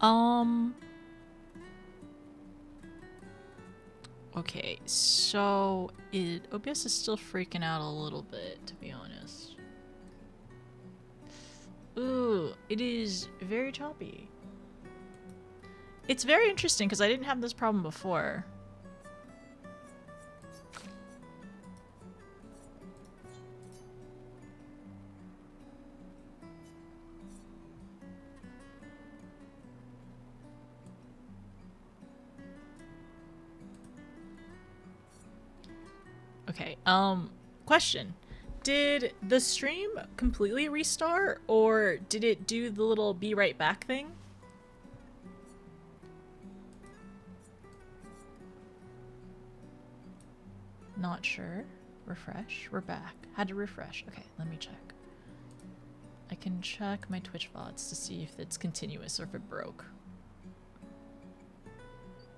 Um. Okay, so OBS is still freaking out a little bit, to be honest. Ooh, it is very choppy. It's very interesting because I didn't have this problem before. Okay, question. Did the stream completely restart, or did it do the little be right back thing? Not sure. Refresh. We're back. Had to refresh. Okay, let me check. I can check my Twitch VODs to see if it's continuous or if it broke.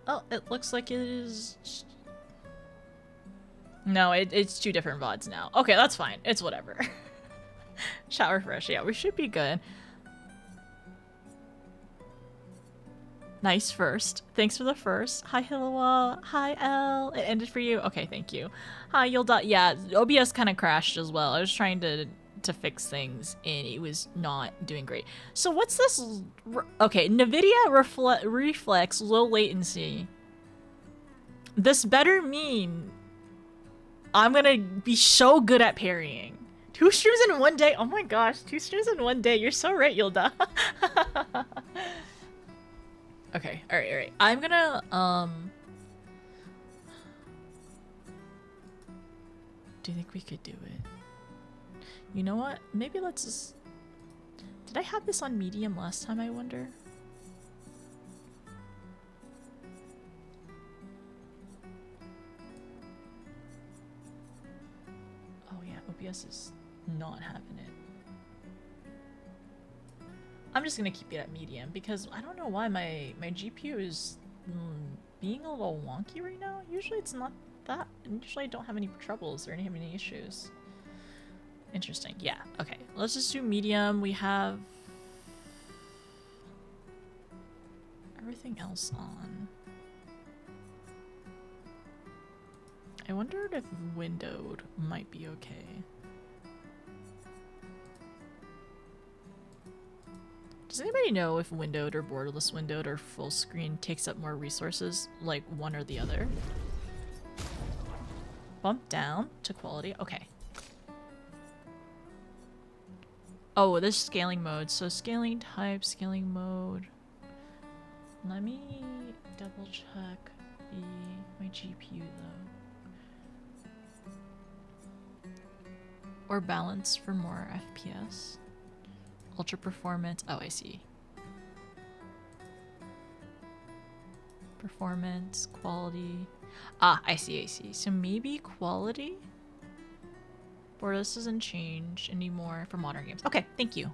Oh, it looks like it is... No, it's two different VODs now. Okay, that's fine. It's whatever. Chat refresh. Yeah, we should be good. Nice first. Thanks for the first. Hi, Hilawa. Hi, L. It ended for you. Okay, thank you. Hi, you'll die. Yeah, OBS kind of crashed as well. I was trying to fix things and it was not doing great. So what's this? Okay, NVIDIA reflex low latency. This better mean I'm gonna be so good at parrying. 2 streams in 1 day. Oh my gosh, 2 streams in 1 day. You're so right, Yilda. Okay, alright. I'm gonna, do you think we could do it? You know what? Maybe let's just... Did I have this on medium last time, I wonder? Oh yeah, OBS is not having it. I'm just gonna keep it at medium because I don't know why my GPU is being a little wonky right now. Usually it's not that. Usually I don't have any troubles or any issues. Interesting. Yeah. Okay. Let's just do medium. We have everything else on. I wondered if windowed might be okay. Does anybody know if windowed or borderless windowed or full screen takes up more resources, like one or the other? Bump down to quality. Okay. Oh, there's scaling mode. So scaling type, scaling mode. Let me double check my GPU though. Or balance for more FPS. Ultra performance. Oh, I see. Performance, quality. Ah, I see. So maybe quality? Borderless doesn't change anymore for modern games. Okay, thank you.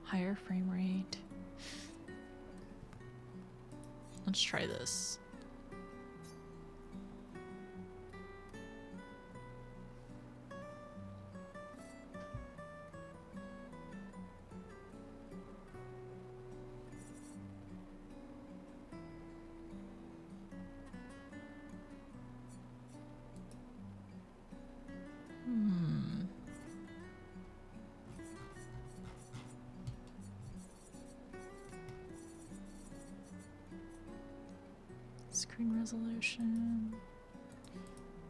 Higher frame rate. Let's try this. Screen resolution.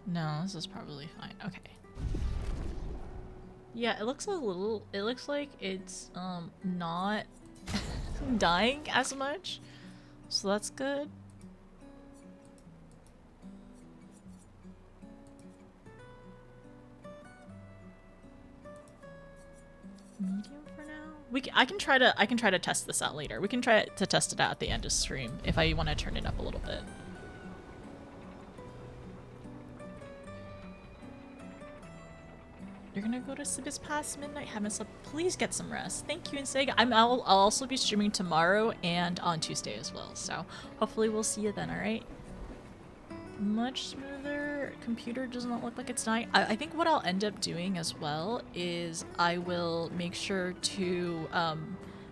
No, this is probably fine. Okay. Yeah, it looks like it's not dying as much. So that's good. Medium for now. I can try to test this out later. We can try to test it out at the end of stream if I want to turn it up a little bit. You're gonna go to sleep. It's past midnight. Haven't slept. Please get some rest. Thank you, Insega. I'll also be streaming tomorrow and on Tuesday as well. So hopefully we'll see you then. All right. much smoother. Computer does not look like it's dying. I think what I'll end up doing as well is I will make sure to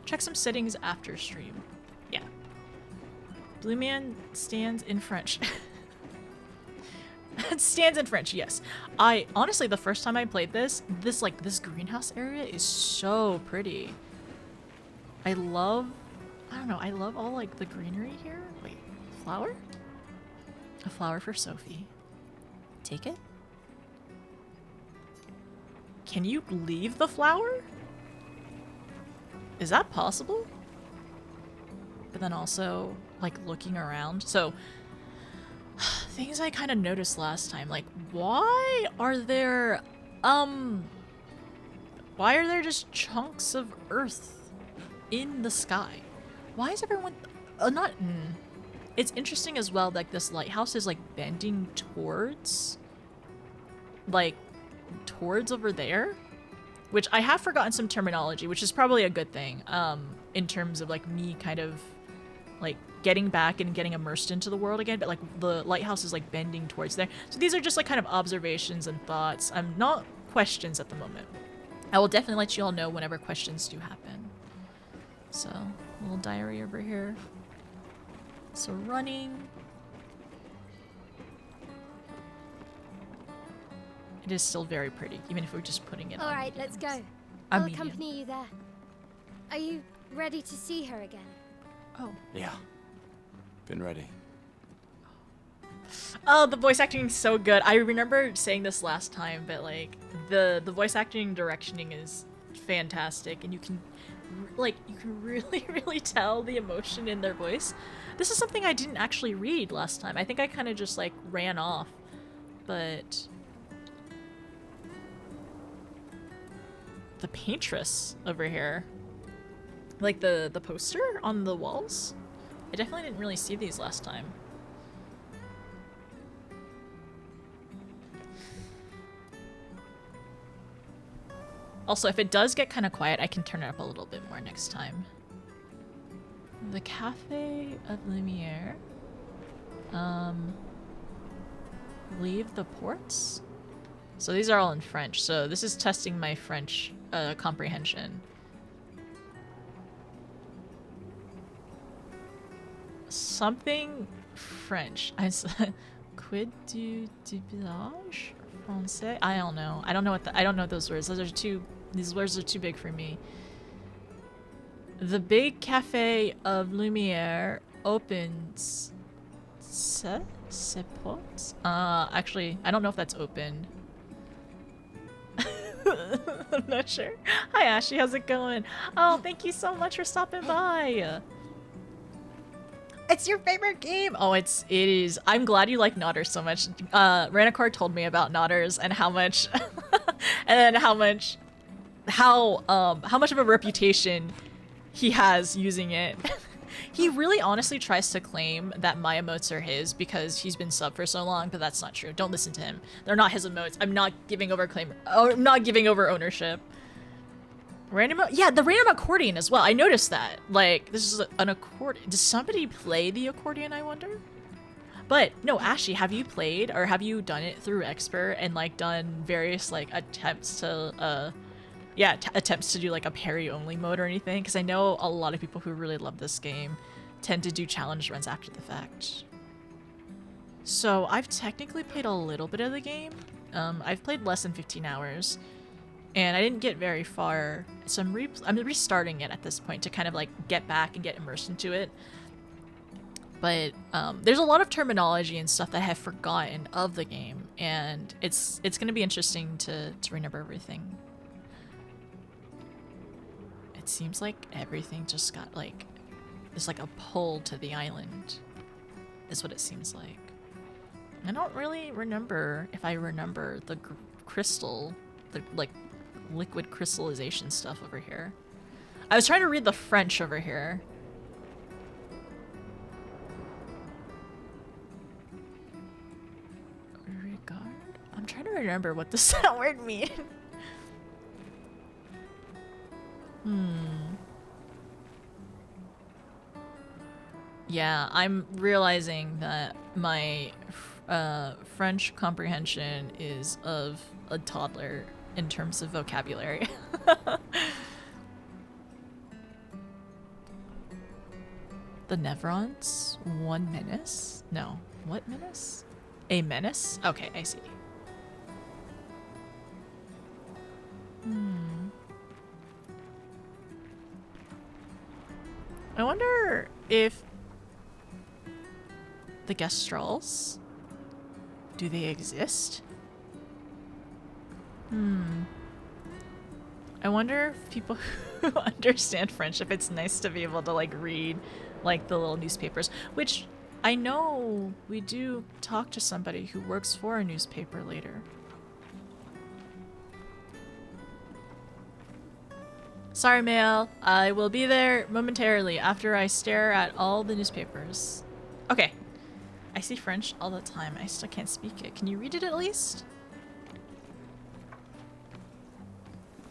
check some settings after stream. Yeah. Blue Man stands in French. Stands in French, yes. I honestly, the first time I played this greenhouse area is so pretty. I love all like the greenery here. Wait, flower? A flower for Sophie. Take it? Can you leave the flower? Is that possible? But then also, like, looking around. So, things I kind of noticed last time. Like, why are there just chunks of earth in the sky? Why is everyone... It's interesting as well, like, this lighthouse is, like, bending towards... like, towards over there? Which I have forgotten some terminology, which is probably a good thing, in terms of, like, me kind of, like, getting back and getting immersed into the world again, but, like, the lighthouse is, like, bending towards there. So these are just, like, kind of observations and thoughts. Not questions at the moment. I will definitely let you all know whenever questions do happen. So, a little diary over here. So running. It is still very pretty, even if we're just putting it on. Alright, let's go. I'll accompany you there. Are you ready to see her again? Oh. Yeah. Been ready. Oh, the voice acting is so good. I remember saying this last time, but like the voice acting directioning is fantastic, and you can really really tell the emotion in their voice. This is something I didn't actually read last time. I think I kind of just like ran off, but the paintress over here, like the poster on the walls, I definitely didn't really see these last time. Also, if it does get kind of quiet, I can turn it up a little bit more next time. The Cafe of Lumiere. Leave the ports? So these are all in French, so this is testing my French comprehension. Something French. I said, quid du village français? I don't know. I don't know I don't know those words. These words are too big for me. The big cafe of Lumiere opens ses portes? Actually, I don't know if that's open. I'm not sure. Hi Ashley, how's it going? Oh, thank you so much for stopping by. It's your favorite game. Oh, it is. I'm glad you like Nodders so much. Ranikor told me about Nodders and how much, and how much of a reputation he has using it. He really honestly tries to claim that my emotes are his because he's been subbed for so long, but that's not true. Don't listen to him. They're not his emotes. I'm not giving over I'm not giving over ownership. Yeah, the random accordion as well. I noticed that. Like, this is an accordion. Does somebody play the accordion, I wonder? But, no, Ashley, have you played or have you done it through Expert and, like, done various, like, attempts to, attempts to do, like, a parry-only mode or anything? Because I know a lot of people who really love this game tend to do challenge runs after the fact. So, I've technically played a little bit of the game. I've played less than 15 hours. And I didn't get very far, so I'm restarting it at this point to kind of like get back and get immersed into it. But there's a lot of terminology and stuff that I have forgotten of the game, and it's going to be interesting to remember everything. It seems like everything just got like, there's like a pull to the island, is what it seems like. I don't really remember if I remember the crystal, the like liquid crystallization stuff over here. I was trying to read the French over here. Regard? I'm trying to remember what this that word means. Yeah, I'm realizing that my French comprehension is of a toddler in terms of vocabulary. The Nevrons? One menace? No. What menace? A menace? Okay, I see. I wonder if the Gestrals, do they exist? I wonder if people who understand French, if it's nice to be able to like read like the little newspapers, which I know we do talk to somebody who works for a newspaper later. Sorry, Mail. I will be there momentarily after I stare at all the newspapers. Okay. I see French all the time. I still can't speak it. Can you read it at least?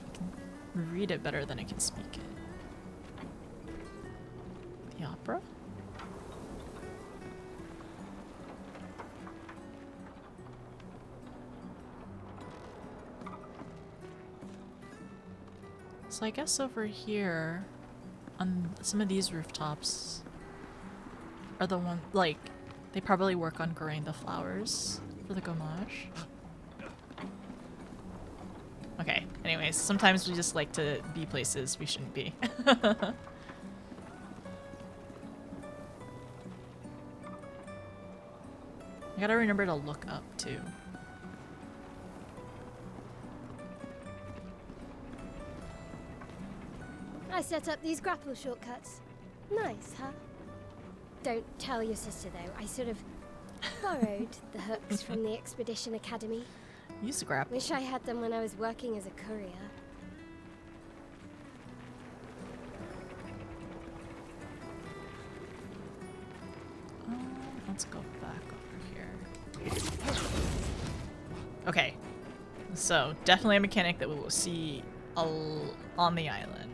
I can read it better than I can speak it. The opera? So I guess over here, on some of these rooftops, are the one like they probably work on growing the flowers for the gommage. Okay. Anyways, sometimes we just like to be places we shouldn't be. I gotta remember to look up too. I set up these grapple shortcuts. Nice, huh? Don't tell your sister, though. I sort of borrowed the hooks from the Expedition Academy. Use the grapple. Wish I had them when I was working as a courier. Let's go back over here. Okay. So, definitely a mechanic that we will see on the island.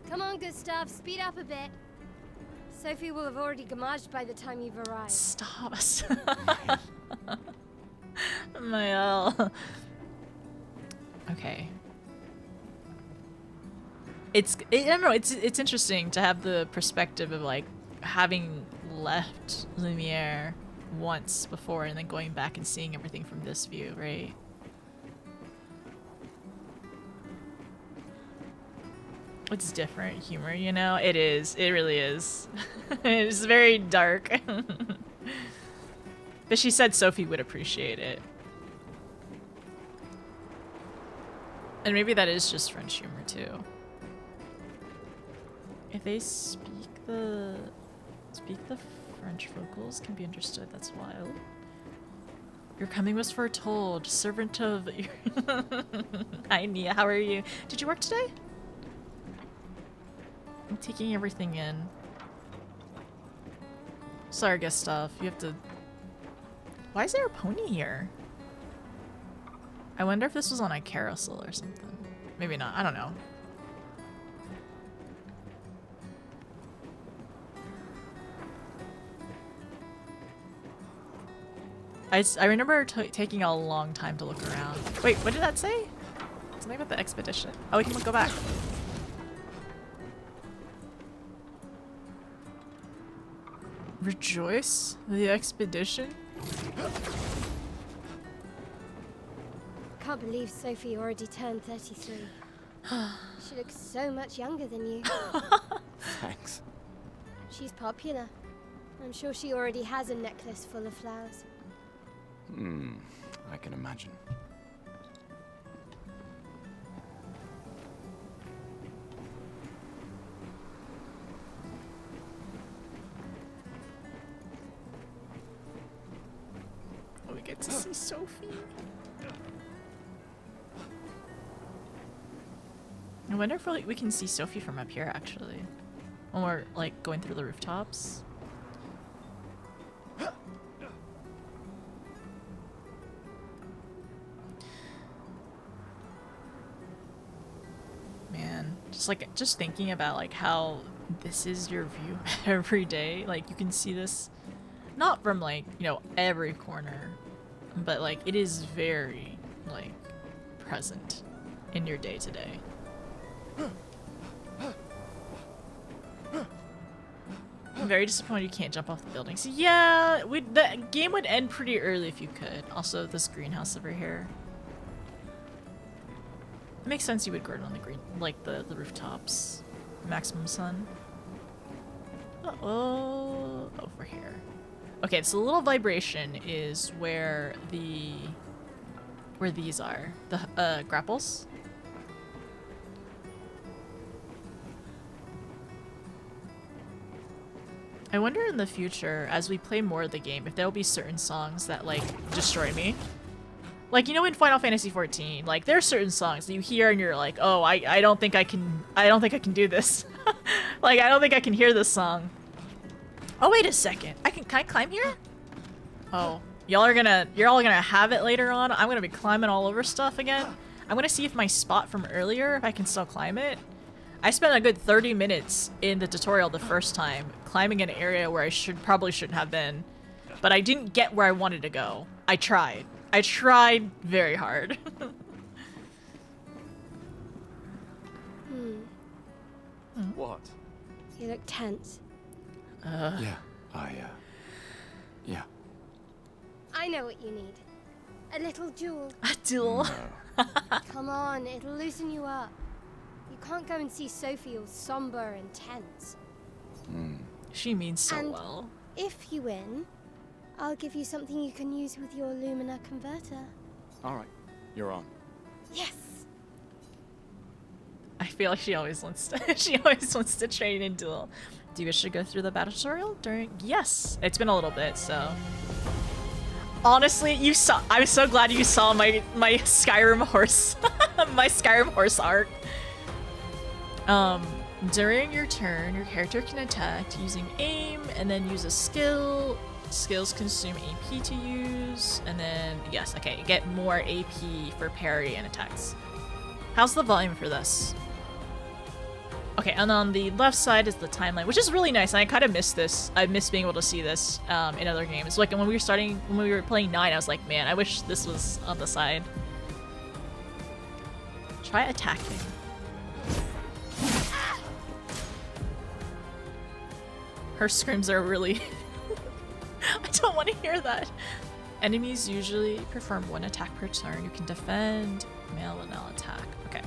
Come on, Gustav, speed up a bit. Sophie will have already gommaged by the time you've arrived. Stop. Mael. Okay. I don't know, it's interesting to have the perspective of like having left Lumiere once before and then going back and seeing everything from this view, right? It's different humor, you know? It is. It really is. It's very dark. But she said Sophie would appreciate it. And maybe that is just French humor, too. If they speak the French vocals can be understood, that's wild. Your coming was foretold, servant of your Hi Nia, how are you? Did you work today? I'm taking everything in. Sorry, Gustav. You have to... Why is there a pony here? I wonder if this was on a carousel or something. Maybe not. I don't know. I remember taking a long time to look around. Wait, what did that say? Something about the expedition. Oh, we can go back. Rejoice? The expedition? Can't believe Sophie already turned 33. She looks so much younger than you. Thanks. She's popular. I'm sure she already has a necklace full of flowers. I can imagine. Oh, we get to see Sophie. I wonder if we can see Sophie from up here, actually. When we're, like, going through the rooftops. Just thinking about like how this is your view every day. Like you can see this not from like, you know, every corner, but like it is very like present in your day to day. I'm very disappointed you can't jump off the buildings. Yeah, the game would end pretty early if you could. Also, this greenhouse over here. It makes sense you would garden on the green, like the rooftops. Maximum sun. Uh-oh. Over here. Okay, so the little vibration is where these are. The grapples. I wonder in the future, as we play more of the game, if there'll be certain songs that like destroy me. Like, you know, in Final Fantasy XIV, like there are certain songs that you hear and you're like, oh, I don't think I can do this. Like, I don't think I can hear this song. Oh, wait a second. Can I climb here? Oh, you're all gonna have it later on. I'm gonna be climbing all over stuff again. I'm gonna see if my spot from earlier, if I can still climb it. I spent a good 30 minutes in the tutorial the first time, climbing an area where I probably shouldn't have been. But I didn't get where I wanted to go. I tried. I tried very hard. What? You look tense. Yeah, yeah. I know what you need. A little jewel. A duel. No. Come on, it'll loosen you up. You can't go and see Sophie all somber and tense. She means so And well. if you win, I'll give you something you can use with your Lumina converter. All right, you're on. Yes! I feel like she always wants to train and duel. Do you wish to go through the battle tutorial during? Yes, it's been a little bit, so. Honestly, I'm so glad you saw my Skyrim horse, my Skyrim horse arc. During your turn, your character can attack using aim and then use a skill. Skills consume AP to use, and then yes, okay, get more AP for parry and attacks. How's the volume for this? Okay, and on the left side is the timeline, which is really nice, and I kind of miss this. I miss being able to see this in other games. Like when we were playing 9, I was like, man, I wish this was on the side. Try attacking. Her screams are really... I don't want to hear that. Enemies usually perform 1 attack per turn. You can defend, melee, and now attack. Okay.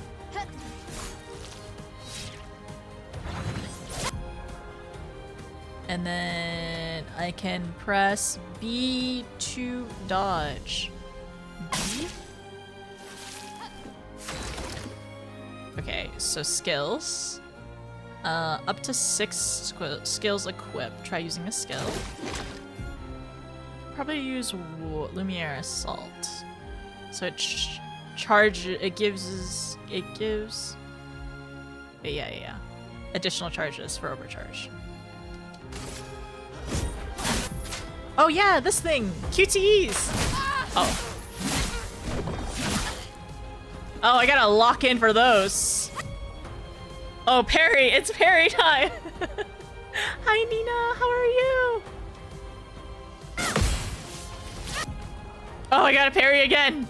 And then I can press B to dodge. B? Okay, so skills. Up to 6 skills equipped. Try using a skill. Probably use Lumiere Assault. So it gives yeah. Additional charges for overcharge. Oh yeah, this thing! QTEs! Oh. Oh, I gotta lock in for those. Oh, parry! It's parry time! Hi Nina, how are you? Oh, I gotta parry again!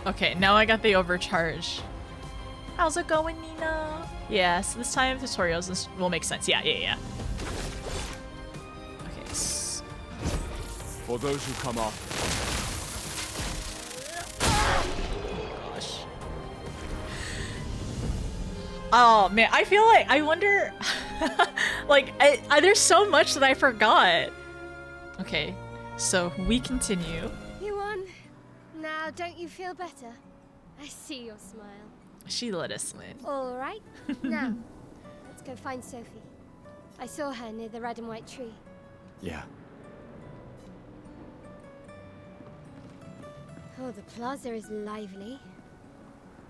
Okay, now I got the overcharge. How's it going, Nina? Yeah, so this time tutorials this will make sense. Yeah. Okay. For those who come off. Oh gosh. Oh man, I feel like I wonder. Like, there's so much that I forgot. Okay, so we continue. You won. Now, don't you feel better? I see your smile. She let us win. All right. Now, let's go find Sophie. I saw her near the red and white tree. Yeah. Oh, the plaza is lively.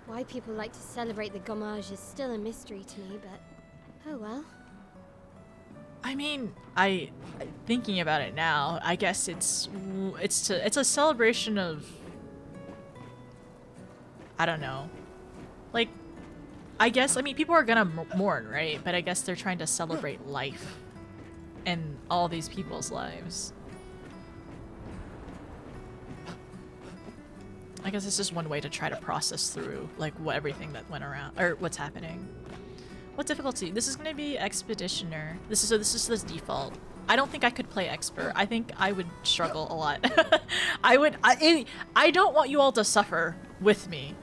Why people like to celebrate the gommage is still a mystery to me, but oh well. I mean, thinking about it now, I guess it's a celebration of, I don't know. Like, I guess, I mean, people are gonna mourn, right? But I guess they're trying to celebrate life and all these people's lives. I guess it's just one way to try to process through, like, everything that went around, or what's happening. What difficulty? This is gonna be Expeditioner. This is the default. I don't think I could play Expert. I think I would struggle a lot. I don't want you all to suffer with me.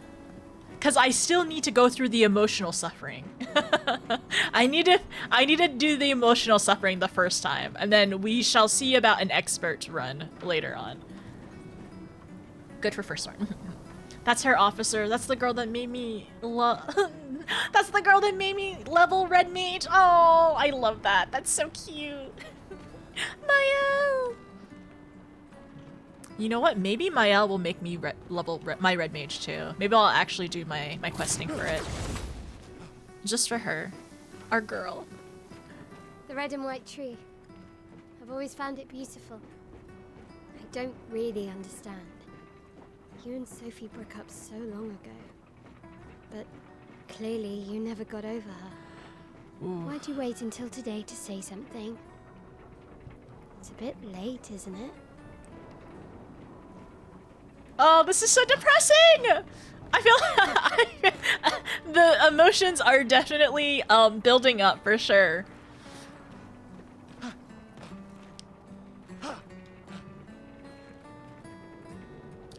Because I still need to go through the emotional suffering. I need to do the emotional suffering the first time, and then we shall see about an expert run later on. Good for first one. That's her, officer. That's the girl that made me That's the girl that made me level red mage. Oh, I love that. That's so cute. Mael. You know what? Maybe Mael will make me level my red mage too. Maybe I'll actually do my questing for it. Just for her. Our girl. The red and white tree. I've always found it beautiful. I don't really understand. You and Sophie broke up so long ago. But clearly you never got over her. Ooh. Why'd you wait until today to say something? It's a bit late, isn't it? Oh, this is so depressing! I feel the emotions are definitely building up for sure.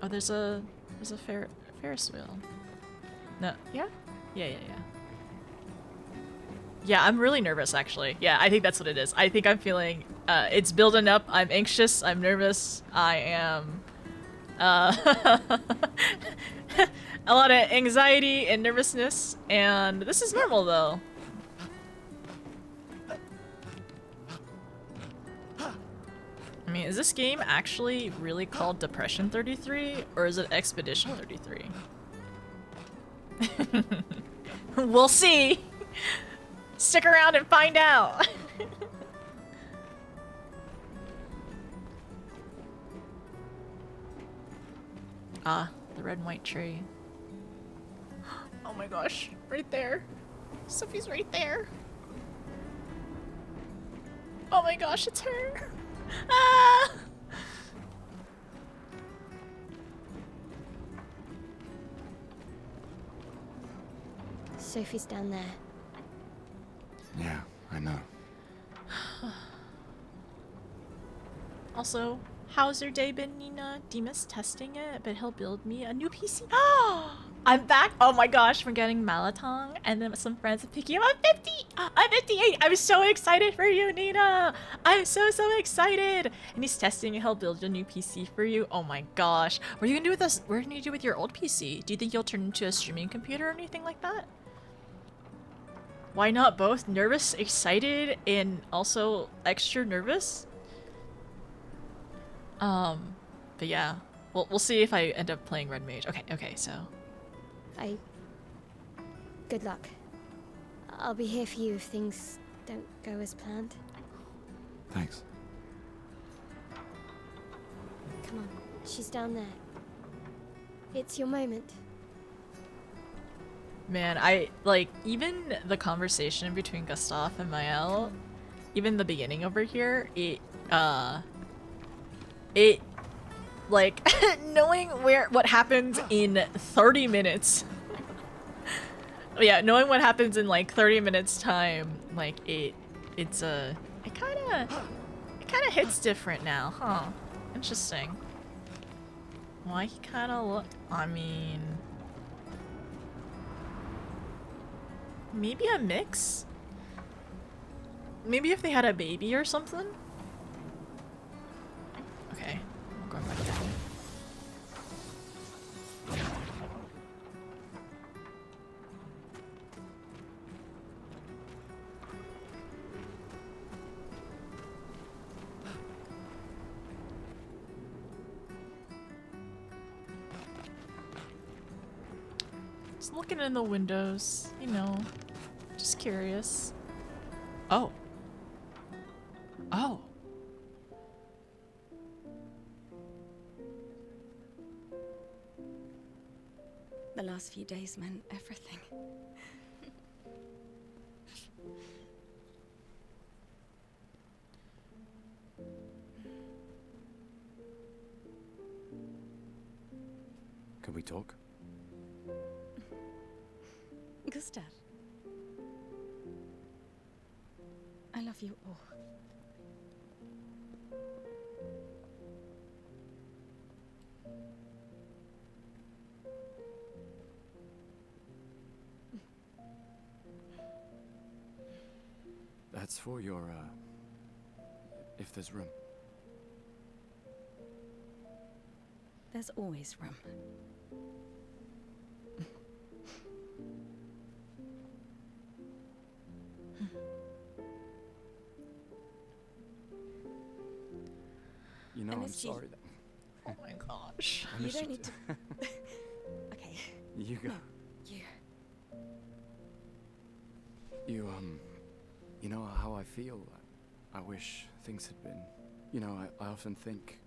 Oh, there's a Ferris wheel. No, yeah? Yeah. Yeah, I'm really nervous actually. Yeah, I think that's what it is. I think I'm feeling it's building up. I'm anxious, I'm nervous, I am a lot of anxiety and nervousness, and this is normal though. I mean, is this game actually really called Depression 33 or is it Expedition 33? We'll see. Stick around and find out. Ah, the red and white tree. Oh my gosh, right there. Sophie's right there. Oh my gosh, it's her. Ah! Sophie's down there. Yeah, I know. Also, how's your day been, Nina? Demas testing it, but he'll build me a new PC. Oh, I'm back. Oh my gosh, we're getting Malatong, and then some friends are picking up. I'm 50. I'm 58. I'm so excited for you, Nina. I'm so excited. And he's testing it. He'll build a new PC for you. Oh my gosh. What are you gonna do with us? What are you gonna do with your old PC? Do you think you'll turn into a streaming computer or anything like that? Why not both? Nervous, excited, and also extra nervous? But yeah, we'll see if I end up playing Red Mage. Okay, so. Good luck. I'll be here for you if things don't go as planned. Thanks. Come on, she's down there. It's your moment. Man, even the conversation between Gustav and Mael, even the beginning over here, like, knowing what happens in 30 minutes. Yeah, knowing what happens in like 30 minutes time, like it kind of hits different now, huh? Interesting. Why he kind of look, I mean, maybe a mix? Maybe if they had a baby or something? Okay, I'm going back down. Just looking in the windows, you know, just curious. Oh. Oh. The last few days meant everything. Could we talk? Gustav. I love you all. That's for your, if there's room. There's always room. You know, I I'm missed you. sorry that... Oh my gosh. I You missed don't need too. to. Okay. You go. No, you. You know how I feel? I wish things had been... You know, I often think...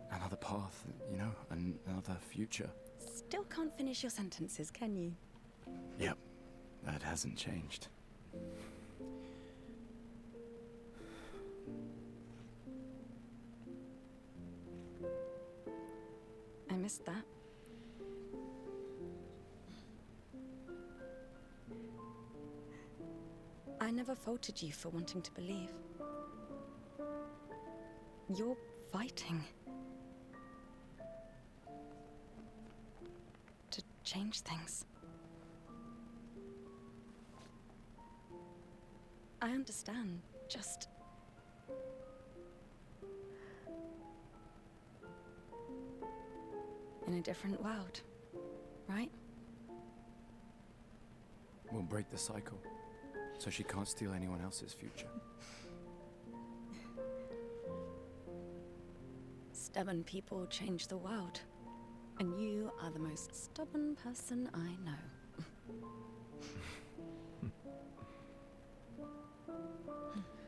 Another path, you know, another future. Still can't finish your sentences, can you? Yep, that hasn't changed. I missed that. I never faulted you for wanting to believe. You're fighting to change things. I understand, just... in a different world, right? We'll break the cycle, so she can't steal anyone else's future. Stubborn people change the world. And you are the most stubborn person I know.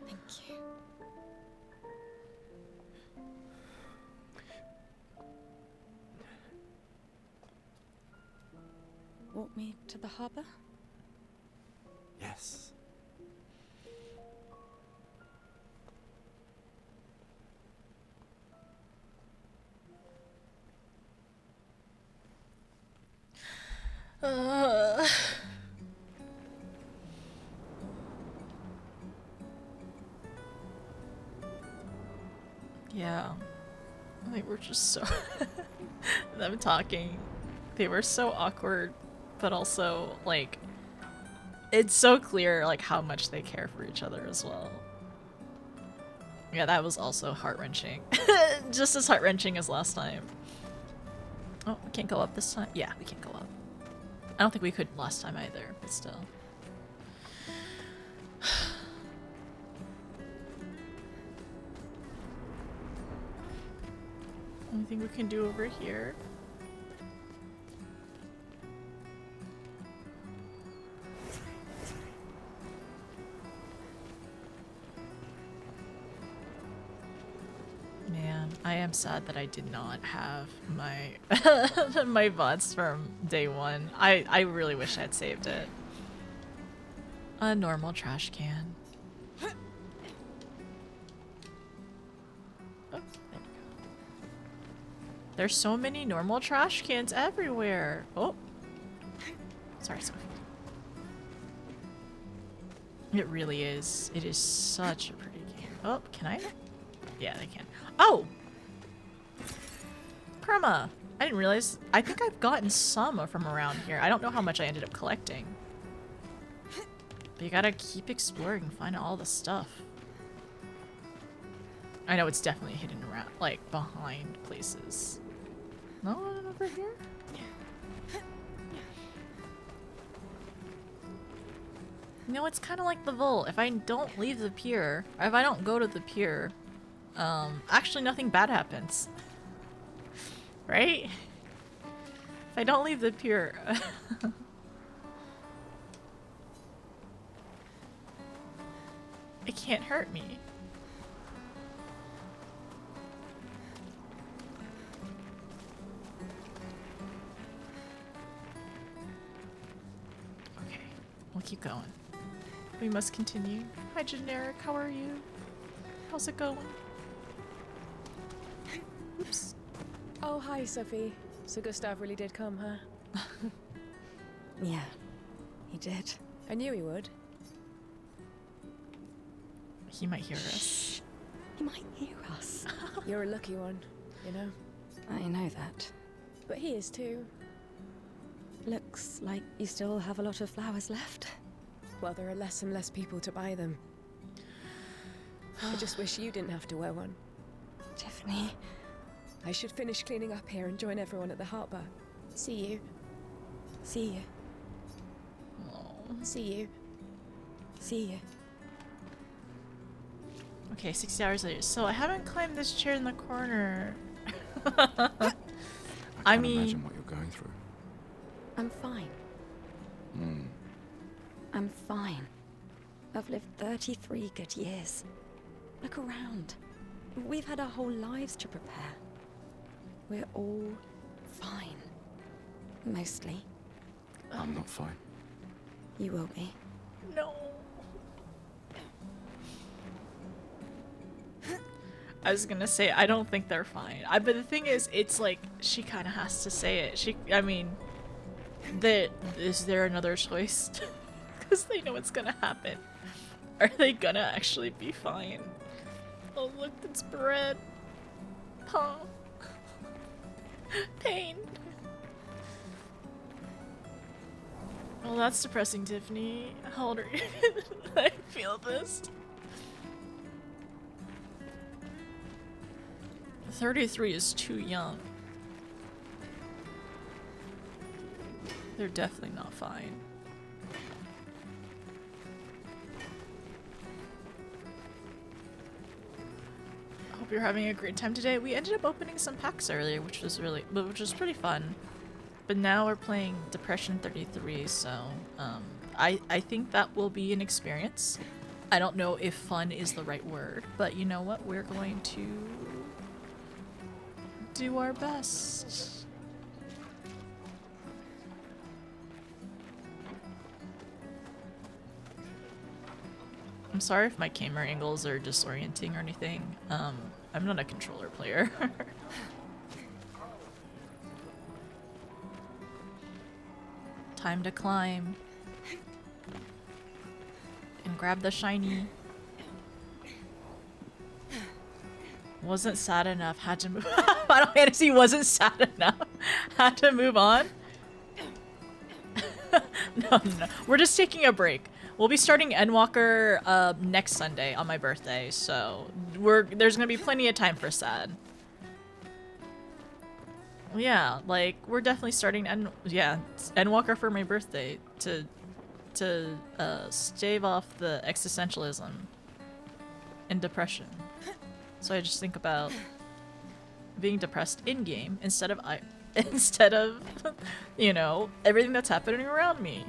Thank you. Walk me to the harbor? Yes. Yeah. They were just so... them talking. They were so awkward, but also, like... It's so clear, like, how much they care for each other as well. Yeah, that was also heart-wrenching. Just as heart-wrenching as last time. Oh, we can't go up this time? Yeah, we can't go up. I don't think we could last time either, but still. Anything we can do over here? Man, I am sad that I did not have my my bots from day one. I really wish I'd saved it. A normal trash can. Oh, there we go. There's so many normal trash cans everywhere. Oh, sorry, Sophie. It really is. It is such a pretty game. Oh, can I? Yeah, they can. Oh! Perma! I didn't realize. I think I've gotten some from around here. I don't know how much I ended up collecting. But you gotta keep exploring and find all the stuff. I know it's definitely hidden around, like, behind places. No one over here? You know, it's kind of like the vault. If I don't leave the pier, or if I don't go to the pier, actually nothing bad happens. Right? If I don't leave the pier... It can't hurt me. Okay, we'll keep going. We must continue. Hi, Generic. How are you? How's it going? Oops. Oh, hi, Sophie. So Gustav really did come, huh? Yeah, he did. I knew he would. He might hear us. He might hear us. You're a lucky one, you know? I know that. But he is too. Looks like you still have a lot of flowers left. Well, there are less and less people to buy them. I just wish you didn't have to wear one. Tiffany. I should finish cleaning up here and join everyone at the harbour. See you. See you. See you. See you. Okay, 60 hours later. So I haven't climbed this chair in the corner. I mean- imagine what you're going through. I'm fine. I'm fine. I've lived 33 good years. Look around. We've had our whole lives to prepare. We're all fine. Mostly. I'm not fine. You will be. No. I was gonna say, I don't think they're fine. But the thing is, it's like, she kind of has to say it. I mean, is there another choice? Because they know what's gonna happen. Are they gonna actually be fine? Oh, look, it's bread. Paw. Pain. Well, that's depressing, Tiffany. How old are you? I feel this. 33 is too young. They're definitely not fine. I hope you're having a great time today. We ended up opening some packs earlier, which was pretty fun. But now we're playing Depression 33, so I think that will be an experience. I don't know if fun is the right word, but you know what? We're going to do our best. I'm sorry if my camera angles are disorienting or anything. I'm not a controller player. Time to climb. And grab the shiny. Wasn't sad enough, had to move. Final Fantasy wasn't sad enough. Had to move on. No. We're just taking a break. We'll be starting Endwalker next Sunday on my birthday, so there's gonna be plenty of time for sad. Yeah, like we're definitely starting Endwalker for my birthday to stave off the existentialism and depression. So I just think about being depressed in game instead of you know, everything that's happening around me.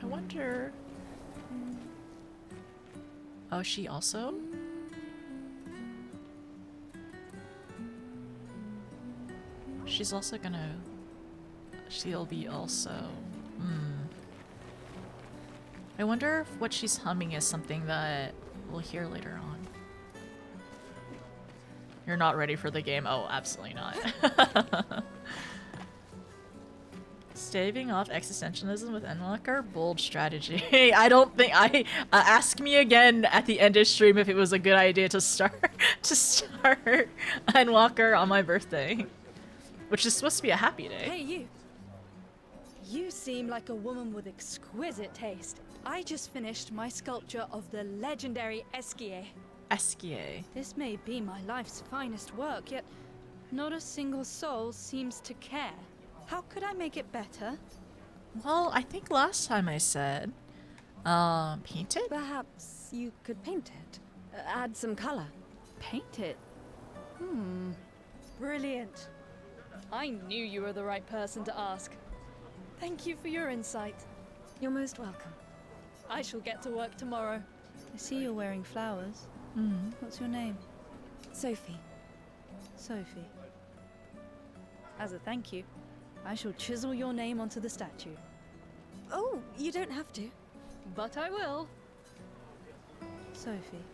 I wonder. Oh, she also? She's also gonna... She'll be also... I wonder if what she's humming is something that we'll hear later on. You're not ready for the game? Oh, absolutely not. Staving off existentialism with Endwalker? Bold strategy. I don't think ask me again at the end of stream if it was a good idea to start Endwalker on my birthday. Which is supposed to be a happy day. Hey, you. You seem like a woman with exquisite taste. I just finished my sculpture of the legendary Esquier. Esquier. This may be my life's finest work, yet not a single soul seems to care. How could I make it better? Well, I think last time I said Paint it? Perhaps you could paint it. Add some color. Paint it? Brilliant. I knew you were the right person to ask. Thank you for your insight. You're most welcome. I shall get to work tomorrow. I see you're wearing flowers. What's your name? Sophie. Sophie. As a thank you, I shall chisel your name onto the statue. Oh, you don't have to. But I will. Sophie.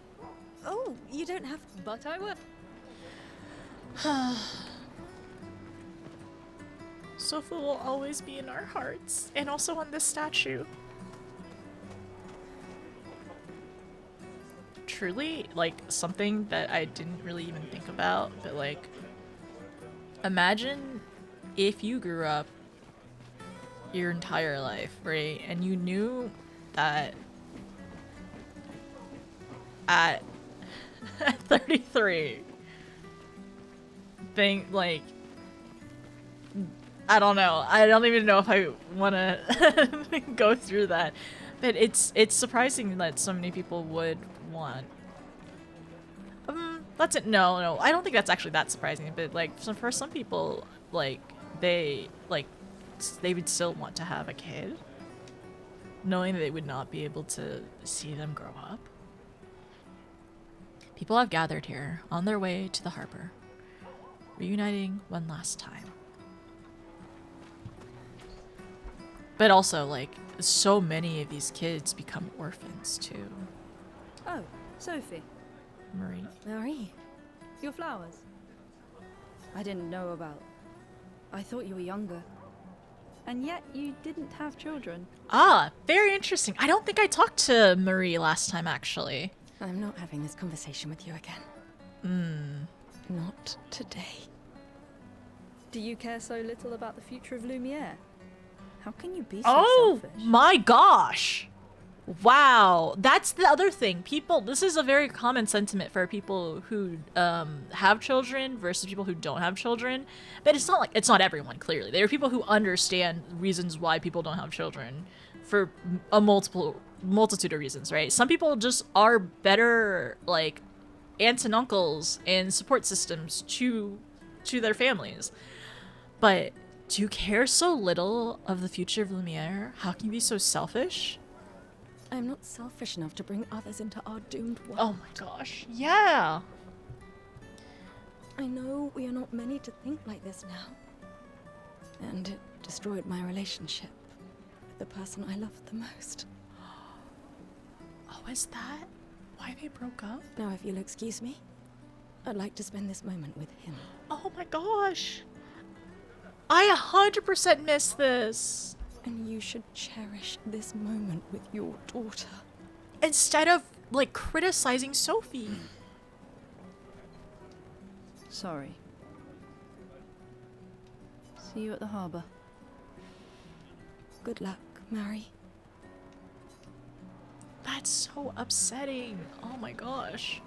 Oh, you don't have to. But I will. Sophie will always be in our hearts, and also on this statue. Truly, like, something that I didn't really even think about, but like, imagine if you grew up your entire life, right, and you knew that at 33, like, I don't know. I don't even know if I want to go through that. But it's surprising that so many people would want. That's it. No. I don't think that's actually that surprising. But like, for some people, like they would still want to have a kid, knowing that they would not be able to see them grow up. People have gathered here on their way to the harbor, reuniting one last time. But also, like, so many of these kids become orphans, too. Oh, Sophie. Marie. Marie. Your flowers. I didn't know about. I thought you were younger. And yet you didn't have children. Ah, very interesting. I don't think I talked to Marie last time, actually. I'm not having this conversation with you again. Not today. Do you care so little about the future of Lumiere? How can you be so Oh selfish? my gosh. Wow. That's the other thing. This is a very common sentiment for people who have children versus people who don't have children. But it's not everyone, clearly. There are people who understand reasons why people don't have children for a multitude of reasons, right? Some people just are better, like, aunts and uncles and support systems to their families. But do you care so little of the future of Lumiere? How can you be so selfish? I'm not selfish enough to bring others into our doomed world. Oh my gosh, yeah. I know we are not many to think like this now. And it destroyed my relationship with the person I loved the most. Oh, is that why they broke up? Now, if you'll excuse me, I'd like to spend this moment with him. Oh my gosh. I 100% missed this. And you should cherish this moment with your daughter. Instead of, like, criticizing Sophie. Sorry. See you at the harbor. Good luck, Mary. That's so upsetting. Oh my gosh.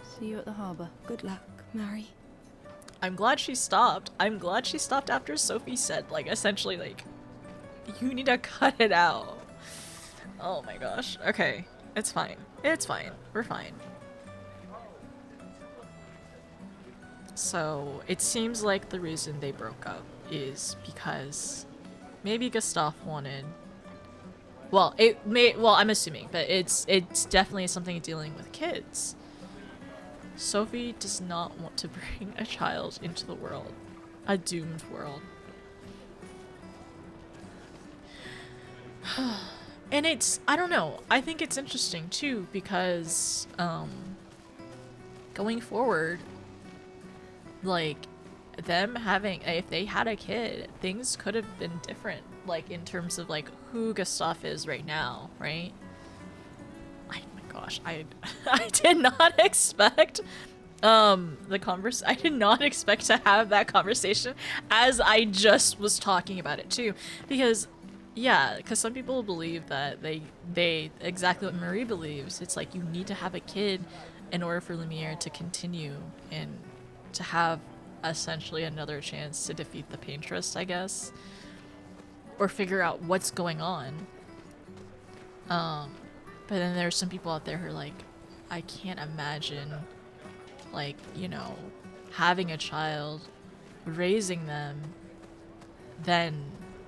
See you at the harbor. Good luck, Mary. I'm glad she stopped. I'm glad she stopped after Sophie said, like, essentially, like, you need to cut it out. Oh my gosh. Okay. It's fine. It's fine. We're fine. So, it seems like the reason they broke up is because maybe Gustav wanted... Well, I'm assuming, but it's definitely something dealing with kids. Sophie does not want to bring a child into the world. A doomed world. And I don't know, I think it's interesting too because, going forward, like, them having, if they had a kid, things could have been different, like, in terms of, like, who Gustav is right now, right? Gosh, I did not expect I did not expect to have that conversation as I just was talking about it too, because some people believe that they exactly what Marie believes. It's like you need to have a kid in order for Lumiere to continue and to have essentially another chance to defeat the Paintress, I guess. or figure out what's going on. But then there's some people out there who are like, I can't imagine, like, you know, having a child, raising them, then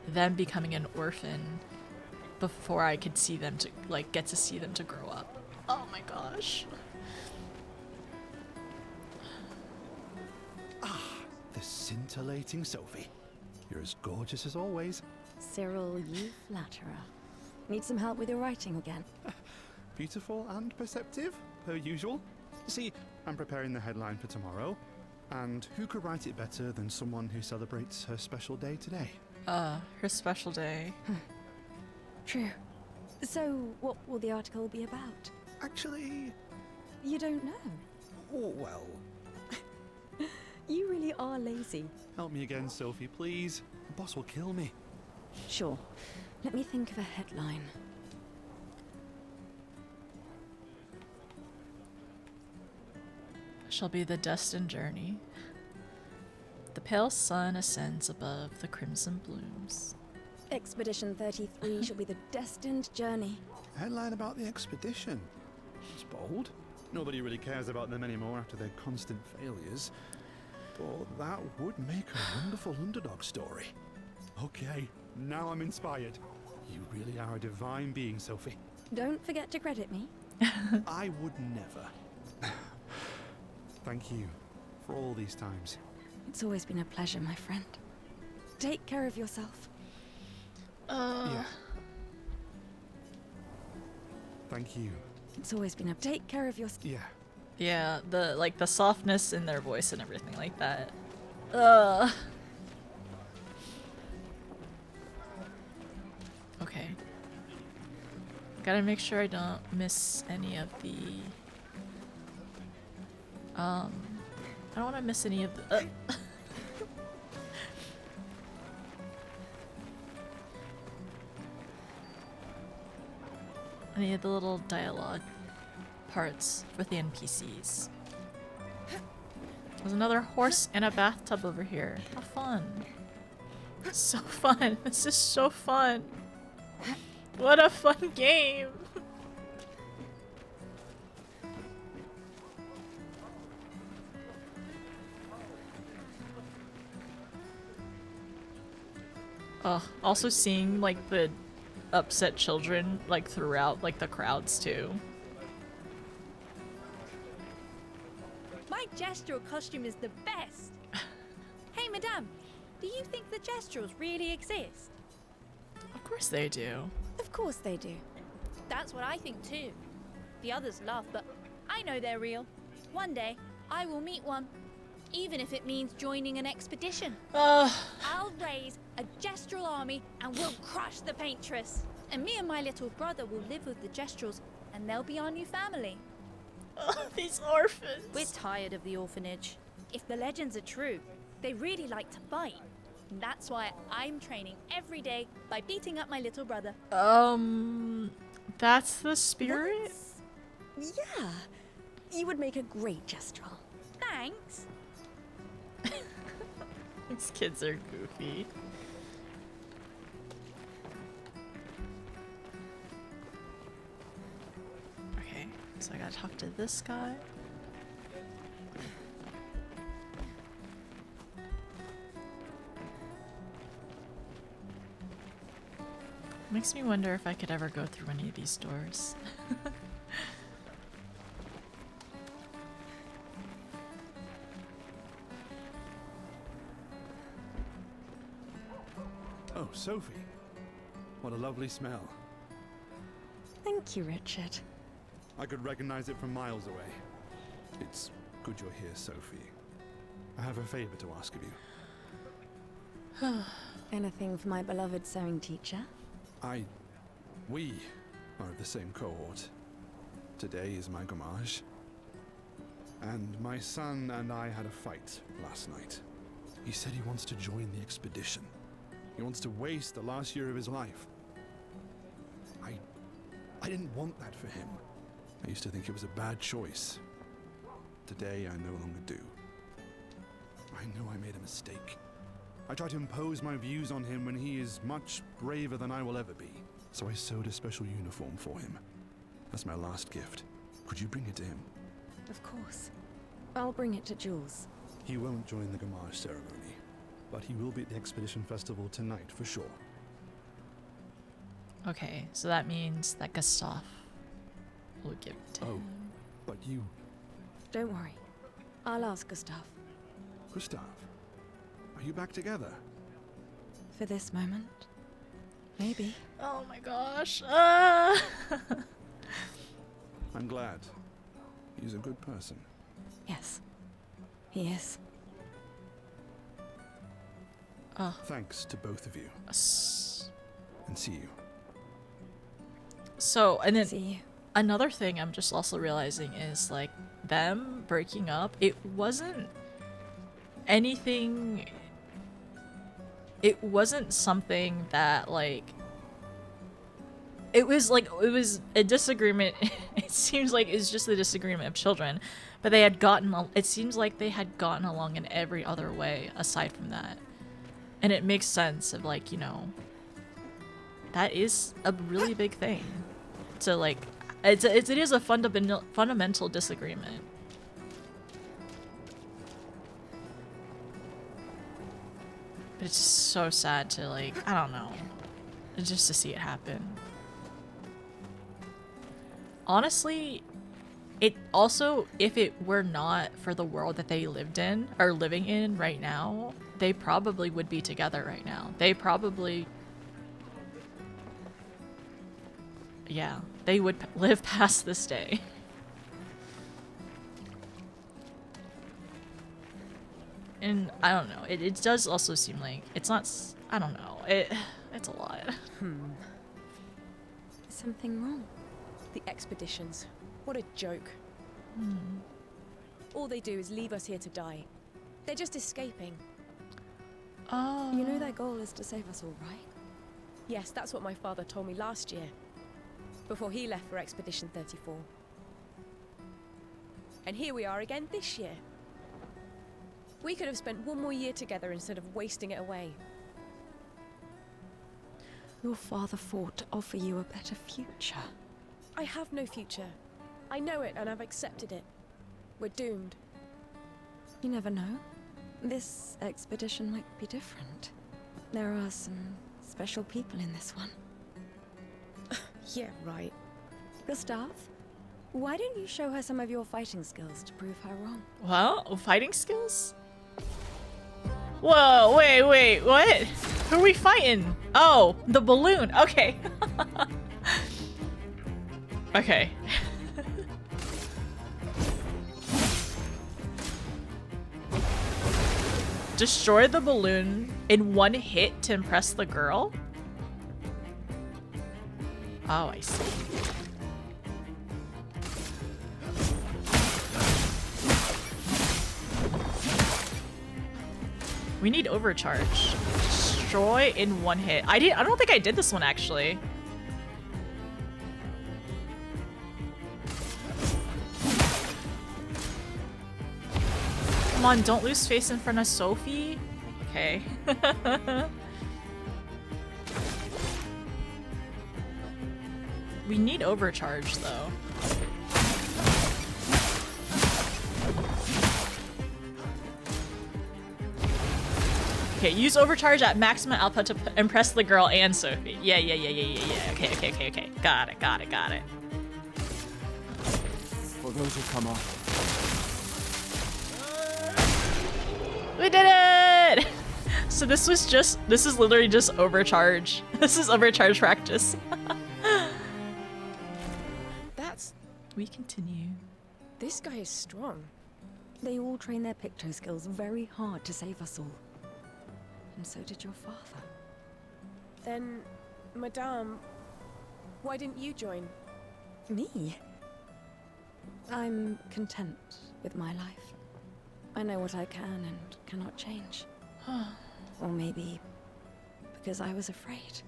them becoming an orphan before I could see them to, like, get to see them to grow up. Oh my gosh. The scintillating Sophie. You're as gorgeous as always. Cyril, you flatterer. Need some help with your writing again? Beautiful and perceptive, per usual. See, I'm preparing the headline for tomorrow. And who could write it better than someone who celebrates her special day today? Her special day. True. So, what will the article be about? Actually, You don't know. well, You really are lazy. help me again, Sophie, please. The boss will kill me. Sure. Let me think of a headline. Shall be the destined journey. The pale sun ascends above the crimson blooms. Expedition 33 shall be the destined journey. Headline about the expedition. It's bold. Nobody really cares about them anymore after their constant failures. But that would make a wonderful underdog story. Okay, now I'm inspired. You really are a divine being, Sophie. Don't forget to credit me. I would never. Thank you for all these times. It's always been a pleasure, my friend. Take care of yourself. Yeah. Thank you. It's always been a take care of yourself. Yeah. Yeah, the softness in their voice and everything like that. Okay. Gotta make sure I don't miss any of the I don't want to miss any of the any of the little dialogue parts with the NPCs. There's another horse in a bathtub over here. How fun. So fun. This is so fun. What a fun game. Also seeing like the upset children like throughout like the crowds too. My gestural costume is the best. Hey, madame, do you think the gestrels really exist? Of course they do. Of course they do. That's what I think too. The others laugh, but I know they're real. One day, I will meet one, even if it means joining an expedition. I'll raise a gestural army and we'll crush the paintress. And me and my little brother will live with the gestrels, and they'll be our new family. These orphans. We're tired of the orphanage. If the legends are true, they really like to bite. And that's why I'm training every day by beating up my little brother. That's the spirit? Yeah. You would make a great gestural. Thanks. These kids are goofy. Okay, so I gotta talk to this guy. Makes me wonder if I could ever go through any of these doors. Oh, Sophie. What a lovely smell. Thank you, Richard. I could recognize it from miles away. It's good you're here, Sophie. I have a favor to ask of you. Anything for my beloved sewing teacher? We are of the same cohort. Today is my gommage. And my son and I had a fight last night. He said he wants to join the expedition. He wants to waste the last year of his life. I didn't want that for him. I used to think it was a bad choice. Today I no longer do. I know I made a mistake. I try to impose my views on him when he is much braver than I will ever be. So I sewed a special uniform for him. That's my last gift. Could you bring it to him? Of course. I'll bring it to Jules. He won't join the Gamage ceremony, but he will be at the Expedition Festival tonight for sure. Okay, so that means that Gustav will give it to him. But you... Don't worry. I'll ask Gustav. Gustav, are you back together? For this moment. Maybe. Oh my gosh. I'm glad. He's a good person. Yes. He is. Thanks to both of you. And see you. So, and then See you. another thing I'm just also realizing is like them breaking up, it wasn't anything, it wasn't something that like, it was a disagreement. It seems like it's just a disagreement of children, but they had it seems like they had gotten along in every other way aside from that. And it makes sense of like, you know, that is a really big thing to like, it is a fundamental disagreement. But it's just so sad to like, I don't know, just to see it happen. Honestly, it also, if it were not for the world that they lived in, or living in right now, they probably would be together right now. They probably, yeah, they would live past this day. And I don't know, it does also seem like it's not, I don't know, it's a lot. Is something wrong? The expeditions. What a joke. All they do is leave us here to die. They're just escaping. Oh. You know their goal is to save us all, right? Yes, that's what my father told me last year, before he left for Expedition 34. And here we are again this year. We could have spent one more year together instead of wasting it away. Your father fought to offer you a better future. I have no future. I know it and I've accepted it. We're doomed. You never know. This expedition might be different. There are some special people in this one. Yeah, right. Gustav, why don't you show her some of your fighting skills to prove her wrong? Well, fighting skills? Whoa, wait, what? Who are we fighting? Oh, the balloon. Okay. Okay. Destroy the balloon in one hit to impress the girl? Oh, I see. We need overcharge. Destroy in one hit. I don't think I did this one actually. Come on, don't lose face in front of Sophie. Okay. We need overcharge though. Okay, use overcharge at maximum output to impress the girl and Sophie. Yeah. Okay. Got it. For those who come up, We did it! So this is literally just overcharge. This is overcharge practice. We continue. This guy is strong. They all train their picto skills very hard to save us all. And so did your father. Then, Madame, why didn't you join? Me? I'm content with my life. I know what I can and cannot change. Or maybe because I was afraid.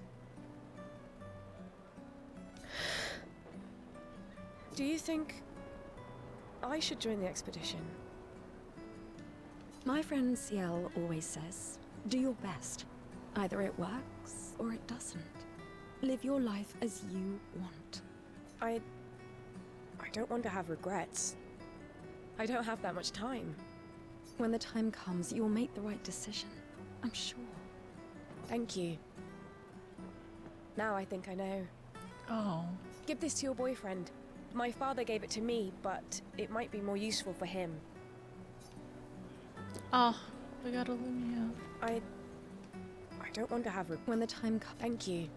Do you think I should join the expedition? My friend Ciel always says Do your best. Either it works or it doesn't. Live your life as you want. I don't want to have regrets. I don't have that much time. When the time comes, you'll make the right decision. I'm sure. Thank you. Now I think I know. Oh. Give this to your boyfriend. My father gave it to me, but it might be more useful for him. Oh, we got Olivia. I don't want to have when the time comes. Thank you.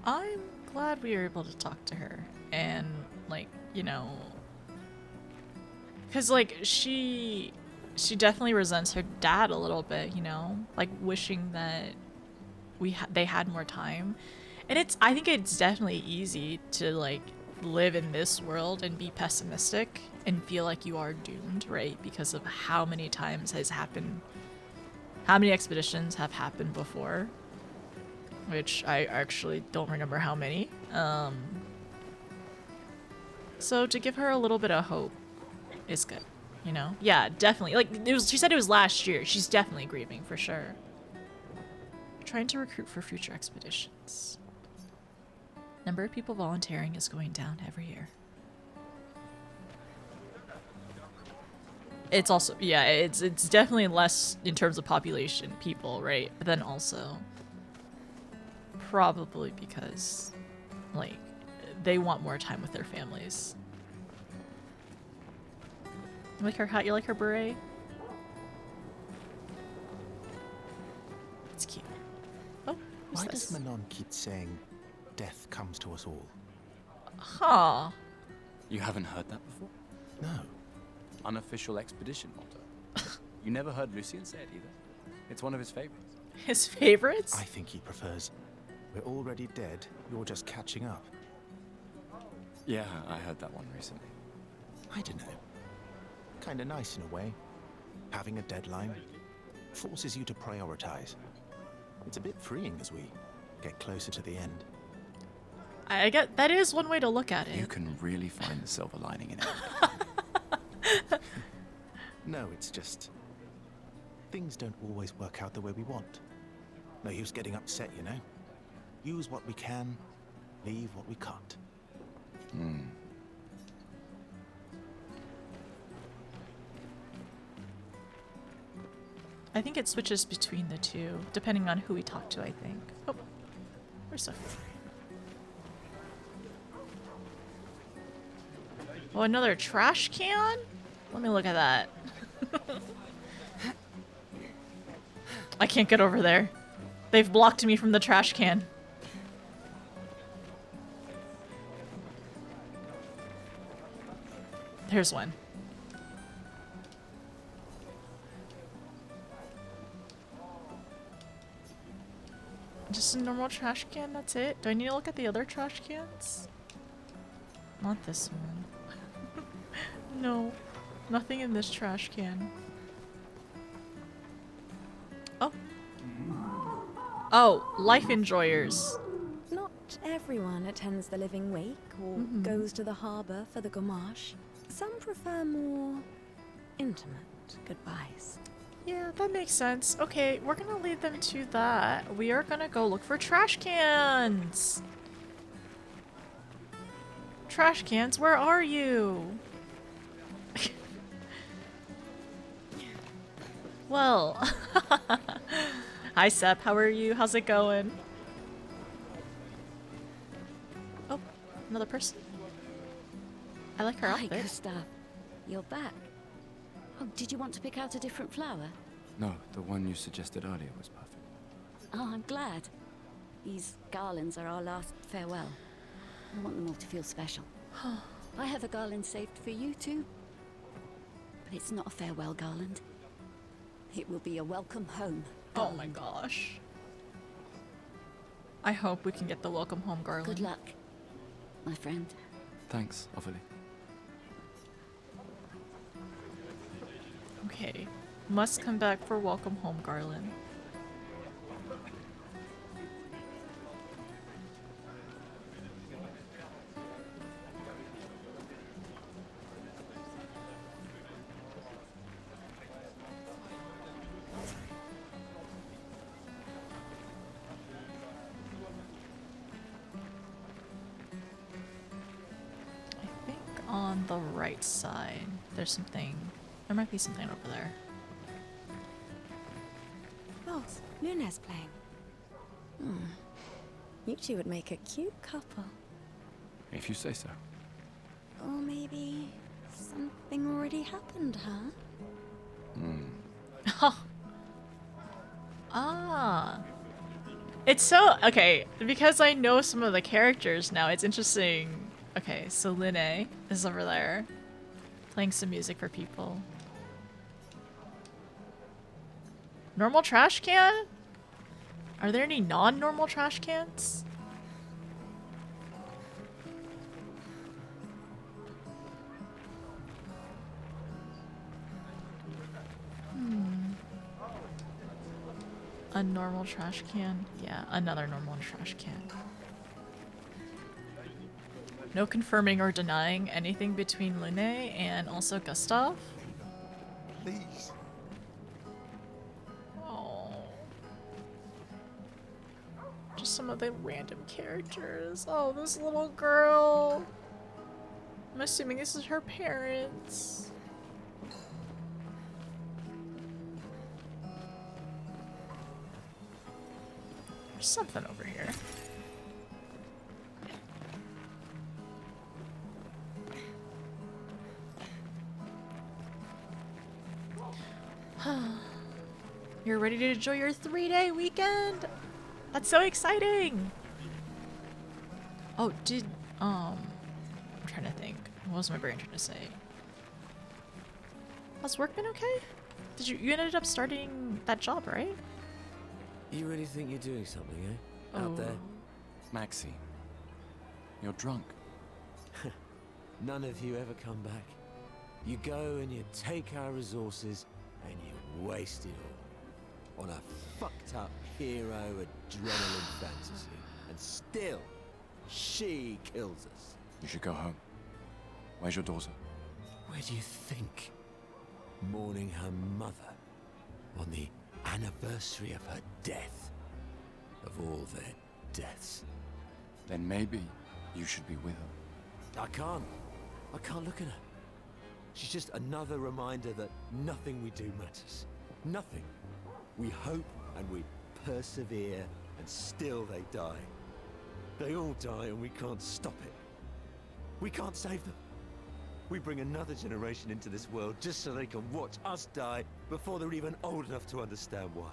I'm glad we were able to talk to her and, like, you know, because, like, she definitely resents her dad a little bit, you know, like wishing that they had more time. And I think it's definitely easy to, like, live in this world and be pessimistic and feel like you are doomed, right? Because of how many times has happened, how many expeditions have happened before, which I actually don't remember how many. So to give her a little bit of hope is good, you know? Yeah, definitely. Like, she said it was last year. She's definitely grieving, for sure. Trying to recruit for future expeditions. Number of people volunteering is going down every year. It's also, yeah, it's definitely less in terms of population, people, right? But then also, probably because, like, they want more time with their families. You like her hat? You like her beret? It's cute. Oh, who's Why this? does Manon keep saying death comes to us all? Huh. You haven't heard that before? No. Unofficial expedition motto. You never heard Lucien say it either. It's one of his favorites. His favorites? I think he prefers, we're already dead, you're just catching up. Yeah, I heard that one recently. I don't know. Kinda nice in a way. Having a deadline forces you to prioritize. It's a bit freeing as we get closer to the end. I get that is one way to look at it. You can really find the silver lining in it. No, it's just things don't always work out the way we want. No use getting upset, you know? Use what we can, leave what we can't. I think it switches between the two, depending on who we talk to, I think. Oh, where's Sophie? Oh, another trash can? Let me look at that. I can't get over there. They've blocked me from the trash can. There's one. Just a normal trash can, that's it? Do I need to look at the other trash cans? Not this one. No, nothing in this trash can. Oh. Oh, life enjoyers. Not everyone attends the Living Wake or goes to the harbour for the gommage. Some prefer more intimate goodbyes. Yeah, that makes sense. Okay, we're gonna lead them to that. We are gonna go look for trash cans. Trash cans, where are you? Well, hi Sep, how are you? How's it going? Oh, another person. I like her Hi, outfit. Gustav. You're back. Oh, did you want to pick out a different flower? No, the one you suggested earlier was perfect. Oh, I'm glad. These garlands are our last farewell. I want them all to feel special. I have a garland saved for you too. But it's not a farewell garland. It will be a welcome home. Oh my gosh. I hope we can get the welcome home garland. Good luck, my friend. Thanks, Ophelia. Okay. Must come back for welcome home garland. right side. There's something. There might be something over there. Boss, Luna's playing. You two would make a cute couple. If you say so. Or maybe something already happened, huh? Ah. It's so okay, because I know some of the characters now, it's interesting. Okay, so Linne is over there playing some music for people. Normal trash can? Are there any non-normal trash cans? A normal trash can? Yeah, another normal trash can. No confirming or denying anything between Linne and also Gustav. Please. Oh. Just some of the random characters. Oh, this little girl. I'm assuming this is her parents. There's something over here. You're ready to enjoy your 3-day weekend? That's so exciting! Oh, I'm trying to think. What was my brain trying to say? Has work been okay? You ended up starting that job, right? You really think you're doing something, eh? Out there? Maxine, you're drunk. None of you ever come back. You go and you take our resources and you waste it all on a fucked up hero adrenaline fantasy. And still, she kills us. You should go home. Where's your daughter? Where do you think? Mourning her mother on the anniversary of her death. Of all their deaths. Then maybe you should be with her. I can't look at her. She's just another reminder that nothing we do matters. Nothing. We hope and we persevere, and still they die. They all die and we can't stop it. We can't save them. We bring another generation into this world just so they can watch us die before they're even old enough to understand why.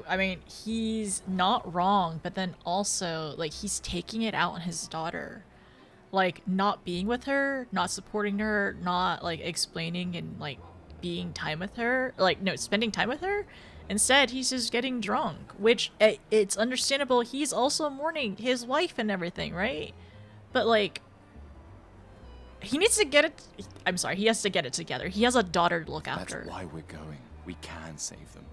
I mean, he's not wrong, but then also, like, he's taking it out on his daughter. Like, not being with her, not supporting her, not, like, explaining and, like, being time with her. Like, no, spending time with her. Instead, he's just getting drunk, which, it's understandable. He's also mourning his wife and everything, right? But, like, he needs to get it... I'm sorry, he has to get it together. He has a daughter to look after. That's why we're going. We can save them.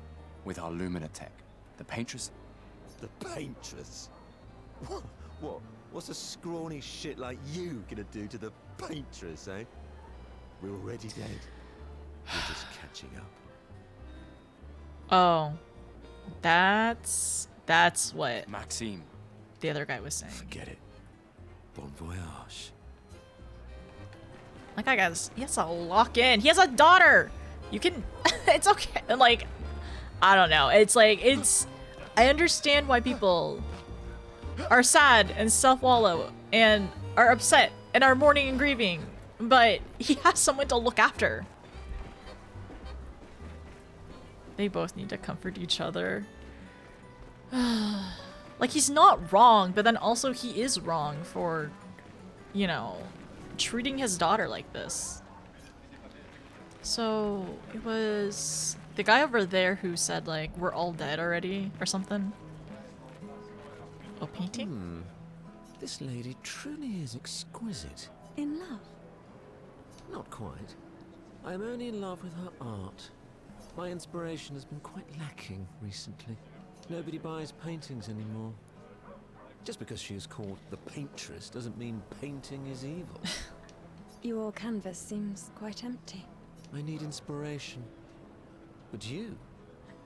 With our Lumina tech. The Paintress... The Paintress? What? What's a scrawny shit like you gonna do to the Paintress, eh? We're already dead. We're just catching up. Oh. That's what Maxime. the other guy was saying. Forget it. Bon voyage. Like, he has to lock in. He has a daughter! You can... It's okay. Like... I don't know. It's like, I understand why people are sad and self-wallow and are upset and are mourning and grieving, but he has someone to look after. They both need to comfort each other. Like, he's not wrong, but then also he is wrong for, you know, treating his daughter like this. So, it was... the guy over there who said, like, we're all dead already, or something. Oh, painting? This lady truly is exquisite. In love? Not quite. I am only in love with her art. My inspiration has been quite lacking recently. Nobody buys paintings anymore. Just because she is called the Paintress doesn't mean painting is evil. Your canvas seems quite empty. I need inspiration. But you,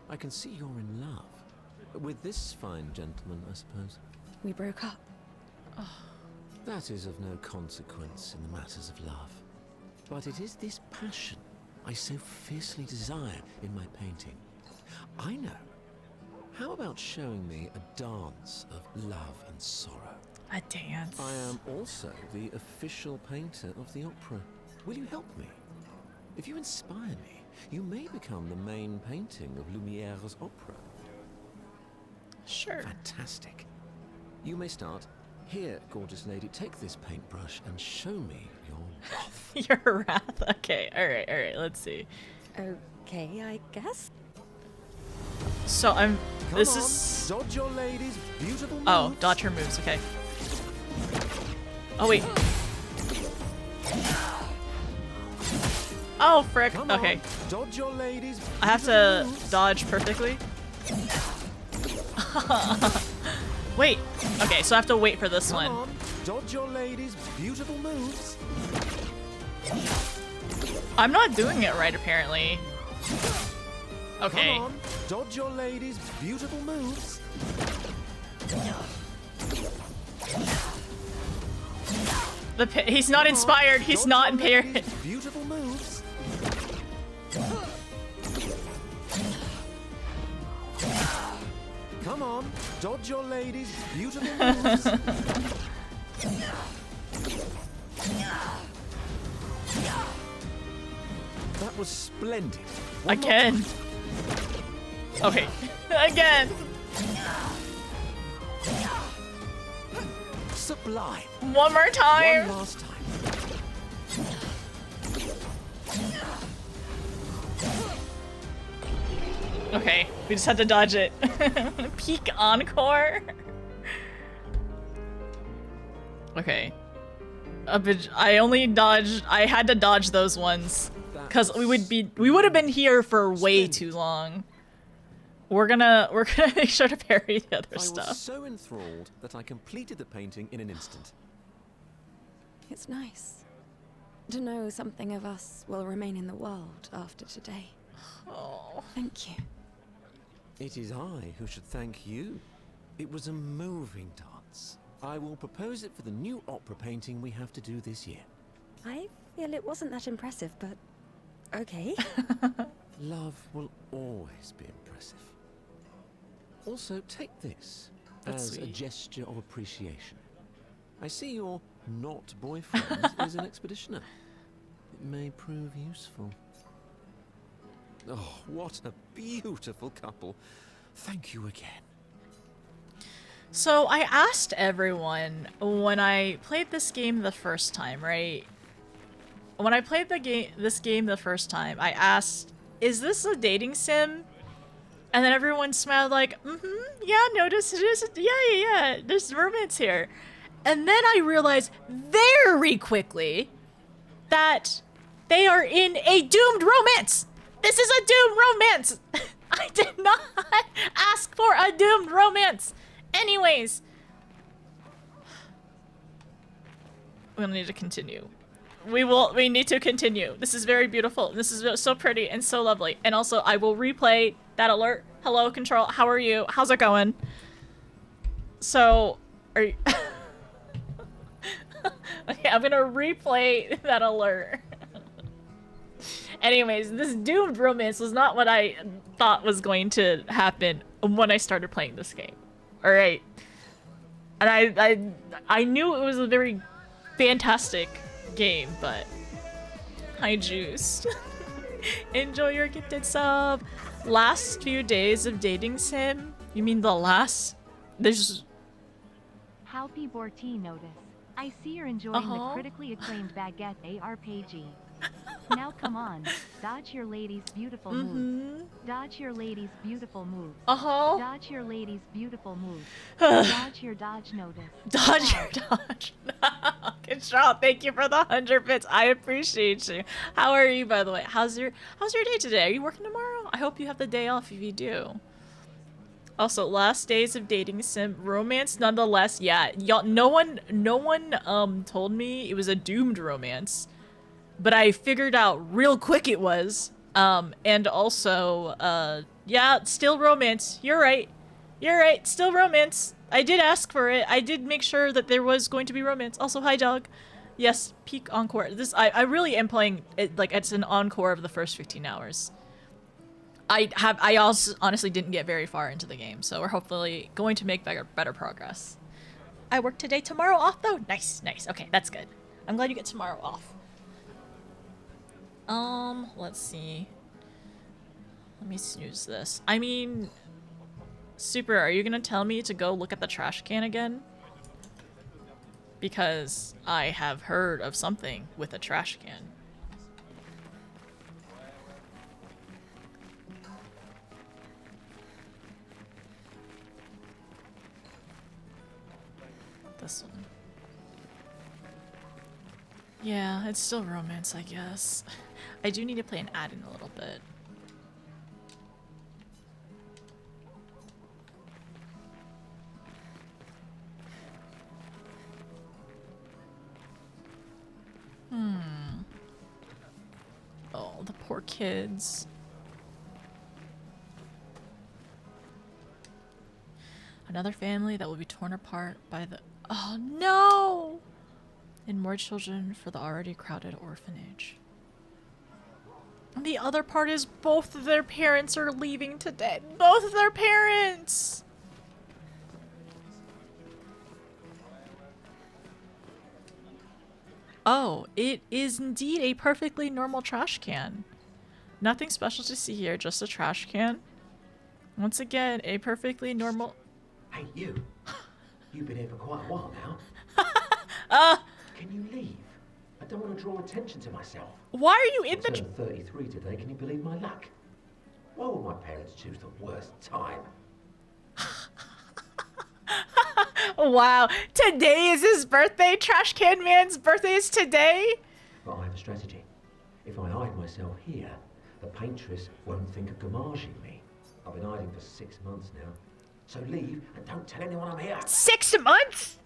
I can see you're in love. With this fine gentleman, I suppose. We broke up. That is of no consequence in the matters of love. But it is this passion I so fiercely desire in my painting. I know. How about showing me a dance of love and sorrow? A dance? I am also the official painter of the opera. Will you help me? If you inspire me, you may become the main painting of Lumiere's opera. Sure. Fantastic. You may start. Here, gorgeous lady, take this paintbrush and show me your wrath. Your wrath? Okay, alright, let's see. Okay, I guess. So I'm... Come this on, is... dodge your lady's beautiful moves. Oh, dodge her moves, okay. Oh, wait. Oh, frick. Come okay. on, dodge your lady's I have to moves. dodge perfectly. Wait. Okay, so I have to wait for this one. Come on, dodge your lady's beautiful moves. I'm not doing it right, apparently. Okay. Come on, dodge your lady's beautiful moves. He's not inspired. He's not impaired. Beautiful moves. Come on, dodge your lady's beautiful moves. That was splendid. One more Again. Okay. Again. Sublime. One more time. One last time. Okay, we just had to dodge it. Peak encore. Okay. I only dodged. I had to dodge those ones because we would have been here for way too long. We're gonna make sure to parry the other I was stuff. so enthralled that I completed the painting in an instant. It's nice to know something of us will remain in the world after today. Oh. Thank you. It is I who should thank you. It was a moving dance. I will propose it for the new opera painting we have to do this year. I feel it wasn't that impressive, but okay. Love will always be impressive. Also, take this That's as a sweet. gesture of appreciation. I see your not boyfriend is an expeditioner. It may prove useful. Oh, what a beautiful couple. Thank you again. So I asked everyone when I played this game the first time, right? When I played this game the first time, I asked, "Is this a dating sim?" And then everyone smiled like, yeah, notice it is. Yeah. There's romance here. And then I realized very quickly that they are in a doomed romance. This is a doomed romance. I did not ask for a doomed romance. Anyways, we'll need to continue. We need to continue. This is very beautiful. This is so pretty and so lovely. And also, I will replay that alert. Hello, Control. How are you? How's it going? So, are you... Okay, I'm gonna replay that alert. Anyways, this doomed romance was not what I thought was going to happen when I started playing this game. Alright. And I knew it was a very fantastic game, but I juiced. Enjoy your gifted sub. Last few days of dating sim? You mean the last? There's... Halpy Borti notice. I see you're enjoying the critically acclaimed baguette ARPG. Now come on, dodge your lady's beautiful moves. Dodge your lady's beautiful moves. Dodge your lady's beautiful moves. Dodge your dodge notice. Dodge your dodge. Control, thank you for the 100 bits. I appreciate you. How are you, by the way? How's your day today? Are you working tomorrow? I hope you have the day off if you do. Also, last days of dating sim romance nonetheless. Yeah, y'all, no one told me it was a doomed romance. But I figured out real quick it was. And also, yeah, still romance. You're right. You're right. Still romance. I did ask for it. I did make sure that there was going to be romance. Also, hi, dog. Yes, peak encore. I really am playing it like it's an encore of the first 15 hours. I also honestly didn't get very far into the game, so we're hopefully going to make better progress. I work today, tomorrow off though. Nice, nice. Okay, that's good. I'm glad you get tomorrow off. Let's see. Let me snooze this. I mean, Super, are you gonna tell me to go look at the trash can again? Because I have heard of something with a trash can. This one. Yeah, it's still romance, I guess. I do need to play an add-in a little bit. Oh, the poor kids. Another family that will be torn apart by the... Oh, no! And more children for the already crowded orphanage. And the other part is both of their parents are leaving today. Both of their parents! Oh, it is indeed a perfectly normal trash can. Nothing special to see here, just a trash can. Once again, a perfectly normal... Hey, you. You've been here for quite a while now. Can you leave? I don't want to draw attention to myself. Why are you in the... I turned 33 today, can you believe my luck? Why would my parents choose the worst time? Wow, today is his birthday? Trash Can Man's birthday is today? But I have a strategy. If I hide myself here, the paintress won't think of gamaging me. I've been hiding for 6 months now. So leave and don't tell anyone I'm here. 6 months?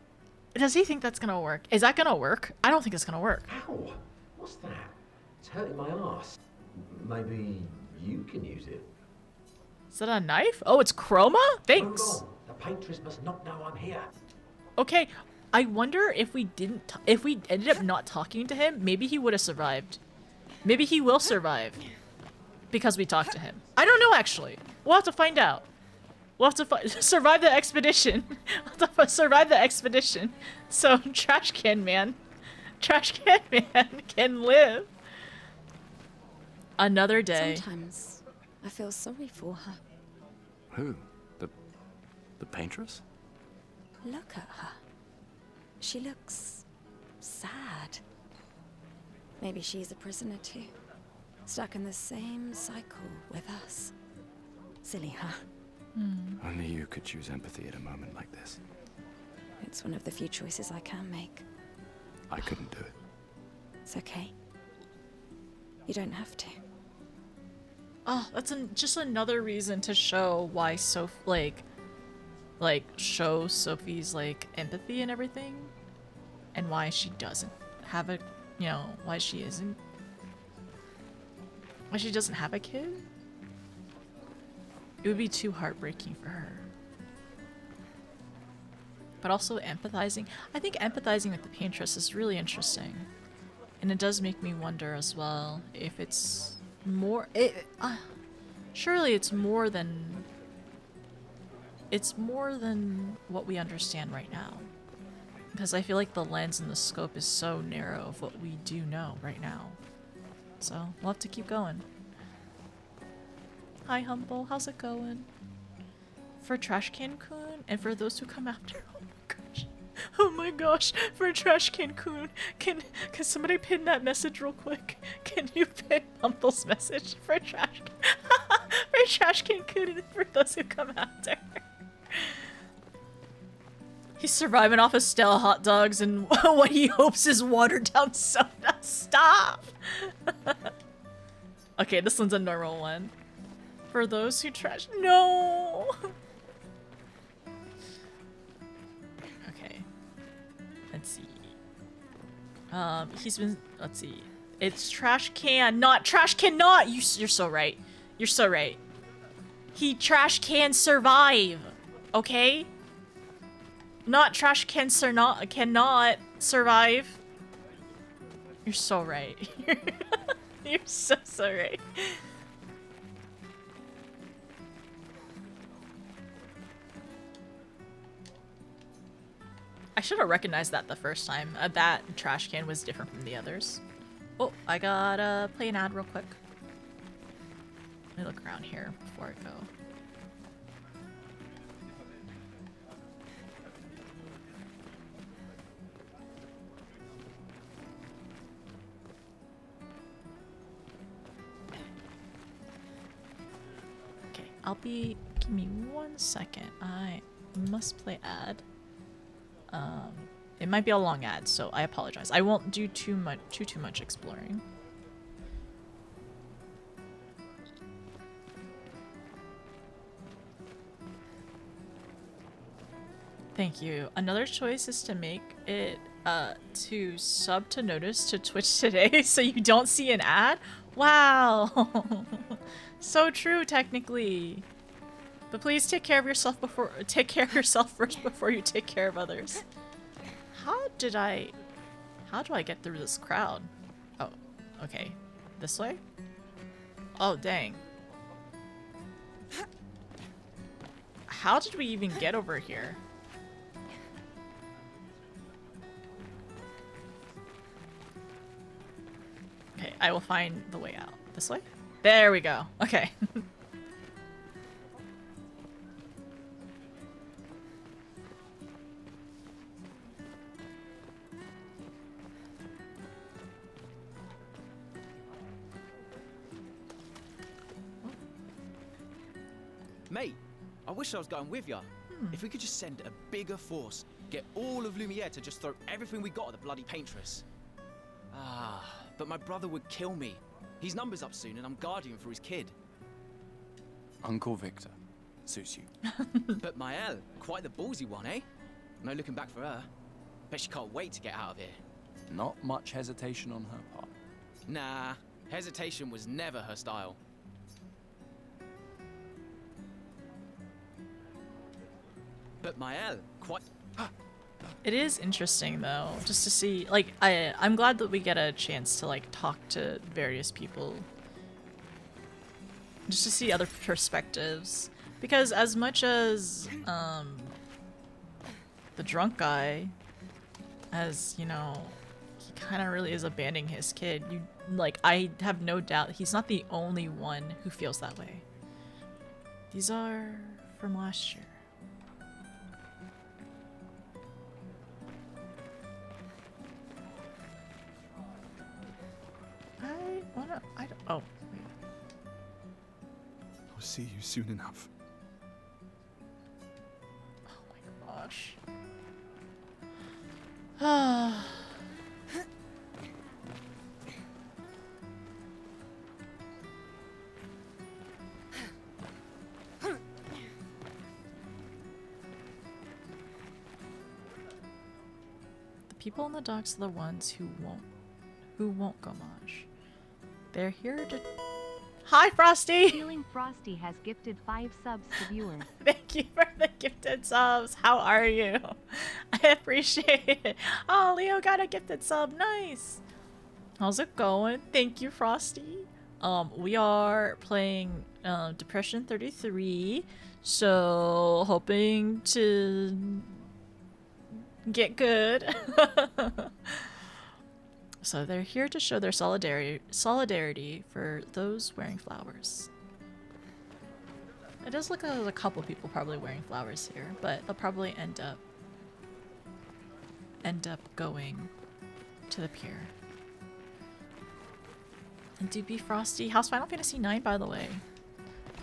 Does he think that's gonna work? Is that gonna work? I don't think it's gonna work. Ow! What's that? It's hurting my ass. Maybe you can use it. Is that a knife? Oh, it's chroma? Thanks. Move on. The paintress must not know I'm here. Okay, I wonder if we didn't, if we ended up not talking to him, maybe he would have survived. Maybe he will survive because we talked to him. I don't know, actually. We'll have to find out. We'll have to survive the expedition. We'll have to survive the expedition. So, Trash Can Man can live. Another day. Sometimes I feel sorry for her. Who? The paintress? Look at her. She looks sad. Maybe she's a prisoner too. Stuck in the same cycle with us. Silly, huh? Only you could choose empathy at a moment like this. It's one of the few choices I can make. I couldn't do it. It's okay. You don't have to. Oh, that's just another reason to show why show Sophie's empathy and everything, and why she doesn't have a, why she doesn't have a kid. It would be too heartbreaking for her. But also empathizing. I think empathizing with the paintress is really interesting, and it does make me wonder as well if it's more. Surely it's more than. It's more than what we understand right now. Because I feel like the lens and the scope is so narrow of what we do know right now. So, we'll have to keep going. Hi, Humble. How's it going? For Trash Can Kun, and for those who come after. Oh my gosh. Oh my gosh. For Trash Can Kun, can somebody pin that message real quick? Can you pin Humble's message for Trash for Trash Can Kun and for those who come after? He's surviving off of Stella hot dogs and what he hopes is watered down soda. Stop! Okay, this one's a normal one. For those who trash. No! Okay. Let's see. He's been. Let's see. It's Trash Can, not Trash Cannot! You're so right. You're so right. He Trash Can survive! Okay? Not trash cans cannot survive. You're so right. You're so right. I should have recognized that the first time. That trash can was different from the others. Oh, I gotta play an ad real quick. Let me look around here before I go. Okay, give me 1 second. I must play ad. It might be a long ad, so I apologize. I won't do too much exploring. Thank you. Another choice is to make it to sub to notice to Twitch today so you don't see an ad. Wow. So true technically. But please take care of yourself first before you take care of others. How do I get through this crowd? Oh, okay. This way? Oh, dang. How did we even get over here? Okay, I will find the way out. This way? There we go. Okay. Mate, I wish I was going with ya. If we could just send a bigger force, get all of Lumiere to just throw everything we got at the bloody paintress. Ah, but my brother would kill me. His number's up soon and I'm guardian for his kid. Uncle Victor. Suits you. But Maëlle, quite the ballsy one, eh? No looking back for her. Bet she can't wait to get out of here. Not much hesitation on her part. Nah, hesitation was never her style. But Maëlle, quite... It is interesting though, just to see, like, I'm glad that we get a chance to like talk to various people. Just to see other perspectives. Because as much as, the drunk guy, as, you know, he kind of really is abandoning his kid, I have no doubt he's not the only one who feels that way. These are from last year. Oh. I'll see you soon enough. Oh my gosh. Ah. The people in the docks are the ones who won't gomage. They're here to... Hi, Frosty! Feeling Frosty has gifted 5 subs to viewers. Thank you for the gifted subs. How are you? I appreciate it. Oh, Leo got a gifted sub. Nice. How's it going? Thank you, Frosty. We are playing Depression 33. So, hoping to get good. So they're here to show their solidarity for those wearing flowers. It does look like there's a couple people probably wearing flowers here, but they'll probably end up going to the pier. And do be Frosty. How's Final Fantasy IX, by the way?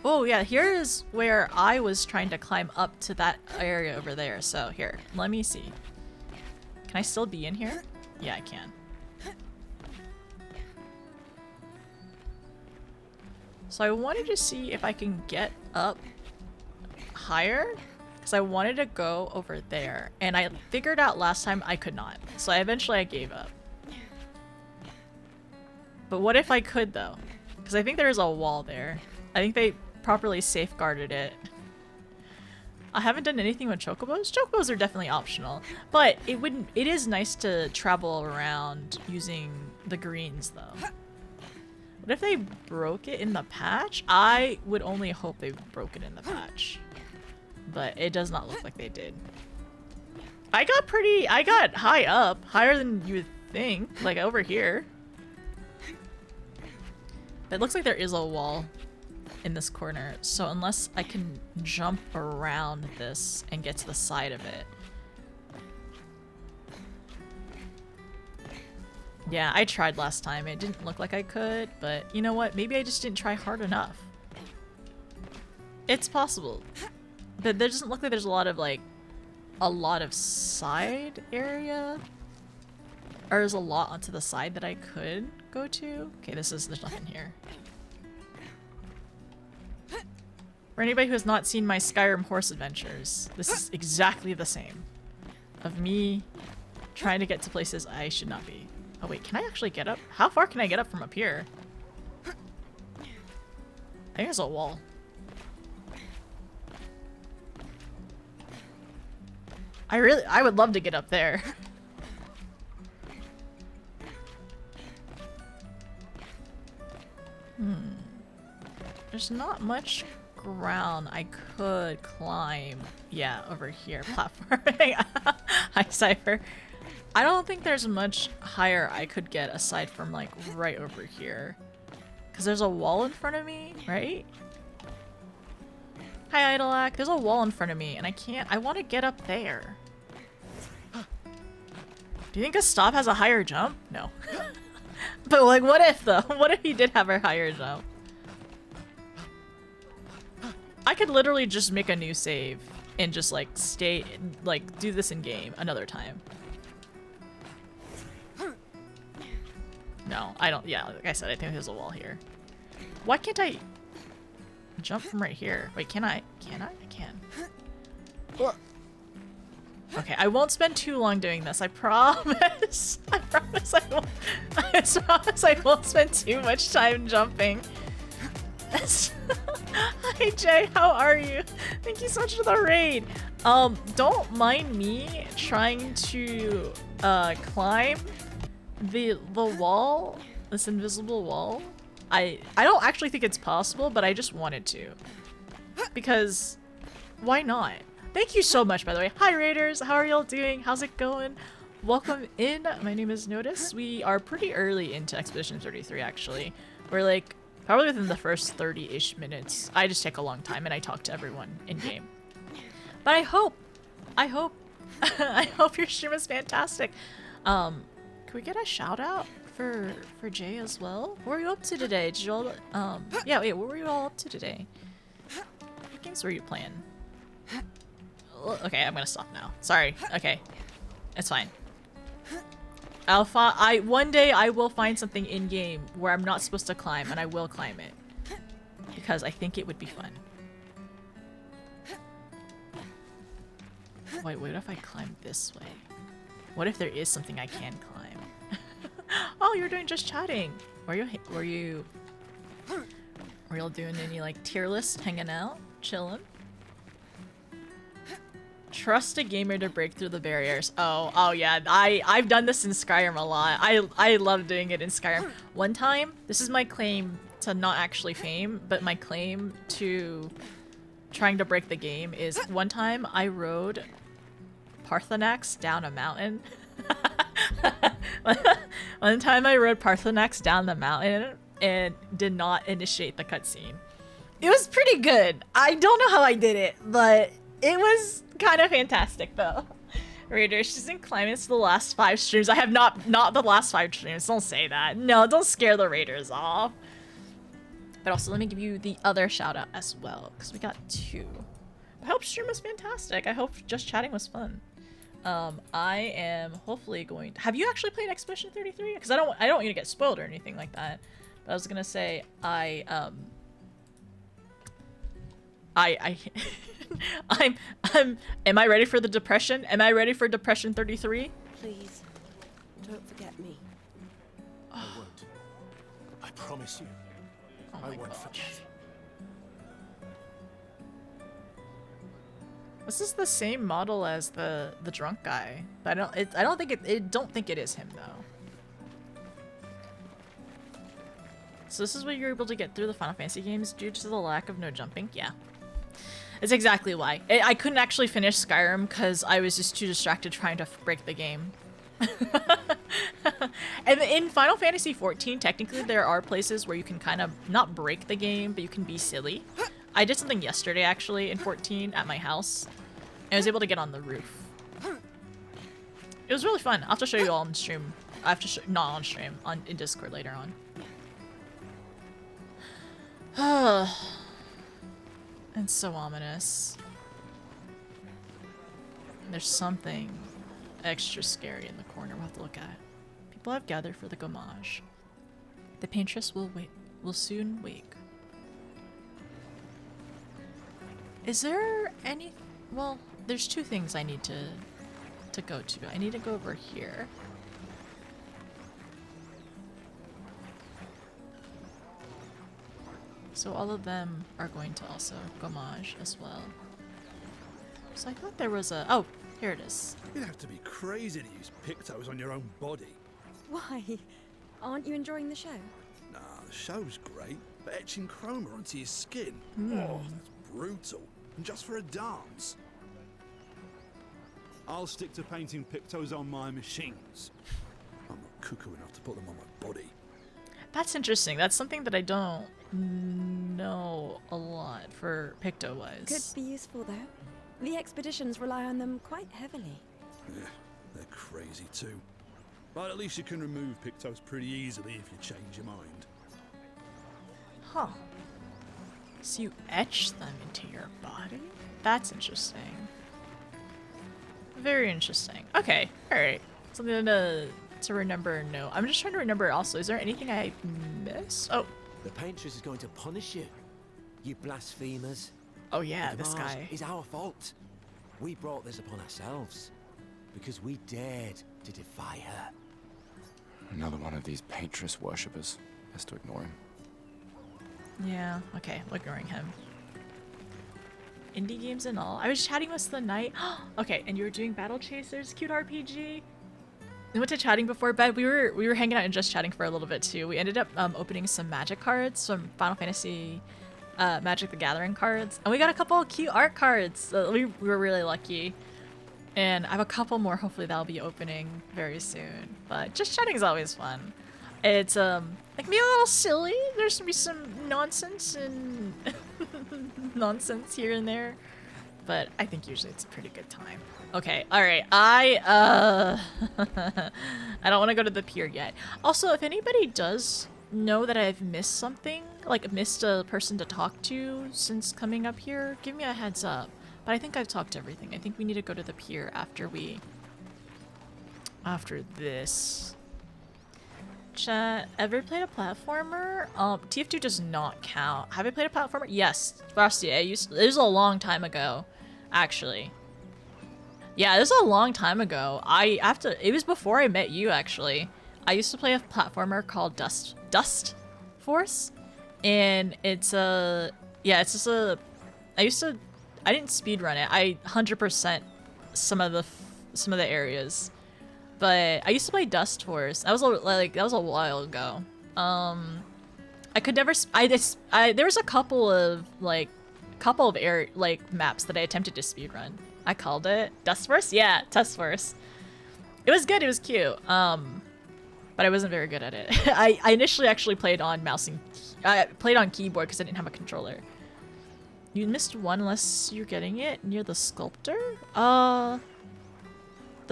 Oh yeah, here is where I was trying to climb up to that area over there. So here, let me see. Can I still be in here? Yeah, I can. So I wanted to see if I can get up higher, because I wanted to go over there, and I figured out last time I could not. So I gave up. But what if I could though? Because I think there's a wall there. I think they properly safeguarded it. I haven't done anything with chocobos. Chocobos are definitely optional, but it is nice to travel around using the greens though. What if they broke it in the patch? I would only hope they broke it in the patch, but it does not look like they did. I got high up, higher than you would think, like over here. It looks like there is a wall in this corner, so unless I can jump around this and get to the side of it. Yeah, I tried last time. It didn't look like I could, but you know what? Maybe I just didn't try hard enough. It's possible. But there doesn't look like there's a lot of side area. Or there's a lot onto the side that I could go to. Okay, there's nothing here. For anybody who has not seen my Skyrim horse adventures, this is exactly the same. Of me trying to get to places I should not be. Oh wait, can I actually get up? How far can I get up from up here? I think there's a wall. I would love to get up there. There's not much ground I could climb. Yeah, over here. Platforming. Hi, Cypher. I don't think there's much higher I could get aside from like right over here. Because there's a wall in front of me, right? Hi, Idolac. There's a wall in front of me and I want to get up there. Do you think Gustav has a higher jump? No. But like, what if though? What if he did have a higher jump? I could literally just make a new save and just like do this in game another time. No, I don't. Yeah, like I said, I think there's a wall here. Why can't I jump from right here? Wait, can I? Can I? I can. Okay, I won't spend too long doing this. I promise. I promise I won't. I promise I won't spend too much time jumping. Hi Jay, how are you? Thank you so much for the raid. Don't mind me trying to climb the wall, this invisible wall. I don't actually think it's possible, but I just wanted to. Because why not? Thank you so much, by the way. Hi Raiders, how are y'all doing? How's it going? Welcome in. My name is Notice. We are pretty early into Expedition 33 actually. We're like probably within the first 30-ish minutes. I just take a long time and I talk to everyone in game. But I hope I hope your stream is fantastic. Can we get a shout out for Jay as well? What were you up to today? Did you all yeah, wait, what were you all up to today? What games were you playing? Okay, I'm gonna stop now. Sorry. Okay. It's fine. One day I will find something in game where I'm not supposed to climb and I will climb it. Because I think it would be fun. Wait, what if I climb this way? What if there is something I can climb? Oh, you're doing just chatting. Were you all doing any like tier list, hanging out, chilling? Trust a gamer to break through the barriers. Oh yeah. I've done this in Skyrim a lot. I love doing it in Skyrim. One time, this is my claim to not actually fame, but my claim to trying to break the game is one time I rode Parthenax down a mountain. One time I rode Parthenax down the mountain and did not initiate the cutscene. It was pretty good. I don't know how I did it, but it was kind of fantastic though. Raiders, she's been climbing to the last 5 streams. I have not the last 5 streams. Don't say that. No, don't scare the Raiders off. But also let me give you the other shout out as well, because we got 2. I hope stream was fantastic. I hope just chatting was fun. I am hopefully going to... Have you actually played Expedition 33? Because I don't want you to get spoiled or anything like that. But I was gonna say am I ready for the depression? Am I ready for Depression 33? Please, don't forget me. I won't. I promise you. Oh I my won't gosh. forget. This is the same model as the drunk guy. But I don't think it is him though. So this is what you're able to get through the Final Fantasy games due to the lack of no jumping? Yeah. It's exactly why. I couldn't actually finish Skyrim because I was just too distracted trying to break the game. And in Final Fantasy XIV, technically there are places where you can kind of not break the game, but you can be silly. I did something yesterday actually in 14 at my house. And I was able to get on the roof. It was really fun. I'll have to show you all on stream. I have to show, not on stream, in Discord later on. It's so ominous. There's something extra scary in the corner we'll have to look at. People have gathered for the gommage. The paintress will soon wake. Is there any... Well, there's two things I need to go to. I need to go over here. So all of them are going to also gommage as well. So I thought there was a... Oh, here it is. You'd have to be crazy to use pictos on your own body. Why? Aren't you enjoying the show? Nah, the show's great, but etching chroma onto your skin, oh, that's brutal. And just for a dance. I'll stick to painting pictos on my machines. I'm not cuckoo enough to put them on my body. That's interesting. That's something that I don't know a lot for picto-wise. Could be useful though. The expeditions rely on them quite heavily. Yeah, they're crazy too. But at least you can remove pictos pretty easily if you change your mind. Huh. So you etch them into your body? That's interesting. Very interesting. Okay, alright. Something to remember and know. I'm just trying to remember also. Is there anything I missed? Oh. The paintress is going to punish you. You blasphemers. Oh yeah, the this guy. Is our fault. We brought this upon ourselves. Because we dared to defy her. Another one of these paintress worshippers. Best to ignore him. Yeah, okay, I'm ignoring him. Indie games and all. I was chatting most of the night. Okay, and you were doing Battle Chasers, cute RPG. We went to chatting before bed. We were hanging out and just chatting for a little bit too. We ended up opening some Magic cards, some Final Fantasy Magic the Gathering cards, and we got a couple of cute art cards. We were really lucky. And I have a couple more. Hopefully that'll be opening very soon. But just chatting is always fun. It's like be a little silly. There's gonna be some nonsense and nonsense here and there, but I think usually it's a pretty good time. Okay, all right. I don't want to go to the pier yet. Also, if anybody does know that I've missed something, like missed a person to talk to since coming up here, give me a heads up. But I think I've talked to everything. I think we need to go to the pier after this. Chat, ever played a platformer? TF2 does not count. Have I played a platformer? Yes. Frosty, it was a long time ago, actually. Yeah, this is a long time ago. It was before I met you, actually. I used to play a platformer called Dust Force, and it's just a, I didn't speedrun it. I 100% some of the areas. But I used to play Dust Force. That was a while ago. I could never. There was a couple of maps that I attempted to speedrun. I called it Dust Force. Yeah, Dust Force. It was good. It was cute. But I wasn't very good at it. I initially actually played on mouse and I played on keyboard because I didn't have a controller. You missed one unless you're getting it near the sculptor. The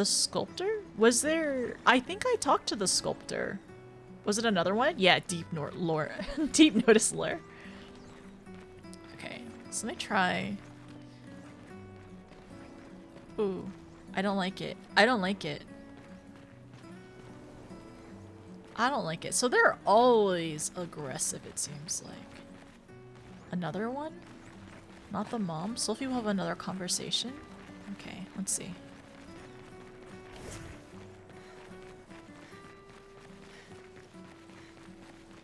sculptor? Was there... I think I talked to the sculptor. Was it another one? Yeah, Deep Notice Lore. Okay, so let me try... Ooh, I don't like it. I don't like it. I don't like it. So they're always aggressive, it seems like. Another one? Not the mom? Sophie will have another conversation? Okay, let's see.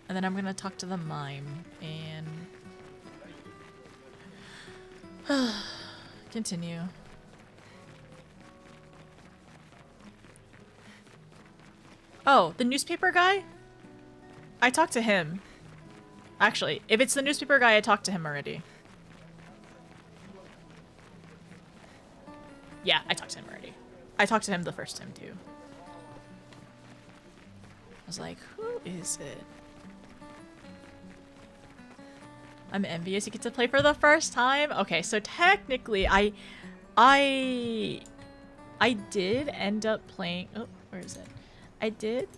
And then I'm gonna talk to the mime and Continue. Oh, the newspaper guy? I talked to him. Actually, if it's the newspaper guy, I talked to him already. Yeah, I talked to him already. I talked to him the first time too. I was like, who is it? I'm envious you get to play for the first time. Okay, so technically I did end up playing. Oh, where is it? I did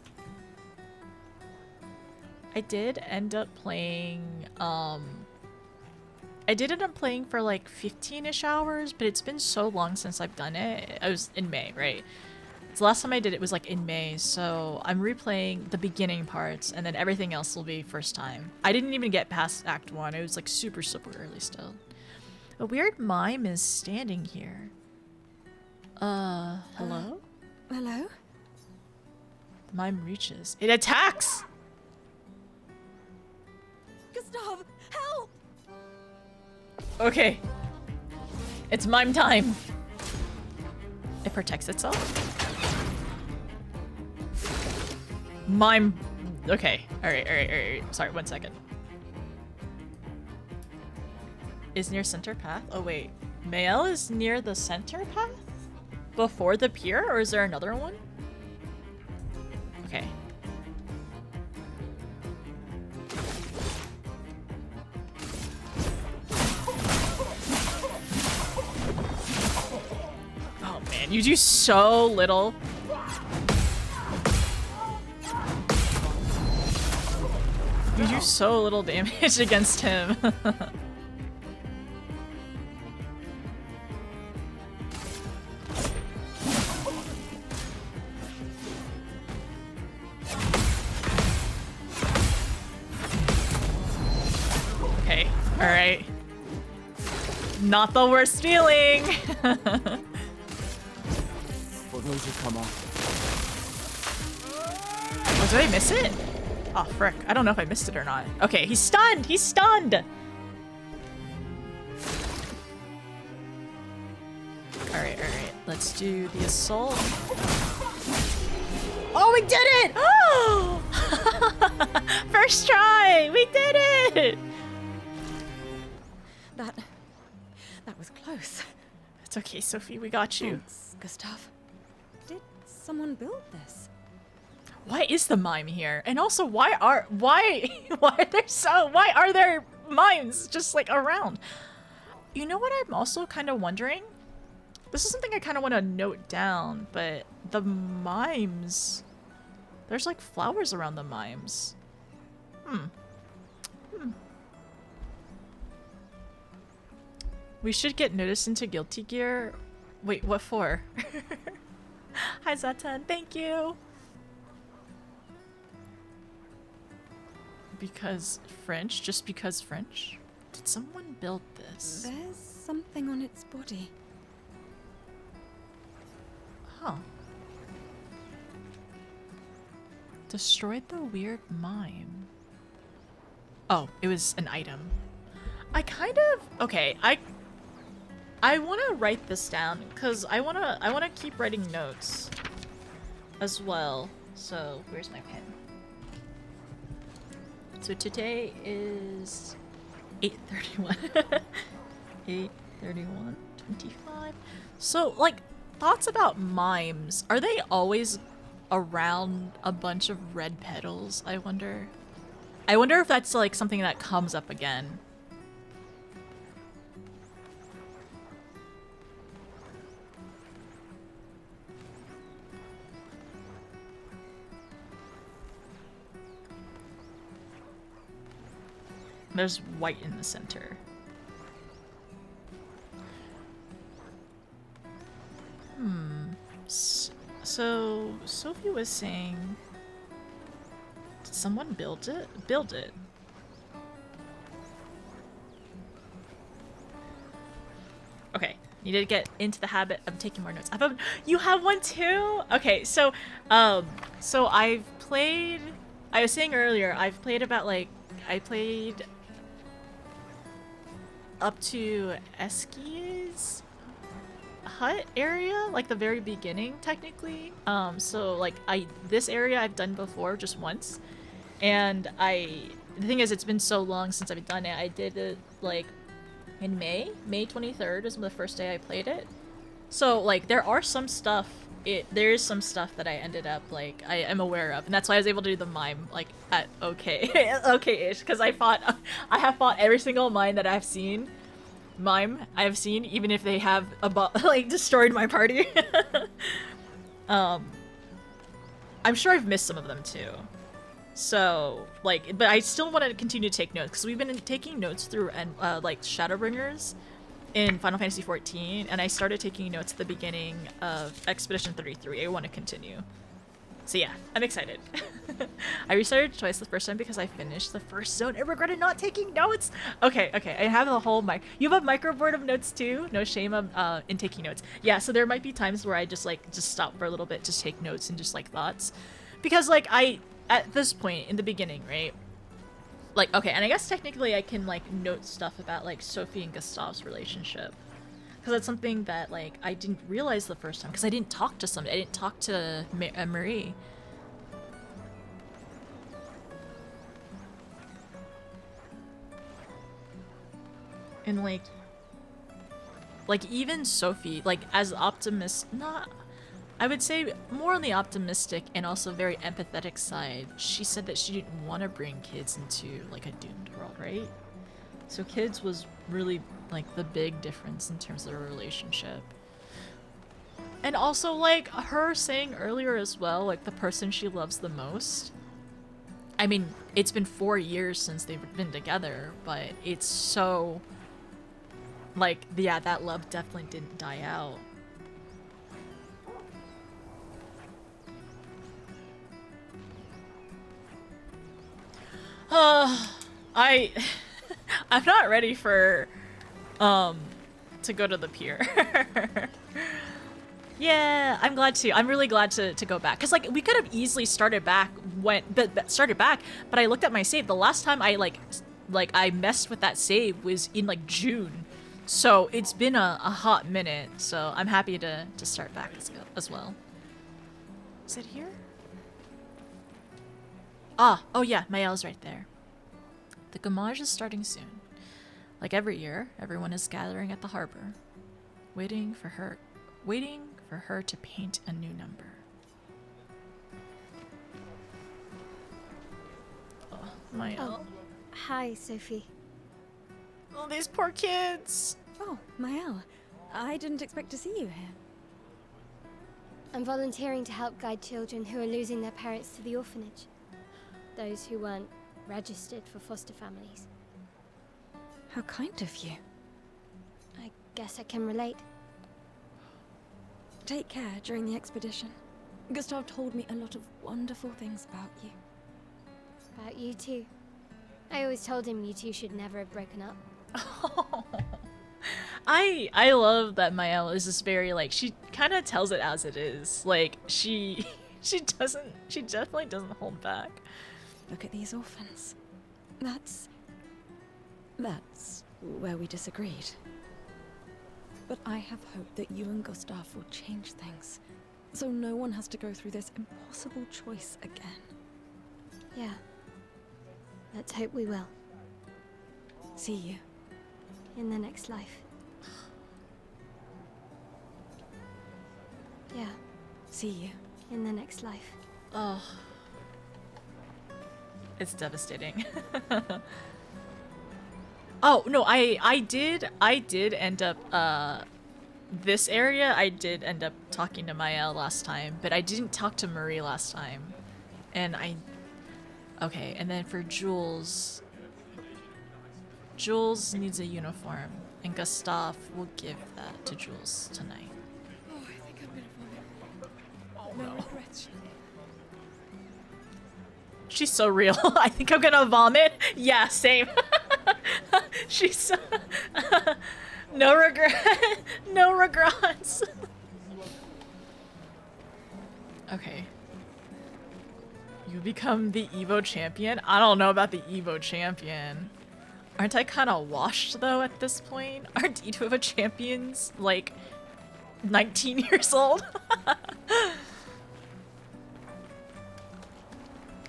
end up playing I did end up playing for like 15-ish hours, but it's been so long since I've done it. I was in May, right? So the last time I did it was like in May, so I'm replaying the beginning parts, and then everything else will be first time. I didn't even get past Act 1. It was like super early still. A weird mime is standing here. Hello? Hello? The mime reaches. It attacks! Gustav, help! Okay. It's mime time. It protects itself. Mime. Okay. Alright. Sorry, 1 second. Is near center path? Oh, wait. Mael is near the center path? Before the pier? Or is there another one? Okay. Oh man, you do so little. You do so little damage against him. Okay, alright. Not the worst feeling! For those who come off. Oh, did I miss it? Oh, frick. I don't know if I missed it or not. Okay, he's stunned! He's stunned! Alright. Let's do the assault. Oh, we did it! Oh! First try! We did it! That was close. It's okay, Sophie. We got you. Thanks, Gustav. Did someone build this? Why is the mime here? And also, why are there mimes just like around? You know what I'm also kind of wondering? This is something I kind of want to note down, but the mimes, there's like flowers around the mimes. We should get noticed into Guilty Gear. Wait, what for? Hi Zatan, thank you. Because French? Just because French? Did someone build this? There's something on its body. Huh. Destroyed the weird mime. Oh, it was an item. I kind of... Okay, I want to write this down because I want to keep writing notes as well. So, where's my pen? So today is 8:31. 8:31:25. So, like, thoughts about mimes. Are they always around a bunch of red petals, I wonder? I wonder if that's like something that comes up again. There's white in the center. So Sophie was saying, did someone build it? Build it. Okay, need to get into the habit of taking more notes. You have one too? Okay, so I've played. I was saying earlier, I've played about like I played up to Eskies. hut area, like the very beginning, technically. So like this area I've done before just once, and the thing is, it's been so long since I've done it. I did it like in May 23rd was the first day I played it. So like there are some stuff. There is some stuff that I ended up like I am aware of, and that's why I was able to do the mime like at okay-ish, because I have fought every single mime that I've seen. Even if they have like destroyed my party. I'm sure I've missed some of them too. So like, but I still want to continue to take notes because we've been taking notes through like Shadowbringers in Final Fantasy XIV, and I started taking notes at the beginning of Expedition 33. I want to continue. So yeah, I'm excited. I restarted twice the first time because I finished the first zone and regretted not taking notes. Okay, I have the whole you have a microboard of notes too? No shame in taking notes. Yeah, so there might be times where I just stop for a little bit, just take notes and just like thoughts. Because like at this point in the beginning, right? Like, okay, and I guess technically I can like note stuff about like Sophie and Gustav's relationship. Because that's something that like I didn't realize the first time because I didn't talk to somebody. I didn't talk to Marie. And like even Sophie, like as I would say more on the optimistic and also very empathetic side, she said that she didn't want to bring kids into like a doomed world, right? So kids was really like the big difference in terms of their relationship. And also like her saying earlier as well, like the person she loves the most. I mean, it's been 4 years since they've been together, but it's so like, yeah, that love definitely didn't die out. I'm not ready for to go to the pier. Yeah, I'm really glad to go back, because like we could have easily started back but I looked at my save. The last time I I messed with that save was in like June, so it's been a hot minute. So I'm happy to start back as well. Is it here? Oh yeah, Mael's right there. The Gamage is starting soon. Like every year, everyone is gathering at the harbor, waiting for her to paint a new number. Oh, Mael. Oh, hi, Sophie. Oh, these poor kids. Oh, Mael. I didn't expect to see you here. I'm volunteering to help guide children who are losing their parents to the orphanage. Those who weren't registered for foster families. How kind of you. I guess I can relate. Take care during the expedition. Gustav told me a lot of wonderful things about you. About you too. I always told him you two should never have broken up. I love that Mael is just very like, she kind of tells it as it is. Like she definitely doesn't hold back. Look at these orphans. That's where we disagreed. But I have hope that you and Gustav will change things, so no one has to go through this impossible choice again. Yeah. Let's hope we will. See you. In the next life. Yeah. See you. In the next life. Oh. It's devastating. Oh, no, I did end up, this area, I did end up talking to Mael last time, but I didn't talk to Marie last time. And okay, and then for Jules needs a uniform, and Gustav will give that to Jules tonight. Oh, I think I'm gonna vomit. No regrets. She's so real. I think I'm gonna vomit. Yeah, same. She's so no regrets. Okay. You become the Evo champion? I don't know about the Evo champion. Aren't I kind of washed though at this point? Aren't Evo champions like 19 years old.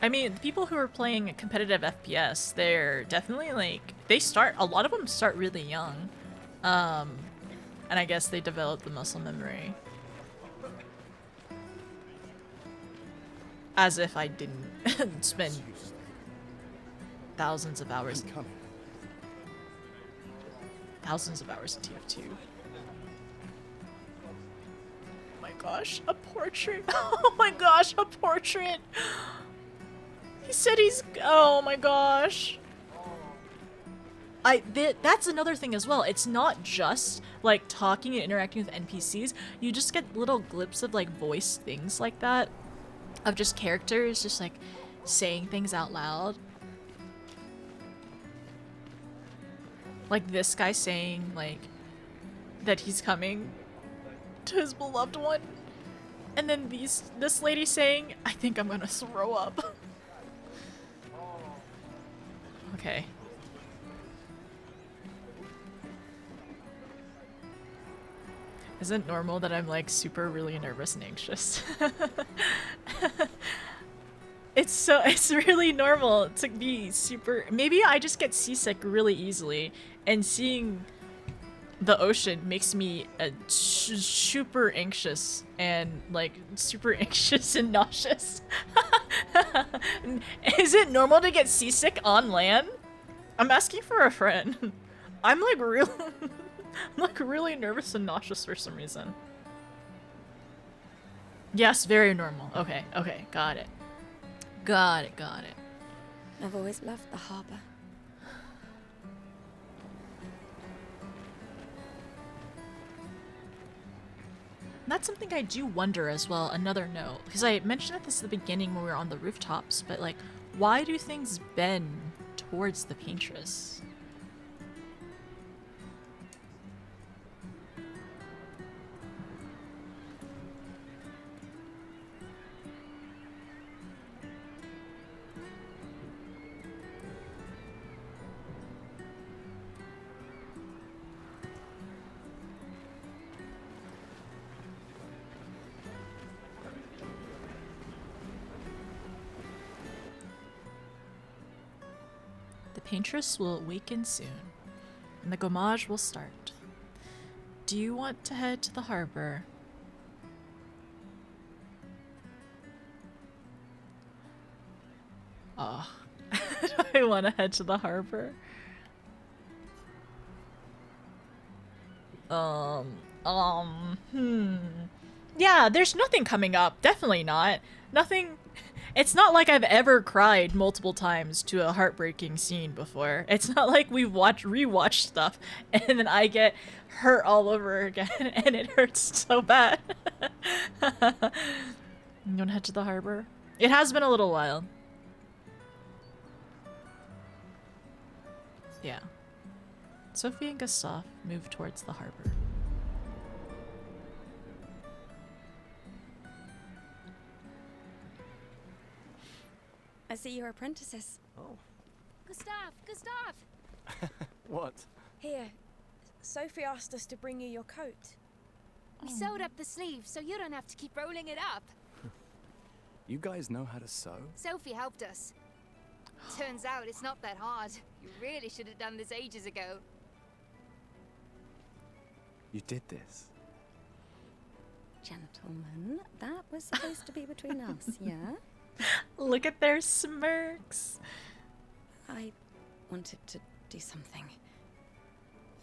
I mean, people who are playing competitive FPS, they're definitely like, a lot of them start really young. And I guess they develop the muscle memory. As if I didn't spend thousands of hours. Thousands of hours in TF2. Oh my gosh, a portrait. Oh my gosh, a portrait. He said oh my gosh. That's another thing as well. It's not just like talking and interacting with NPCs. You just get little glimpses of like voice things like that. Of just characters just like saying things out loud. Like this guy saying like that he's coming to his beloved one. And then this lady saying, I think I'm gonna throw up. Okay. Isn't it normal that I'm like super really nervous and anxious? It's really normal to be super, maybe I just get seasick really easily, and seeing the ocean makes me super anxious and like super anxious and nauseous. Is it normal to get seasick on land? I'm asking for a friend. I'm like really nervous and nauseous for some reason. Yes, very normal. Okay, got it. Got it. I've always loved the harbor. That's something I do wonder as well, another note. Because I mentioned this at the beginning when we were on the rooftops, but like, why do things bend towards the paintress? The paintress will awaken soon, and the gommage will start. Do you want to head to the harbor? Oh, do I want to head to the harbor? Yeah, there's nothing coming up. Definitely not. Nothing. It's not like I've ever cried multiple times to a heartbreaking scene before. It's not like we've rewatched stuff and then I get hurt all over again and it hurts so bad. You wanna head to the harbor? It has been a little while. Yeah. Sophie and Gustav move towards the harbor. I see you're apprentices. Oh. Gustav! What? Here, Sophie asked us to bring you your coat. We sewed up the sleeves so you don't have to keep rolling it up. You guys know how to sew? Sophie helped us. Turns out it's not that hard. You really should have done this ages ago. You did this? Gentlemen, that was supposed to be between us, yeah? Look at their smirks. I wanted to do something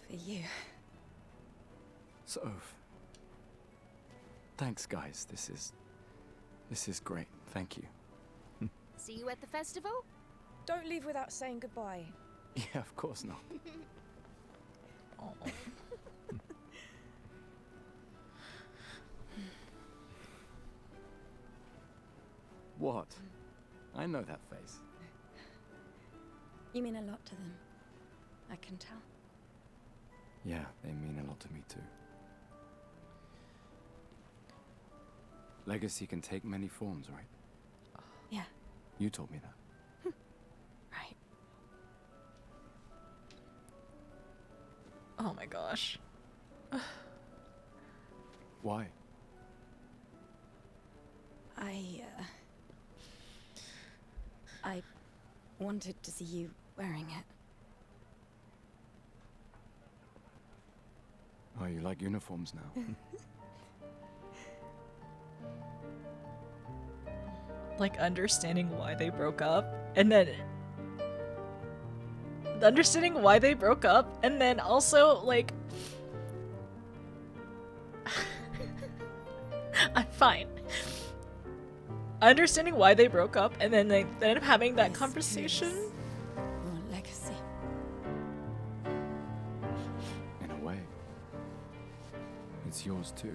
for you. Soph. Thanks, guys. This is great. Thank you. See you at the festival? Don't leave without saying goodbye. Yeah, of course not. Oh. What? I know that face. You mean a lot to them. I can tell. Yeah, they mean a lot to me too. Legacy can take many forms, right? Yeah. You told me that. Right. Oh my gosh. Why? I wanted to see you wearing it. Oh, you like uniforms now? Like understanding why they broke up, and then understanding why they broke up, and then also like I'm fine. Understanding why they broke up, and then having that conversation. Your legacy. In a way. It's yours too.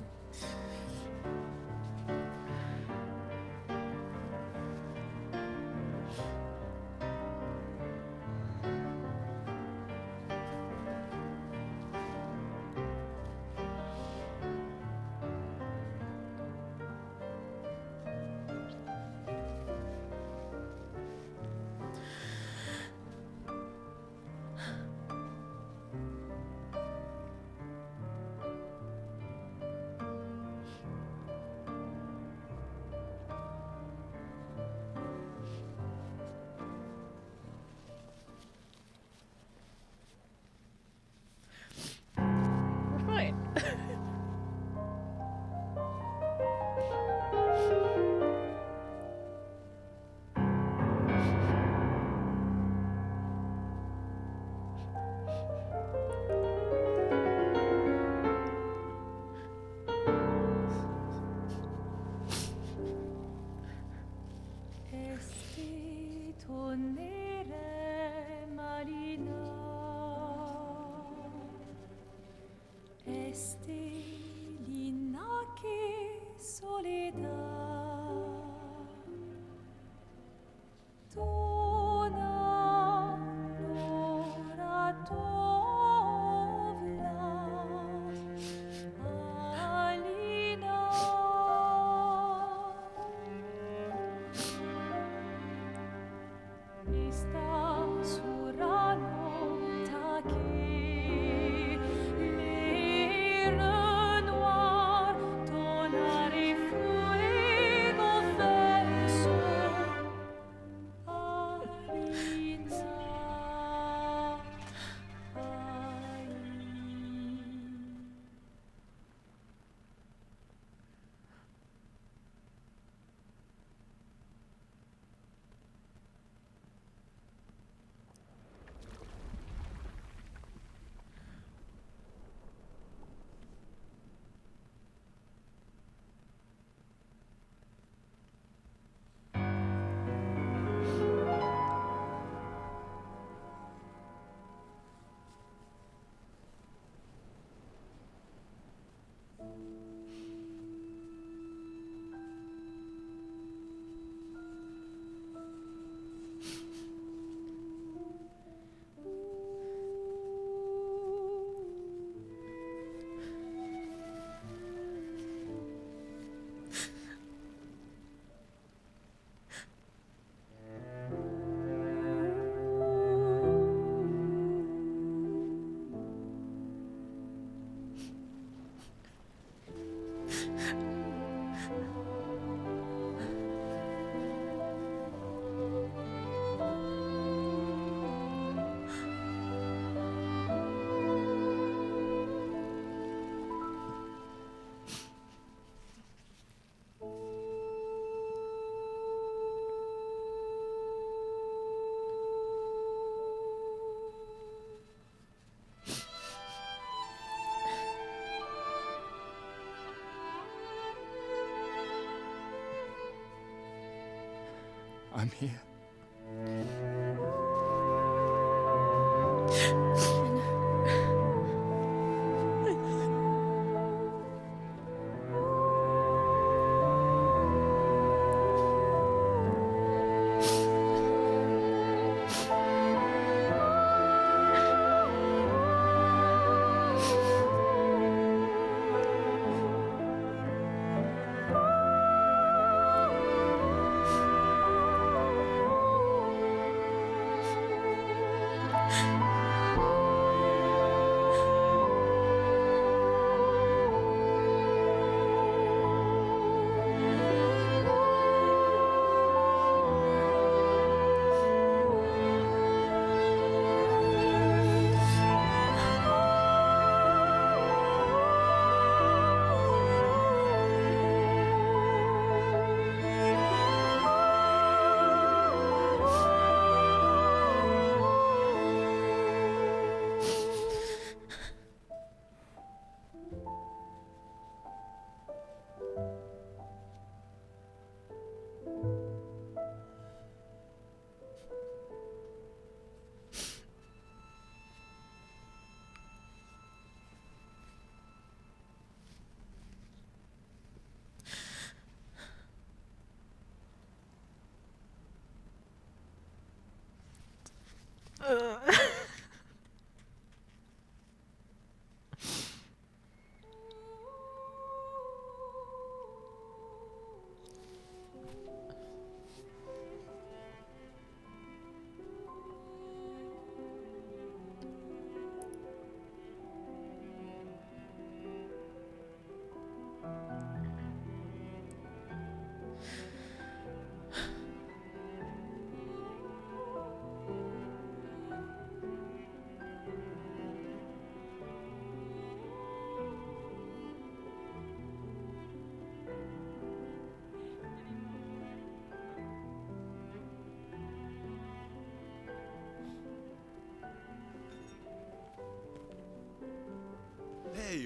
I'm here.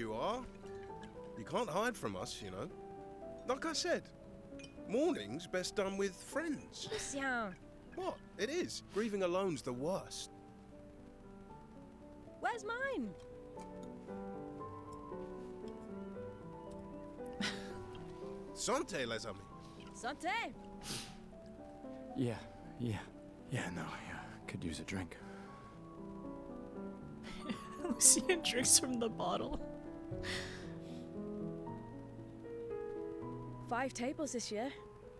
you are. You can't hide from us, you know. Like I said, mourning's best done with friends. Lucien, What? It is. Grieving alone's the worst. where's mine? Santé, les amis. Santé! Yeah, no, I could use a drink. Lucian drinks from the bottle. 5 tables this year.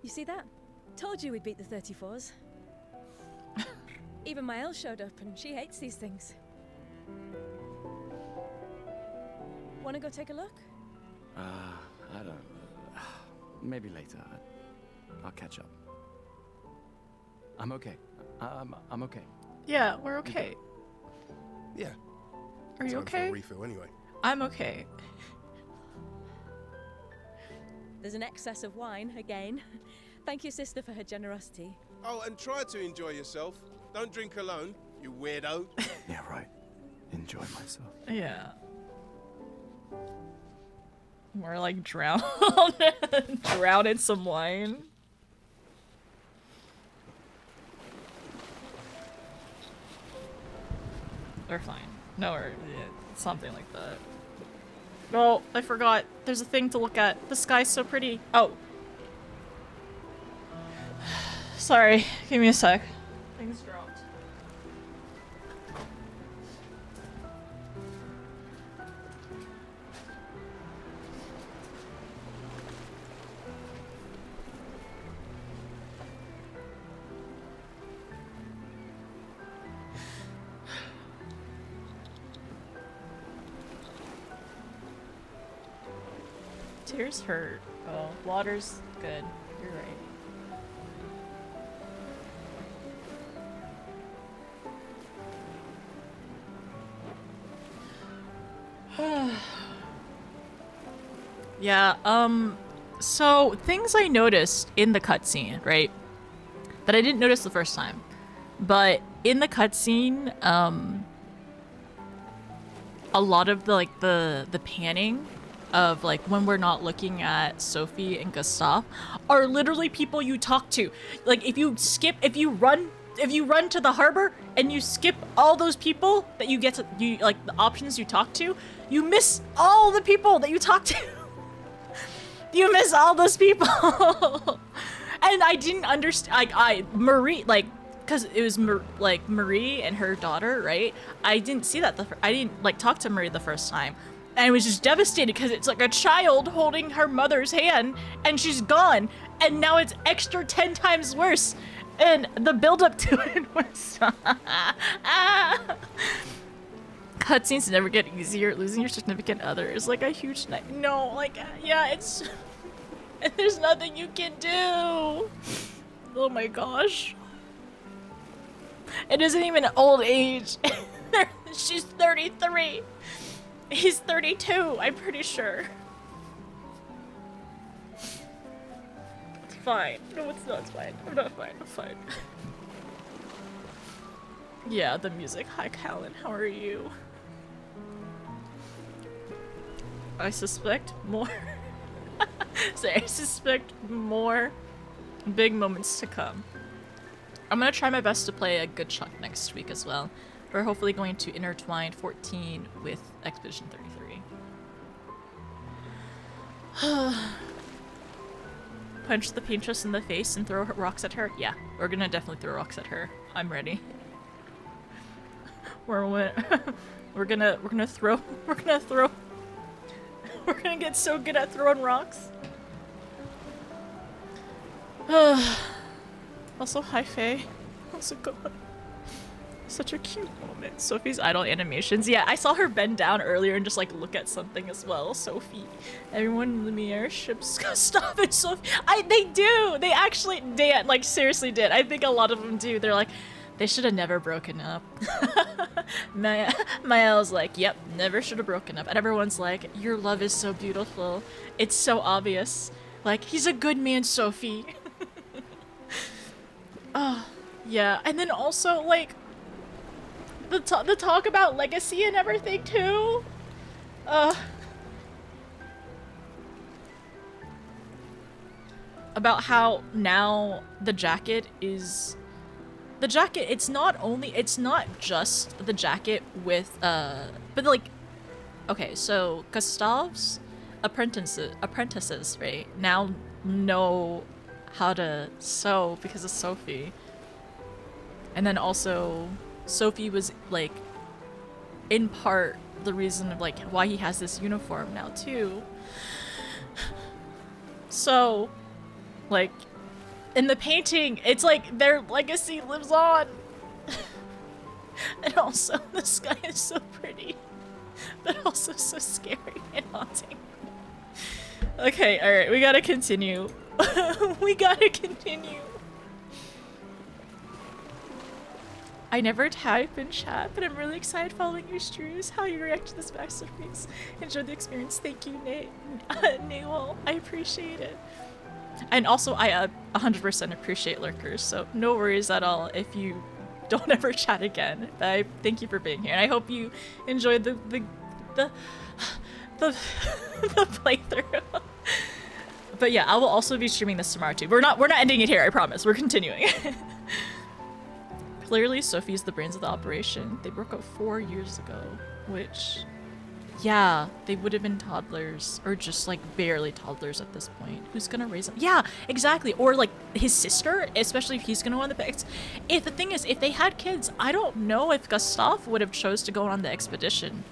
You see that? Told you we'd beat the 34s. Even my Elle showed up, and she hates these things. Wanna go take a look? I don't... maybe later. I'll catch up. I'm okay. I'm okay. Yeah, we're okay. Yeah. Are you Time for okay? a refill anyway. I'm okay. There's an excess of wine, again. Thank your sister for her generosity. Oh, and try to enjoy yourself. Don't drink alone, you weirdo. Yeah, right. Enjoy myself. Yeah. We're like drown in some wine. They're fine. No, or yeah, something like that. Oh, I forgot. There's a thing to look at. The sky's so pretty. Oh. Sorry. Give me a sec. Things dropped. Tears hurt. Oh, water's good. You're right. Yeah, so things I noticed in the cutscene, right? That I didn't notice the first time. But in the cutscene, a lot of the panning of like when we're not looking at Sophie and Gustav are literally people you talk to. Like if you run to the harbor and you skip all those people that you get to, like the options you talk to, you miss all the people that you talk to. You miss all those people. And I didn't understand, Marie, because it was Marie and her daughter, right? I didn't see that, I didn't talk to Marie the first time. And I was just devastated because it's like a child holding her mother's hand and she's gone. And now it's extra 10 times worse. And the build up to it was cutscenes never get easier. Losing your significant other is like a huge night. No, yeah, it's there's nothing you can do. Oh my gosh. It isn't even old age. She's 33. He's 32, I'm pretty sure. It's fine. No, it's not. It's fine. I'm not fine. I'm fine. Yeah, the music. Hi, Callan. How are you? I suspect more. Sorry, I suspect more big moments to come. I'm gonna try my best to play a good chunk next week as well. We're hopefully going to intertwine 14 with Expedition 33. Punch the paintress in the face and throw rocks at her? Yeah, we're gonna definitely throw rocks at her. I'm ready. We're gonna get so good at throwing rocks. Also, hi Faye. How's it going? Such a cute moment. Sophie's idle animations. Yeah, I saw her bend down earlier and just look at something as well. Sophie. Everyone in Lumiere ships Gustav and Sophie. They do! They actually seriously did. I think a lot of them do. They're like, they should have never broken up. Mael's like, yep, never should have broken up. And everyone's like, your love is so beautiful. It's so obvious. Like, he's a good man, Sophie. Oh, yeah. And then also, the talk about legacy and everything, too. about how now the jacket, it's not just the jacket with, but like, okay, so Gustav's apprentices, right, now know how to sew because of Sophie. And then also, Sophie was, like, in part the reason of, like, why he has this uniform now, too. So, like, in the painting, it's like their legacy lives on. And also, the sky is so pretty, but also so scary and haunting. Okay, alright, we gotta continue. We gotta continue. I never type in chat, but I'm really excited following your streams, how you react to this masterpiece. Enjoy the experience. Thank you, Newell. I appreciate it. And also, I 100% appreciate lurkers, so no worries at all if you don't ever chat again. But I thank you for being here, and I hope you enjoyed the playthrough. But yeah, I will also be streaming this tomorrow too. We're not ending it here, I promise. We're continuing. Clearly, Sophie's the brains of the operation. They broke up 4 years ago, which, yeah, they would have been toddlers, or just like barely toddlers at this point. Who's gonna raise them? Yeah, exactly. Or like his sister, especially if he's gonna go on the picks. If the thing is, if they had kids, I don't know if Gustav would have chose to go on the expedition.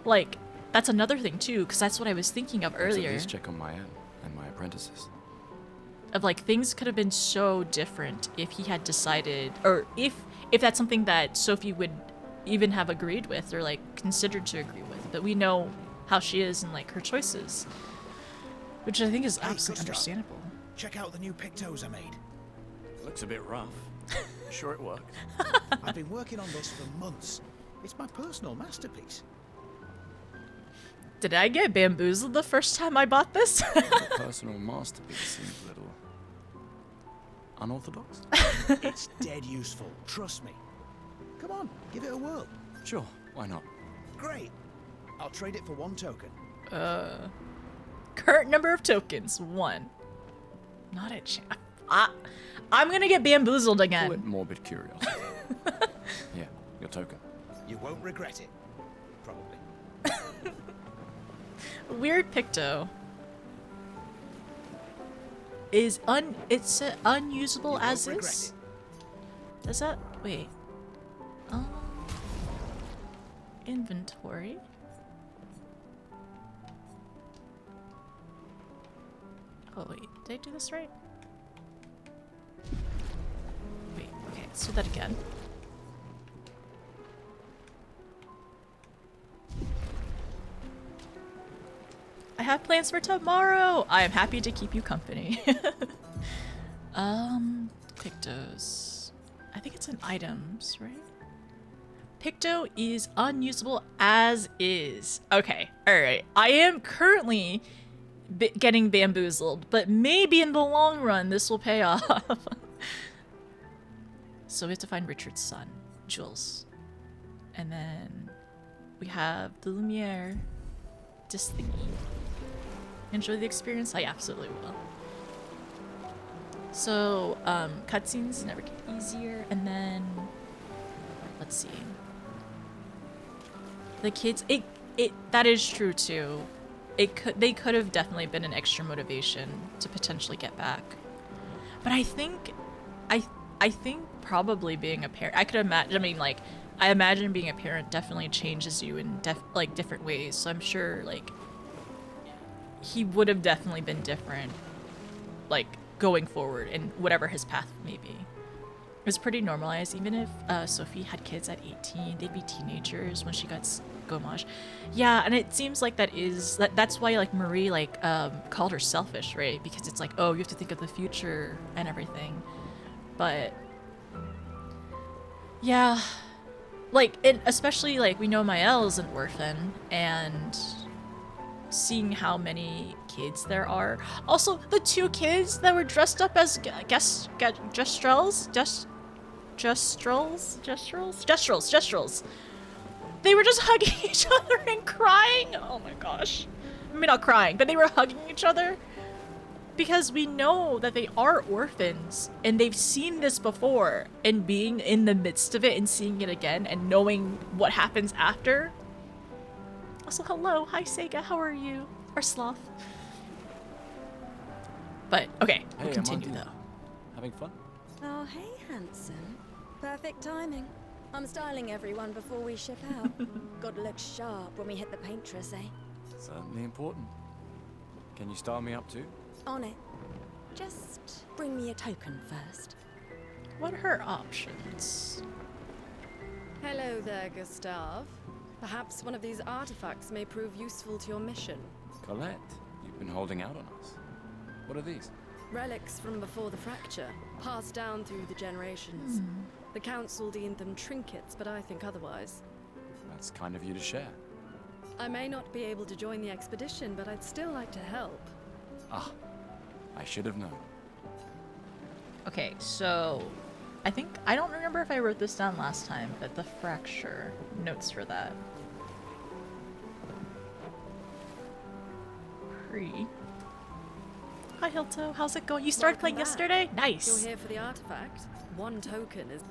Like, that's another thing too, because that's what I was thinking of earlier. Let's check on my end and my apprentices. Of like, things could have been so different if he had decided, or if that's something that Sophie would even have agreed with or like considered to agree with. But we know how she is and like her choices, which I think is absolutely understandable. Check out the new pictos I made. Looks a bit rough. Sure it works. I've been working on this for months. It's my personal masterpiece. Did I get bamboozled the first time I bought this? Your personal masterpiece seems a little unorthodox. It's dead useful, trust me. Come on, give it a whirl. Sure, why not? Great. I'll trade it for 1 token. Current number of tokens, 1. Not a chance. I'm gonna get bamboozled again. Call it morbid curiosity. Yeah, your token. You won't regret it. Probably. Weird picto. It's unusable as is? Does that, wait. Inventory. Oh wait, did I do this right? Wait, okay, let's do that again. I have plans for tomorrow! I am happy to keep you company. Pictos. I think it's in items, right? Picto is unusable as is. Okay, alright. I am currently getting bamboozled, but maybe in the long run this will pay off. So we have to find Richard's son, Jules. And then we have the Lumiere disc thingy. Enjoy the experience? I absolutely will. So, cutscenes never get easier, and then let's see. The kids, that is true too. They could have definitely been an extra motivation to potentially get back. But I think probably being a parent, I could imagine. I mean, like, I imagine being a parent definitely changes you in different ways. So I'm sure like he would have definitely been different, like going forward in whatever his path may be. It was pretty normalized. Even if Sophie had kids at 18, they'd be teenagers when she got Gomage. Yeah, and it seems like that's why like Marie like called her selfish, right? Because it's like, oh, you have to think of the future and everything. But yeah, like especially like we know Maëlle is an orphan, and seeing how many kids there are. Also, the 2 kids that were dressed up as gestrels. They were just hugging each other and crying. Oh my gosh. I mean, not crying, but they were hugging each other. Because we know that they are orphans, and they've seen this before, and being in the midst of it and seeing it again and knowing what happens after. Also, hello. Hi, Sega. How are you? Or Sloth. But, okay. We'll continue, though. Having fun? Oh, hey, handsome. Perfect timing. I'm styling everyone before we ship out. Gotta look sharp when we hit the paintress, eh? Certainly important. Can you style me up too? On it. Just bring me a token first. What are her options? Hello there, Gustav. Perhaps one of these artifacts may prove useful to your mission. Colette, you've been holding out on us. What are these? Relics from before the fracture, passed down through the generations. The council deemed them trinkets, but I think otherwise. That's kind of you to share. I may not be able to join the expedition, but I'd still like to help. Ah, I should have known. Okay, so I don't remember if I wrote this down last time, but the fracture notes for that. Hi Hilto, how's it going? You started playing yesterday? Nice. You're here for the artifact. One token is...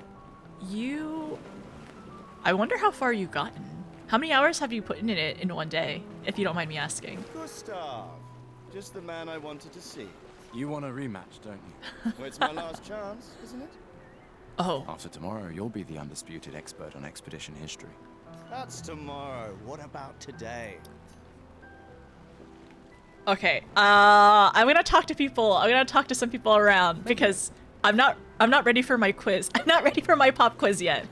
I wonder how far you've gotten. How many hours have you put in it in one day, if you don't mind me asking? Gustav, just the man I wanted to see. You want a rematch, don't you? Well, it's my last chance, isn't it? Oh. After tomorrow, you'll be the undisputed expert on expedition history. That's tomorrow. What about today? Okay, I'm gonna talk to people. I'm gonna talk to some people around because I'm not ready for my quiz. I'm not ready for my pop quiz yet.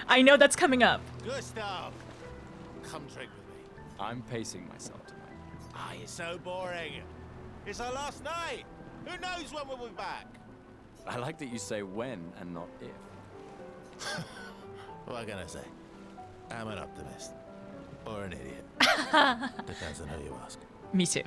I know that's coming up. Gustav, come drink with me. I'm pacing myself tonight. Ah, you're so boring. It's our last night. Who knows when we'll be back? I like that you say when and not if. What can I say? I'm an optimist. Or an idiot. Depends on who you ask. Me too.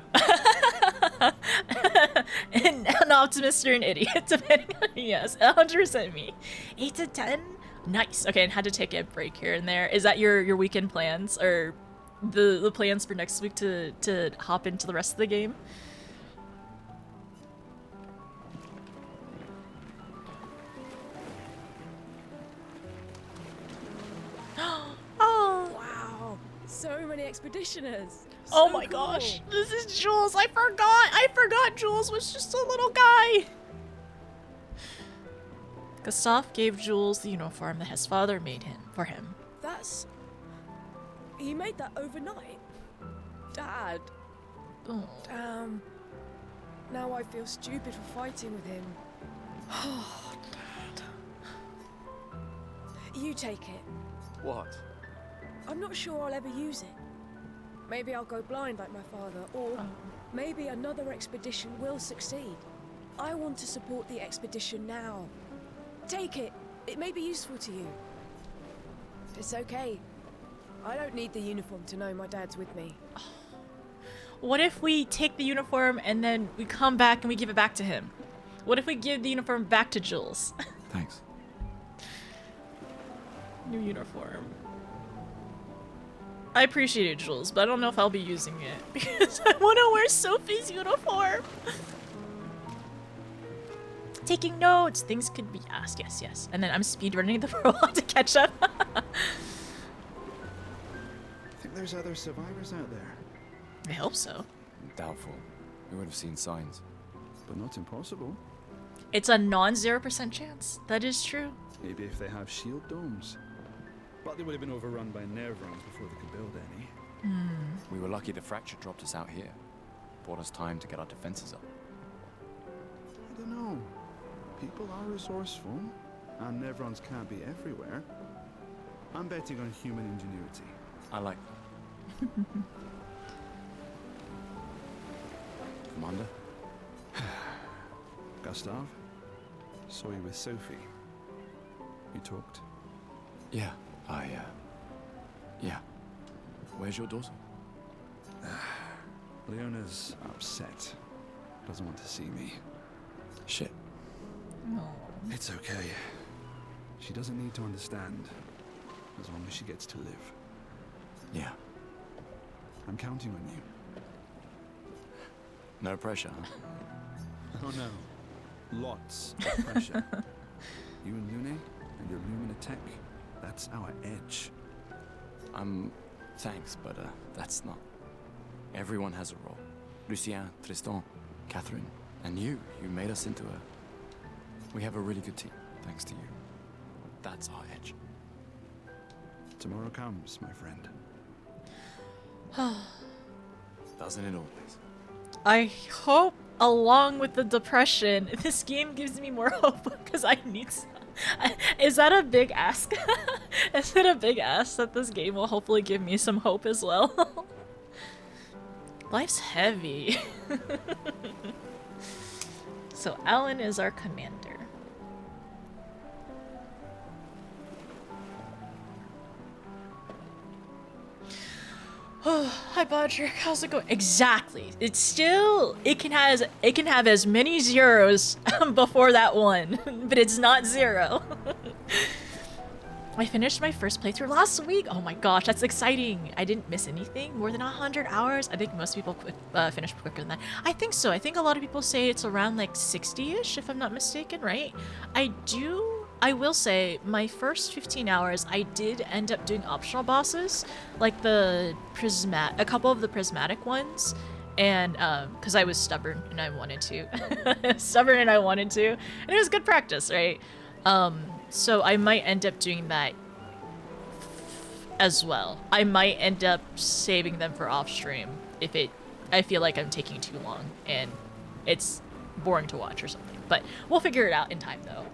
And an optimist or an idiot, depending on, yes, 100% me. 8 to 10? Nice. Okay, and had to take a break here and there. Is that your weekend plans, or the plans for next week to hop into the rest of the game? Oh! Wow, so many expeditioners. Oh my gosh, this is Jules. I forgot Jules was just a little guy. Gustav gave Jules the uniform that his father made for him. He made that overnight? Dad. Oh. Damn. Now I feel stupid for fighting with him. Oh, Dad. You take it. What? I'm not sure I'll ever use it. Maybe I'll go blind like my father, or maybe another expedition will succeed. I want to support the expedition now. Take it. It may be useful to you. It's okay. I don't need the uniform to know my dad's with me. What if we take the uniform and then we come back and we give it back to him? What if we give the uniform back to Jules? Thanks. New uniform. I appreciate it, Jules, but I don't know if I'll be using it because I want to wear Sophie's uniform. Taking notes. Things could be asked. Yes, yes. And then I'm speedrunning the prologue to catch up. Think there's other survivors out there? I hope so. Doubtful. We would have seen signs. But not impossible. It's a non-0% chance. That is true. Maybe if they have shield domes. But they would have been overrun by Nevrons before they could build any. We were lucky the fracture dropped us out here. Bought us time to get our defenses up. I don't know. People are resourceful, and Nevrons can't be everywhere. I'm betting on human ingenuity. I like that. Commander? Gustav? Saw you with Sophie. You talked? Yeah, yeah. Where's your daughter? Leona's upset. Doesn't want to see me. Shit. No. It's okay. She doesn't need to understand, as long as she gets to live. Yeah. I'm counting on you. No pressure, huh? Oh no. Lots of pressure. You and Lune and your Lumina tech, that's our edge. Thanks, but that's not. Everyone has a role. Lucien, Tristan, Catherine, and you. You made us into we have a really good team, thanks to you. That's our edge. Tomorrow comes, my friend. Doesn't it always? I hope, along with the depression, this game gives me more hope because I need some. Is that a big ask? Is it a big ask that this game will hopefully give me some hope as well? Life's heavy. So Alan is our commander. Oh, hi Bodrick, how's it going? Exactly. It's still it can have as many zeros before that one, but it's not 0. I finished my first playthrough last week. Oh my gosh, that's exciting. I didn't miss anything. More than 100 hours. I think most people finish quicker than that. I think so. I think a lot of people say it's around like 60-ish, if I'm not mistaken, right? I will say, my first 15 hours, I did end up doing optional bosses, like a couple of the prismatic ones, and because I was stubborn and I wanted to, and it was good practice, right? So I might end up doing that as well. I might end up saving them for off stream if I feel like I'm taking too long and it's boring to watch or something. But we'll figure it out in time, though.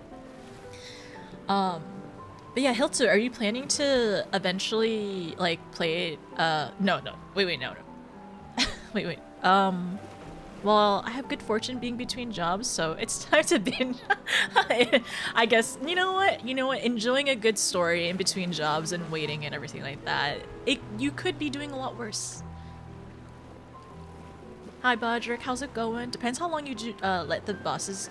But yeah, Hiltu, are you planning to eventually, like, play it? No. Wait, no. Wait. Well, I have good fortune being between jobs, so it's time to binge. I guess, you know what? Enjoying a good story in between jobs and waiting and everything like that, you could be doing a lot worse. Hi, Bodrick, how's it going? Depends how long you let the bosses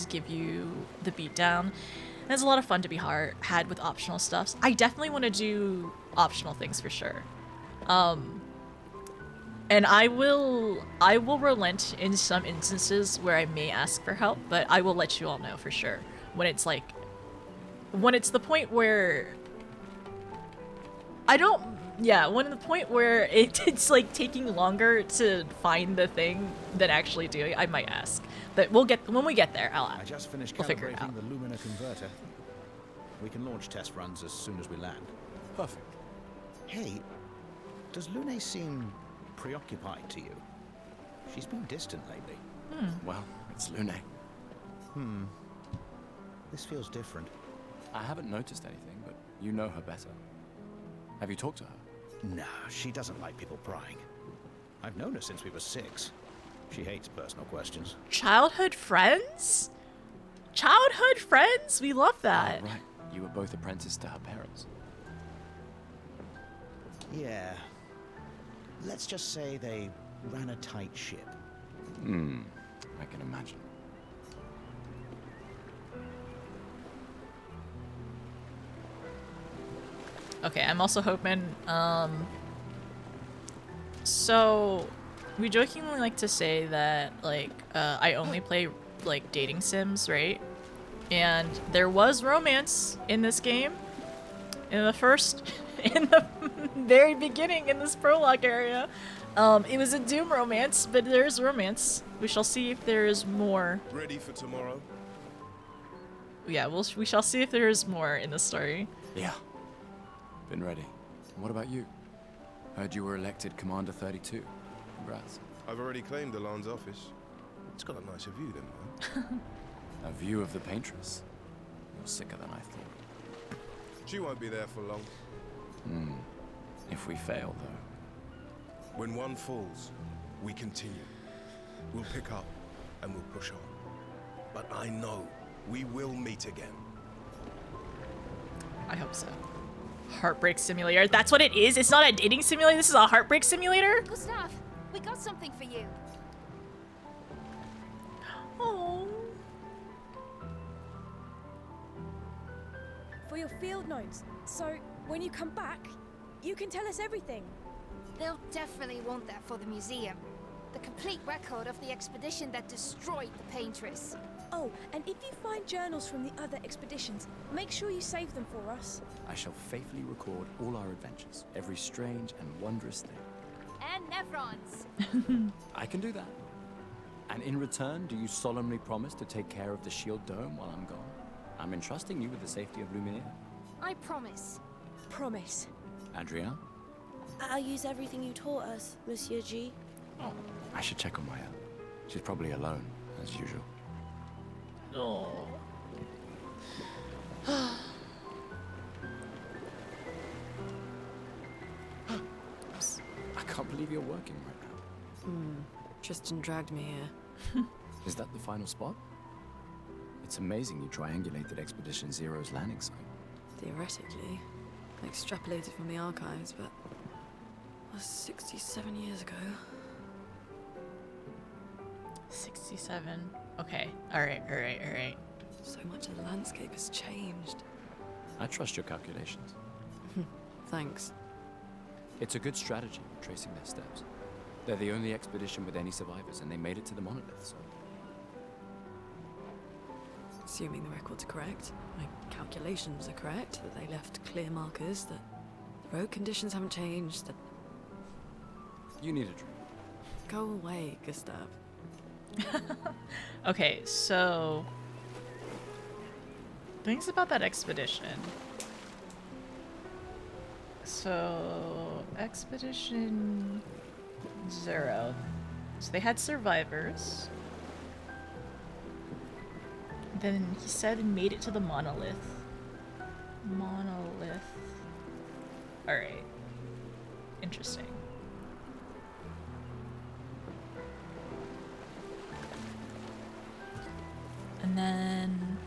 give you the beatdown. It's a lot of fun to be had with optional stuff. I definitely want to do optional things for sure. And I will relent in some instances where I may ask for help, but I will let you all know for sure when it's the point where it's like taking longer to find the thing than actually doing, I might ask. But when we get there, I just finished calibrating the Lumina converter. We can launch test runs as soon as we land. Perfect. Hey, does Lune seem preoccupied to you? She's been distant lately. Well, it's Lune. This feels different. I haven't noticed anything, but you know her better. Have you talked to her? Nah, she doesn't like people prying. I've known her since we were 6. She hates personal questions. Childhood friends? Childhood friends? We love that. Oh, right. You were both apprenticed to her parents. Yeah. Let's just say they ran a tight ship. I can imagine. Okay, I'm also hoping, so we jokingly like to say that, like, I only play, like, dating sims, right? And there was romance in this game. In the very beginning, in this prologue area. It was a Doom romance, but there's romance. We shall see if there is more. Ready for tomorrow? Yeah, we shall see if there is more in the story. Yeah. Been ready. What about you? Heard you were elected Commander 32. Congrats. I've already claimed Alan's office. It's got a nicer view than mine. A view of the Paintress. You're sicker than I thought. She won't be there for long. If we fail, though. When one falls, we continue. We'll pick up and we'll push on. But I know we will meet again. I hope so. Heartbreak simulator. That's what it is? It's not a dating simulator? This is a heartbreak simulator? Gustav, we got something for you. Oh. For your field notes. So, when you come back, you can tell us everything. They'll definitely want that for the museum. The complete record of the expedition that destroyed the Paintress. Oh, and if you find journals from the other expeditions, make sure you save them for us. I shall faithfully record all our adventures, every strange and wondrous thing. And Nevrons. I can do that. And in return, do you solemnly promise to take care of the shield dome while I'm gone? I'm entrusting you with the safety of Lumiere. I promise. Promise. Adrien? I'll use everything you taught us, Monsieur G. Oh, I should check on Maya. She's probably alone, as usual. Oh. I can't believe you're working right now. Tristan dragged me here. Is that the final spot? It's amazing you triangulated Expedition Zero's landing site. Theoretically. Extrapolated from the archives, but... that was 67 years ago. 67. Okay. Alright. So much of the landscape has changed. I trust your calculations. Thanks. It's a good strategy, tracing their steps. They're the only expedition with any survivors, and they made it to the monolith, so... Assuming the records are correct, my calculations are correct, that they left clear markers, that the road conditions haven't changed, that... You need a drink. Go away, Gustav. Okay, so... things about that expedition. So... Expedition... Zero. So they had survivors. Then he said he made it to the monolith. Monolith. Alright. Interesting. And then...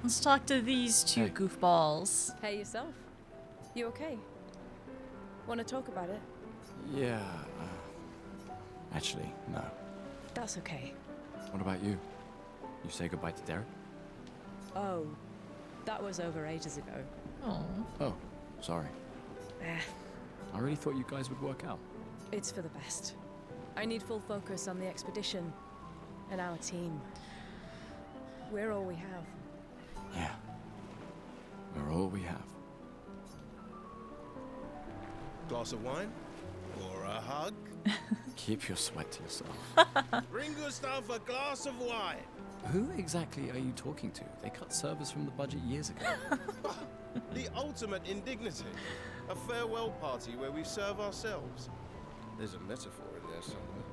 let's talk to these two goofballs. Hey, yourself. You okay? Want to talk about it? Yeah, actually, no. That's okay. What about you? You say goodbye to Derek? Oh, that was over ages ago. Oh, sorry. I really thought you guys would work out. It's for the best. I need full focus on the expedition and our team. We're all we have. Yeah. We're all we have. Glass of wine? Or a hug? Keep your sweat to yourself. Bring Gustav a glass of wine. Who exactly are you talking to? They cut servers from the budget years ago. The ultimate indignity. A farewell party where we serve ourselves. There's a metaphor in there somewhere.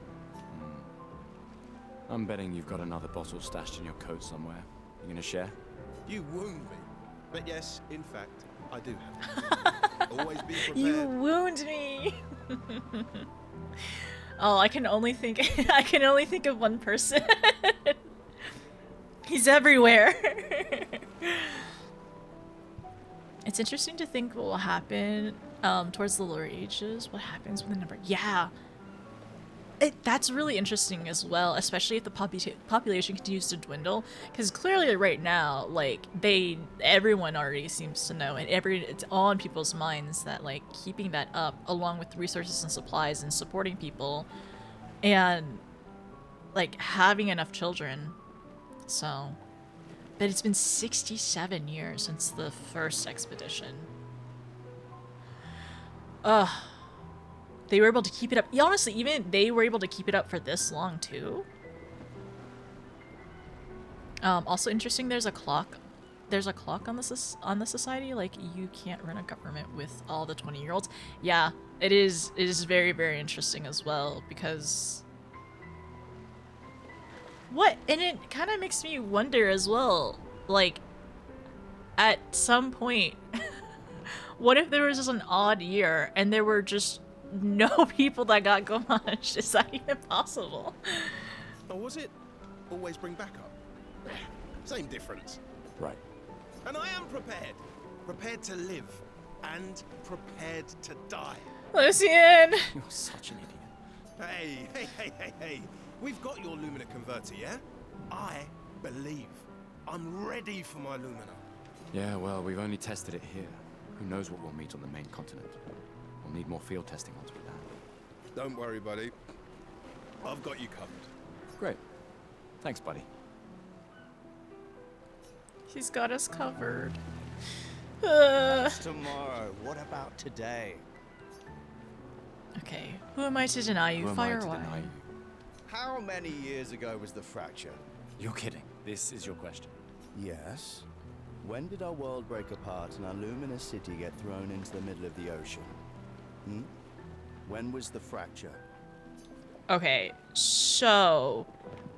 I'm betting you've got another bottle stashed in your coat somewhere. You gonna share? You wound me. But yes, in fact, I do have it. Always be prepared. You wound me! Oh, I can only think of one person. He's everywhere. It's interesting to think what will happen towards the lower ages. What happens with the number? Yeah. That's really interesting as well, especially if the population continues to dwindle, because clearly right now, like, everyone already seems to know, and it's on people's minds that, like, keeping that up, along with resources and supplies and supporting people, and, like, having enough children, so... But it's been 67 years since the first expedition. Ugh. They were able to keep it up. Yeah, honestly, even they were able to keep it up for this long, too. Also interesting, there's a clock. There's a clock on the society. Like, you can't run a government with all the 20-year-olds. Yeah, it is very, very interesting as well, because... What? And it kind of makes me wonder as well, like, at some point, what if there was just an odd year, and there were just no people that got Gomage? Is that even possible? Or was it always bring backup? Same difference. Right. And I am prepared. Prepared to live. And prepared to die. Lucian! You're such an idiot. Hey. We've got your Lumina converter, yeah? I believe. I'm ready for my Lumina. Yeah, well, we've only tested it here. Who knows what we'll meet on the main continent? We'll need more field testing once we're down. Don't worry, buddy. I've got you covered. Great. Thanks, buddy. He's got us covered. That's tomorrow. What about today? Okay, who am I to deny you? Fire away. How many years ago was the fracture? You're kidding. This is your question. Yes. When did our world break apart and our luminous city get thrown into the middle of the ocean? Hmm? When was the fracture? Okay, so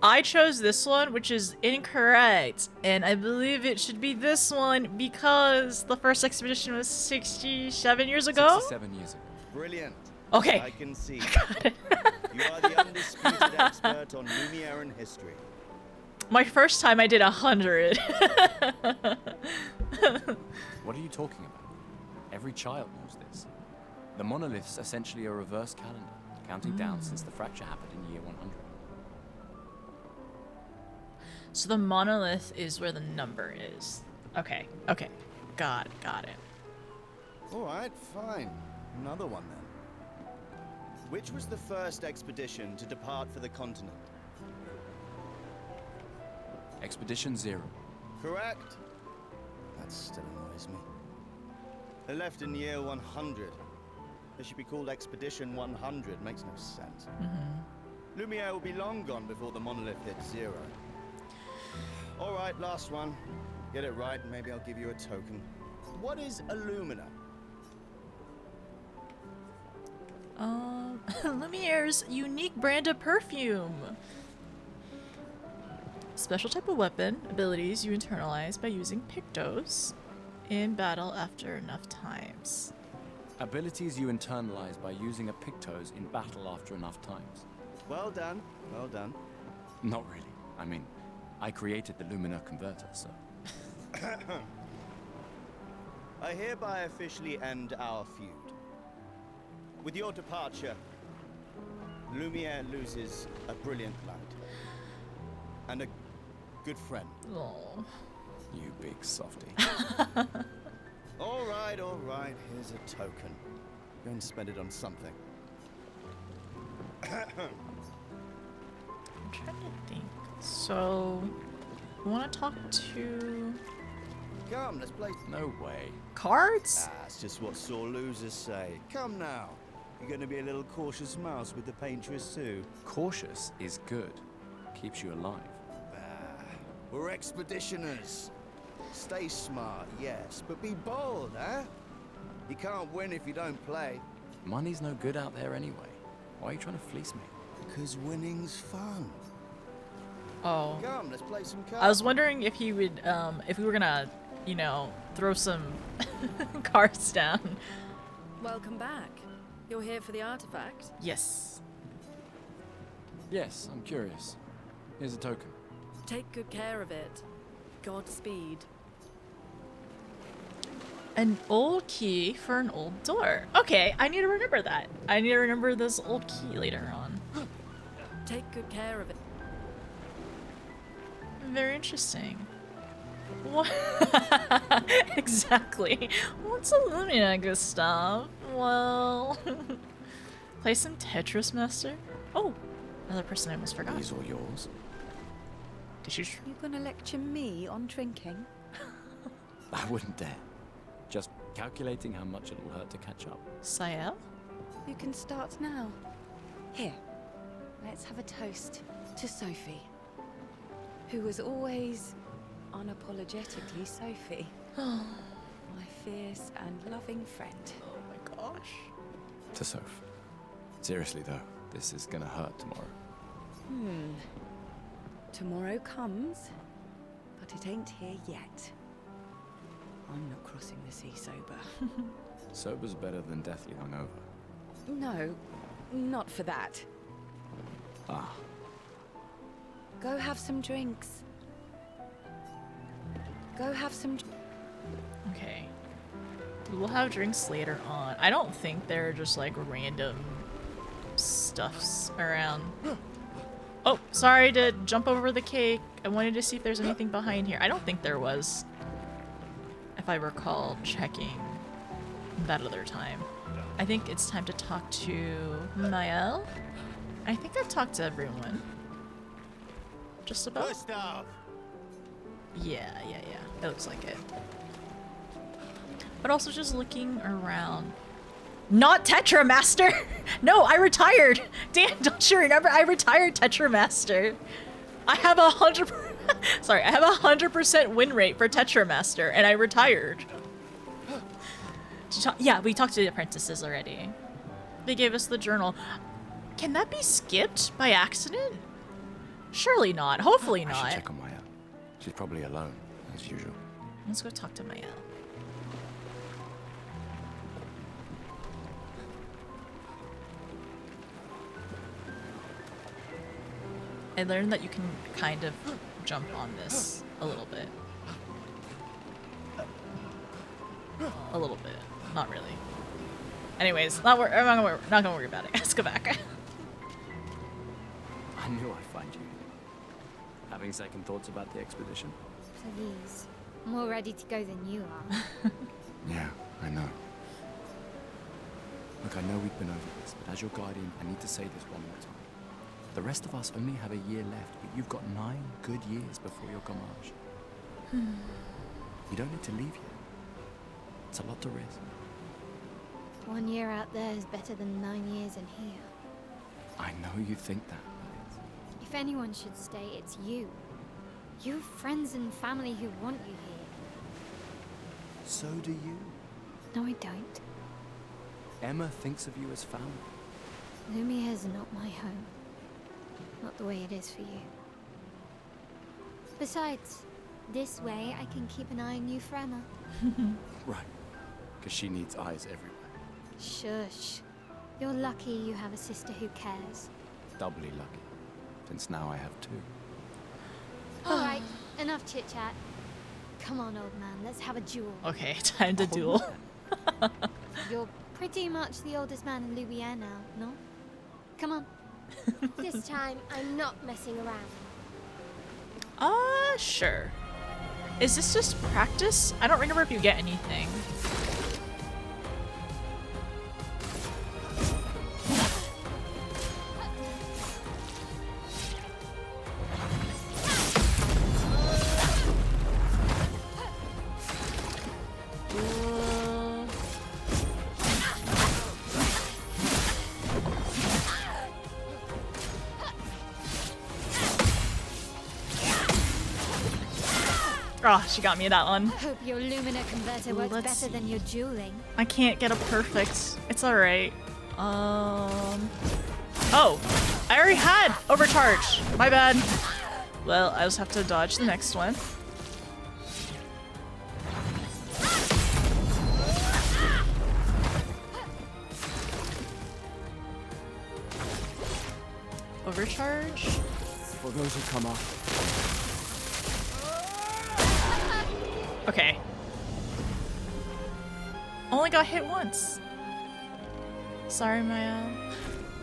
I chose this one, which is incorrect, and I believe it should be this one because the first expedition was 67 years ago? 67 years ago. Brilliant. Okay. I can see. You are the undisputed expert on Lumiere history. My first time I did 100. What are you talking about? Every child knows this. The monolith's essentially a reverse calendar, counting down since the fracture happened in year 100. So the monolith is where the number is. Okay, okay. Got it. Alright, fine. Another one then. Which was the first expedition to depart for the continent? Expedition 0. Correct. That still annoys me. They left in year 100. They should be called Expedition 100. Makes no sense. Lumiere will be long gone before the monolith hits 0. All right, last one. Get it right, and maybe I'll give you a token. What is Illumina? Lumiere's unique brand of perfume. Special type of weapon abilities you internalize by using Pictos in battle after enough times. Abilities you internalize by using a Pictos in battle after enough times. Well done, well done. Not really. I mean, I created the Lumina converter, so... I hereby officially end our feud. With your departure, Lumiere loses a brilliant light. And a good friend. Oh. You big softy. All right, here's a token. Go and spend it on something. I'm trying to think. So, I want to talk to... Come, let's play. No way. Cards? That's just what sore losers say. Come now. You're going to be a little cautious mouse with the paintress too. Cautious is good. Keeps you alive. We're expeditioners. Stay smart, yes, but be bold, huh? You can't win if you don't play. Money's no good out there anyway. Why are you trying to fleece me? Because winning's fun. Oh. Come, let's play some cards. I was wondering if he would, if we were gonna, you know, throw some cards down. Welcome back. You're here for the artifact? Yes. Yes, I'm curious. Here's a token. Take good care of it. Godspeed. An old key for an old door. Okay, I need to remember that. I need to remember this old key later on. Take good care of it. Very interesting. What? Exactly. What's Illumina, Gustav? Well... Play some Tetris Master? Oh, another person I almost forgot. These are yours. Did you... You gonna lecture me on drinking? I wouldn't dare. Just calculating how much it'll hurt to catch up. Sayel? You can start now. Here, let's have a toast to Sophie, who was always unapologetically Sophie. My fierce and loving friend. Oh my gosh. To Soph. Seriously though, this is gonna hurt tomorrow. Tomorrow comes, but it ain't here yet. I'm not crossing the sea sober. Sober's better than deathly hungover. No, not for that. Ah. Go have some drinks. Go have some... Okay. We'll have drinks later on. I don't think they're just like random stuffs around. Oh, sorry to jump over the cake. I wanted to see if there's anything behind here. I don't think there was. If I recall checking that other time. I think it's time to talk to Mael. I think I talked to everyone. Just about. Gustav! Yeah. It looks like it. But also just looking around. Not Tetramaster! No, I retired! Dan, don't you remember? I retired Tetramaster. I have 100%. Sorry, I have 100% win rate for Tetramaster, and I retired. Yeah, we talked to the apprentices already. They gave us the journal. Can that be skipped by accident? Surely not. Hopefully not. I should check on Maya. She's probably alone, as usual. Let's go talk to Maya. I learned that you can kind of jump on this a little bit. A little bit. Not really. Anyways, I'm not gonna worry about it. Let's go back. I knew I'd find you. Having second thoughts about the expedition? Please. I'm more ready to go than you are. Yeah, I know. Look, I know we've been over this, but as your guardian, I need to say this one more time. The rest of us only have a year left, but you've got 9 good years before your Gamage. You don't need to leave yet. It's a lot to risk. 1 year out there is better than 9 years in here. I know you think that, If anyone should stay, it's you. You have friends and family who want you here. so do you. No, I don't. Emma thinks of you as family. Lumiere's not my home. Not the way it is for you. Besides, this way I can keep an eye on you for Emma. Right. Because she needs eyes everywhere. Shush. You're lucky you have a sister who cares. Doubly lucky. Since now I have 2. Alright, enough chit-chat. Come on, old man, let's have a duel. Okay, time to duel. You're pretty much the oldest man in Lumiere now, no? Come on. This time, I'm not messing around. Sure. Is this just practice? I don't remember if you get anything. Oh, she got me that one. Hope your Lumina converter works better than your dueling. I can't get a perfect. It's alright. Oh, I already had overcharge. My bad. Well, I just have to dodge the next one. Overcharge. For those who come off. Okay. Only got hit once. Sorry, Maya.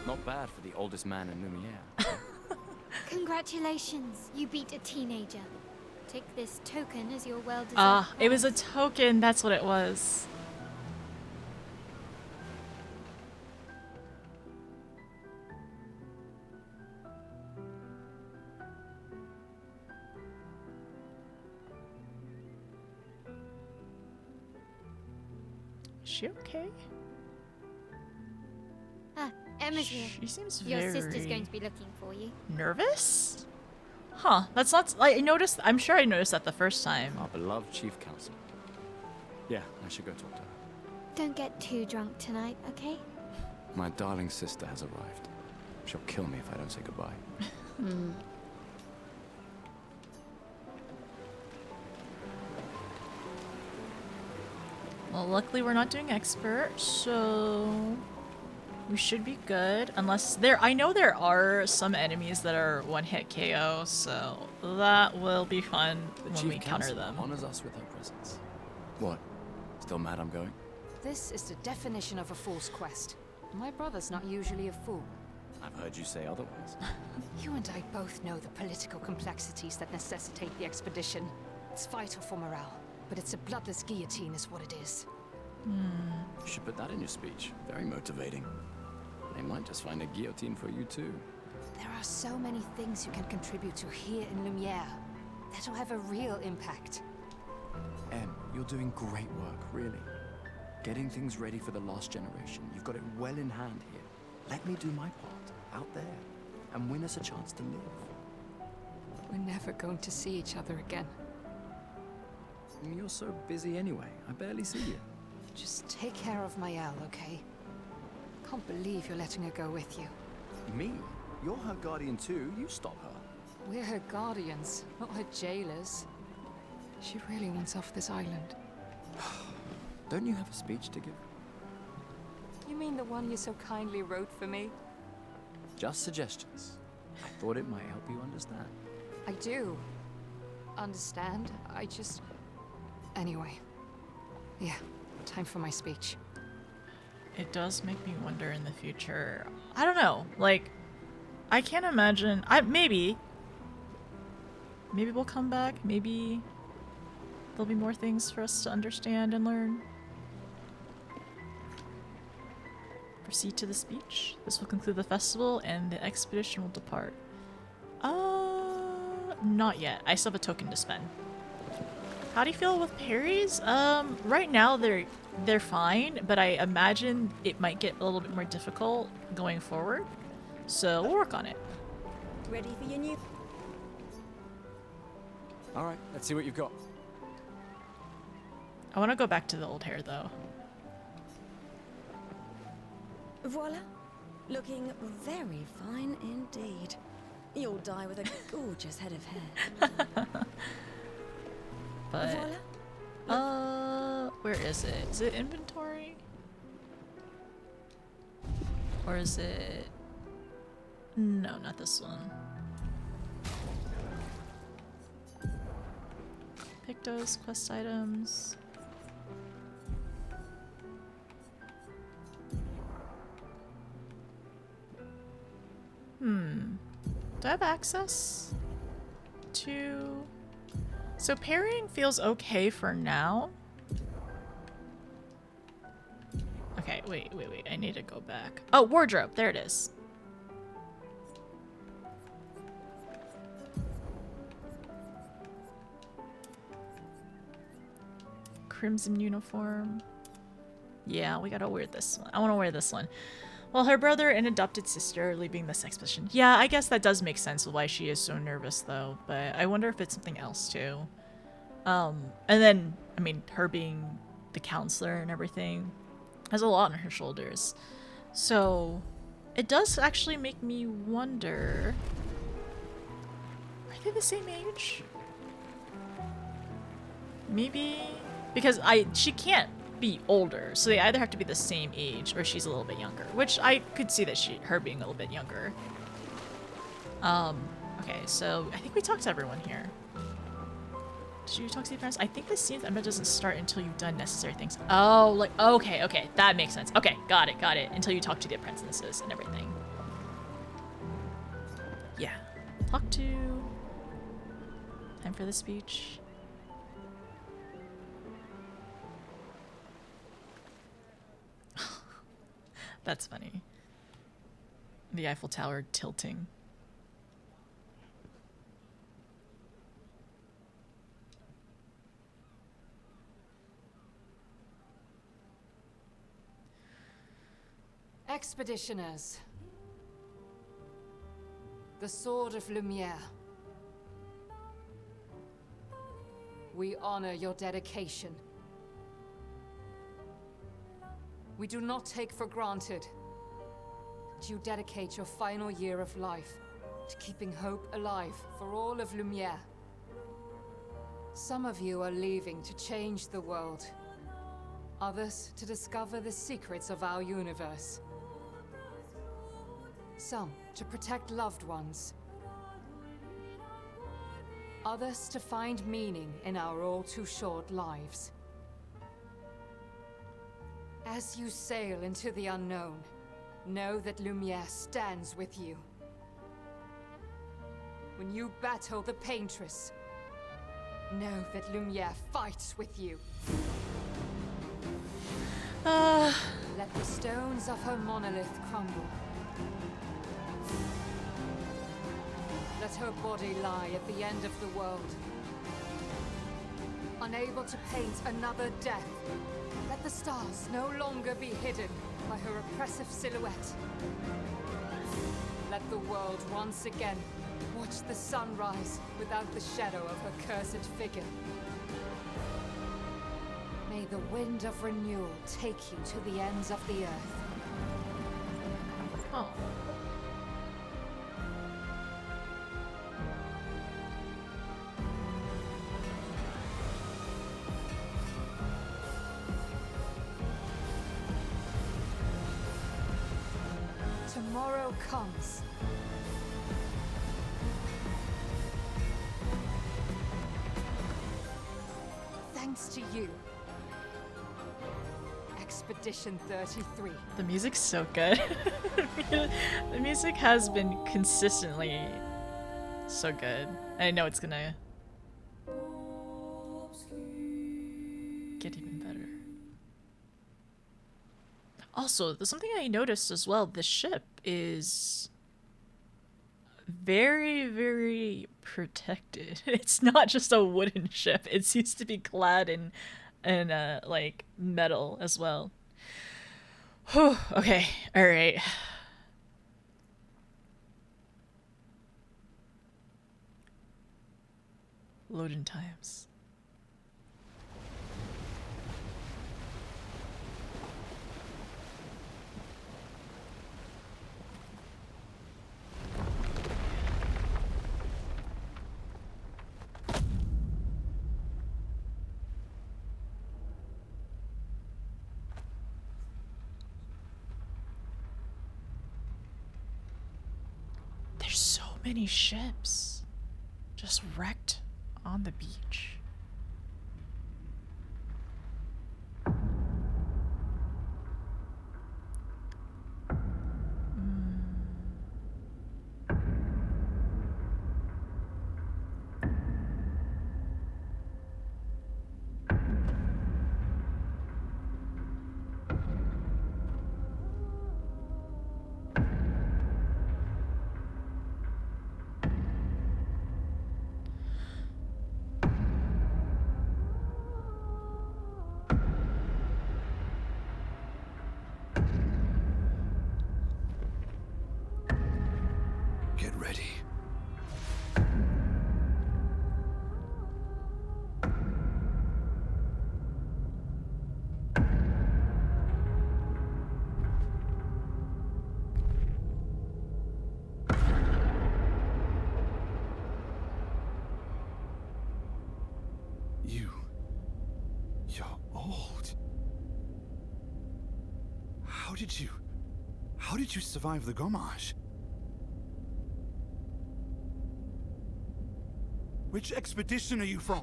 Not bad for the oldest man in Lumiere. Congratulations, you beat a teenager. Take this token as your well-deserved It was a token. That's what it was. Is she okay? Ah, Emma's here. She seems Your very sister's going to be looking for you. nervous? Huh, that's not... I noticed... I'm sure I noticed that the first time. Our beloved chief counsel. Yeah, I should go talk to her. Don't get too drunk tonight, okay? My darling sister has arrived. She'll kill me if I don't say goodbye. Well, luckily we're not doing expert, so we should be good. Unless I know there are some enemies that are one-hit KO, so that will be fun when we counter them. Honors us with her presence. What? Still mad I'm going? This is the definition of a fool's quest. My brother's not usually a fool. I've heard you say otherwise. You and I both know the political complexities that necessitate the expedition. It's vital for morale, but it's a bloodless guillotine is what it is. You should put that in your speech. Very motivating. They might just find a guillotine for you too. There are so many things you can contribute to here in Lumiere that'll have a real impact. Em, you're doing great work, really. Getting things ready for the last generation. You've got it well in hand here. Let me do my part, out there, and win us a chance to live. We're never going to see each other again. You're so busy anyway. I barely see you. Just take care of Maëlle, okay? Can't believe you're letting her go with you. Me? You're her guardian too. You stop her. We're her guardians, not her jailers. She really wants off this island. Don't you have a speech to give? You mean the one you so kindly wrote for me? Just suggestions. I thought it might help you understand. I do. Understand? I just... Anyway. Yeah, time for my speech. It does make me wonder in the future. I don't know. Like, I can't imagine. Maybe we'll come back. Maybe there'll be more things for us to understand and learn. Proceed to the speech. This will conclude the festival and the expedition will depart. Not yet. I still have a token to spend. How do you feel with parries? Right now they're fine, but I imagine it might get a little bit more difficult going forward. So we'll work on it. Ready for your new... Alright, let's see what you've got. I want to go back to the old hair though. Voila. Looking very fine indeed. You'll die with a gorgeous head of hair. But Voila. where is it? Is it inventory? Or is it... No, not this one. Pictos, quest items. Do I have access to... So parrying feels okay for now. Okay, wait. I need to go back. Oh, wardrobe. There it is. Crimson uniform. Yeah, we gotta wear this one. I want to wear this one. Well, her brother and adopted sister are leaving this expedition. Yeah, I guess that does make sense of why she is so nervous, though. But I wonder if it's something else, too. And then, I mean, her being the counselor and everything has a lot on her shoulders. So, it does actually make me wonder... Are they the same age? Maybe... Because she can't be older, so they either have to be the same age or she's a little bit younger, which I could see that her being a little bit younger. Okay, so I think we talked to everyone here. Did you talk to the apprentice? I think the scene doesn't start until you've done necessary things. Oh, like, okay, that makes sense. Okay, got it. Until you talk to the apprentices and everything. Yeah. Talk to... Time for the speech. That's funny. The Eiffel Tower tilting. Expeditioners. The Sword of Lumiere. We honor your dedication. We do not take for granted that you dedicate your final year of life to keeping hope alive for all of Lumiere. Some of you are leaving to change the world. Others to discover the secrets of our universe. Some to protect loved ones. Others to find meaning in our all too short lives. As you sail into the unknown, know that Lumiere stands with you. When you battle the Paintress, know that Lumiere fights with you. Let the stones of her monolith crumble. Let her body lie at the end of the world. Unable to paint another death, let the stars no longer be hidden by her oppressive silhouette. Let the world once again watch the sun rise without the shadow of her cursed figure. May the wind of renewal take you to the ends of the earth. Oh. Tomorrow comes. Thanks to you. Expedition 33. The music's so good. The music has been consistently so good. I know it's gonna get even better. Also, there's something I noticed as well. The ship is very, very protected. It's not just a wooden ship. It seems to be clad in like metal as well. Whew, okay, all right. Loading times. There's so many ships just wrecked on the beach. Get ready. You're old. How did you survive the Gommage? Which expedition are you from?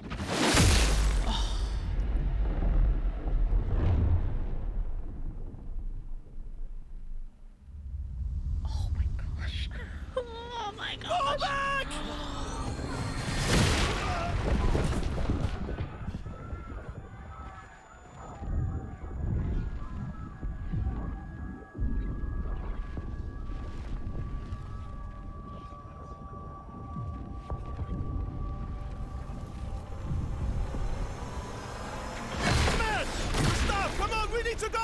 Oh my gosh. Oh my gosh. Go back! Stop! Come on, we need to go!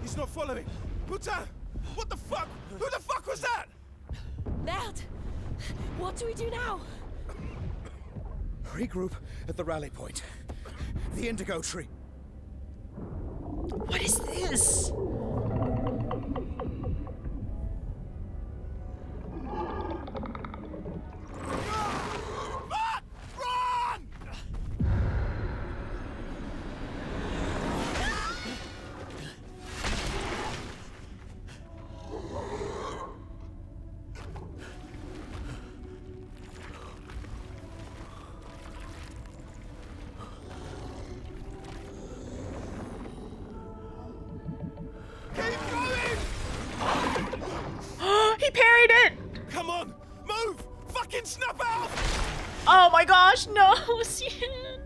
He's not following. Putain! What the fuck? Who the fuck was that? Merde! What do we do now? Regroup at the rally point. The indigo tree. What is this? He parried it! Come on! Move! Fucking snap out! Oh my gosh, no, Lucian.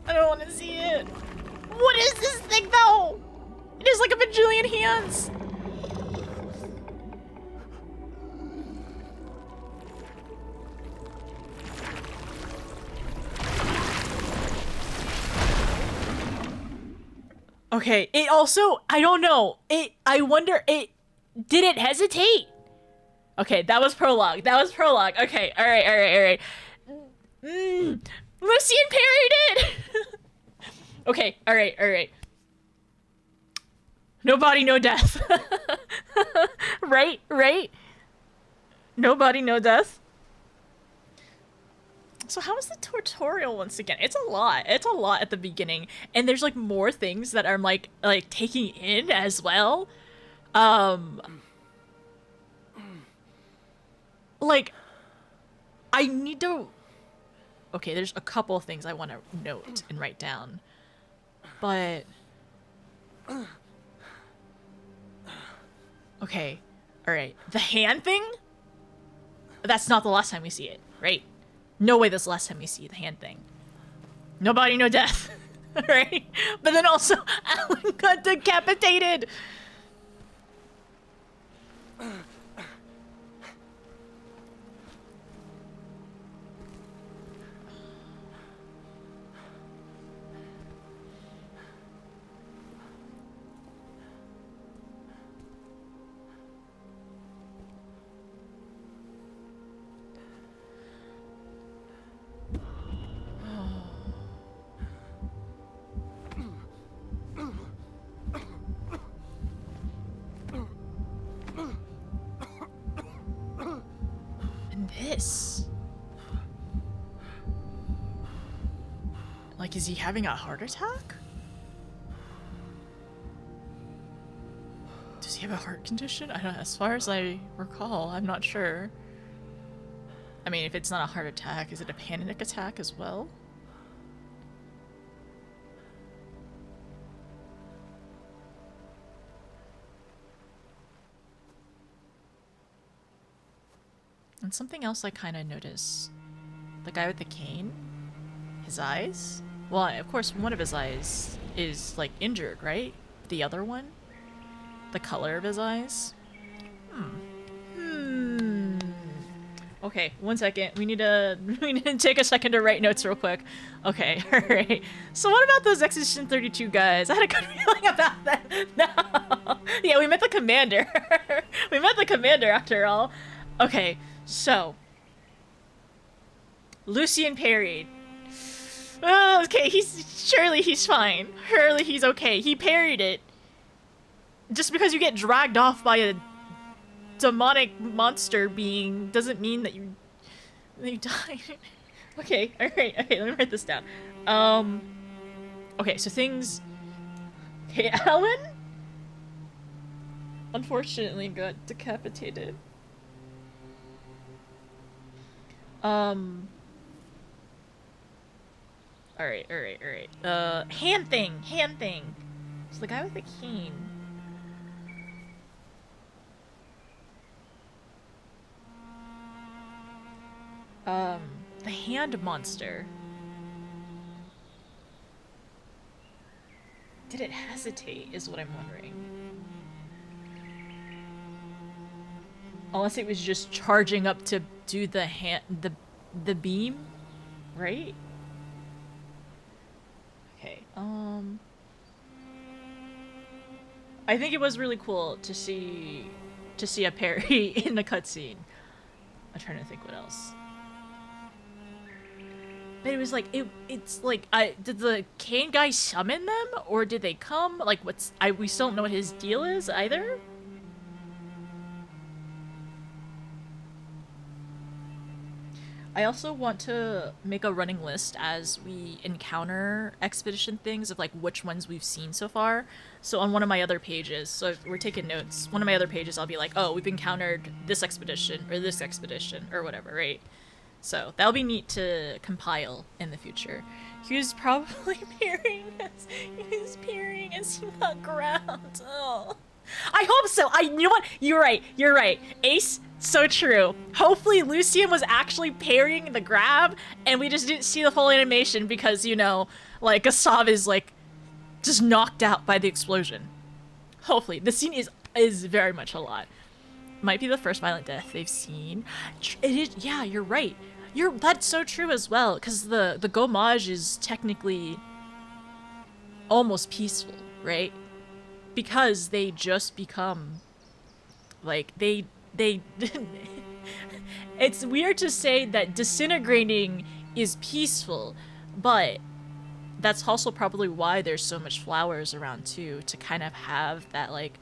I don't want to see it. What is this thing though? It is like a bajillion hands. Okay, it also, I don't know. I wonder, did it hesitate? Okay, that was prologue. That was prologue. Okay, alright. Lucian parried it! Okay, alright. No body, no death. Right? No body, no death. So how is the tutorial once again? It's a lot. It's a lot at the beginning. And there's like more things that I'm like taking in as well. Like, I need to... Okay, there's a couple of things I want to note and write down. But... Okay, alright. The hand thing? That's not the last time we see it, right? No way this is the last time we see the hand thing. No body, no death. Right? But then also, Alan got decapitated! This? Like, is he having a heart attack? Does he have a heart condition? I don't know. As far as I recall, I'm not sure. I mean, if it's not a heart attack, is it a panic attack as well? And something else I kind of noticed. The guy with the cane? His eyes? Well, of course, one of his eyes is, like, injured, right? The other one? The color of his eyes? Okay, 1 second. We need to take a second to write notes real quick. Okay, alright. So what about those Expedition 32 guys? I had a good feeling about that. No. Yeah, we met the commander. We met the commander after all. Okay, so. Lucian parried. Okay, surely he's fine. Surely he's okay. He parried it. Just because you get dragged off by a demonic monster being doesn't mean that you die. Okay, alright, okay, let me write this down. Okay, so things... Okay, Alan? Unfortunately got decapitated. Alright. Hand thing! So the guy with the cane. The hand monster. Did it hesitate, is what I'm wondering. Unless it was just charging up to do the the beam, right? Okay, I think it was really cool to see a parry in the cutscene. I'm trying to think what else. But it was like, it's like, did the cane guy summon them? Or did they come? Like, we still don't know what his deal is either? I also want to make a running list as we encounter expedition things of like which ones we've seen so far. So on one of my other pages, so if we're taking notes, one of my other pages I'll be like, oh, we've encountered this expedition or whatever, right? So that'll be neat to compile in the future. He was probably peering as he got ground. Oh. I hope so. You know what? You're right. Ace, So true. Hopefully Lucian was actually parrying the grab and we just didn't see the full animation because, you know, like Gustav is like just knocked out by the explosion. Hopefully. The scene is very much a lot. Might be the first violent death they've seen. It is, yeah, you're right. That's so true as well, because the Gommage is technically almost peaceful, right? Because they just become like they it's weird to say that disintegrating is peaceful, but that's also probably why there's so much flowers around too, to kind of have that, like,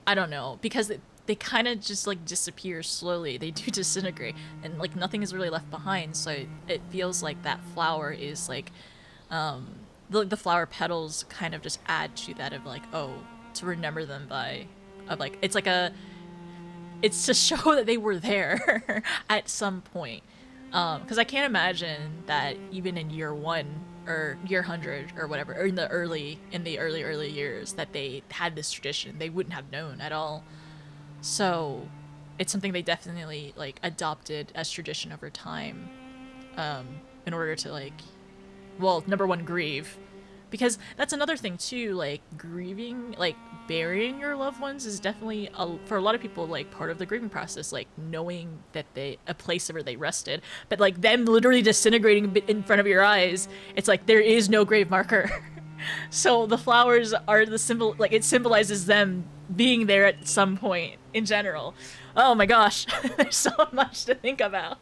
I don't know, because they kind of just like disappear slowly. They do disintegrate and like nothing is really left behind, so it feels like that flower is like the flower petals kind of just add to that of like, oh, to remember them by, of like, it's like it's to show that they were there at some point. Because I can't imagine that even in year 1 or year 100 or whatever, or in the early years that they had this tradition, they wouldn't have known at all. So it's something they definitely like adopted as tradition over time, in order to like, well, number one, grieve. Because that's another thing too, like grieving, like burying your loved ones is definitely, for a lot of people, like part of the grieving process, like knowing that a place where they rested, but like them literally disintegrating in front of your eyes, it's like there is no grave marker. So the flowers are the symbol, like it symbolizes them being there at some point in general. Oh my gosh, there's so much to think about.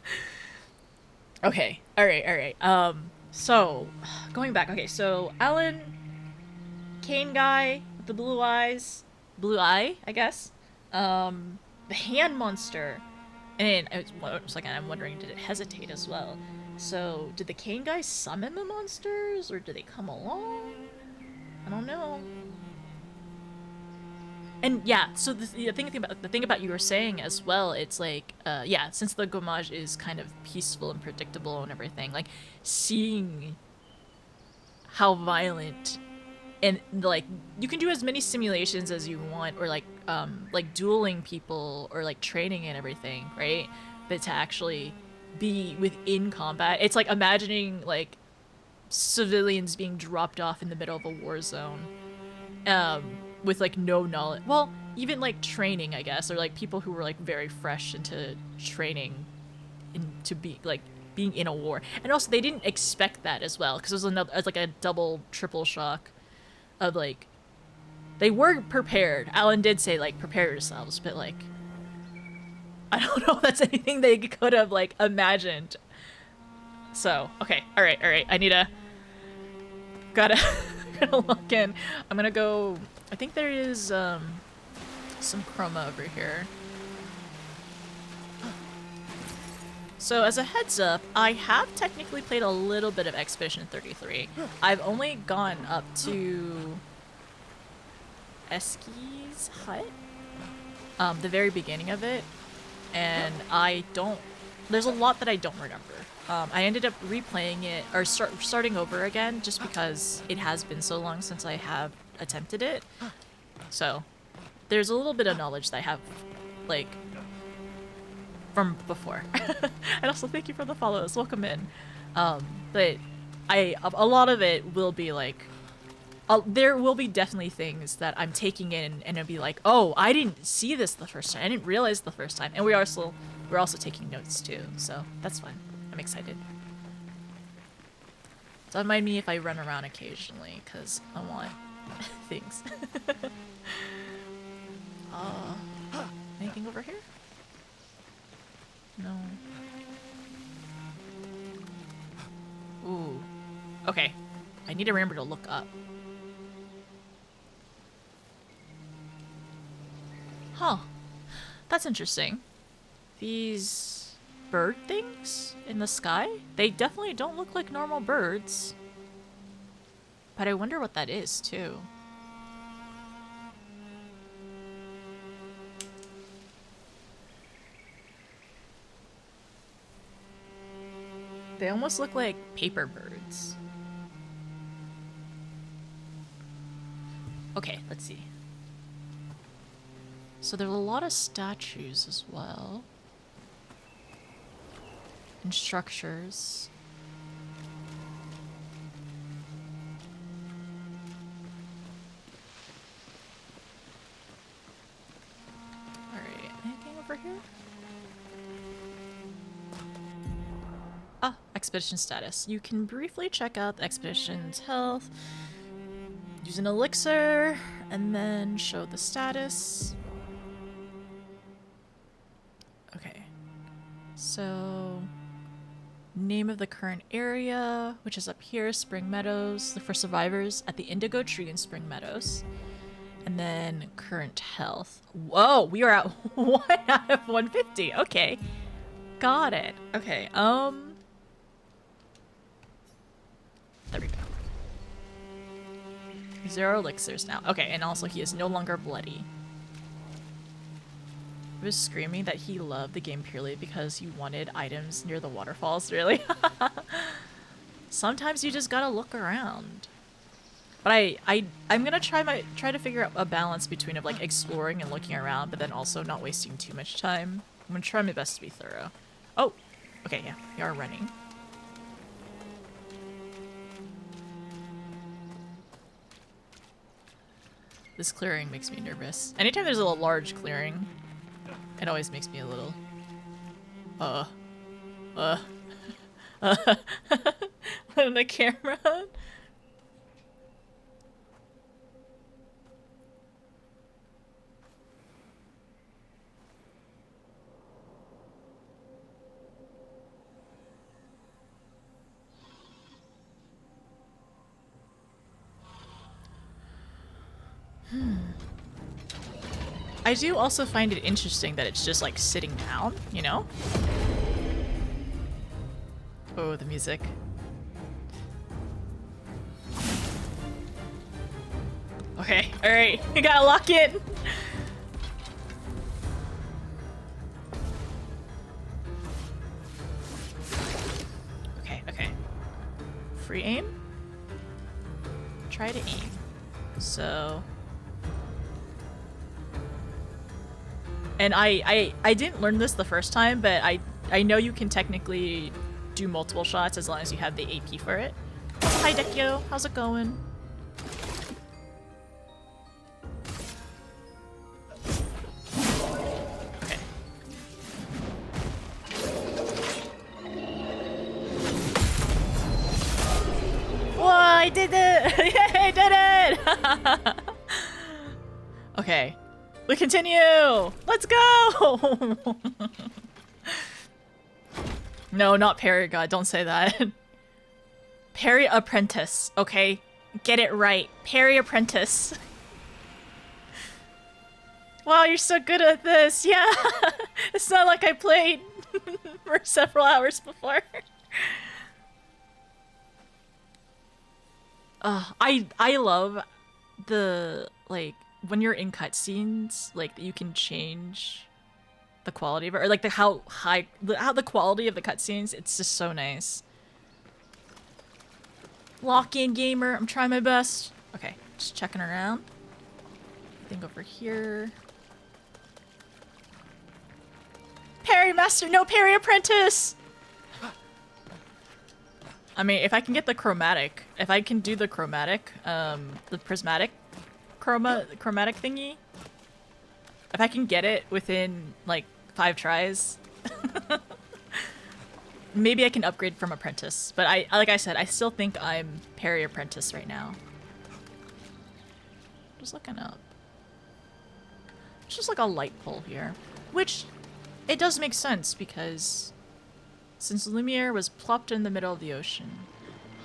Okay, all right. So, going back, okay, so Alan, cane guy with the blue eyes, blue eye, I guess, the hand monster, and I'm wondering, did it hesitate as well? So, did the cane guy summon the monsters, or did they come along? I don't know. And yeah, so the thing about you were saying as well, it's like, yeah, since the Gommage is kind of peaceful and predictable and everything, like seeing how violent, and like you can do as many simulations as you want, or like dueling people or like training and everything, right? But to actually be within combat, it's like imagining like civilians being dropped off in the middle of a war zone. With like no knowledge, well, even like training, I guess, or like people who were like very fresh into training, into being in a war, and also they didn't expect that as well, because it was like a double, triple shock of like, they were prepared. Alan did say like prepare yourselves, but like, I don't know if that's anything they could have like imagined. So okay, all right, gotta look in. I'm gonna go. I think there is some chroma over here. So as a heads up, I have technically played a little bit of Expedition 33. I've only gone up to Eski's hut, the very beginning of it, and there's a lot that I don't remember. I ended up replaying it, or starting over again, just because it has been so long since I have attempted it. So there's a little bit of knowledge that I have, like, from before. And also thank you for the follows, welcome in. But a lot of it will be like, there will be definitely things that I'm taking in and it'll be like, oh, I didn't see this the first time, I didn't realize the first time, and we're also taking notes too, so that's fun. I'm excited. Don't mind me if I run around occasionally, because I want things. Anything over here? No. Ooh. Okay. I need to remember to look up. Huh. That's interesting. These bird things in the sky? They definitely don't look like normal birds. But I wonder what that is, too. They almost look like paper birds. Okay, let's see. So there's a lot of statues as well. And structures. Alright, anything over here? Ah, expedition status. You can briefly check out the expedition's health. Use an elixir, and then show the status. Okay. So, name of the current area, which is up here, Spring Meadows. Look for survivors at the Indigo Tree in Spring Meadows. And then current health. Whoa, we are at 1 out of 150. Okay. Got it. Okay, there we go. 0 elixirs now. Okay, and also he is no longer bloody. He was screaming that he loved the game purely because he wanted items near the waterfalls, really? Sometimes you just gotta look around. But I'm gonna try to figure out a balance between of like exploring and looking around, but then also not wasting too much time. I'm gonna try my best to be thorough. Oh, okay, yeah, we are running. This clearing makes me nervous. Anytime there's a large clearing, it always makes me a little... the camera. I do also find it interesting that it's just like sitting down, you know? Oh, the music. Okay, alright, we gotta lock in! Okay, okay. Free aim? Try to aim. So... And I didn't learn this the first time, but I know you can technically do multiple shots as long as you have the AP for it. Hi Dekyo, how's it going? Okay. Whoa, I did it! Yay, I did it! Okay. We continue! Let's go! No, not parry god, don't say that. Parry apprentice, okay? Get it right. Parry apprentice. Wow, you're so good at this. Yeah! It's not like I played for several hours before. I love the, like, when you're in cutscenes, like, you can change the quality of it, or like how the quality of the cutscenes. It's just so nice. Lock in, gamer. I'm trying my best. Okay, just checking around. I think over here. Parry master, no parry apprentice. I mean, if I can get the chromatic, if I can do the chromatic, the prismatic chromatic thingy, if I can get it within like 5 tries, maybe I can upgrade from apprentice. But like I said, I still think I'm parry apprentice right now. Just looking up. It's just like a light pole here, which it does make sense because since Lumiere was plopped in the middle of the ocean,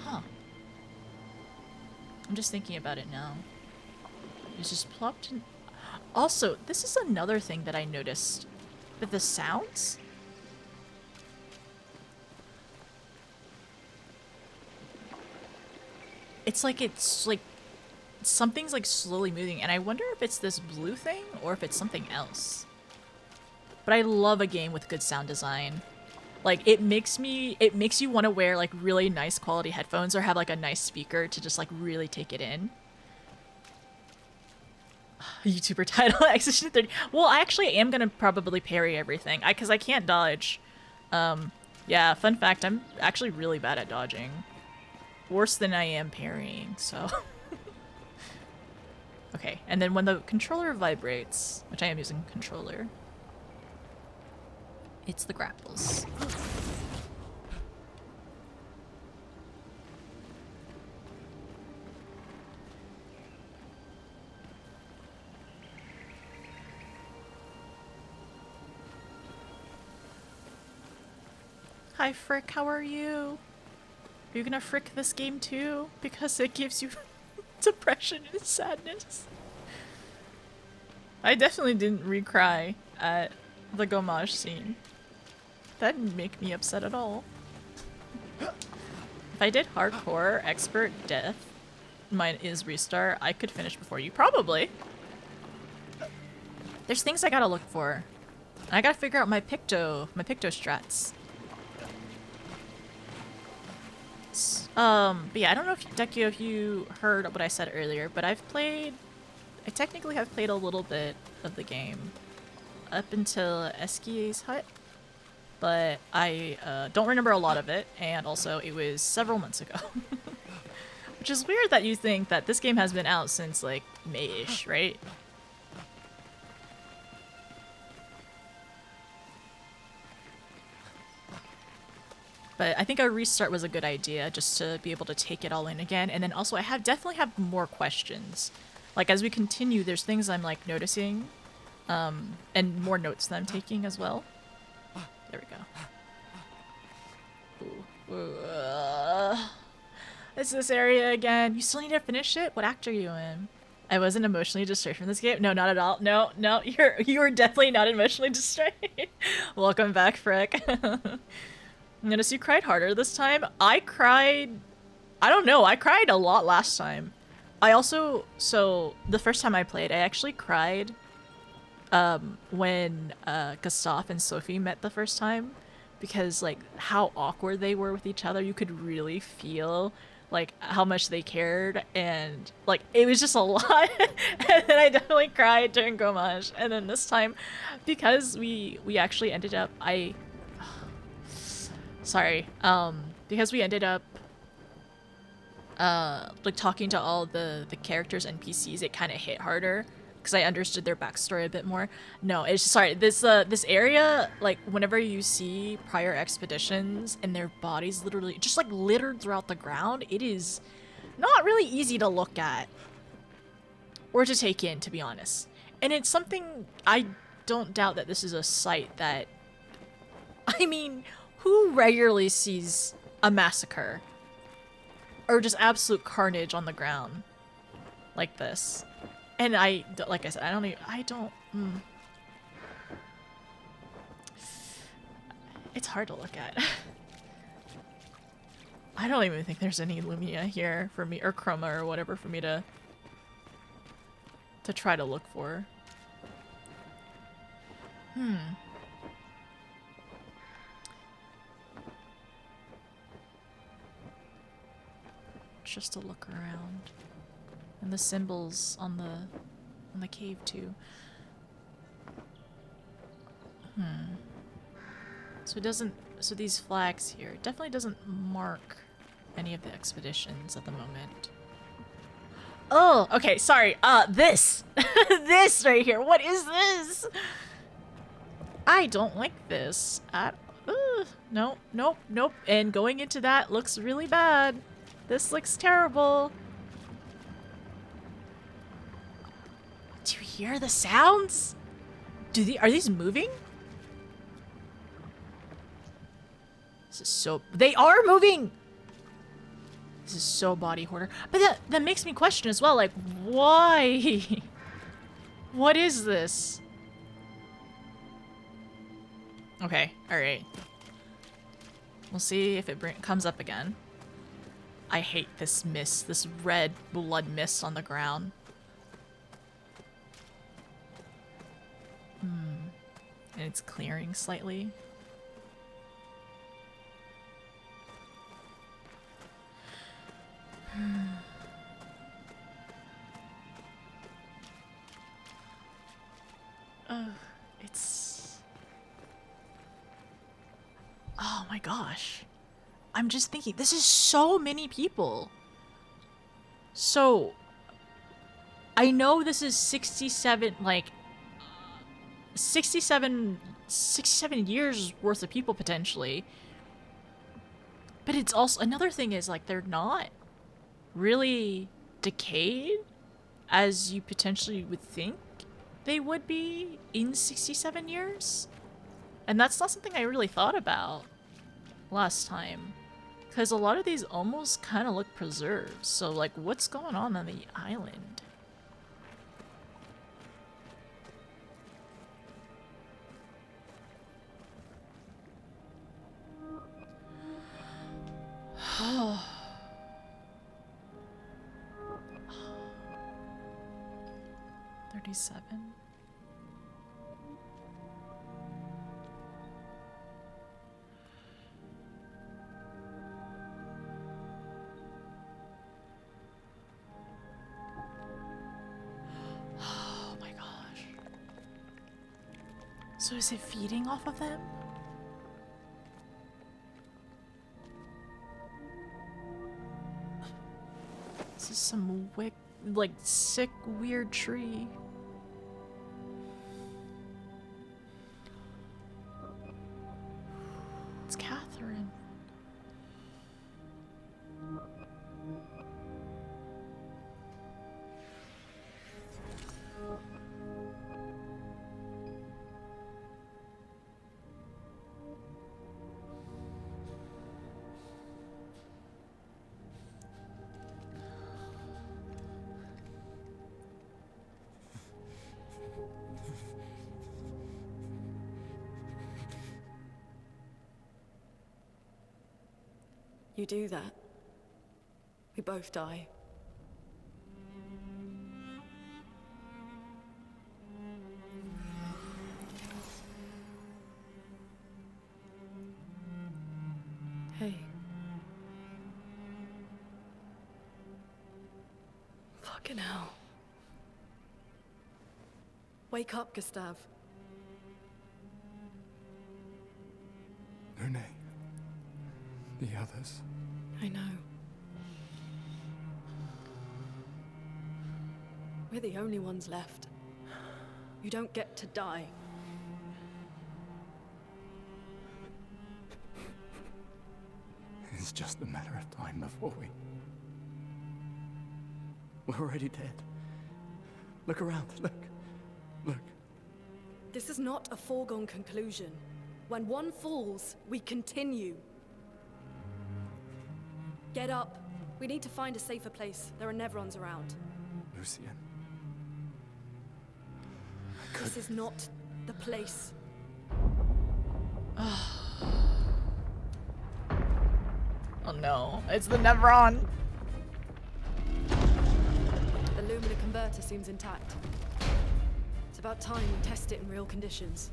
huh? I'm just thinking about it now. It's just plopped in. Also, this is another thing that I noticed. That the sounds? It's like something's like slowly moving, and I wonder if it's this blue thing or if it's something else. But I love a game with good sound design. Like, it makes you want to wear like really nice quality headphones or have like a nice speaker to just like really take it in. YouTuber title, Exhibition 30. Well, I actually am gonna probably parry everything, because I can't dodge. Yeah, fun fact, I'm actually really bad at dodging. Worse than I am parrying, so. Okay, and then when the controller vibrates, which I am using controller, it's the grapples. Hi Frick, how are you? Are you gonna frick this game too? Because it gives you depression and sadness. I definitely didn't recry at the Gommage scene. That didn't make me upset at all. If I did hardcore, expert, death, mine is restart, I could finish before you. Probably. There's things I gotta look for. I gotta figure out my picto strats. But yeah, I don't know if Dekio, if you heard what I said earlier, but I technically have played a little bit of the game up until Eskie's hut, but I don't remember a lot of it, and also it was several months ago. Which is weird that you think that this game has been out since like May-ish, right? But I think a restart was a good idea, just to be able to take it all in again. And then also I definitely have more questions. Like as we continue, there's things I'm like noticing, and more notes that I'm taking as well. There we go. Ooh. It's this area again. You still need to finish it? What act are you in? I wasn't emotionally distracted from this game. No, not at all. No, you are definitely not emotionally distracted. Welcome back, Frick. Notice you cried harder this time. I don't know, I cried a lot last time. I also, so the first time I played, I actually cried when Gustave and Sophie met the first time, because like how awkward they were with each other. You could really feel like how much they cared, and like it was just a lot. And then I definitely cried during Gommage, and then this time because we actually ended up because we ended up like talking to all the characters, NPCs, it kind of hit harder because I understood their backstory a bit more. No, it's sorry, this area, like whenever you see prior expeditions and their bodies literally just like littered throughout the ground, it is not really easy to look at or to take in, to be honest. And it's something, I don't doubt that this is a site that, I mean, who regularly sees a massacre or just absolute carnage on the ground like this? And like I said, it's hard to look at. I don't even think there's any Lumia here for me, or Chroma or whatever, for me to try to look for. Just to look around. And the symbols on the cave too. So these flags here, it definitely doesn't mark any of the expeditions at the moment. Oh, okay, sorry. This this right here. What is this? I don't like this. Nope, nope, nope. And going into that looks really bad. This looks terrible. Do you hear the sounds? Are these moving? This is so, they are moving! This is so body horror. But that makes me question as well, like, why? What is this? Okay, alright. We'll see if it comes up again. I hate this mist, this red blood mist on the ground. And it's clearing slightly. It's... Oh my gosh. I'm just thinking, this is so many people. So, I know this is 67 years worth of people potentially. But it's also, another thing is like, they're not really decayed as you potentially would think they would be in 67 years. And that's not something I really thought about last time. Because a lot of these almost kind of look preserved. So like, what's going on the island? Oh. 37. Oh my gosh. So is it feeding off of them? This is some sick, weird tree. It's Catherine. You do that, we both die. Hey. Fucking hell. Wake up, Gustave. Lune. The others. I know. We're the only ones left. You don't get to die. It's just a matter of time before we're already dead. Look around, look. This is not a foregone conclusion. When one falls, we continue. Get up. We need to find a safer place. There are Nevrons around. Lucien. This is not the place. Oh no, it's the Nevron. The Lumina converter seems intact. It's about time we test it in real conditions.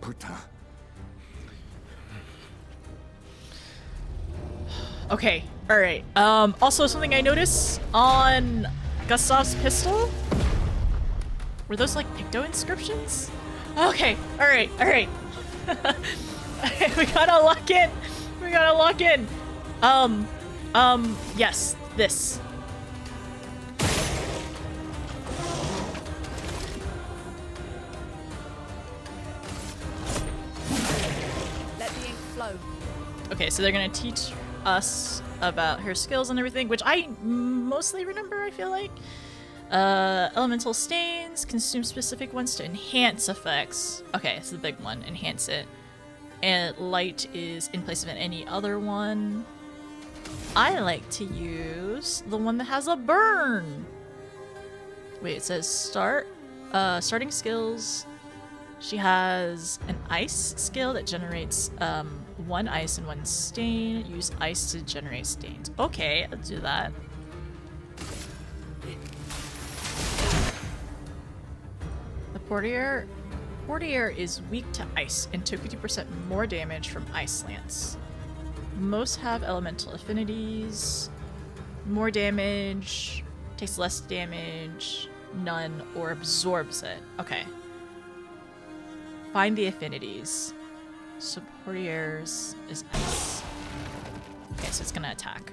Putain. Okay, alright. Also something I noticed on Gustave's pistol? Were those like Picto inscriptions? Okay, alright. We gotta lock in. Yes, this. Okay, so they're gonna teach us about her skills and everything, which I mostly remember, I feel like. Elemental stains, consume specific ones to enhance effects. Okay, it's the big one, enhance it. And light is in place of any other one. I like to use the one that has a burn. Wait, it says starting skills. She has an ice skill that generates 1 ice and 1 stain. Use ice to generate stains. Okay, let's do that. The Portier is weak to ice and took 50% more damage from ice lance. Most have elemental affinities. more damage, takes less damage, none, or absorbs it. Okay. Find the affinities. Supportiers is ice. Okay, so it's gonna attack.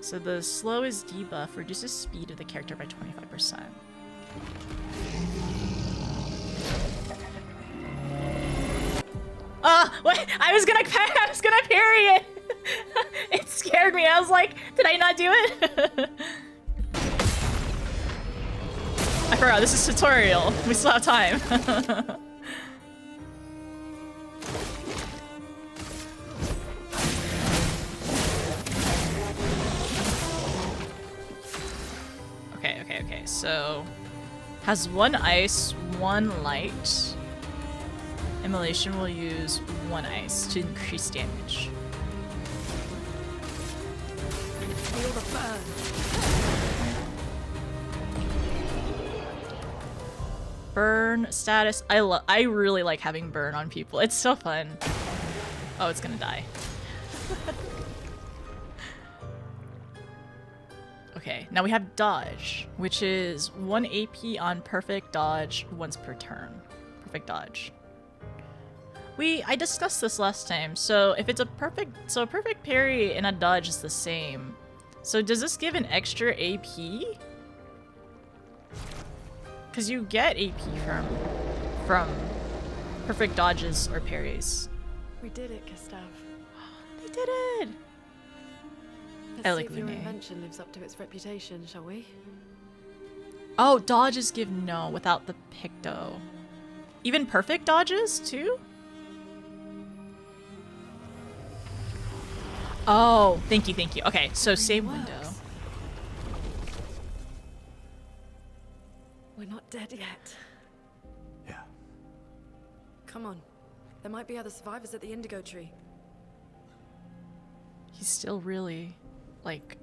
So the slow is debuff, reduces speed of the character by 25%. Wait, I was gonna parry it! It scared me, I was like, did I not do it? I forgot, this is tutorial. We still have time. Okay, so has one ice, one light. Immolation will use one ice to increase damage. Feel the burn. Burn status. I really like having burn on people. It's so fun. Oh, it's gonna die. Okay, now we have dodge, which is 1 AP on perfect dodge once per turn. Perfect dodge. I discussed this last time. So if it's a perfect parry and a dodge is the same. So does this give an extra AP? Because you get AP from perfect dodges or parries. We did it, Gustav. They did it! Let's see if your invention lives up to its reputation, shall we? Oh, dodges give no without the picto. Even perfect dodges too? Oh, thank you. Okay, so same window. We're not dead yet. Yeah. Come on. There might be other survivors at the indigo tree. He's still really, like...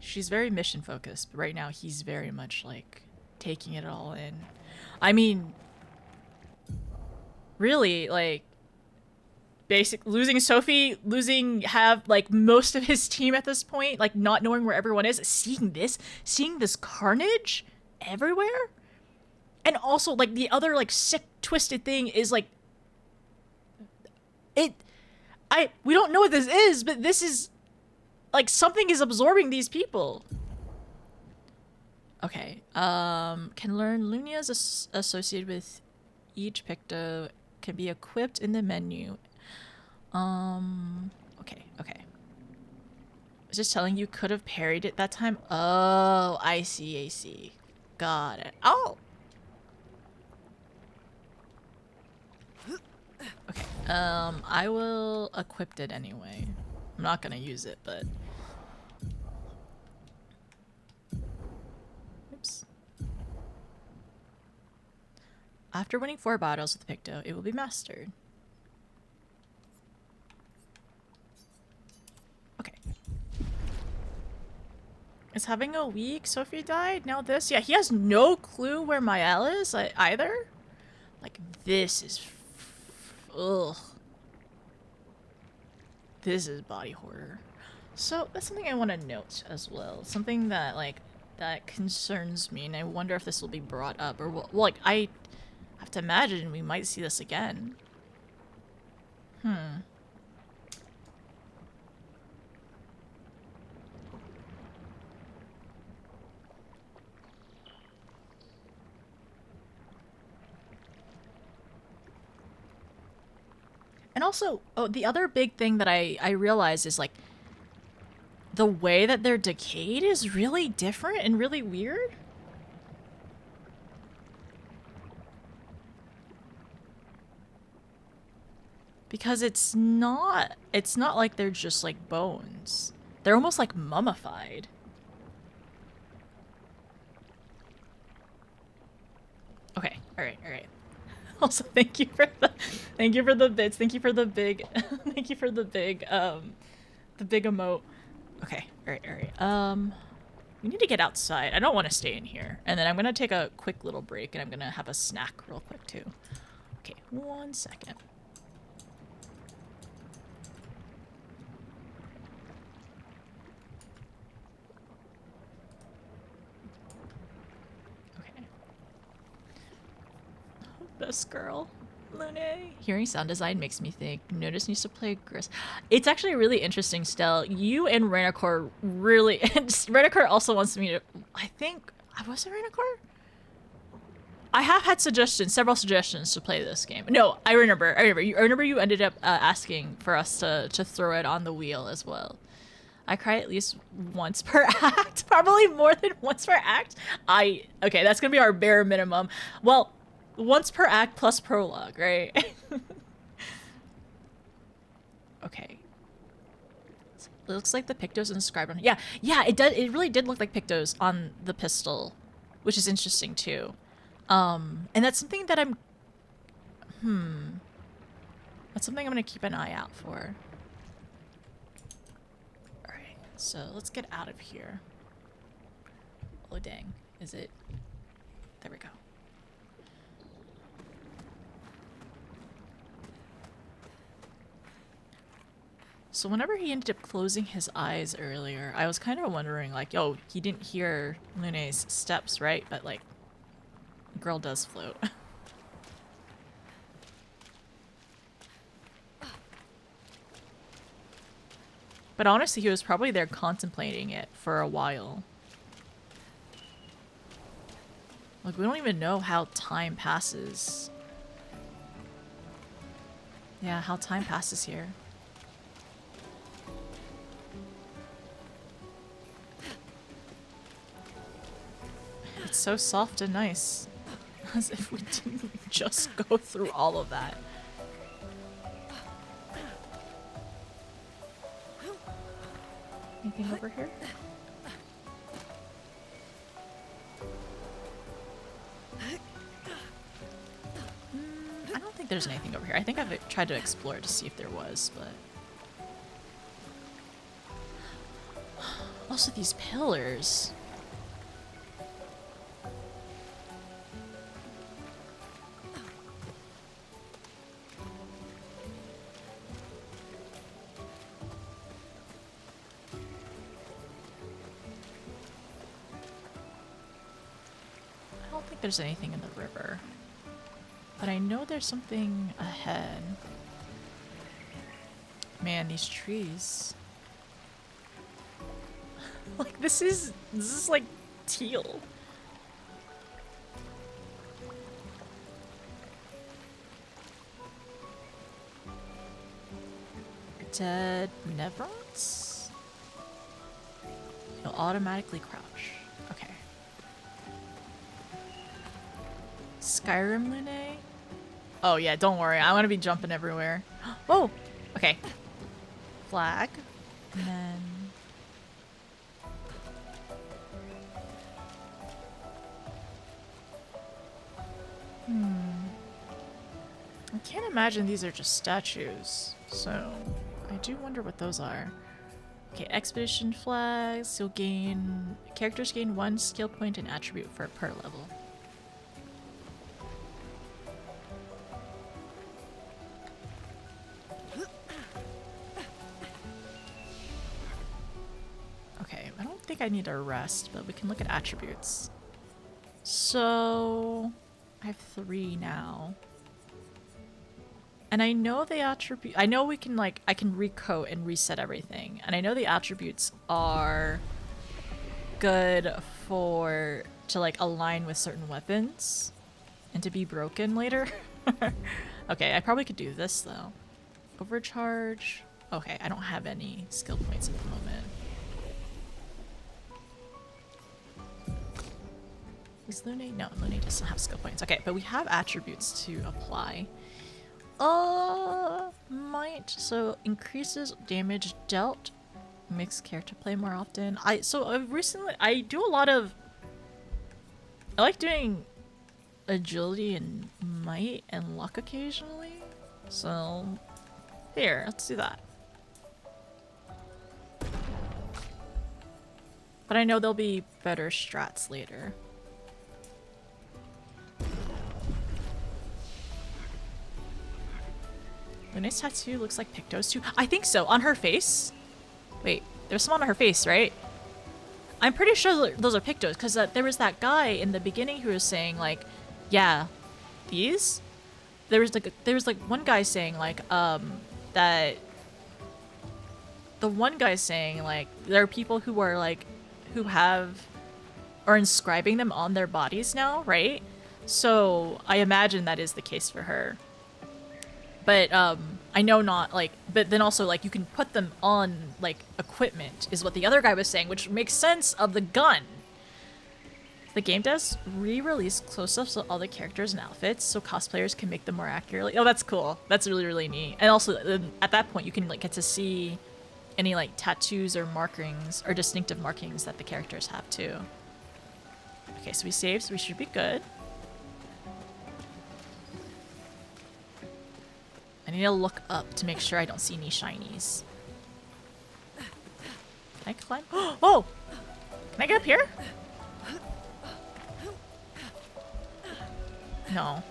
She's very mission focused, but right now he's very much, like, taking it all in. I mean... Really, like... losing Sophie, have like most of his team at this point, like not knowing where everyone is, seeing this carnage everywhere. And also like the other like sick twisted thing is like we don't know what this is, but this is like something is absorbing these people. Okay, can learn Lunias associated with each picto can be equipped in the menu. Okay. It's just telling you could have parried it that time. Oh, I see. Got it. Oh! Okay, I will equip it anyway. I'm not gonna use it, but... Oops. After winning 4 battles with Picto, it will be mastered. Okay. Is having a week? Sophie died? Now this? Yeah, he has no clue where Mael is either. Like, this is... Ugh. This is body horror. So, that's something I want to note as well. Something that, like, that concerns me, and I wonder if this will be brought up, or, well, like, I have to imagine we might see this again. And also, oh, the other big thing that I realized is, like, the way that they're decayed is really different and really weird. Because it's not like they're just, like, bones. They're almost, like, mummified. Okay, alright. Also, thank you for the bits. Thank you for the big the big emote. Okay, alright. We need to get outside. I don't want to stay in here. And then I'm gonna take a quick little break and I'm gonna have a snack real quick too. Okay, 1 second. This girl. Lune. Hearing sound design makes me think Notice needs to play Gris. It's actually really interesting, Stell. You and Renacor really... Renacor also wants me to... I think... Was it Renacor? I have had suggestions, several suggestions to play this game. No, I remember. I remember you ended up asking for us to throw it on the wheel as well. I cry at least once per act. Probably more than once per act. Okay, that's gonna be our bare minimum. Well, once per act plus prologue, right? Okay. It looks like the Picto's inscribed on it. Yeah, it does. It really did look like Picto's on the pistol, which is interesting too. And that's something that that's something I'm gonna keep an eye out for. Alright, so let's get out of here. Oh dang, is it? There we go. So whenever he ended up closing his eyes earlier, I was kind of wondering like, yo, he didn't hear Lune's steps, right? But like, girl does float. But honestly, he was probably there contemplating it for a while. Like, we don't even know how time passes. Yeah, how time passes here. It's so soft and nice. As if we didn't just go through all of that. Anything over here? I don't think there's anything over here. I think I've tried to explore to see if there was, but... Also, these pillars. There's anything in the river, but I know there's something ahead. Man, these trees. Like this is like teal. Dead Neverons? You'll automatically crouch. Okay. Skyrim Lune? Oh yeah, don't worry. I want to be jumping everywhere. Whoa! Okay. Flag. And then... I can't imagine these are just statues, so I do wonder what those are. Okay, expedition flags. You'll gain... Characters gain 1 skill point and attribute per level. I need a rest, but we can look at attributes. So I have 3 now. And I know the attribute, I know we can like, I can recoat and reset everything. And I know the attributes are good for, to like align with certain weapons and to be broken later. Okay, I probably could do this though. Overcharge. Okay, I don't have any skill points at the moment. Is Lune? No, Lune doesn't have skill points. Okay, but we have attributes to apply. Might. So increases damage dealt. Makes character play more often. I do a lot of... I like doing agility and might and luck occasionally. So here, let's do that. But I know there'll be better strats later. Lune's tattoo looks like Picto's too. I think so. On her face. Wait, there's some on her face, right? I'm pretty sure those are Picto's because there was that guy in the beginning who was saying like, yeah, these? there was like one guy saying like that the one guy saying like there are people who are like are inscribing them on their bodies now, right? So I imagine that is the case for her. But I know not like, but then also like you can put them on like equipment is what the other guy was saying, which makes sense of the gun. The game does re-release close-ups of all the characters and outfits so cosplayers can make them more accurately. Oh, that's cool. That's really, really neat. And also at that point you can like get to see any like tattoos or markings or distinctive markings that the characters have too. Okay, so we saved, so we should be good. I need to look up to make sure I don't see any shinies. Can I climb? Oh! Can I get up here? No.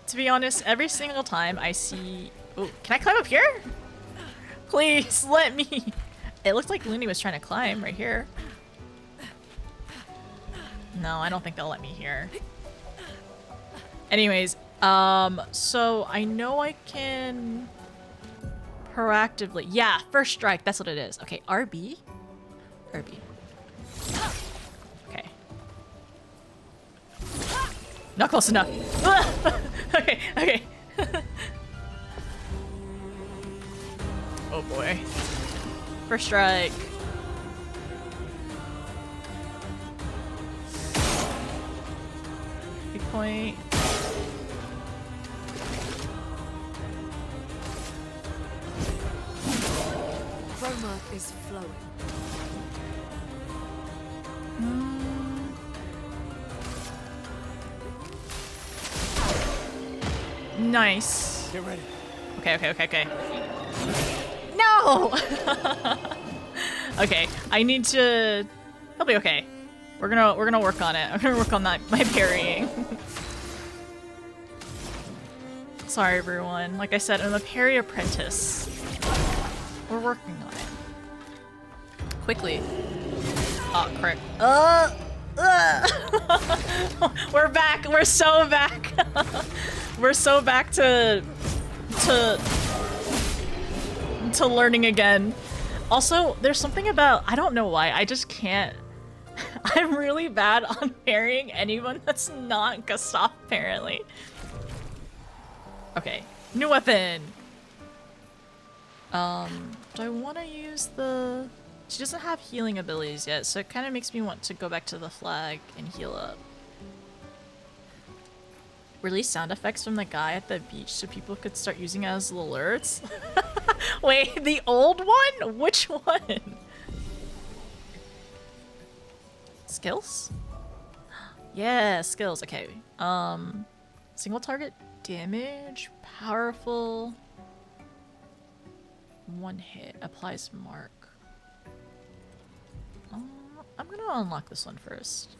To be honest, every single time I see... Oh, can I climb up here? Please, let me! It looks like Looney was trying to climb right here. No, I don't think they'll let me here. Anyways, so I know I can proactively... Yeah, first strike, that's what it is. Okay, RB? RB. Okay. Not close enough. Okay, okay. Oh boy. First strike. Big point. Chroma is flowing. Nice. Get ready. Okay, okay, okay, okay. No! Okay, I need to... I'll be okay. We're gonna work on it. I'm gonna work on that, my parrying. Sorry, everyone. Like I said, I'm a parry apprentice. We're working on it. Quickly. Oh, crick. We're back. We're so back. We're so back to learning again. Also, there's something about, I don't know why, I just can't. I'm really bad on parrying anyone that's not Gustav, apparently. Okay, new weapon. Do I want to use the... She doesn't have healing abilities yet, so it kind of makes me want to go back to the flag and heal up. Release sound effects from the guy at the beach so people could start using it as alerts? Wait, the old one? Which one? Skills? Yeah, skills. Okay. Single target damage, powerful. One hit, applies mark. I'm gonna unlock this one first.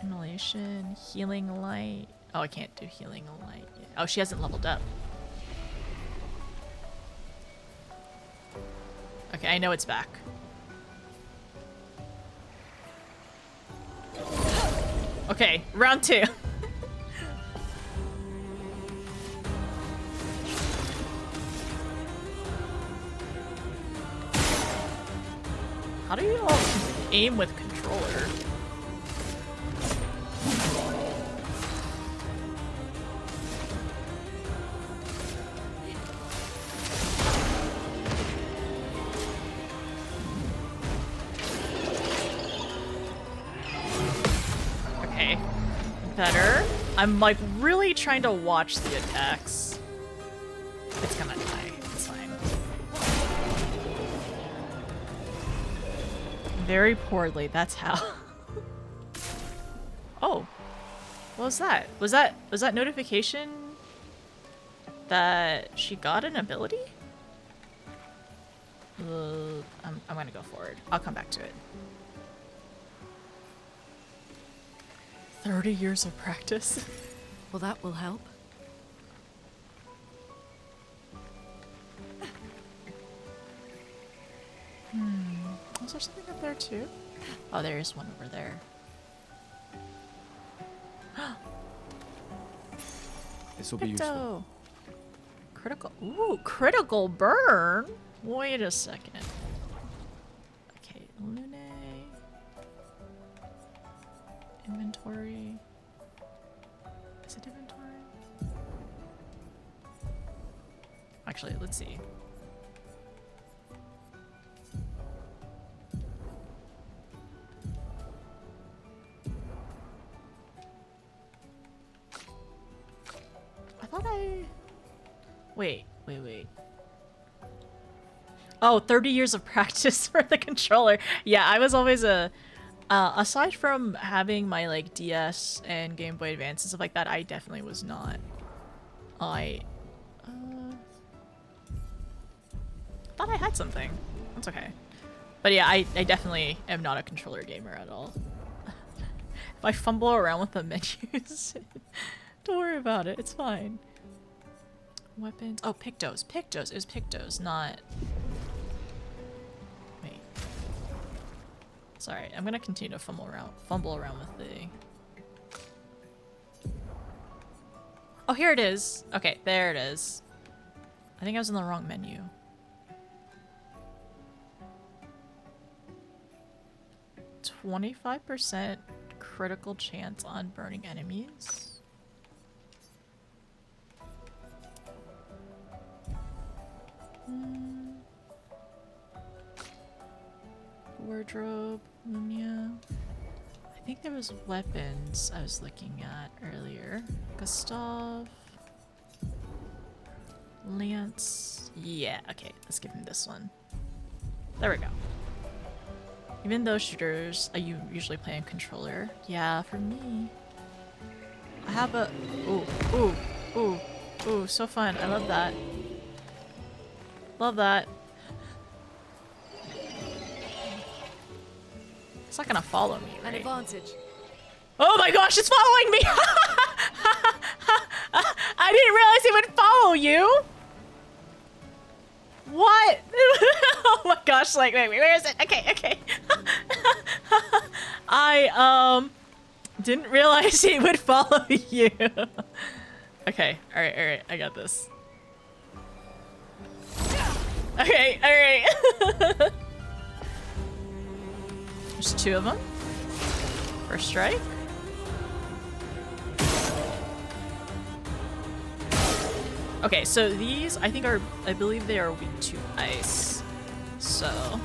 Immolation, healing light. Oh, I can't do healing light yet. Oh, she hasn't leveled up. Okay, I know it's back. Okay, round 2. How do you all aim with controller? Okay, better. I'm like really trying to watch the attacks. It's gonna die. It's fine. Very poorly, that's how. Oh. What was that? Was that notification that she got an ability? I'm gonna go forward. I'll come back to it. 30 years of practice. Well, that will help. Was there something up there too? Oh, there is one over there. This will be useful. Critical. Ooh, critical burn. Wait a second. Okay, Lune. Inventory. Is it inventory? Actually, let's see. I thought I... Wait. Oh, 30 years of practice for the controller. Yeah, I was always a... aside from having my, like, DS and Game Boy Advance and stuff like that, I definitely was not. I thought I had something. That's okay. But yeah, I definitely am not a controller gamer at all. If I fumble around with the menus, don't worry about it. It's fine. Weapons. Oh, Pictos. Pictos. It was Pictos, not... Wait. Sorry, I'm gonna continue to fumble around with the... Oh, here it is. Okay, there it is. I think I was in the wrong menu. %25 critical chance on burning enemies. Wardrobe, Lumia. I think there was weapons I was looking at earlier. Gustav. Lance. Yeah, okay, let's give him this one. There we go. Even though shooters, I usually play on controller. Yeah, for me. I have a... Ooh, so fun. I love that. Love that. It's not gonna follow me, right? An advantage. Oh my gosh, it's following me! I didn't realize it would follow you! What? Oh my gosh, like, wait, where is it? Okay. I, didn't realize it would follow you. Okay, alright, I got this. Okay, alright. There's 2 of them. First strike. Okay, so these I think are, I believe they are weak to ice. So. A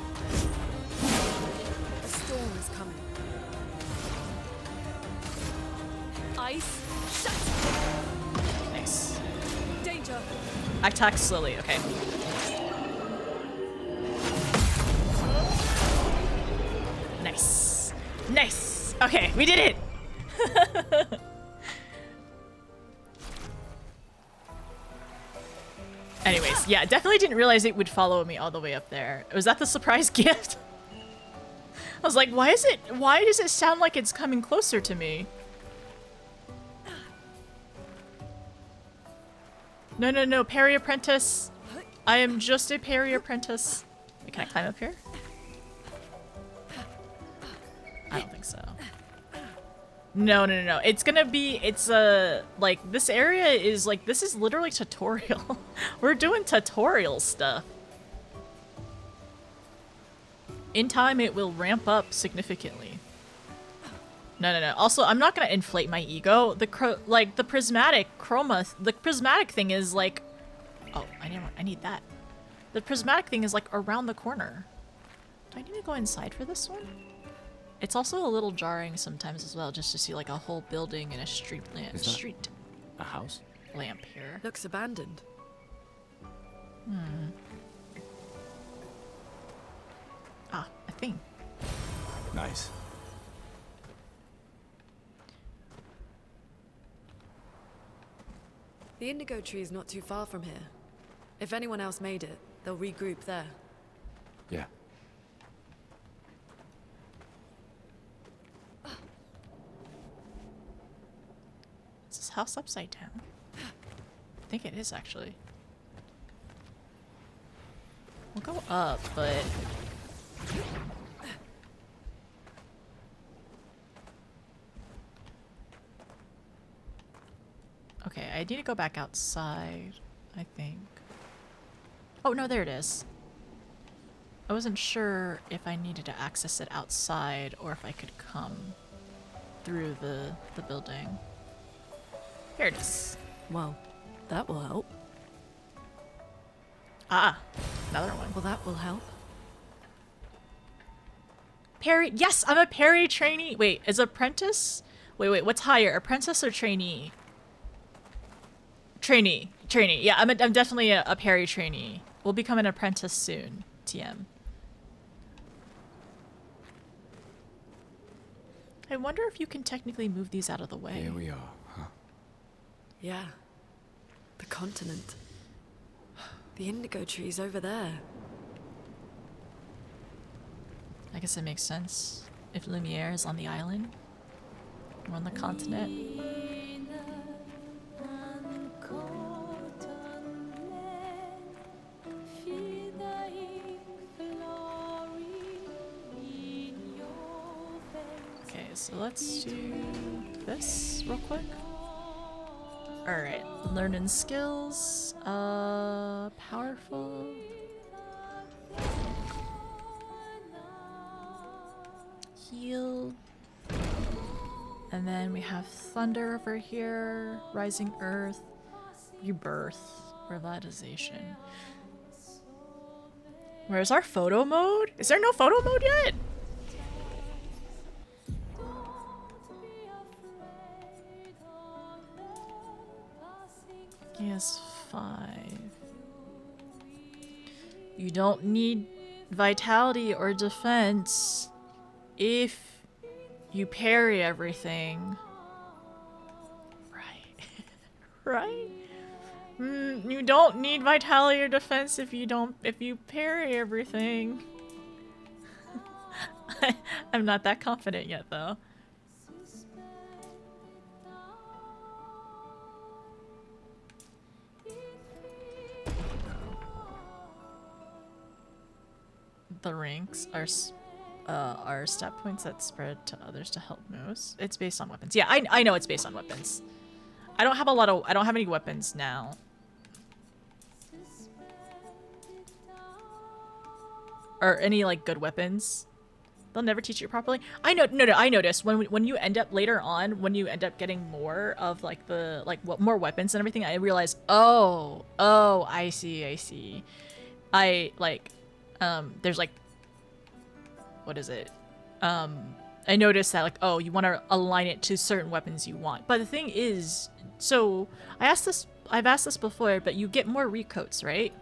storm is coming. Ice. Shut. Nice. Danger. Attack slowly, okay. Nice. Nice. Okay, we did it. Anyways, yeah, definitely didn't realize it would follow me all the way up there. Was that the surprise gift? I was like, why does it sound like it's coming closer to me? No, parry apprentice. I am just a parry apprentice. Wait, can I climb up here? I don't think so. No. It's gonna be, like, this area is, like, this is literally tutorial. We're doing tutorial stuff. In time, it will ramp up significantly. No. Also, I'm not gonna inflate my ego. The prismatic thing is, like... Oh, I need that. The prismatic thing is, like, around the corner. Do I need to go inside for this one? It's also a little jarring sometimes as well, just to see like a whole building and a street lamp. A house? Lamp here. Looks abandoned. Ah, a thing. Nice. The indigo tree is not too far from here. If anyone else made it, they'll regroup there. Yeah. Is this house upside down? I think it is actually. We'll go up, but... Okay, I need to go back outside, I think. Oh, no, there it is. I wasn't sure if I needed to access it outside or if I could come through the building. Here it is. Well, that will help. Ah, another one. Well, that will help. Parry. Yes, I'm a parry trainee. Wait, is apprentice? Wait, what's higher? Apprentice or trainee? Trainee. Yeah, I'm definitely a parry trainee. We'll become an apprentice soon. TM. I wonder if you can technically move these out of the way. Here we are, huh? Yeah. The continent. The indigo trees over there. I guess it makes sense. If Lumiere is on the island, or on the continent. Okay, so let's do this real quick. Alright, learning skills. Powerful. Heal. And then we have thunder over here, rising earth, rebirth, revitalization. Where's our photo mode? Is there no photo mode yet? Yes, 5. You don't need vitality or defense if you parry everything. Right. Right? You don't need vitality or defense if you parry everything. I'm not that confident yet though. The ranks are stat points that spread to others to help most. It's based on weapons. Yeah, I know it's based on weapons. I don't have any weapons now. Or any like good weapons. They'll never teach you properly. I noticed when you end up later on, when you end up getting more of like more weapons and everything, I realized, oh, I see. There's like, what is it? I noticed that like, oh, you want to align it to certain weapons you want. But the thing is, so I've asked this before, but you get more recoats, right?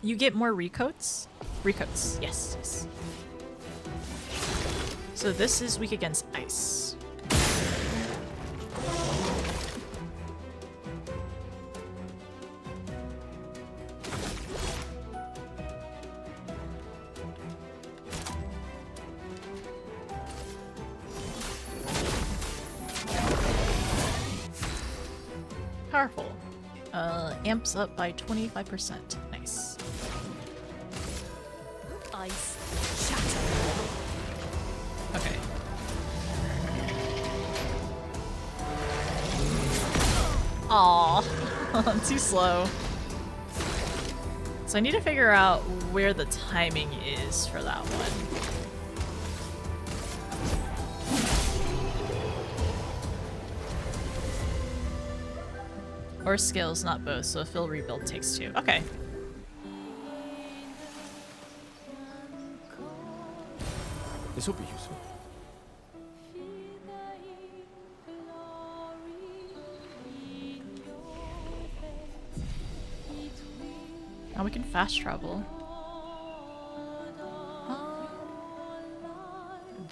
You get more recoats? Recoats, yes. So this is weak against ice. Powerful. Amps up by 25%. Nice. Ice shatter. Okay. Aw, I'm too slow. So I need to figure out where the timing is for that one. Or skills, not both, so a fill rebuild takes 2. Okay. This will be useful. Now we can fast travel.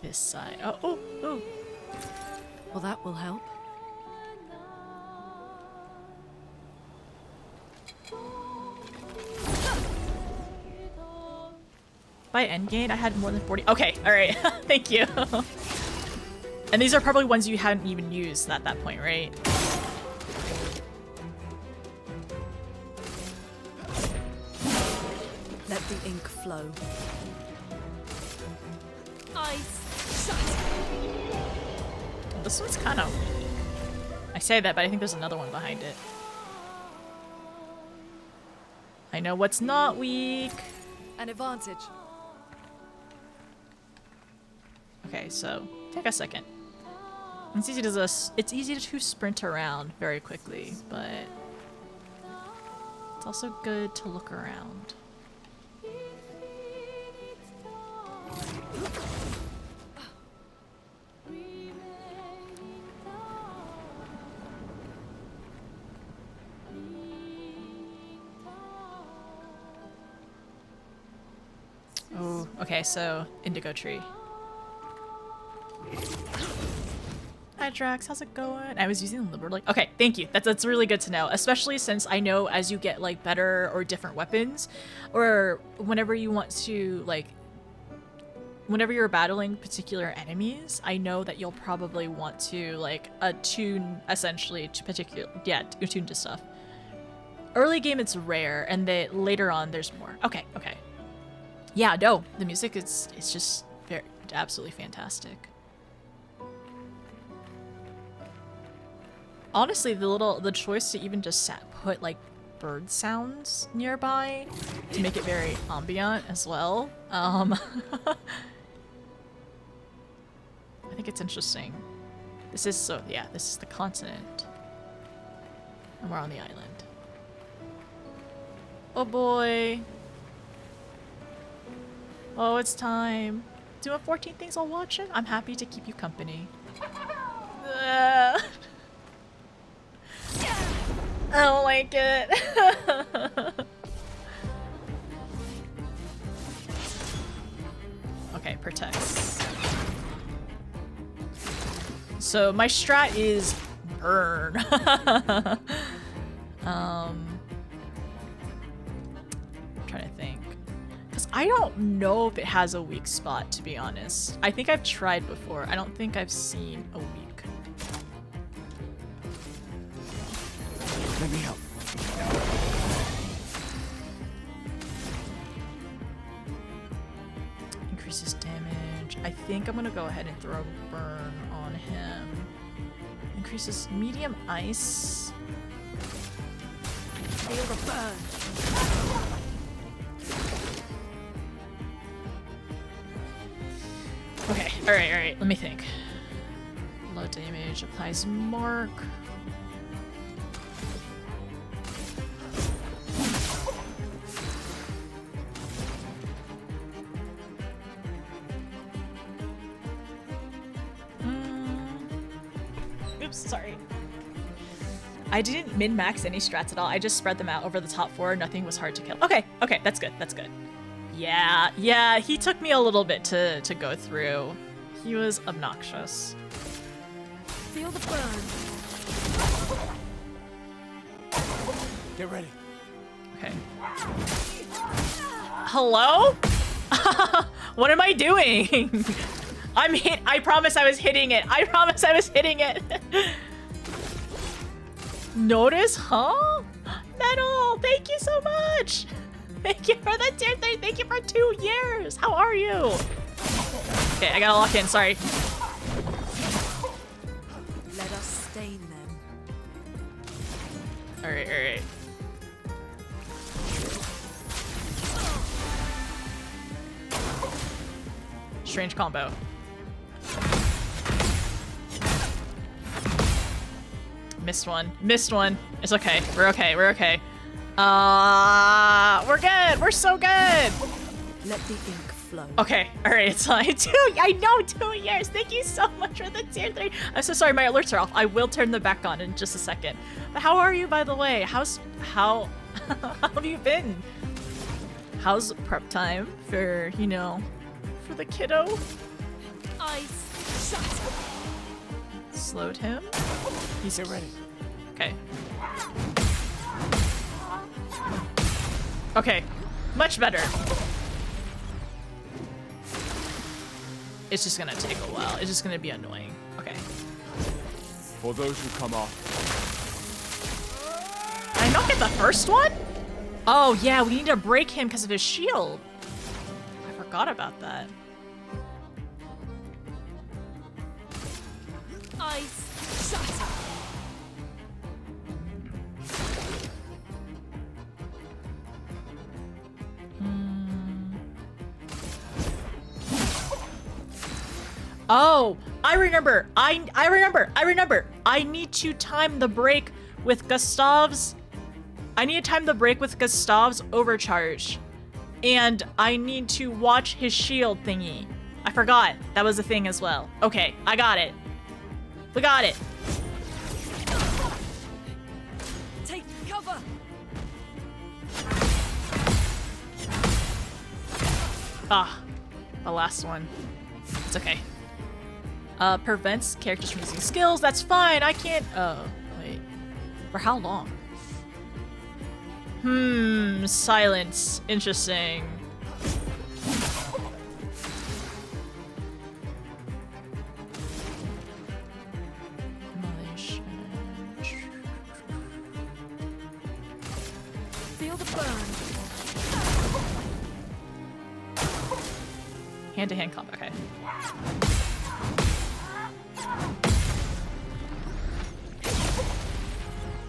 This side. Oh. Well, that will help. By endgame, I had more than 40. Okay, alright. Thank you. And these are probably ones you hadn't even used at that point, right? Let the ink flow. Ice. This one's kind of... I say that, but I think there's another one behind it. I know what's not weak. An advantage. Okay, so take a second. It's easy to sprint around very quickly, but it's also good to look around. Oh, okay, so indigo tree. Hi Drax, how's it going? I was using liberal. Okay, thank you. That's really good to know, especially since I know as you get like better or different weapons, or whenever you want to like, whenever you're battling particular enemies, I know that you'll probably want to like attune essentially to attune to stuff. Early game it's rare, and later on there's more. Okay. Yeah, no, the music is just absolutely fantastic. Honestly, the choice to even just put like bird sounds nearby to make it very ambient as well. I think it's interesting. This is the continent, and we're on the island. Oh boy. Oh, it's time. Doing 14 things while watching? I'm happy to keep you company. I don't like it. Okay, protects. So my strat is burn. I'm trying to think. Because I don't know if it has a weak spot, to be honest. I think I've tried before. I don't think I've seen a weak. Let me help. Increases damage. I think I'm gonna go ahead and throw burn on him. Increases medium ice. Feel the burn. Okay, alright, let me think. Low damage, applies mark. Oops, sorry. I didn't min-max any strats at all. I just spread them out over the top 4. Nothing was hard to kill. Okay, that's good. Yeah, he took me a little bit to go through. He was obnoxious. Feel the burn. Get ready. Okay. Hello? What am I doing? I promise I was hitting it. Notice, huh? Metal, thank you so much. Thank you for the tier 3. Thank you for 2 years. How are you? Okay, I gotta lock in. Sorry. Let us stain them. All right. Strange combo. Missed one. It's okay. We're okay. We're good. We're so good. Let the ink flow. Okay. All right. It's fine. 2 years. Thank you so much for the tier 3. I'm so sorry. My alerts are off. I will turn them back on in just a second. But how are you, by the way? How have you been? How's prep time for, for the kiddo? Ice. Shut. Slowed him. He's ready. Okay. Much better. It's just gonna take a while. It's just gonna be annoying. Okay. For those who come off. Did I not get the first one? Oh yeah, we need to break him because of his shield. I forgot about that. Ice shatter. Oh, I remember. I remember. I need to time the break with Gustav's. I need to time the break with Gustav's overcharge. And I need to watch his shield thingy. I forgot. That was a thing as well. Okay, I got it. We got it. Take cover. Ah, the last one. It's okay. Prevents characters from using skills. That's fine. I can't. Oh, wait. For how long? Silence. Interesting. Feel the burn. Hand-to-hand combat. Okay.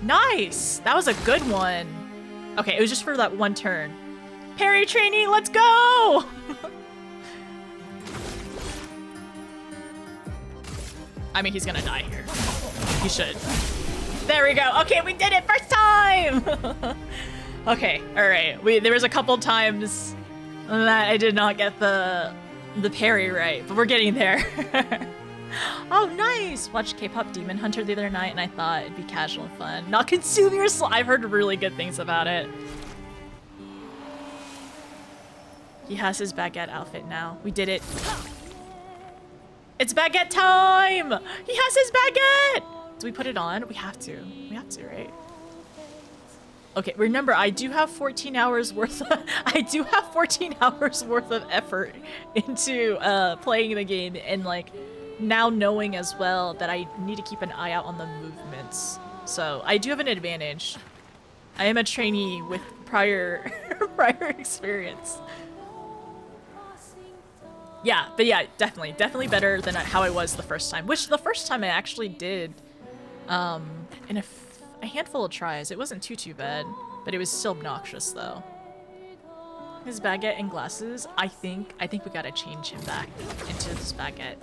Nice! That was a good one. Okay, it was just for that one turn. Parry trainee, let's go! I mean, he's gonna die here. He should. There we go. Okay, we did it first time! Okay, alright. There was a couple times that I did not get the parry right, but we're getting there. Oh, nice! Watched K-pop Demon Hunter the other night, and I thought it'd be casual and fun. Not consume your soul. I've heard really good things about it. He has his baguette outfit now. We did it. It's baguette time! He has his baguette! Do we put it on? We have to. We have to, right? Okay, remember, I do have 14 hours worth of, effort into playing the game, and like now knowing as well that I need to keep an eye out on the movements. So I do have an advantage. I am a trainee with prior experience. Yeah, but yeah, definitely better than how I was the first time. Which the first time I actually did in a handful of tries. It wasn't too bad, but it was still obnoxious though. His baguette and glasses. I think we gotta change him back into this baguette.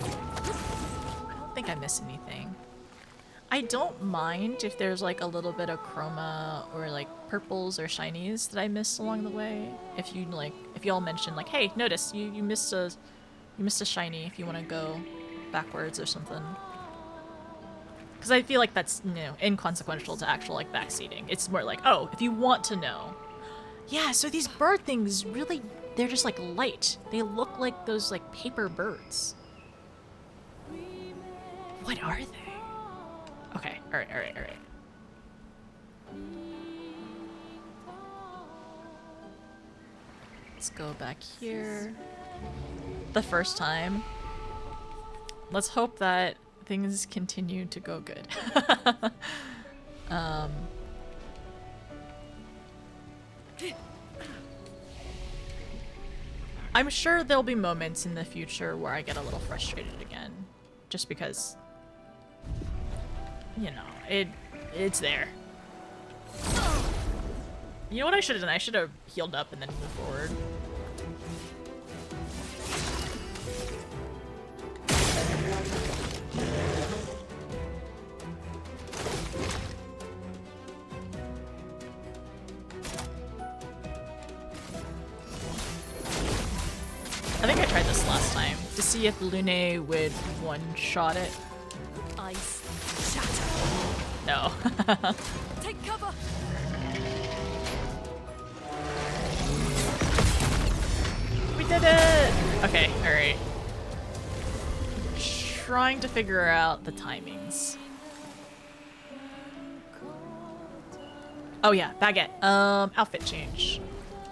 I don't think I miss anything. I don't mind if there's like a little bit of chroma or like purples or shinies that I missed along the way. If y'all mention like, hey, notice you missed a shiny if you want to go backwards or something. Because I feel like that's, you know, inconsequential to actual like backseating. It's more like, oh, if you want to know. Yeah, so these bird things really, they're just like light. They look like those like paper birds. What are they? Okay, alright. Let's go back here. The first time. Let's hope that things continue to go good. I'm sure there'll be moments in the future where I get a little frustrated again. Just because, you know, it's there. You know what I should have done? I should have healed up and then moved forward. I think I tried this last time to see if Lune would one-shot it. Ice shatter. No. Take cover. We did it! Okay, alright. Trying to figure out the timings. Oh yeah, baguette. Outfit change.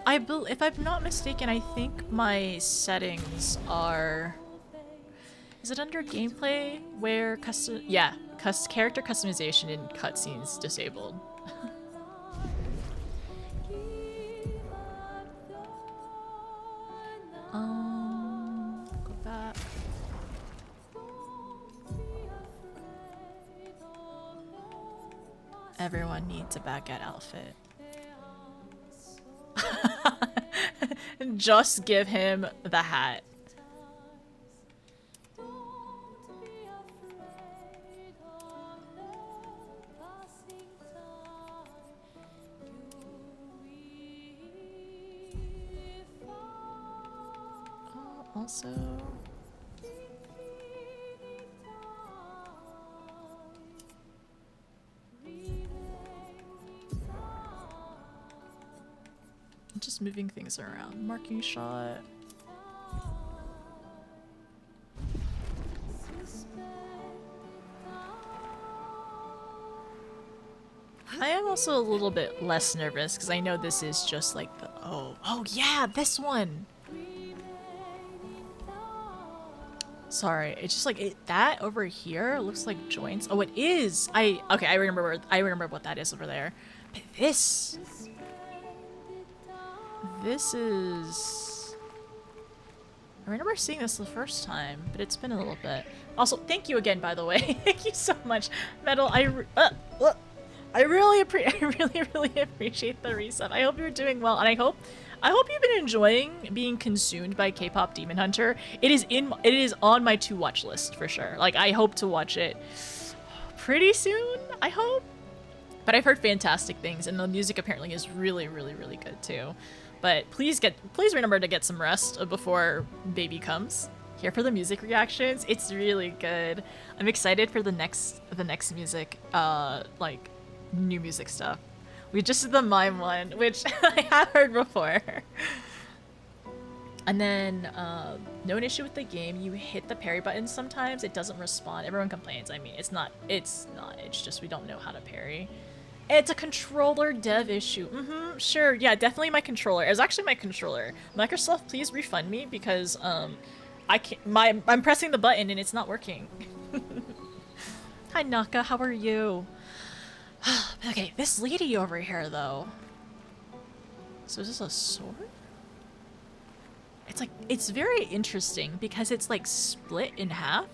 If I'm not mistaken, I think my settings are... Is it under gameplay where character customization in cutscenes disabled? Go back. Everyone needs a baguette outfit. Just give him the hat. Also, I'm just moving things around. Marking shot. I am also a little bit less nervous because I know this is just like the oh yeah, this one. Sorry, it's just like that over here looks like joints. Oh, it is. Okay, I remember what that is over there. But this is. I remember seeing this the first time, but it's been a little bit. Also, thank you again, by the way. Thank you so much, Metal. I really appreciate the resub. I hope you're doing well, and I hope you've been enjoying being consumed by K-pop Demon Hunter. It is on my to watch list for sure. Like, I hope to watch it pretty soon, I hope. But I've heard fantastic things, and the music apparently is really good too. But please remember to get some rest before baby comes. Here for the music reactions. It's really good. I'm excited for the next music, like new music stuff. We just did the mime one, which I have heard before. And then, no issue with the game. You hit the parry button sometimes, it doesn't respond. Everyone complains. I mean, it's not. It's just we don't know how to parry. It's a controller dev issue. Sure. Yeah, definitely my controller. It was actually my controller. Microsoft, please refund me because, I can't. I'm pressing the button and it's not working. Hi, Naka. How are you? Okay, this lady over here, though. So is this a sword? It's like, it's very interesting because it's like split in half.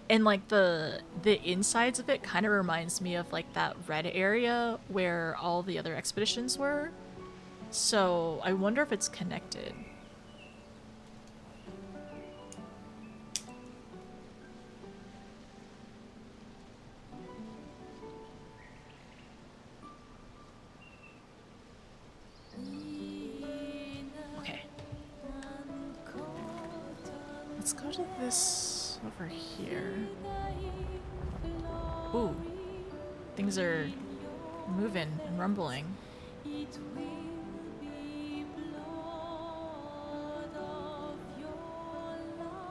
And like the insides of it kind of reminds me of like that red area where all the other expeditions were. So I wonder if it's connected. Okay. Let's go to this over here. Ooh. Things are moving and rumbling.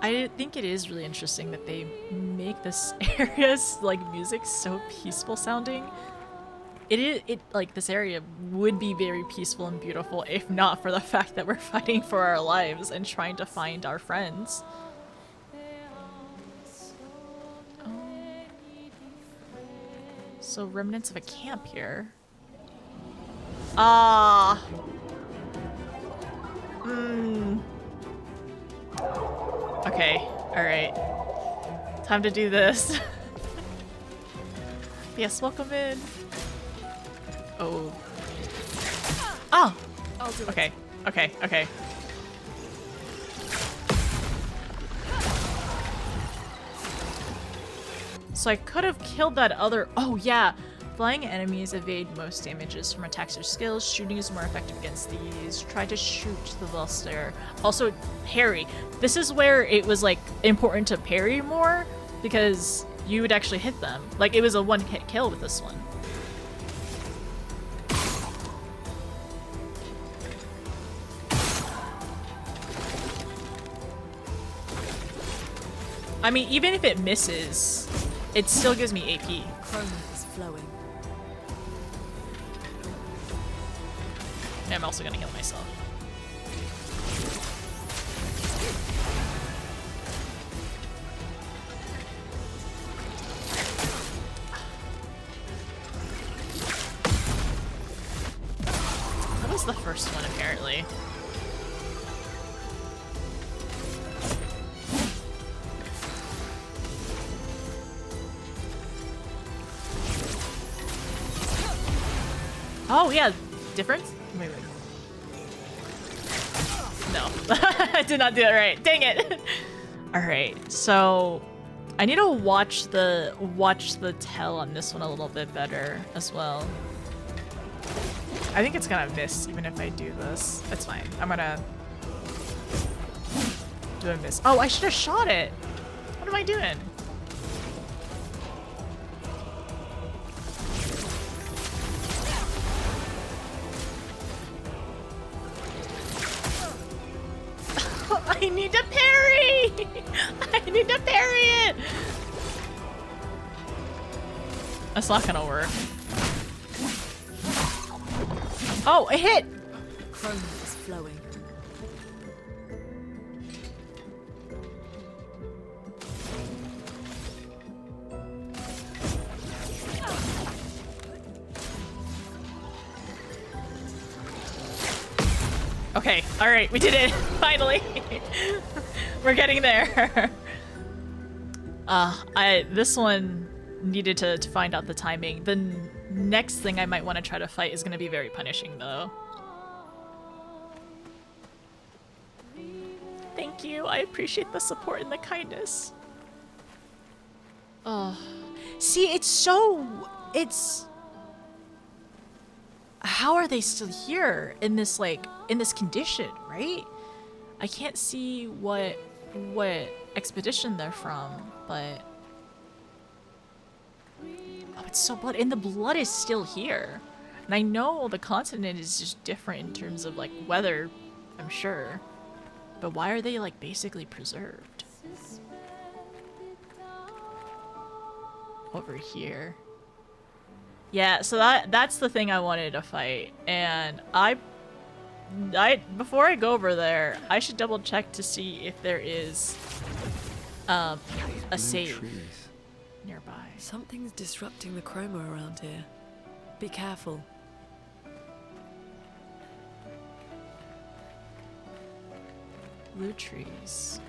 I think it is really interesting that they make this area's like music so peaceful sounding. It like this area would be very peaceful and beautiful if not for the fact that we're fighting for our lives and trying to find our friends. So remnants of a camp here. Ah. Okay, alright. Time to do this. Yes, welcome in. Oh. Oh! I'll do it. Okay, okay, okay. So I could have killed that other- oh yeah! Flying enemies evade most damages from attacks or skills. Shooting is more effective against these. Try to shoot the Velster. Also, parry. This is where it was like important to parry more because you would actually hit them. Like it was a one-hit kill with this one. I mean, even if it misses, it still gives me AP. Chrome is flowing. And I'm also gonna heal myself. the first one, apparently. Oh, yeah. Difference? Wait. No. I did not do it right. Dang it. Alright, so I need to watch the tell on this one a little bit better as well. I think it's gonna miss even if I do this. It's fine. I'm gonna do a miss. Oh, I should have shot it. What am I doing? I need to parry! I need to parry it! That's not gonna work. Oh, it hit! Chrome is flowing. Okay, alright, we did it! Finally! We're getting there. This one needed to find out the timing. The next thing I might want to try to fight is going to be very punishing, though. Thank you, I appreciate the support and the kindness. See, it's... How are they still here in this, like, in this condition, right? I can't see what expedition they're from, but... Oh, it's so blood, and the blood is still here. And I know the continent is just different in terms of, like, weather, I'm sure. But why are they, like, basically preserved? Over here. Yeah, so that's the thing I wanted to fight, and before I go over there, I should double check to see if there is a save nearby. Something's disrupting the chroma around here. Be careful. Blue trees.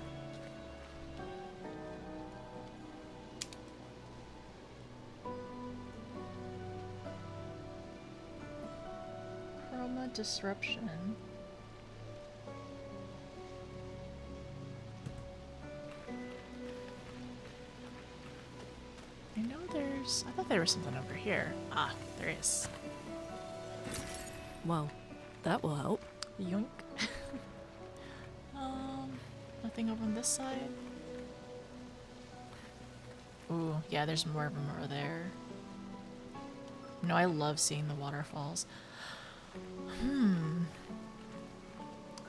Chroma disruption. I know there's... I thought there was something over here. Ah, there is. Well, that will help. Yoink. Nothing over on this side. Ooh, yeah, there's more of them over there. No, I love seeing the waterfalls.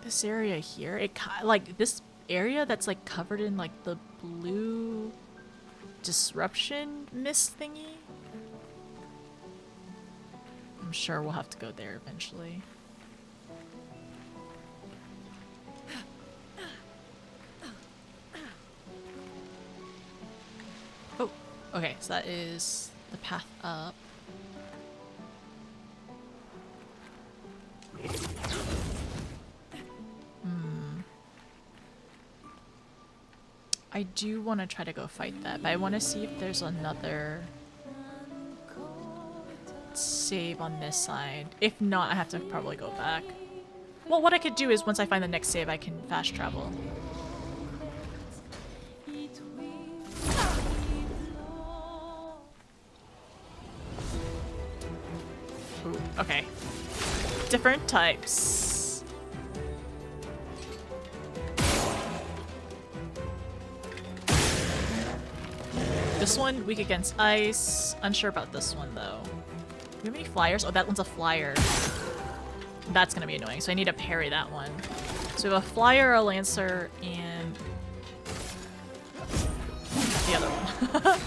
This area here, like this area that's like covered in like the blue disruption mist thingy. I'm sure we'll have to go there eventually. Oh, okay, so that is the path up. I do want to try to go fight that, but I want to see if there's another save on this side. If not, I have to probably go back. Well, what I could do is once I find the next save, I can fast travel. Ooh, okay. Different types. This one, weak against ice. Unsure about this one, though. Do we have any flyers? Oh, that one's a flyer. That's gonna be annoying, so I need to parry that one. So we have a flyer, a lancer, and the other one.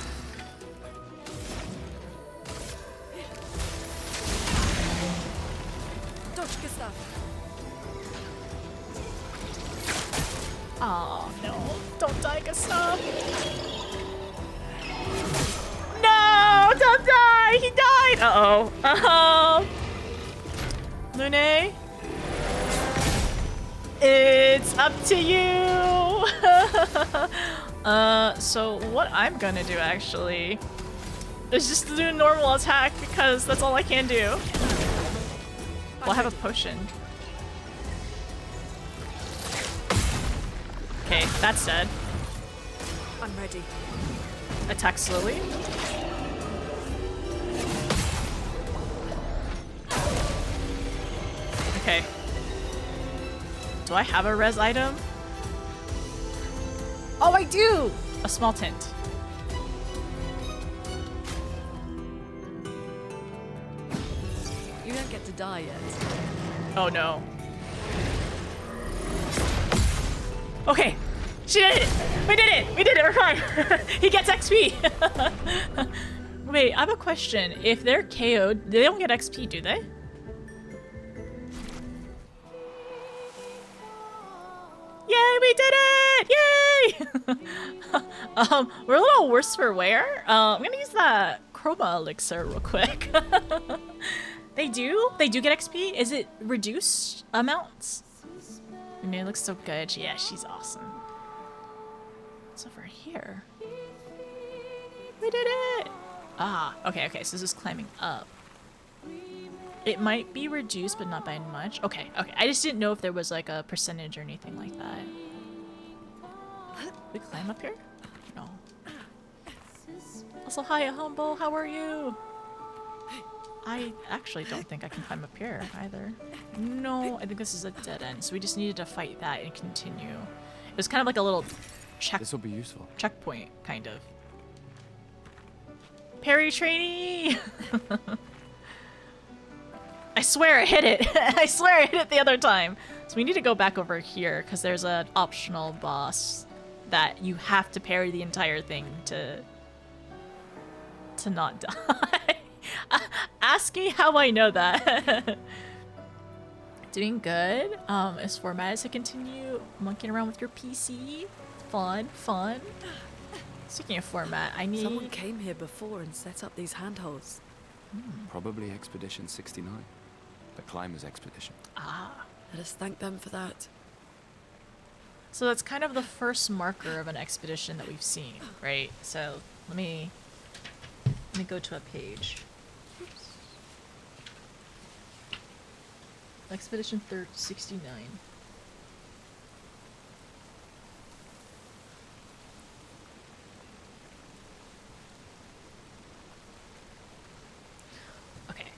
Oh no, don't die, Gustav. No, don't die! He died! Uh-oh. Lune? It's up to you! So what I'm gonna do actually is just do a normal attack because that's all I can do. Well, I have a potion. Okay, that's dead. I'm ready. Attack slowly. Okay. Do I have a res item? Oh, I do! A small tint. You don't get to die yet. Oh no. Okay! She did it! We did it! We did it! We're fine! He gets XP! Wait, I have a question. If they're KO'd, they don't get XP, do they? Yay, we did it! Yay! We're a little worse for wear. I'm gonna use that chroma elixir real quick. They do get XP? Is it reduced amounts? I mean, it looks so good. Yeah, she's awesome. What's over here? We did it! Ah, okay, so this is climbing up. It might be reduced, but not by much. Okay. I just didn't know if there was like a percentage or anything like that. We climb up here? No. Also, hi, Humble. How are you? I actually don't think I can climb up here either. No, I think this is a dead end. So we just needed to fight that and continue. It was kind of like a little This will be useful. checkpoint, kind of. Parry trainee! I swear I hit it. I swear I hit it the other time. So we need to go back over here because there's an optional boss that you have to parry the entire thing to not die. Ask me how I know that. Doing good. Is formatted to continue monkeying around with your PC. Fun. Speaking of format, I need... Someone came here before and set up these handholds. Probably Expedition 69. The Climbers Expedition. Ah. Let us thank them for that. So that's kind of the first marker of an expedition that we've seen, right? So let me go to a page. Oops. Expedition 69. Okay.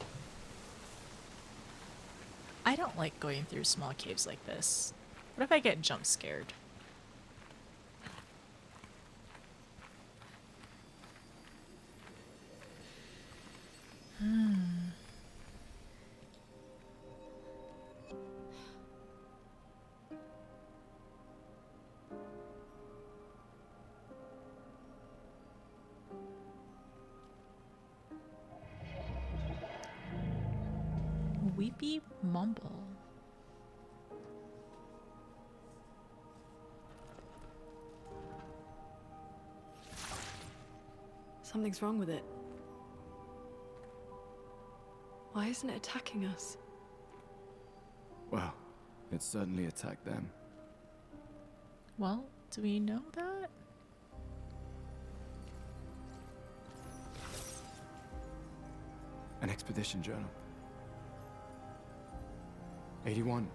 I don't like going through small caves like this. What if I get jump scared? Weepy mumble. Something's wrong with it. Why isn't it attacking us? Well, it certainly attacked them. Well, do we know that? An expedition journal. 81.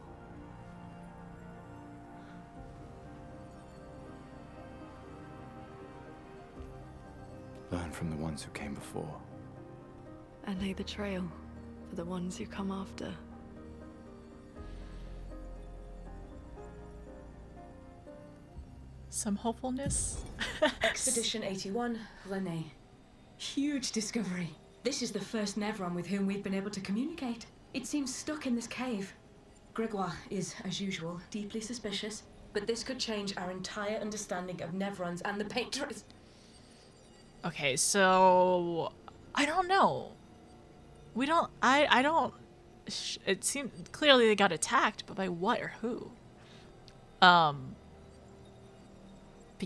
Learn from the ones who came before. And lay the trail for the ones who come after. Some hopefulness. Expedition 81, Renee. Huge discovery. This is the first Nevron with whom we've been able to communicate. It seems stuck in this cave. Gregoire is, as usual, deeply suspicious, but this could change our entire understanding of Nevrons and the Patriots. Okay, so I don't know. I don't. It seemed clearly they got attacked, but by what or who? But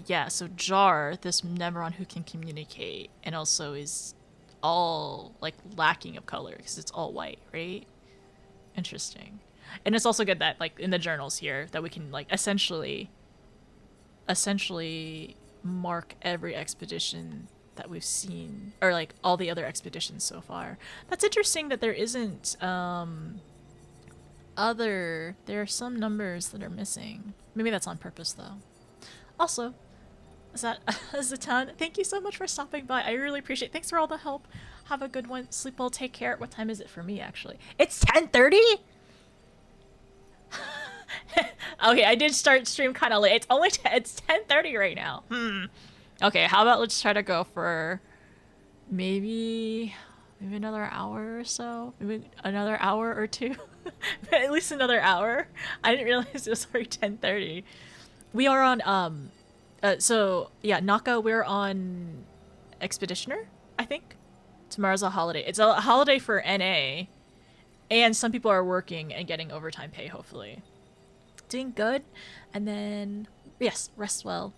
yeah, so Jar, this Nemeron who can communicate, and also is all like lacking of color because it's all white, right? Interesting. And it's also good that, like, in the journals here, that we can, like, essentially mark every expedition that we've seen, or, like, all the other expeditions so far. That's interesting that there isn't, there are some numbers that are missing. Maybe that's on purpose, though. Also, Zatan, thank you so much for stopping by. I really appreciate it. Thanks for all the help. Have a good one. Sleep well. Take care. What time is it for me, actually? It's 10:30? Okay, I did start stream kind of late. It's 10:30 right now. Okay, how about let's try to go for maybe another hour or so? Maybe another hour or two? At least another hour. I didn't realize it was already 10:30. We are on so yeah, Naka, we're on Expeditioner, I think. Tomorrow's a holiday. It's a holiday for NA, and some people are working and getting overtime pay, hopefully. Doing good. And then, yes, rest well.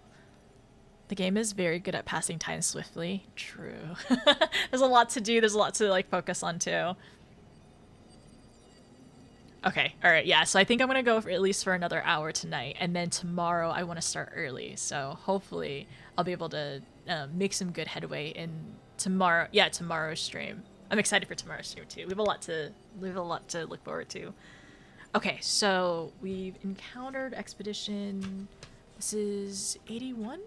The game is very good at passing time swiftly. True. There's a lot to do. There's a lot to, like, focus on, too. Okay, alright, yeah, so I think I'm gonna go for at least for another hour tonight, and then tomorrow I want to start early, so hopefully I'll be able to make some good headway in tomorrow's stream. I'm excited for tomorrow's stream too. We have a lot to look forward to. Okay, so we've encountered expedition. This is 81?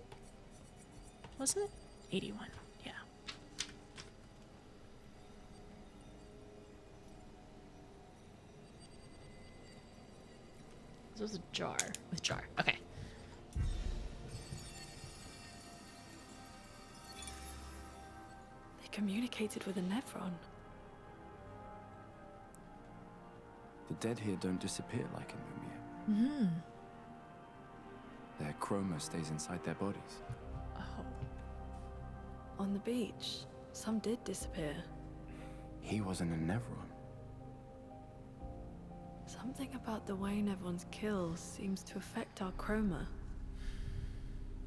Was it? 81. Yeah. This was a jar. With jar. Okay. They communicated with a Nevron. The dead here don't disappear like in Lumiere. Their chroma stays inside their bodies. Oh. On the beach, some did disappear. He wasn't a Nevron. Something about the way Nevron's kill seems to affect our chroma.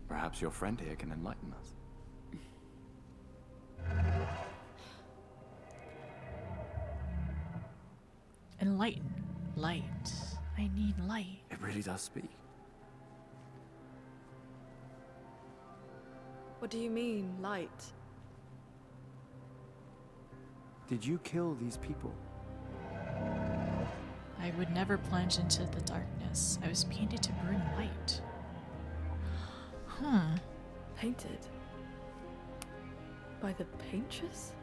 Perhaps your friend here can enlighten us. Enlighten. Light. I need light. It really does speak. What do you mean, light? Did you kill these people? I would never plunge into the darkness. I was painted to bring light. Painted? By the paintress?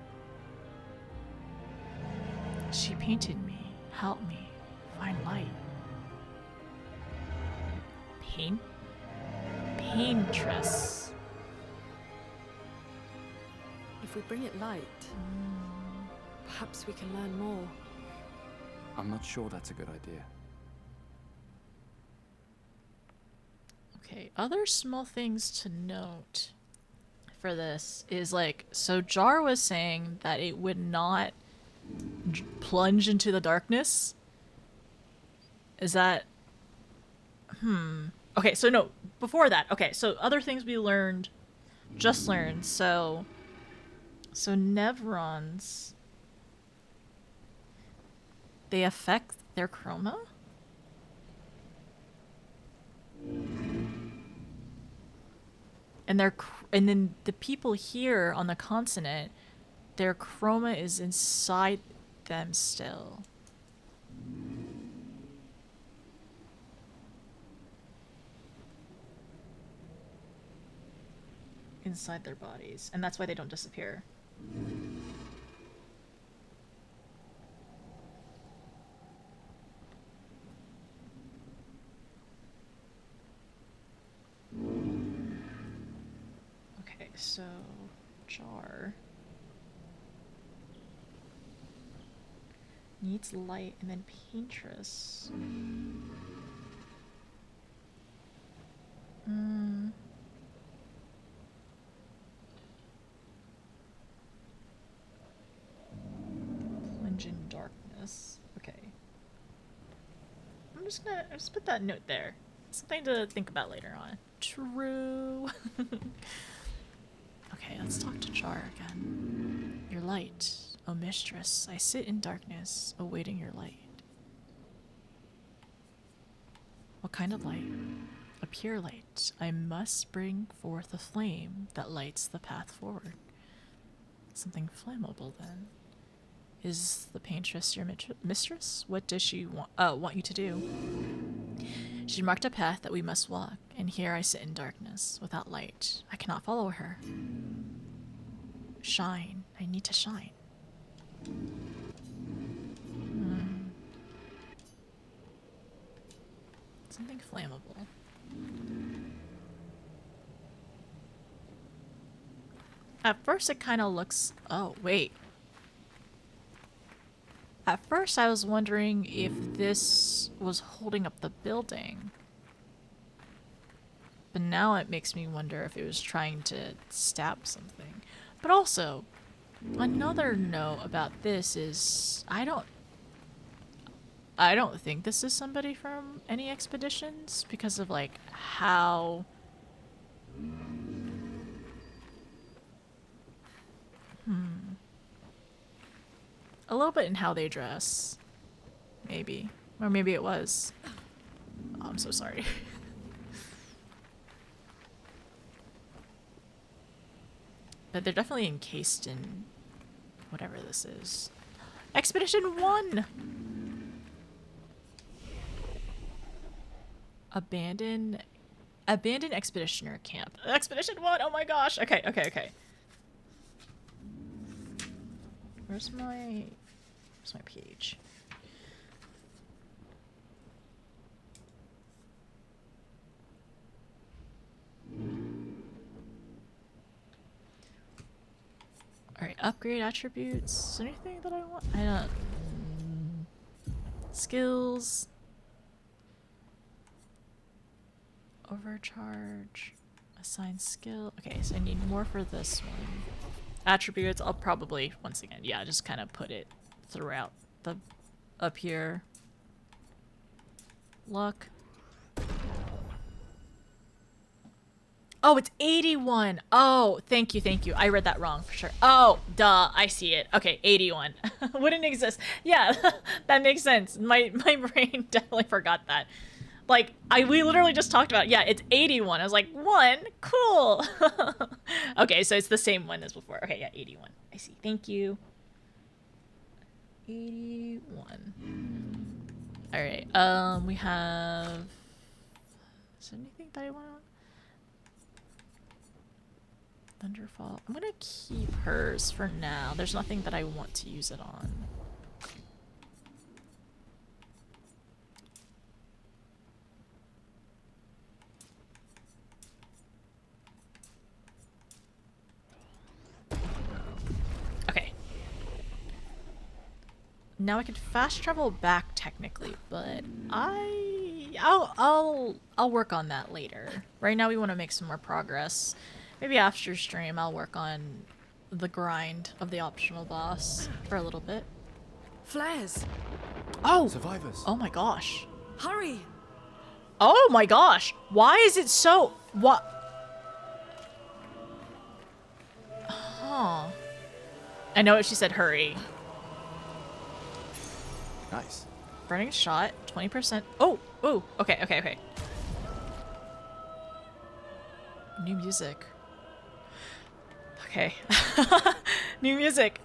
She painted me. Help me find light. Paintress. If we bring it light, perhaps we can learn more. I'm not sure that's a good idea. Okay, other small things to note for this is, like, so Jar was saying that it would not plunge into the darkness. Is that... Okay, so no, before that. Okay, so other things we just learned. So Nevrons, they affect their chroma? And then the people here on the continent, their chroma is inside them still. Inside their bodies, and that's why they don't disappear. Okay, so Jar needs light, and then Paintress. Plunge in darkness. Okay. I'm just put that note there. Something to think about later on. True. Okay, let's talk to Jar again. Your light, O mistress, I sit in darkness, awaiting your light. What kind of light? A pure light. I must bring forth a flame that lights the path forward. Something flammable, then. Is the paintress your mistress? What does she want you to do? She marked a path that we must walk, and here I sit in darkness, without light. I cannot follow her. Shine. I need to shine. Something flammable. At first it kind of looks... Oh, wait. At first I was wondering if this was holding up the building. But now it makes me wonder if it was trying to stab something. But also, another note about this is I don't think this is somebody from any expeditions because of like how a little bit in how they dress. Maybe. Or maybe it was. Oh, I'm so sorry. But they're definitely encased in whatever this is. Expedition 1! Abandoned expeditioner camp. Expedition 1! Oh my gosh! Okay. Where's my page? Alright, upgrade attributes. Is there anything that I want? I don't... Skills. Overcharge. Assign skill. Okay, so I need more for this one. Attributes, I'll probably, once again, yeah, just kind of put it throughout the... up here. Luck. Oh, it's 81. Oh, thank you. I read that wrong for sure. Oh, duh, I see it. Okay, 81. Wouldn't exist. Yeah, that makes sense. My brain definitely forgot that. Like, we literally just talked about it. Yeah, it's 81. I was like, 1? Cool. Okay, so it's the same one as before. Okay, yeah, 81. I see. Thank you. 81. All right. We have... Is there anything that I want to... Thunderfall. I'm gonna keep hers for now. There's nothing that I want to use it on. Okay. Now I can fast travel back technically, but I'll work on that later. Right now we want to make some more progress. Maybe after stream I'll work on the grind of the optional boss for a little bit. Flares! Oh! Survivors! Oh my gosh. Hurry! Oh my gosh! Why is it so... What? Huh. I know what she said, hurry. Nice. Burning shot, 20%. Oh! Oh! Okay. New music. Okay. New music.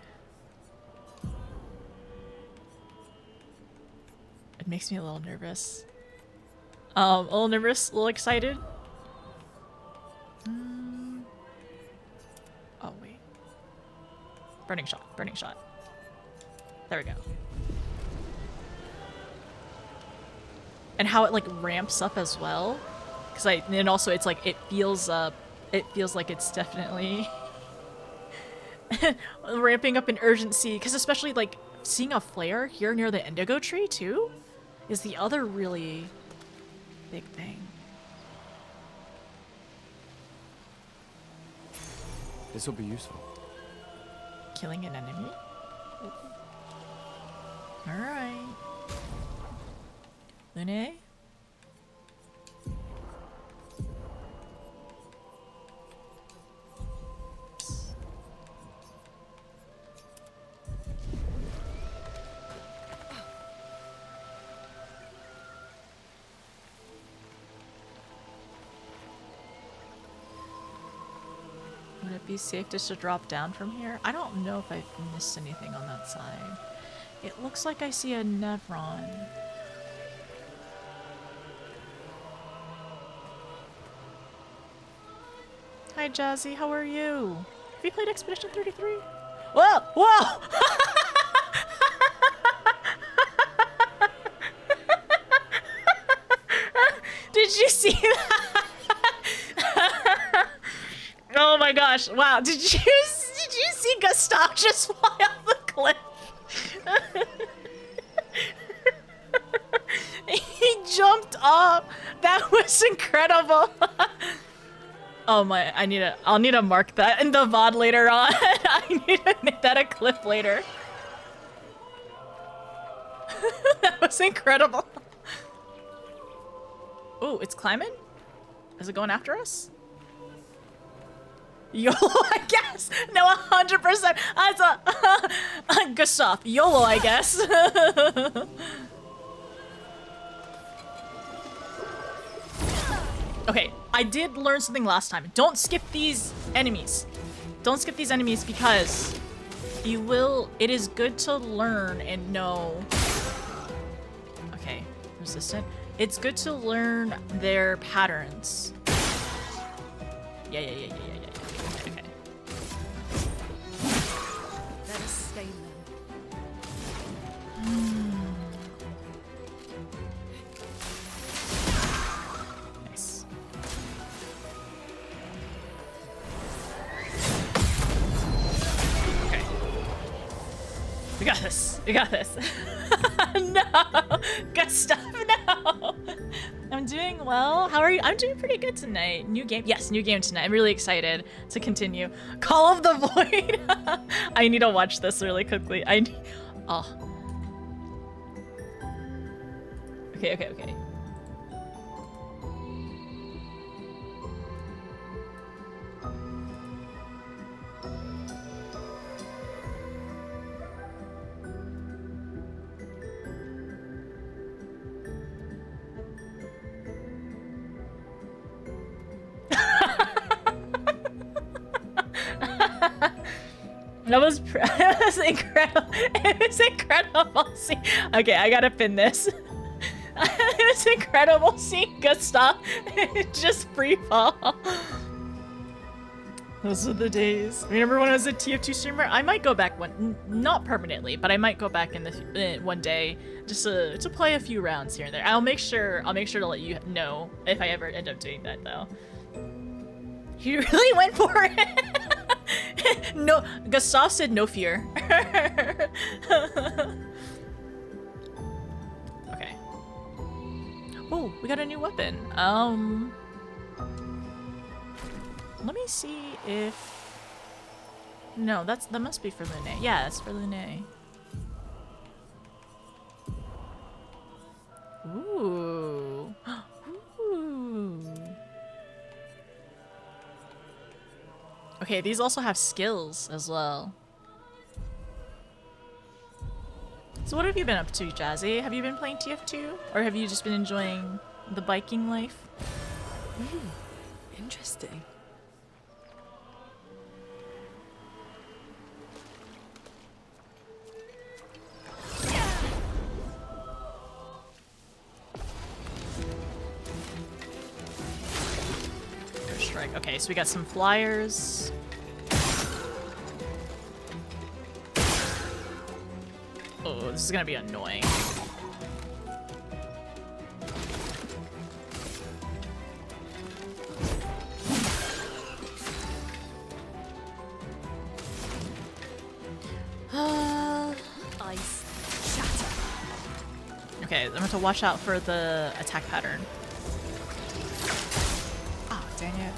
It makes me a little nervous. A little nervous, a little excited. Oh, wait. Burning shot. There we go. And how it like ramps up as well. And also it's like, it feels like it's definitely ramping up in urgency, because especially like seeing a flare here near the indigo tree too is the other really big thing. This will be useful. Killing an enemy? Alright. Lune? be safe just to drop down from here? I don't know if I've missed anything on that side. It looks like I see a Nevron. Hi Jazzy, how are you? Have you played Expedition 33? Whoa! Whoa! Did you see that? Oh my gosh! Wow! Did you see Gustav just fly off the cliff? He jumped off. That was incredible. Oh my! I'll need to mark that in the VOD later on. I need to make that a clip later. That was incredible. Oh, it's climbing? Is it going after us? YOLO, I guess. No, 100%. As a Gustav, YOLO, I guess. Okay, I did learn something last time. Don't skip these enemies. Don't skip these enemies because you will. It is good to learn and know. Okay, resistant. It's good to learn their patterns. Yeah. Okay. Let us stay then. Nice. Okay. We got this. We got this. No! Gustav, no! I'm doing well. How are you? I'm doing pretty good tonight. New game? Yes, new game tonight. I'm really excited to continue. Call of the Void! I need to watch this really quickly. Oh. Okay. That was incredible. It was incredible. See, okay, I gotta pin this. It was incredible seeing Gustav just free fall. Those are the days. Remember when I was a TF2 streamer? I might go back not permanently, but I might go back in the one day just to play a few rounds here and there. I'll make sure to let you know if I ever end up doing that though. He really went for it. No, Gustav said no fear. Okay. Oh, we got a new weapon. Let me see if... No, that must be for Lune. Yeah, it's for Lune. Ooh. Ooh. Okay, these also have skills as well. So what have you been up to, Jazzy? Have you been playing TF2? Or have you just been enjoying the biking life? Interesting. Strike. Okay, so we got some flyers. Oh, this is gonna be annoying. Ice shatter. Okay, I'm going to watch out for the attack pattern. Oh, dang it.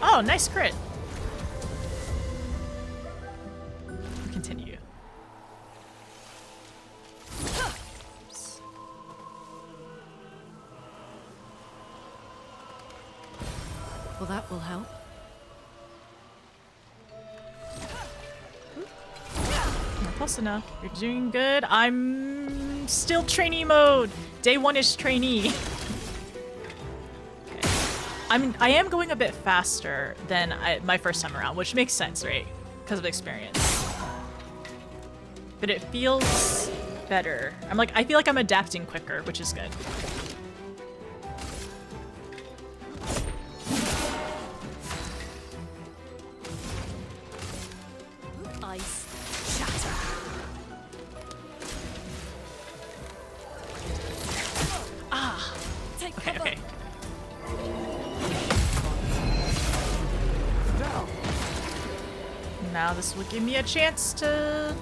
Oh, nice crit. Continue. Well, that will help. close enough. You're doing good. I'm still trainee mode. Day 1 is trainee. Okay. I am going a bit faster than my first time around, which makes sense, right? Because of experience. But it feels better. I feel like I'm adapting quicker, which is good. Ice shatter. Ah. Take okay, cover. okay. Now this will give me a chance to...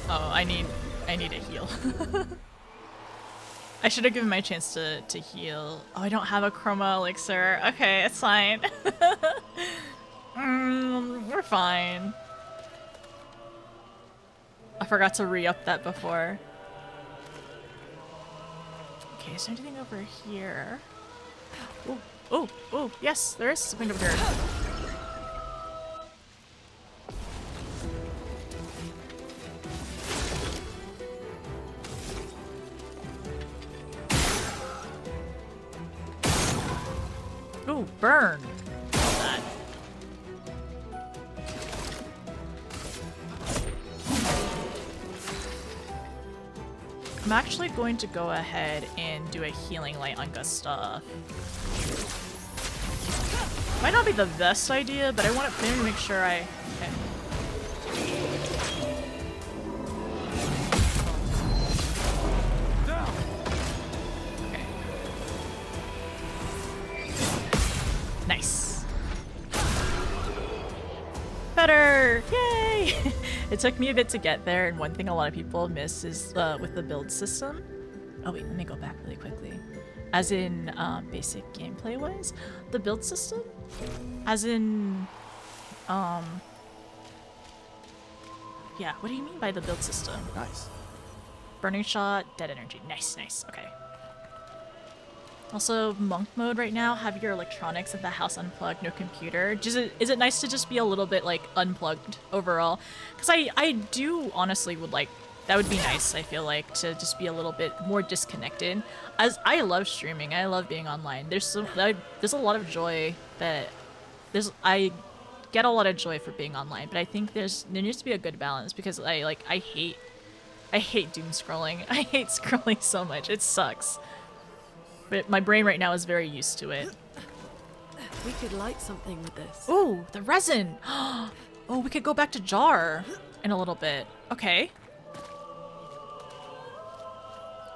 Oh, I need a heal. I should have given my chance to heal. Oh, I don't have a chroma elixir. Okay, it's fine. We're fine. I forgot to re-up that before. Okay, is there anything over here? Oh, oh, oh, yes, there is something over here. Ooh, burn. That. I'm actually going to go ahead and do a healing light on Gustav. Might not be the best idea, but I want to maybe make sure I... Okay. Nice. Better! Yay! It took me a bit to get there, and one thing a lot of people miss is with the build system. Oh wait, let me go back really quickly. As in basic gameplay wise, the build system, as in yeah, what do you mean by the build system? Nice. Burning shot, dead energy. Nice, nice. Okay. Also, monk mode right now, have your electronics at the house unplugged, no computer. Is it nice to just be a little bit, like, unplugged overall? Because I do honestly would like, that would be nice, I feel like, to just be a little bit more disconnected. As I love streaming, I love being online. There's a lot of joy that, I get a lot of joy for being online, but I think there needs to be a good balance because I hate doom scrolling. I hate scrolling so much. It sucks. But my brain right now is very used to it. We could light something with this. Ooh, the resin! Oh, we could go back to Jar in a little bit. Okay.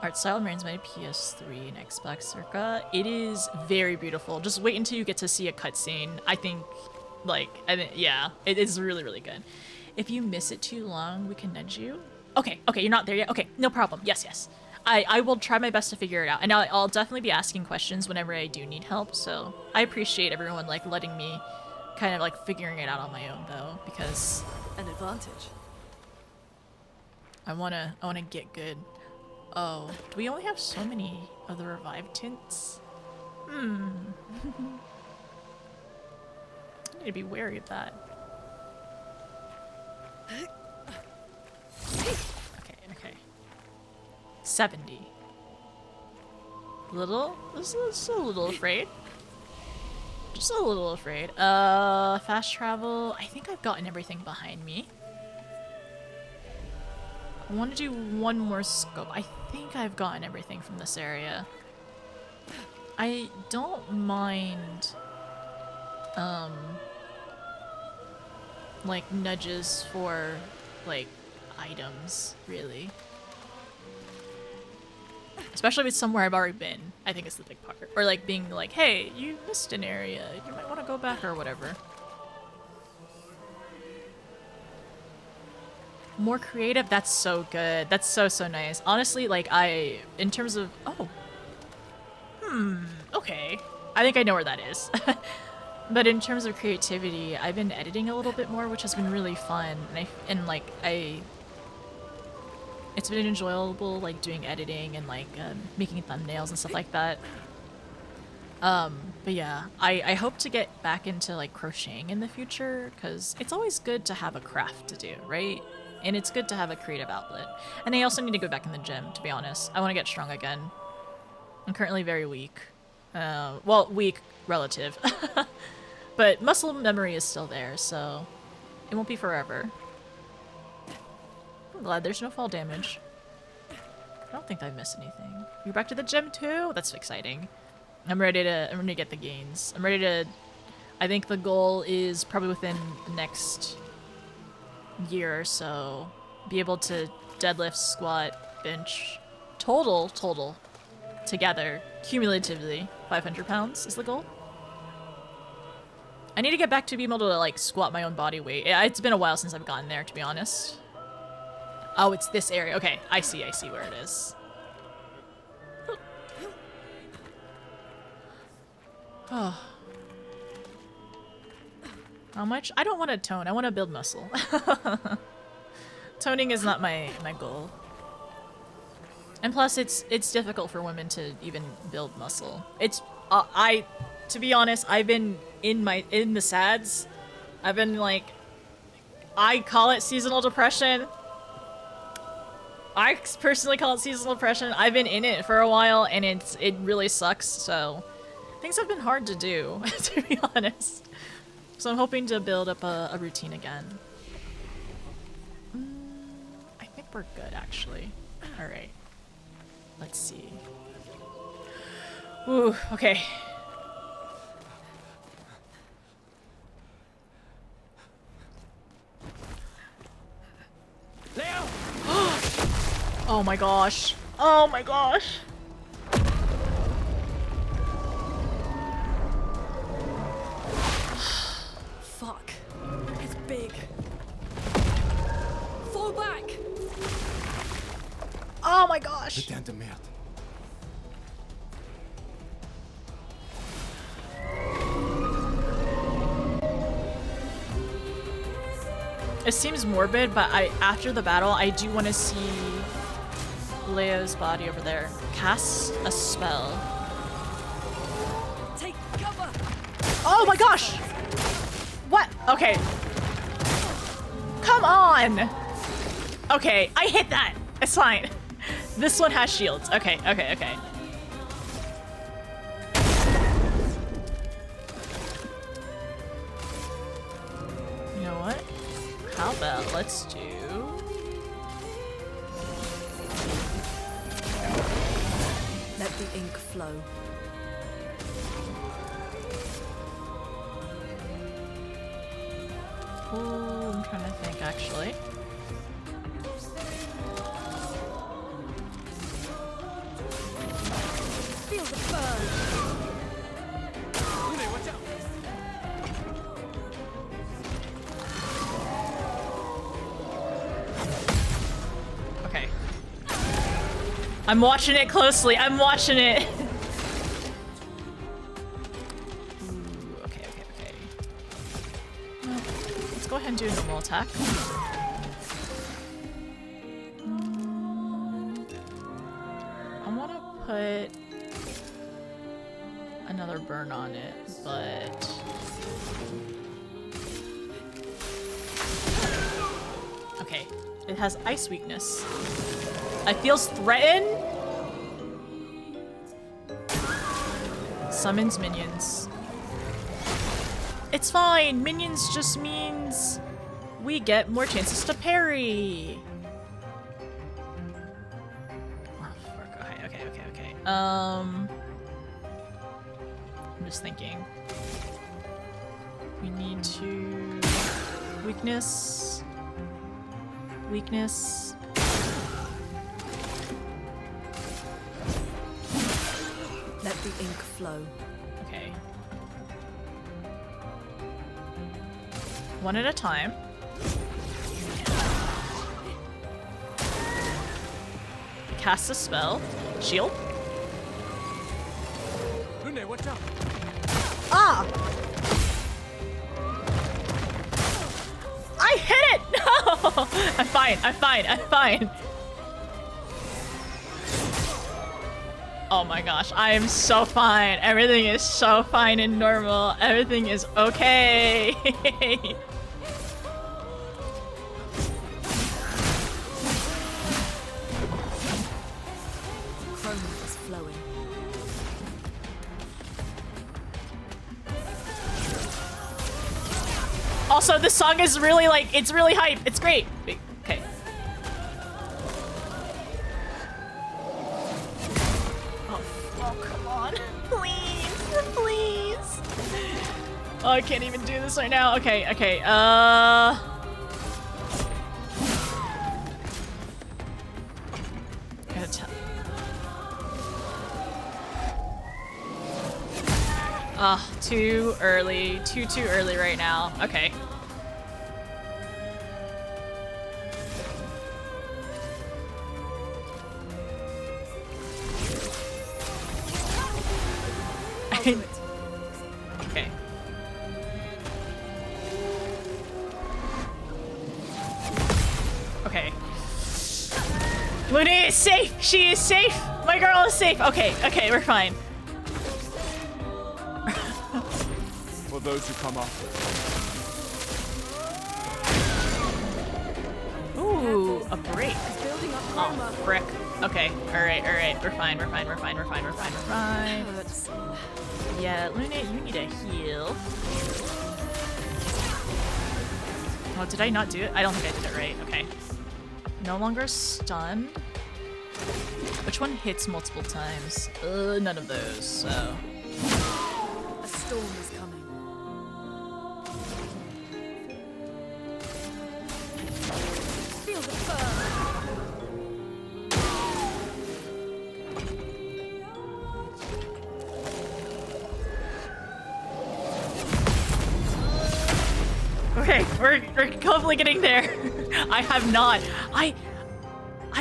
Art style reminds me of PS3 and Xbox circa. It is very beautiful. Just wait until you get to see a cutscene. I think, yeah, it is really, really good. If you miss it too long, we can nudge you. Okay, okay, you're not there yet? Okay, no problem. Yes, yes. I will try my best to figure it out. And I'll definitely be asking questions whenever I do need help, so I appreciate everyone, letting me kind of, figuring it out on my own, though, because... An advantage. I wanna get good. Oh, do we only have so many of the revived tints? I need to be wary of that. Okay. 70. Just a little afraid. Just a little afraid. Fast travel. I think I've gotten everything behind me. I want to do one more scope. I think I've gotten everything from this area. I don't mind, nudges for, items, really. Especially if it's somewhere I've already been, I think it's the big part. Or, being like, hey, you missed an area. You might want to go back or whatever. More creative? That's so good. That's so, so nice. Honestly, in terms of... Oh. Okay. I think I know where that is. But in terms of creativity, I've been editing a little bit more, which has been really fun. It's been enjoyable, doing editing and, making thumbnails and stuff like that. But yeah, I hope to get back into like crocheting in the future, because it's always good to have a craft to do, right? And it's good to have a creative outlet. And I also need to go back in the gym, to be honest. I want to get strong again. I'm currently very weak. Well, weak relative. But muscle memory is still there, so it won't be forever. I'm glad there's no fall damage. I don't think I've missed anything. You're back to the gym too? That's exciting. I'm ready to get the gains. I'm ready to, I think the goal is probably within the next year or so, be able to deadlift, squat, bench, total, together, cumulatively, 500 pounds is the goal. I need to get back to being able to like squat my own body weight. It's been a while since I've gotten there, to be honest. Oh, it's this area. Okay, I see where it is. Oh. How much? I don't want to tone. I want to build muscle. Toning is not my goal. And plus, it's difficult for women to even build muscle. It's to be honest, I've been in the SADs. I've been like, I call it seasonal depression. I personally call it seasonal depression. I've been in it for a while, and it really sucks. So things have been hard to do, to be honest. So I'm hoping to build up a routine again. I think we're good, actually. All right. Let's see. Ooh, okay. Leo! Oh my gosh. Oh my gosh. Fuck. It's big. Fall back! Oh my gosh. Putain de merde. It seems morbid, but after the battle, I do want to see Leo's body over there. Cast a spell. Take cover! Oh my gosh! What? Okay. Come on! Okay, I hit that. It's fine. This one has shields. Okay. You know what? How about let's do... Let the ink flow. Ooh, I'm trying to think, actually. Feel the burn! Watch out! Okay. I'm watching it closely. I'm watching it. Ooh, okay. Well, let's go ahead and do a normal attack. I want to put another burn on it, but... Okay, it has ice weakness. It feels threatened. Summons minions. It's fine. Minions just means we get more chances to parry. Oh, fuck. Okay. I'm just thinking. We need to... Weakness. Let the ink flow. Okay. One at a time. Cast a spell. Shield. Rune, watch out! Ah! I hit it! No! I'm fine. Oh my gosh, I am so fine. Everything is so fine and normal. Everything is okay. Chroma is flowing. Also, this song is really like, it's really hype. It's great. Wait, okay. Oh, come on. Please, please. Oh, I can't even do this right now. Okay, okay. Gotta tell. Too early. Too early right now. Okay. Okay. Okay. Luna is safe! She is safe! My girl is safe! Okay, okay, we're fine. For those who come after. Ooh, a break. Oh, frick. Okay, alright, alright. We're fine, we're fine, we're fine, we're fine, we're fine, we're fine. Yeah, Luna, you need a heal. Oh, did I not do it? I don't think I did it right. Okay. No longer stunned. Which one hits multiple times? None of those, so. A storm is coming. Feel the fur. Okay, we're hopefully getting there. I have not. I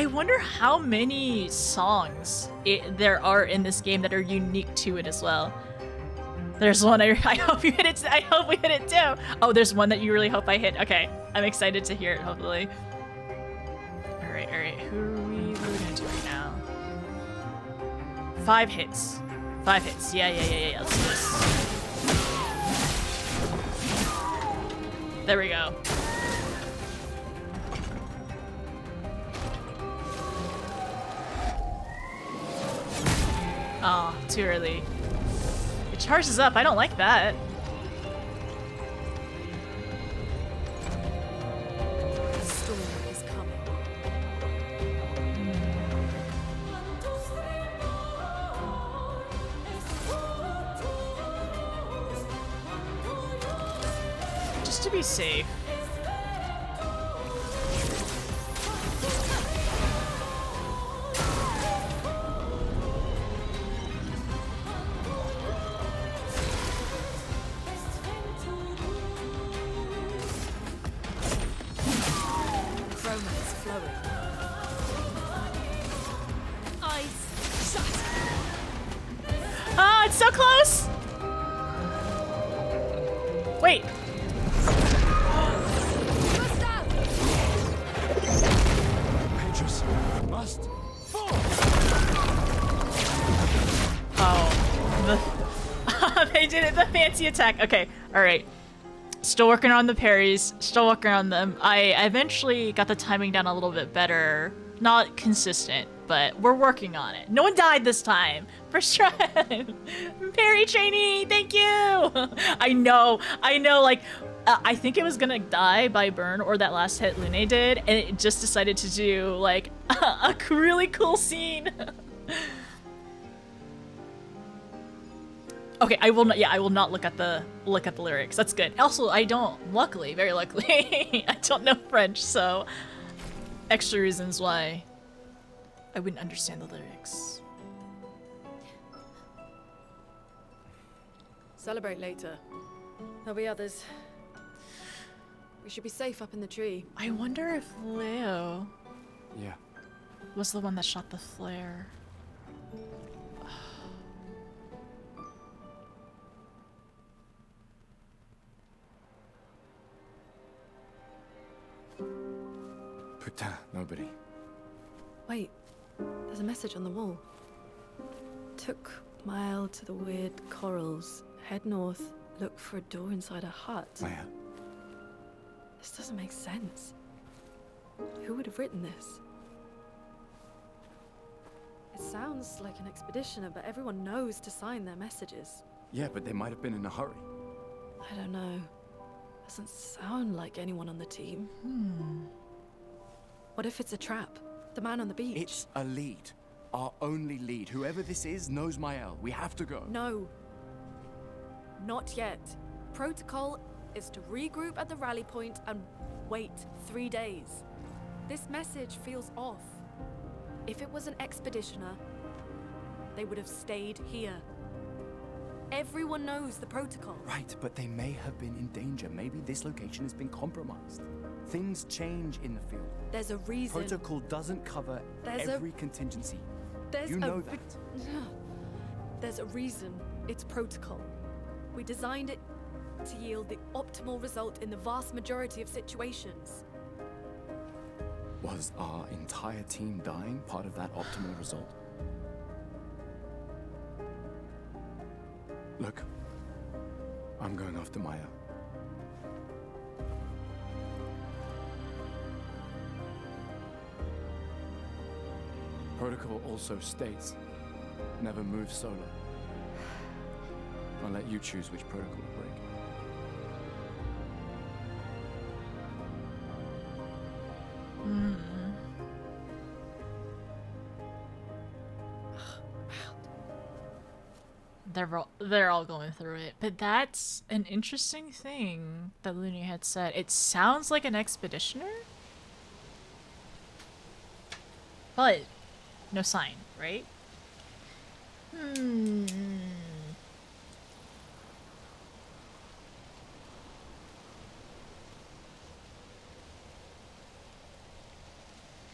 wonder how many songs there are in this game that are unique to it as well. There's one I hope you hit it. I hope we hit it too. Oh, there's one that you really hope I hit. Okay, I'm excited to hear it. Hopefully. All right, all right. Who are we gonna do right now? 5 hits. 5 hits. Yeah. Let's do this. There we go. Oh, too early. It charges up. I don't like that. The storm is coming. Just to be safe. Ah, it's so close! Wait. Petrus must fall. Oh, they did it. The fancy attack. Okay, all right. Still working on the parries. Still working on them. I eventually got the timing down a little bit better. Not consistent, but we're working on it. No one died this time. First try. Parry trainee, thank you. I know. Like, I think it was gonna die by burn or that last hit Lune did, and it just decided to do like a really cool scene. Okay, I will not. Yeah, I will not look at the lyrics. That's good. Also, I don't. Luckily, very luckily, I don't know French, so extra reasons why I wouldn't understand the lyrics. Celebrate later. There'll be others. We should be safe up in the tree. I wonder if Leo Yeah. was the one that shot the flare. Putain, nobody. Wait, there's a message on the wall. Took Mile to the weird corals, head north, look for a door inside a hut. Maya. This doesn't make sense. Who would have written this? It sounds like an expeditioner, but everyone knows to sign their messages. Yeah, but they might have been in a hurry. I don't know. Doesn't sound like anyone on the team. What if it's a trap? The man on the beach? It's a lead. Our only lead. Whoever this is knows Mael. We have to go. No. Not yet. Protocol is to regroup at the rally point and wait 3 days. This message feels off. If it was an expeditioner, they would have stayed here. Everyone knows the protocol. Right, but they may have been in danger. Maybe this location has been compromised. Things change in the field. There's a reason. Protocol doesn't cover every contingency. You know that. There's a reason it's protocol. We designed it to yield the optimal result in the vast majority of situations. Was our entire team dying part of that optimal result? Look, I'm going after Maya. Protocol also states, never move solo. I'll let you choose which protocol to break. They're all going through it, but that's an interesting thing that Looney had said. It sounds like an expeditioner, but no sign, right?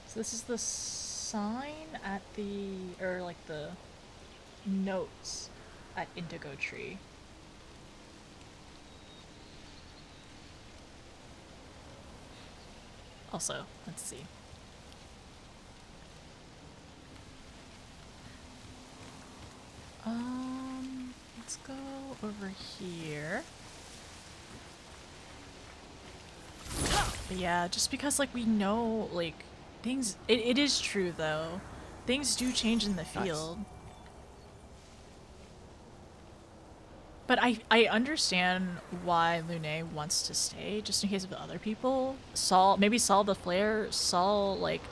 So this is the sign at the, or like the notes at Indigo Tree. Also, let's see. Let's go over here. But yeah, just because like we know like things, it is true though. Things do change in the field. Nice. But I understand why Lune wants to stay, just in case of other people. Maybe Saul the Flare, like,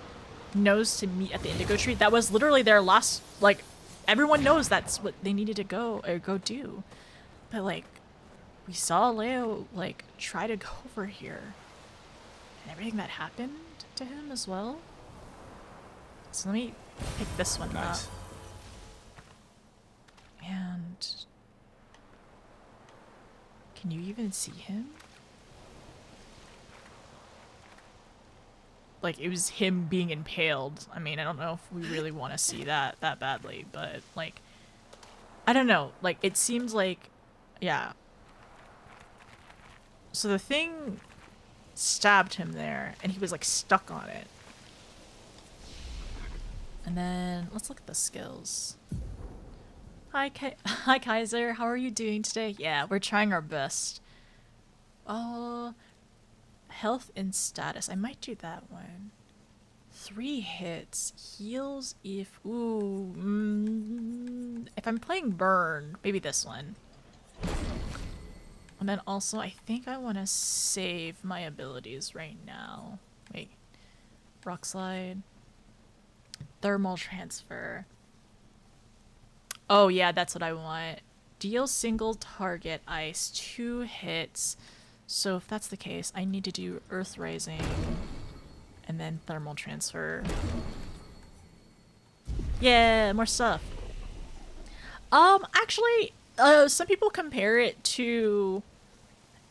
knows to meet at the Indigo Tree. That was literally their last, like, everyone knows that's what they needed to go do. But, like, we saw Leo, like, try to go over here. And everything that happened to him as well. So let me pick this one up. And... can you even see him? Like, it was him being impaled. I mean, I don't know if we really want to see that badly, but, like, I don't know. Like, it seems like, yeah. So the thing stabbed him there, and he was, like, stuck on it. And then, let's look at the skills. Hi Kaiser, how are you doing today? Yeah, we're trying our best. Oh, health and status. I might do that one. 3 hits. Heals if... ooh. If I'm playing Burn, maybe this one. And then also, I think I want to save my abilities right now. Wait. Rock Slide. Thermal Transfer. Oh yeah, that's what I want. Deal single target ice 2 hits. So if that's the case, I need to do Earth Rising and then Thermal Transfer. Yeah, more stuff. Actually, some people compare it to,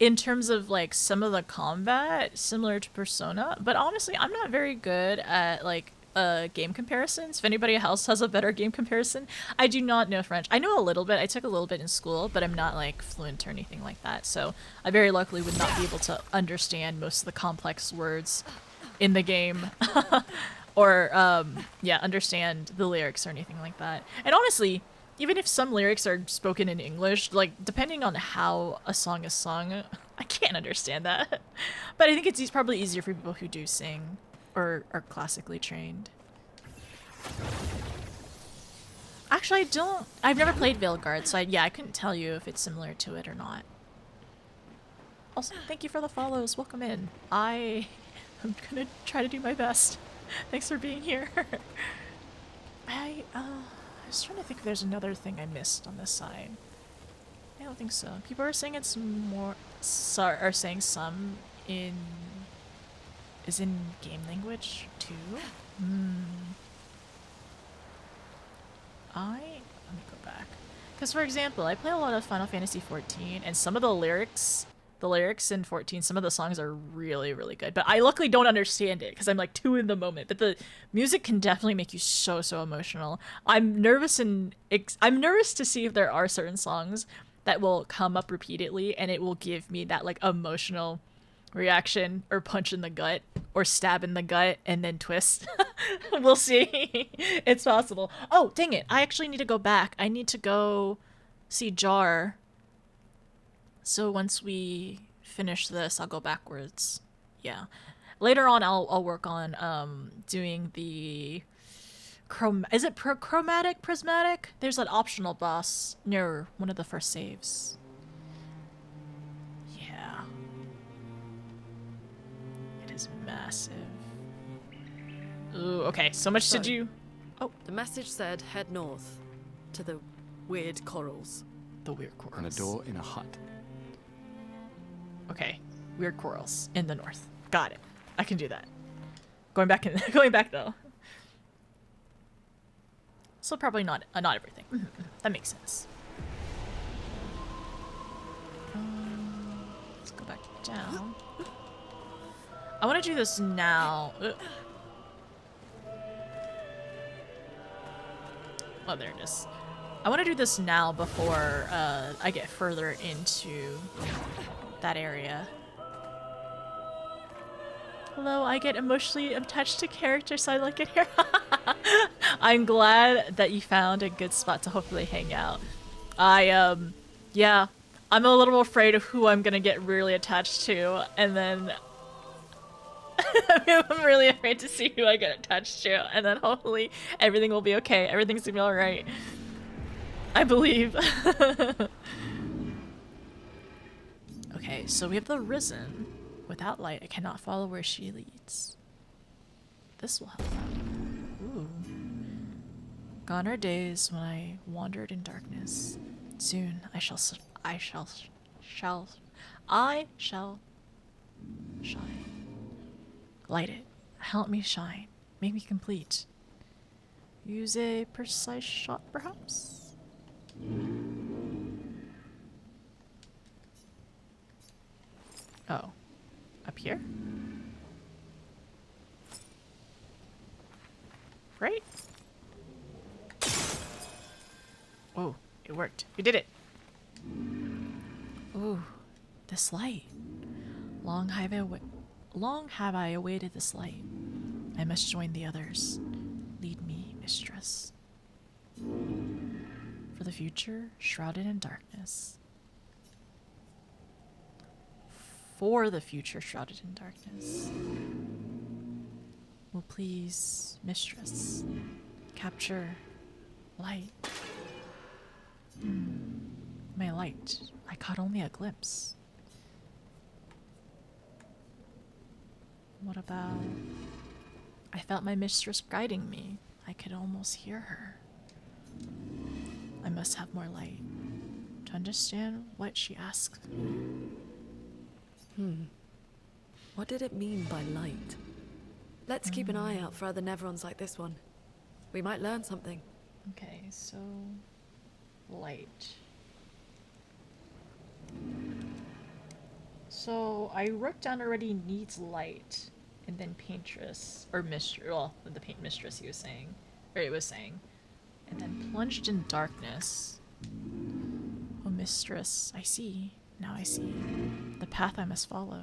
in terms of like some of the combat, similar to Persona, but honestly, I'm not very good at like game comparisons. If anybody else has a better game comparison, I do not know French. I know a little bit. I took a little bit in school, but I'm not like fluent or anything like that. So I very luckily would not be able to understand most of the complex words in the game, or yeah, understand the lyrics or anything like that. And honestly, even if some lyrics are spoken in English, like depending on how a song is sung, I can't understand that. But I think it's probably easier for people who do sing or are classically trained. Actually, I've never played Veilguard, so yeah, I couldn't tell you if it's similar to it or not. Also, thank you for the follows. Welcome in. I'm gonna try to do my best. Thanks for being here. I was trying to think if there's another thing I missed on this side. I don't think so. People are saying it's more, are saying some is in game language too. Let me go back. Because for example, I play a lot of Final Fantasy XIV, and some of the lyrics in 14, some of the songs are really, really good. But I luckily don't understand it because I'm like too in the moment. But the music can definitely make you so emotional. I'm nervous to see if there are certain songs that will come up repeatedly and it will give me that like emotional reaction or punch in the gut or stab in the gut and then twist. We'll see. It's possible. Oh, dang it. I actually need to go back. I need to go see Jar. So once we finish this, I'll go backwards. Yeah. Later on, I'll work on doing the is it chromatic prismatic? There's an optional boss near one of the first saves. Yeah. It is massive. Ooh, okay. So much to do. Oh. The message said head north to the weird corals. The weird corals. And a door in a hut. Okay. Weird corals in the north. Got it. I can do that. Going back though. So probably not everything. That makes sense. Let's go back down. I want to do this now. Oh, there it is. I want to do this now before I get further into that area. Hello, I get emotionally attached to characters, so I like it here. I'm glad that you found a good spot to hopefully hang out. Yeah, I'm a little afraid of who I'm gonna get really attached to, and then I'm really afraid to see who I get attached to, and then hopefully everything will be okay. Everything's gonna be alright. I believe. Okay, so we have the Risen. Without light, I cannot follow where she leads. This will help out. Ooh. Gone are days when I wandered in darkness. Soon I shall shine. Light it. Help me shine. Make me complete. Use a precise shot, perhaps? Oh. Up here? Right? Oh, it worked. We did it! Ooh, this light. Long have I awaited this light. I must join the others. Lead me, mistress. For the future, shrouded in darkness. For the future, shrouded in darkness. Will please, mistress, capture light. My light. I caught only a glimpse. What about... I felt my mistress guiding me. I could almost hear her. I must have more light to understand what she asked me. What did it mean by light? Let's keep an eye out for other Nevrons like this one. We might learn something. Okay, so... light. So I wrote down already needs light, and then paintress, or mistress, well, the paint mistress he was saying, or it was saying, and then plunged in darkness. Oh, mistress, I see. Now I see the path I must follow.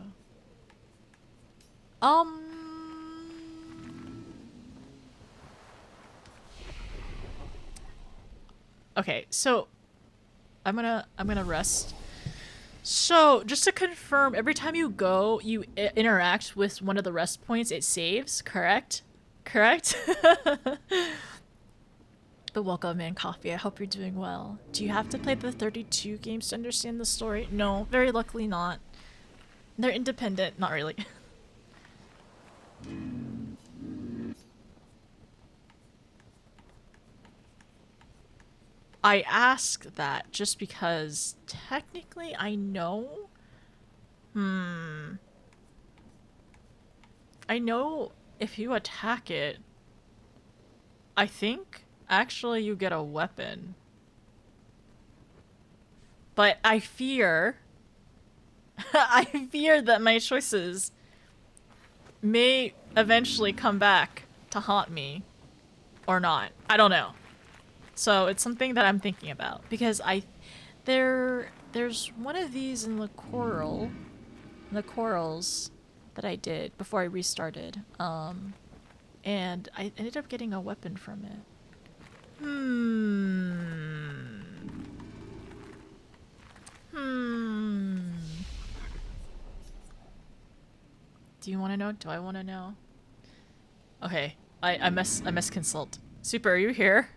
Okay, so I'm gonna rest. So just to confirm, every time you go, you interact with one of the rest points, it saves, correct? Correct? But welcome in, Coffee. I hope you're doing well. Do you have to play the 32 games to understand the story? No, very luckily not. They're independent, not really. I ask that just because technically I know. I know if you attack it, I think actually you get a weapon. But I fear I fear that my choices may eventually come back to haunt me or not. I don't know. So it's something that I'm thinking about because there's one of these in the corals that I did before I restarted. And I ended up getting a weapon from it. Do you want to know? Do I want to know? Okay, I must consult. Super, are you here?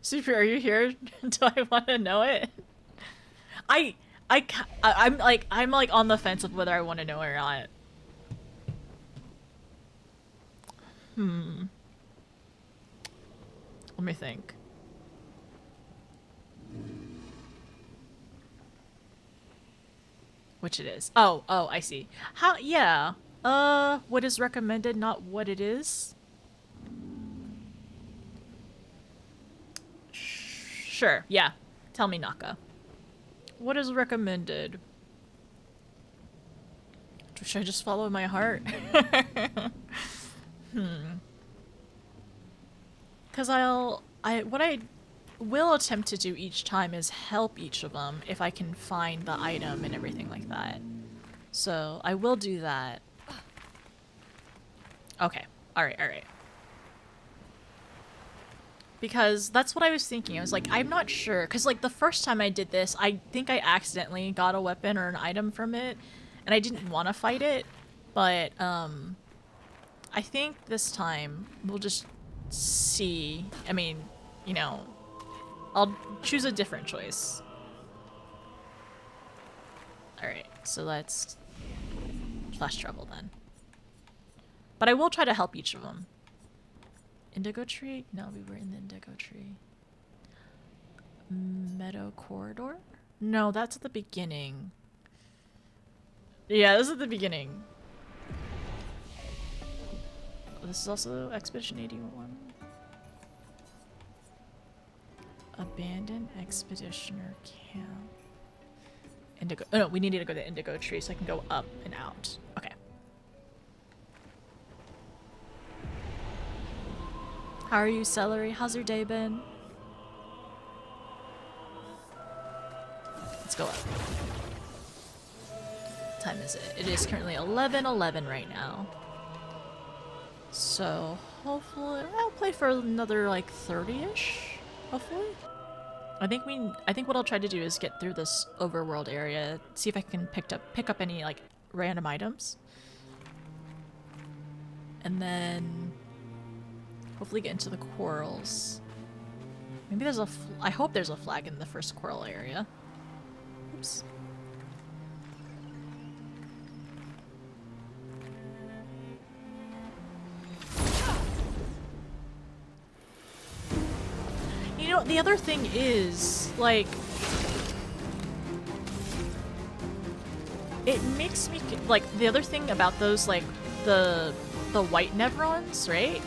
Super, are you here? Do I want to know it? I'm like on the fence of whether I want to know or not. Let me think. Which it is. Oh, I see. How, yeah. What is recommended, not what it is? Sure, yeah. Tell me, Naka. What is recommended? Should I just follow my heart? Because what I will attempt to do each time is help each of them if I can find the item and everything like that. So I will do that. Okay. Alright. Because that's what I was thinking. I was like, I'm not sure. Because like the first time I did this, I think I accidentally got a weapon or an item from it. And I didn't want to fight it. But I think this time we'll just see. I mean, you know, I'll choose a different choice. Alright, so let's flash travel then. But I will try to help each of them. Indigo tree? No, we were in the indigo tree. Meadow corridor? No, that's at the beginning. Yeah, this is at the beginning. This is also Expedition 81. Abandoned Expeditioner Camp. Indigo. Oh no, we needed to go to the indigo tree so I can go up and out. Okay. How are you, Celery? How's your day been? Let's go up. What time is it? It is currently 11:11 right now. So hopefully I'll play for another like 30-ish. Hopefully. I think what I'll try to do is get through this overworld area, see if I can pick up any like random items, and then hopefully get into the corals. Maybe there's I hope there's a flag in the first coral area. Oops. You know, the other thing is, like, it makes me, like, the other thing about those, like, the white Nevrons, right?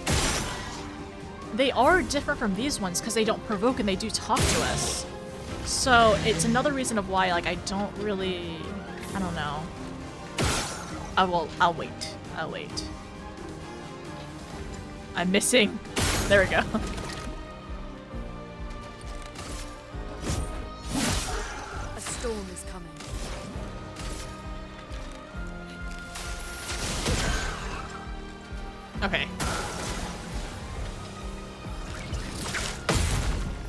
They are different from these ones because they don't provoke and they do talk to us. So it's another reason of why, like, I don't really, I don't know. I'll wait. I'll wait. I'm missing. There we go. A storm is coming. Okay.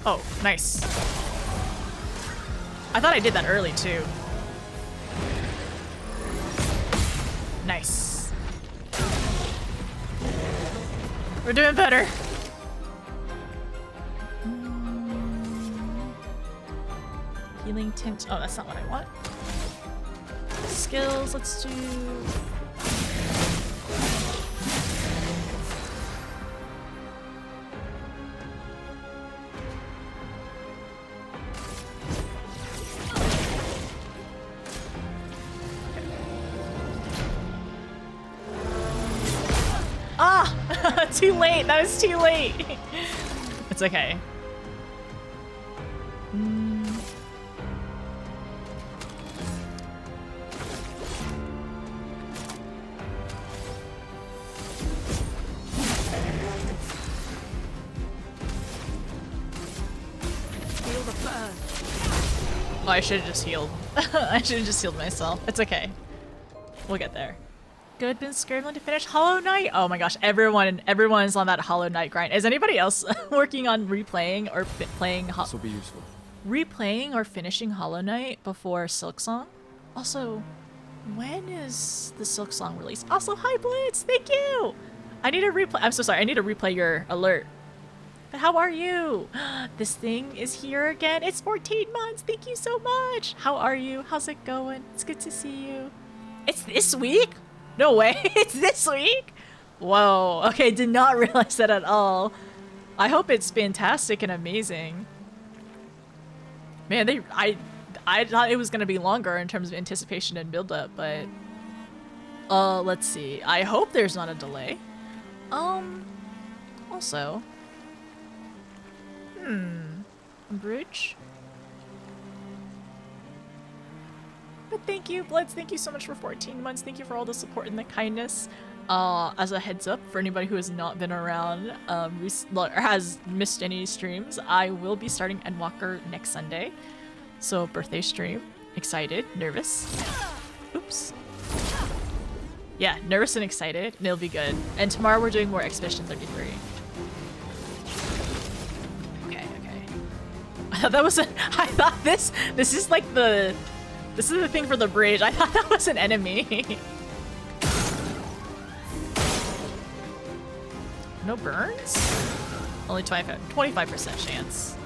Oh, nice. I thought I did that early too. Nice. We're doing better. Healing tint. Oh, that's not what I want. Skills, let's do... Ah! Too late! That was too late! It's okay. Oh, I should have just healed. I should have just healed myself. It's okay. We'll get there. Good, been scrambling to finish Hollow Knight. Oh my gosh, everyone's on that Hollow Knight grind. Is anybody else working on replaying or playing? This will be useful. Replaying or finishing Hollow Knight before Silksong? Also, when is the Silksong release? Also, hi Blitz, thank you. I need to replay. I'm so sorry. I need to replay your alert. But how are you? This thing is here again. It's 14 months. Thank you so much. How are you? How's it going? It's good to see you. It's this week? No way. It's this week? Whoa. Okay, did not realize that at all. I hope it's fantastic and amazing. Man, I thought it was going to be longer in terms of anticipation and build-up, but... let's see. I hope there's not a delay. Also... Bridge? But thank you, Bloods. Thank you so much for 14 months. Thank you for all the support and the kindness. As a heads up, for anybody who has not been around or has missed any streams, I will be starting Endwalker next Sunday. So, birthday stream. Excited. Nervous. Oops. Yeah, nervous and excited. And it'll be good. And tomorrow we're doing more Expedition 33. I thought that was I thought this is like this is the thing for the bridge. I thought that was an enemy. No burns? Only 25% chance.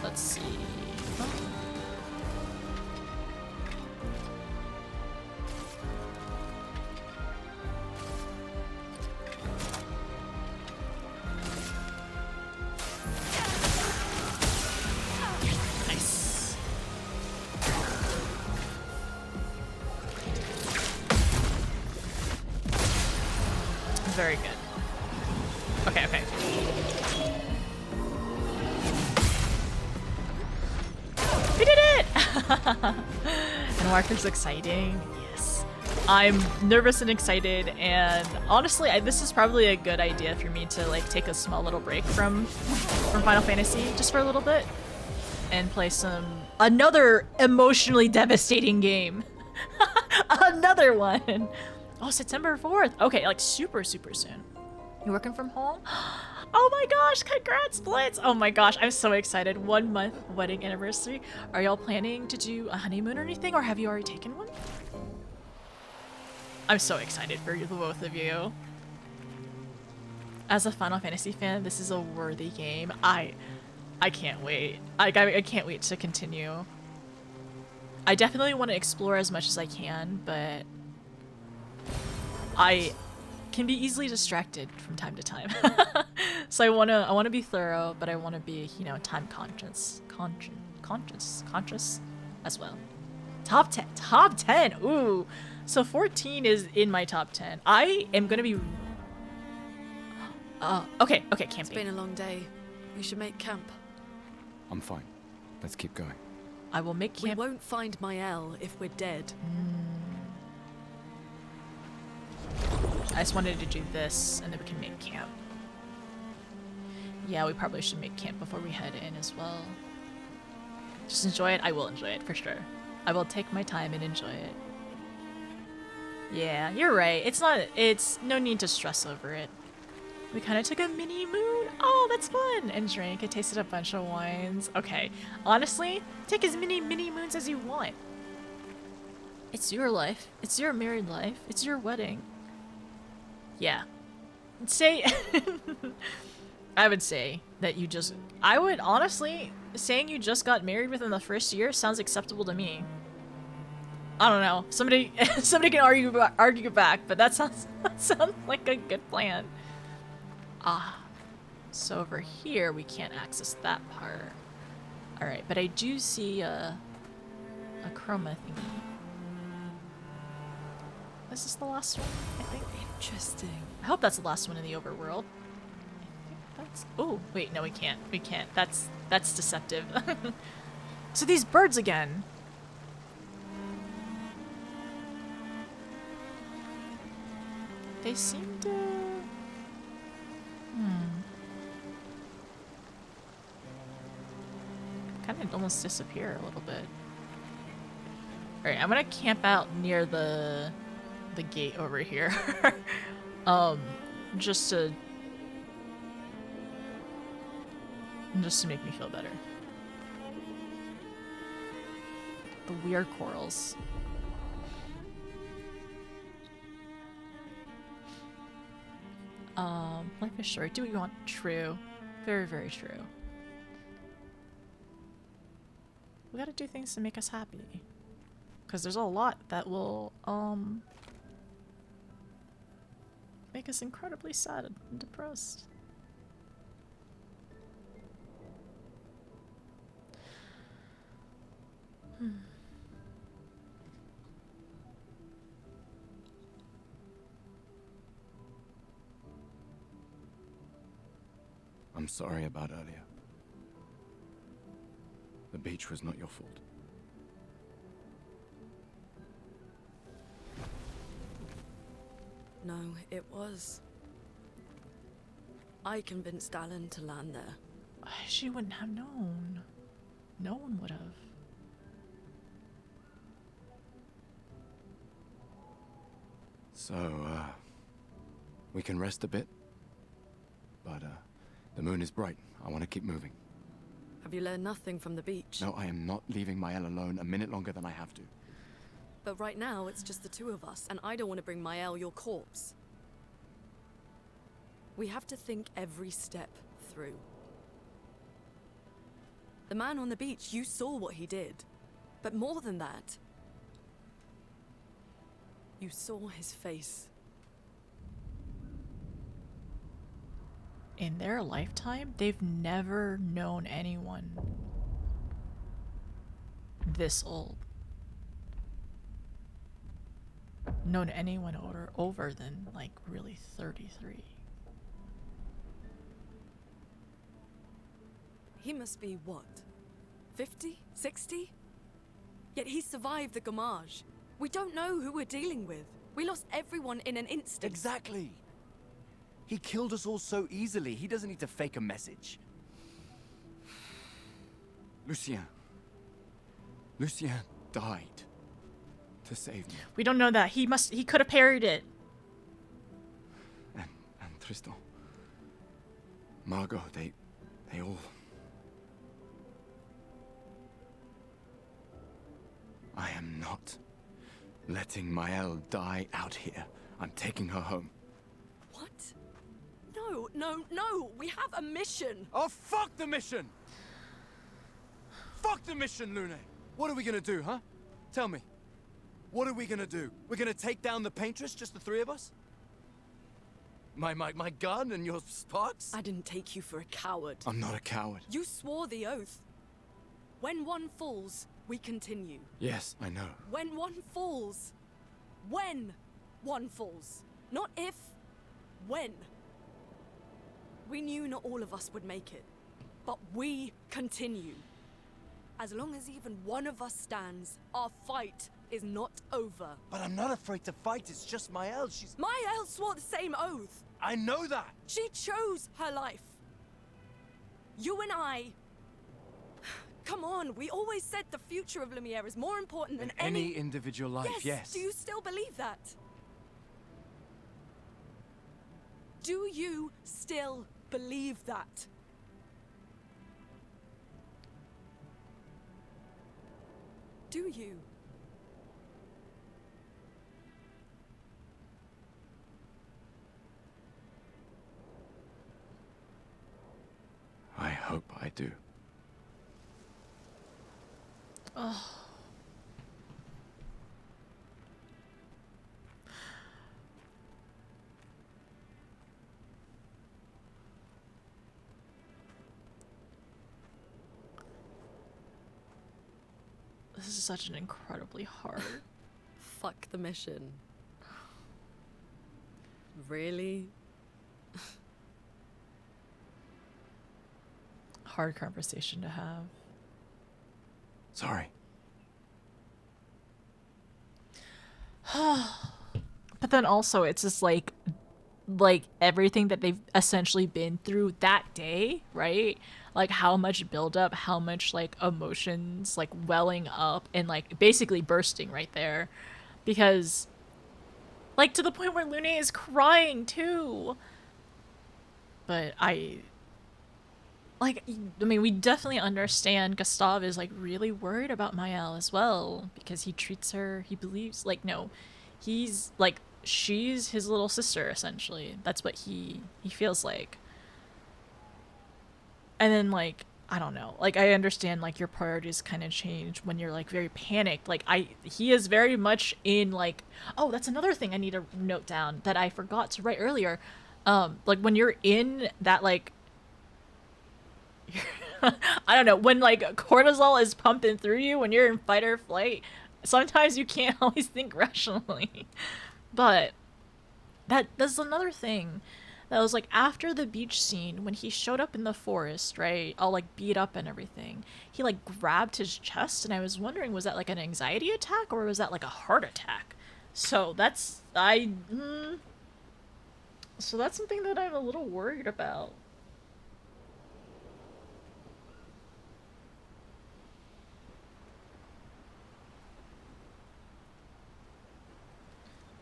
Let's see. Very good. Okay, okay. We did it! And Walker's exciting. Yes. I'm nervous and excited, and honestly, this is probably a good idea for me to like take a small little break from Final Fantasy just for a little bit and play another emotionally devastating game. Another one. Oh, September 4th. Okay, like super soon. You working from home? Oh my gosh, congrats, Blitz. Oh my gosh, I'm so excited. 1 month wedding anniversary. Are y'all planning to do a honeymoon or anything, or have you already taken one? I'm so excited for the both of you. As a Final Fantasy fan, this is a worthy game. I can't wait. I can't wait to continue. I definitely want to explore as much as I can, but I can be easily distracted from time to time. So I wanna be thorough, but I wanna be, you know, time conscious as well. Top 10. Ooh. So 14 is in my top 10. I am gonna be okay, camping. It's been a long day. We should make camp. I'm fine. Let's keep going. I will make camp. We won't find Mael if we're dead. I just wanted to do this, and then we can make camp. Yeah, we probably should make camp before we head in as well. Just enjoy it. I will enjoy it, for sure. I will take my time and enjoy it. Yeah, you're right. It's no need to stress over it. We kind of took a mini moon. Oh, that's fun. And drank. I tasted a bunch of wines. Okay. Honestly, take as many mini moons as you want. It's your life. It's your married life. It's your wedding. Yeah. Say, I would say that I would honestly, saying you just got married within the first year sounds acceptable to me. I don't know. Somebody can argue back, but that sounds like a good plan. Ah, so over here we can't access that part. All right, but I do see a chroma thingy. Is this the last one? I think. Interesting. I hope that's the last one in the overworld. I think that's. Oh wait, no, we can't. We can't. That's deceptive. So these birds again. They seem to... kind of almost disappear a little bit. Alright, I'm gonna camp out near the gate over here. Just to make me feel better. The weird corals. Life is short. Do what you want. True. Very, very true. We gotta do things to make us happy. Because there's a lot that will, make us incredibly sad and depressed. I'm sorry about earlier. The beach was not your fault. No, it was. I convinced Alan to land there. She wouldn't have known. No one would have. So, we can rest a bit. But, the moon is bright. I want to keep moving. Have you learned nothing from the beach? No, I am not leaving Mael alone a minute longer than I have to. But right now, it's just the two of us, and I don't want to bring Mael your corpse. We have to think every step through. The man on the beach, you saw what he did. But more than that, you saw his face. In their lifetime, they've never known anyone this old. Known anyone over than, like, really 33. He must be, what, 50? 60? Yet he survived the Gamage. We don't know who we're dealing with. We lost everyone in an instant. Exactly. He killed us all so easily. He doesn't need to fake a message. Lucien died to save me. We don't know that. He could have parried it. And Tristan. Margot, they all... I am not letting Mael die out here. I'm taking her home. What? No. We have a mission. Oh, fuck the mission! Fuck the mission, Lune! What are we gonna do, huh? Tell me. What are we gonna do? We're gonna take down the paintress, just the three of us? My gun and your sparks? I didn't take you for a coward. I'm not a coward. You swore the oath. When one falls, we continue. Yes, I know. When one falls. When one falls. Not if. When. We knew not all of us would make it. But we continue. As long as even one of us stands, our fight is not over. But I'm not afraid to fight. It's just Mael. Mael swore the same oath. I know that. She chose her life. You and I... Come on, we always said the future of Lumiere is more important than any individual life, yes. Do you still believe that? Do you still believe that? Do you? I hope I do. Oh. This is such an incredibly hard. Fuck the mission. Really? Hard conversation to have. Sorry. But then also it's just like everything that they've essentially been through that day, right? Like how much buildup, how much like emotions like welling up and like basically bursting right there. Because like to the point where Lune is crying too. But I mean, we definitely understand Gustav is like really worried about Maëlle as well because he treats her, he believes, like, no, he's like, she's his little sister essentially. That's what he feels like. And then like, I don't know, like I understand like your priorities kind of change when you're like very panicked. Like he is very much in like, oh, that's another thing I need to note down that I forgot to write earlier. Like when you're in that like, I don't know, when like cortisol is pumping through you when you're in fight or flight, sometimes you can't always think rationally. But that's another thing that was like after the beach scene when he showed up in the forest, right, all like beat up and everything, he like grabbed his chest and I was wondering, was that like an anxiety attack or was that like a heart attack? So that's so that's something that I'm a little worried about.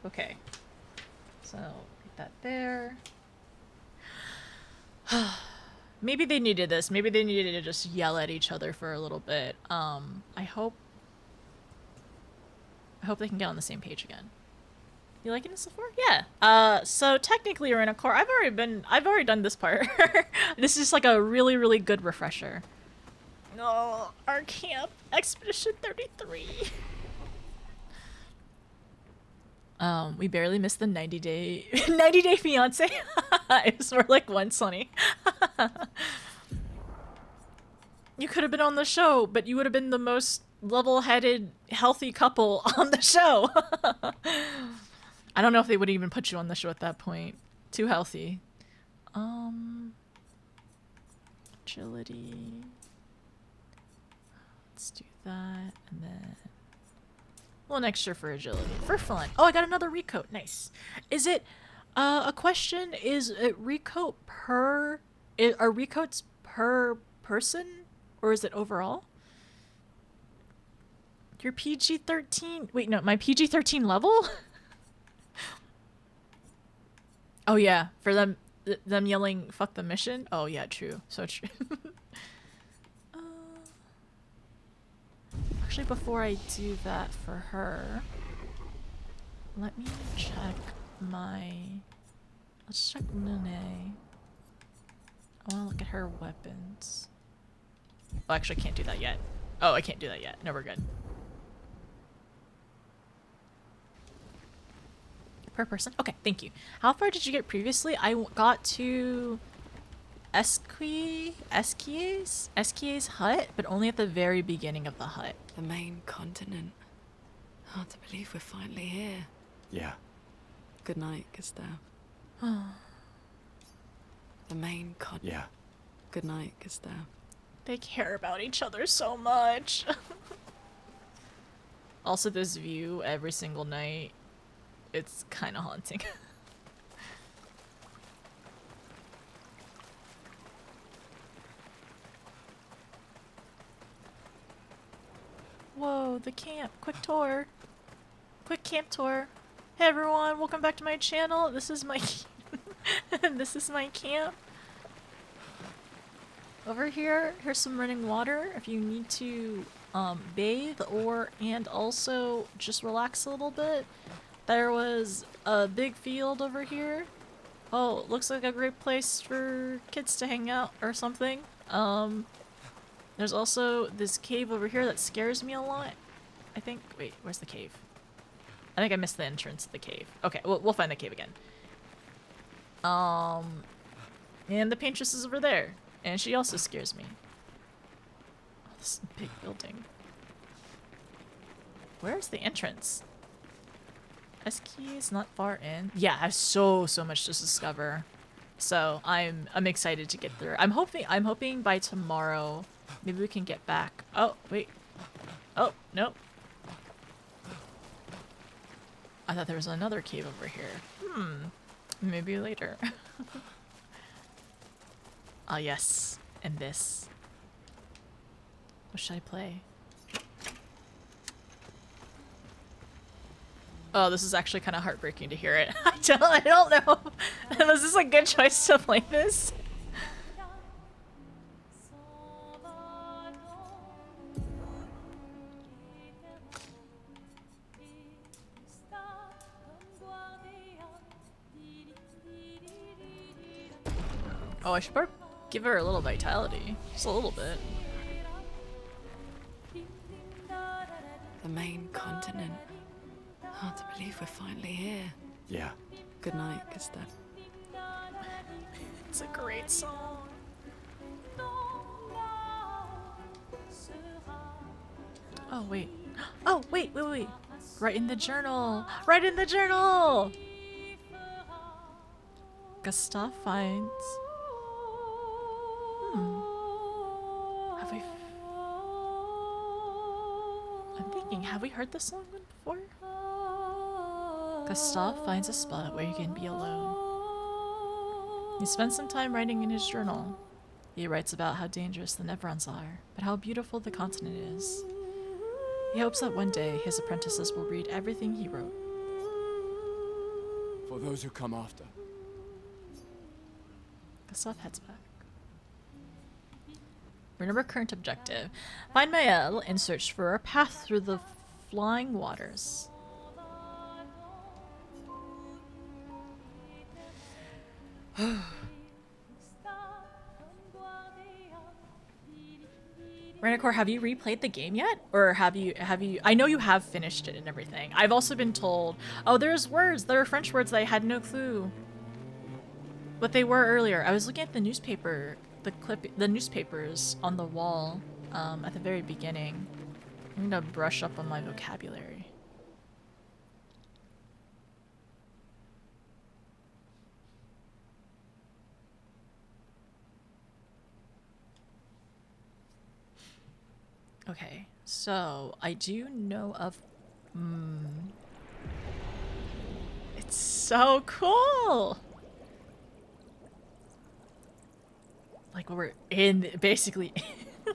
Okay, so get that there. Maybe they needed this. Maybe they needed to just yell at each other for a little bit. I hope they can get on the same page again. You liking this so far? Yeah. So technically you're in a core. I've already done this part. This is like a really, really good refresher. No, our camp, Expedition 33. We barely missed the 90-day fiance. It was more like 120. You could have been on the show, but you would have been the most level-headed, healthy couple on the show. I don't know if they would even put you on the show at that point. Too healthy. Agility. Let's do that, and then one extra for agility. For fun. Oh, I got another recoat. Nice. Is it, a question, is it recoat per, are recoats per person? Or is it overall? Your PG-13, wait, no, my PG-13 level? Oh yeah, for them yelling, fuck the mission? Oh yeah, true. So true. Actually, before I do that for her, let me check my... Let's check Lune. I want to look at her weapons. Oh, actually, I can't do that yet. Oh, I can't do that yet. No, we're good. Per person? Okay, thank you. How far did you get previously? I got to Esquia's hut, but only at the very beginning of the hut. The main continent. Hard to believe we're finally here. Yeah. Good night, Gustav. The main continent. Yeah. Good night, Gustav. They care about each other so much. Also, this view every single night, it's kind of haunting. Whoa, the camp. Quick tour. Quick camp tour. Hey everyone, welcome back to my channel. This is my This is my camp. Over here, here's some running water if you need to bathe and also just relax a little bit. There was a big field over here. Oh, looks like a great place for kids to hang out or something. There's also this cave over here that scares me a lot. I think, wait, where's the cave? I think I missed the entrance to the cave. Okay, we'll find the cave again. And the paintress is over there. And she also scares me. Oh, this is a big building. Where's the entrance? Esky is not far in. Yeah, I have so much to discover. So I'm excited to get through. I'm hoping by tomorrow maybe we can get back. Oh, wait. Oh, nope. I thought there was another cave over here. Maybe later. Ah, yes. And this. What should I play? Oh, this is actually kind of heartbreaking to hear it. I don't know. Was this a good choice to play this? Oh, I should probably give her a little vitality. Just a little bit. The main continent. Hard to believe we're finally here. Yeah. Good night, Gustav. It's a great song. Oh, wait. Oh, wait. Write in the journal. Write in the journal! Gustav finds... I'm thinking, have we heard this song before? Gustav finds a spot where he can be alone. He spends some time writing in his journal. He writes about how dangerous the Nevrons are, but how beautiful the continent is. He hopes that one day his apprentices will read everything he wrote. For those who come after. Gustav heads back. Remember current objective. Find Mael and search for a path through the flying waters. Renacor, have you replayed the game yet? Or have you I know you have finished it and everything. I've also been told, oh, there's words, there are French words that I had no clue what they were earlier. I was looking at the newspaper, the newspapers on the wall at the very beginning. I'm gonna brush up on my vocabulary. Okay, so I do know of... It's so cool! Like, we're in, basically,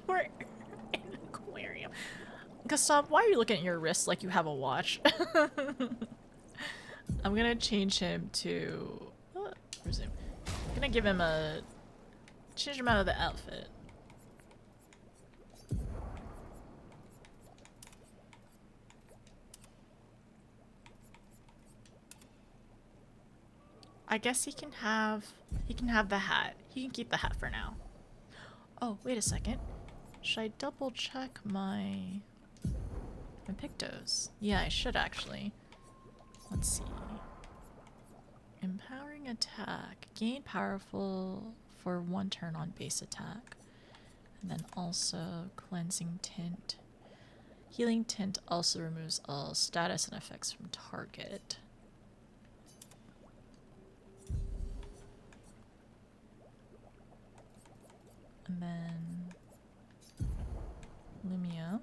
we're in an aquarium. Gustav, why are you looking at your wrist like you have a watch? I'm gonna change him to... resume. I'm gonna give him a... change him out of the outfit. I guess he can have the hat. He can keep the hat for now. Oh, wait a second. Should I double check my Pictos? Yeah, I should actually. Let's see. Empowering attack. Gain powerful for 1 turn on base attack. And then also cleansing tint. Healing tint also removes all status and effects from target. And then Lumia.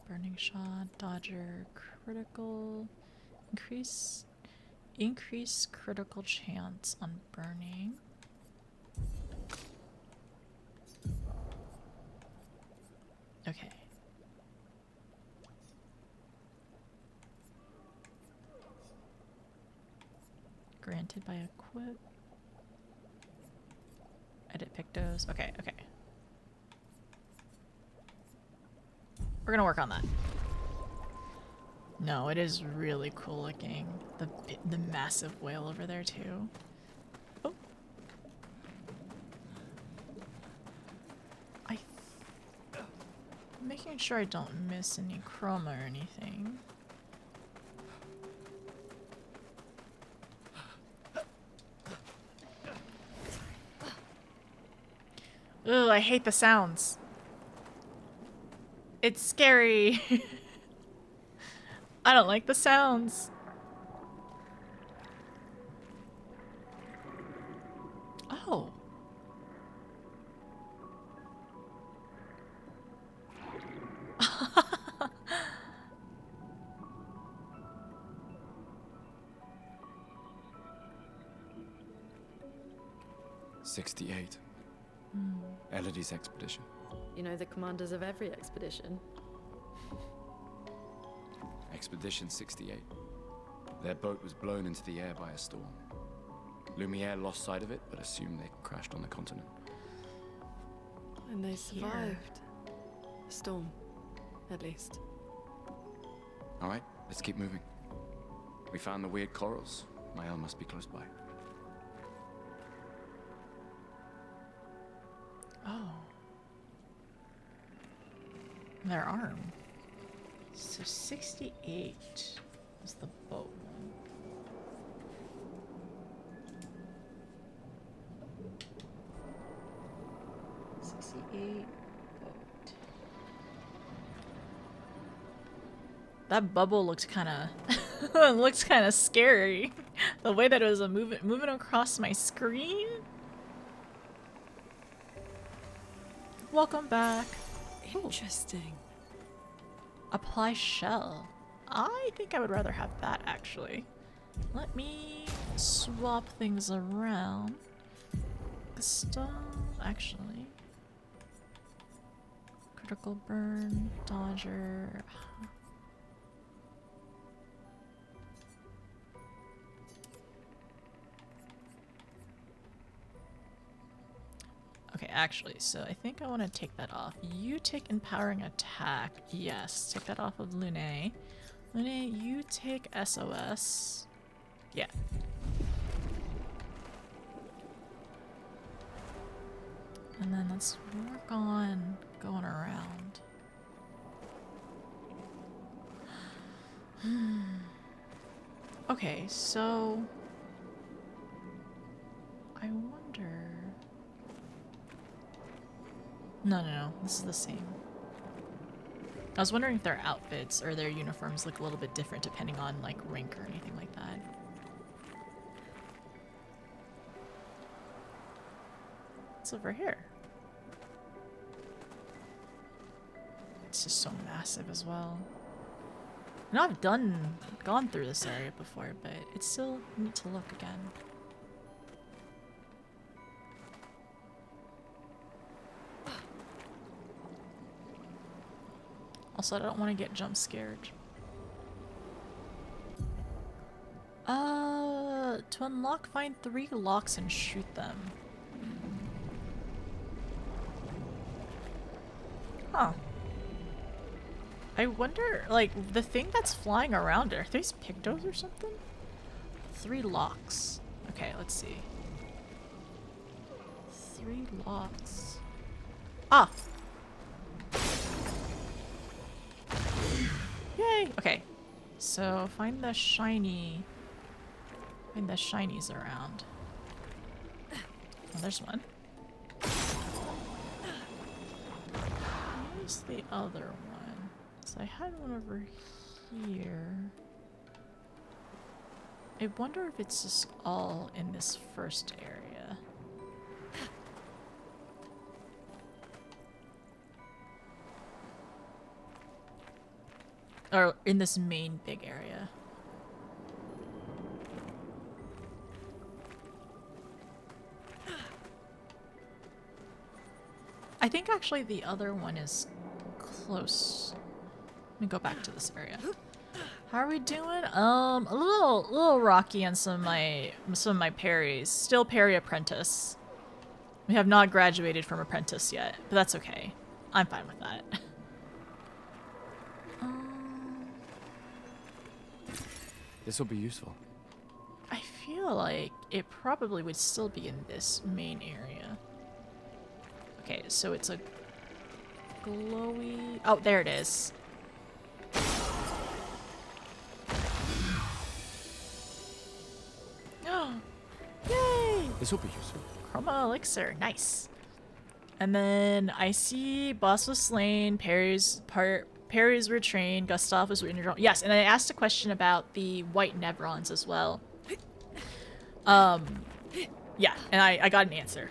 Burning shot, dodger, critical, increase critical chance on burning. Okay. Granted by equip. Edit pictos. Okay, okay. We're gonna work on that. No, it is really cool looking. The massive whale over there too. Oh. I'm making sure I don't miss any chroma or anything. Ugh, I hate the sounds. It's scary. I don't like the sounds. Oh. '68. Elodie's expedition. You know the commanders of every expedition. Expedition 68. Their boat was blown into the air by a storm. Lumiere lost sight of it, but assumed they crashed on the continent. And they survived. A storm, at least. All right, let's keep moving. We found the weird corals. Mael must be close by. Oh. Their arm. So 68 was the boat one. That bubble looked kind of scary. The way that it was moving across my screen. Welcome back. Interesting. Apply shell. I think I would rather have that actually. Let me swap things around. Stop, actually. Critical burn, dodger. Okay, actually, so I think I want to take that off. You take empowering attack. Yes, take that off of Lune. Lune, you take SOS. Yeah. And then let's work on going around. Okay, so I wonder. No, this is the same. I was wondering if their outfits or their uniforms look a little bit different depending on like rank or anything like that. What's over here? It's just so massive as well. I know I've gone through this area before, but it's still neat to look again. Also, I don't want to get jump scared. To unlock, find 3 locks and shoot them. Huh. I wonder, like, the thing that's flying around, are these pictos or something? 3 locks. Okay, let's see. 3 locks. Ah! Yay! Okay. So, find the shiny... Find the shinies around. Oh, there's one. Where's the other one? So I had one over here. I wonder if it's just all in this first area. Or in this main big area. I think actually the other one is close. Let me go back to this area. How are we doing? A little rocky on some of my parries. Still parry apprentice. We have not graduated from apprentice yet, but that's okay. I'm fine with that. This will be useful. I feel like it probably would still be in this main area. Okay, so it's a glowy... Oh, there it is. Yay! This will be useful. Chroma elixir, nice. And then I see boss was slain, parries were trained, Gustav was written. Yes, and I asked a question about the white Nevrons as well. Yeah, and I got an answer.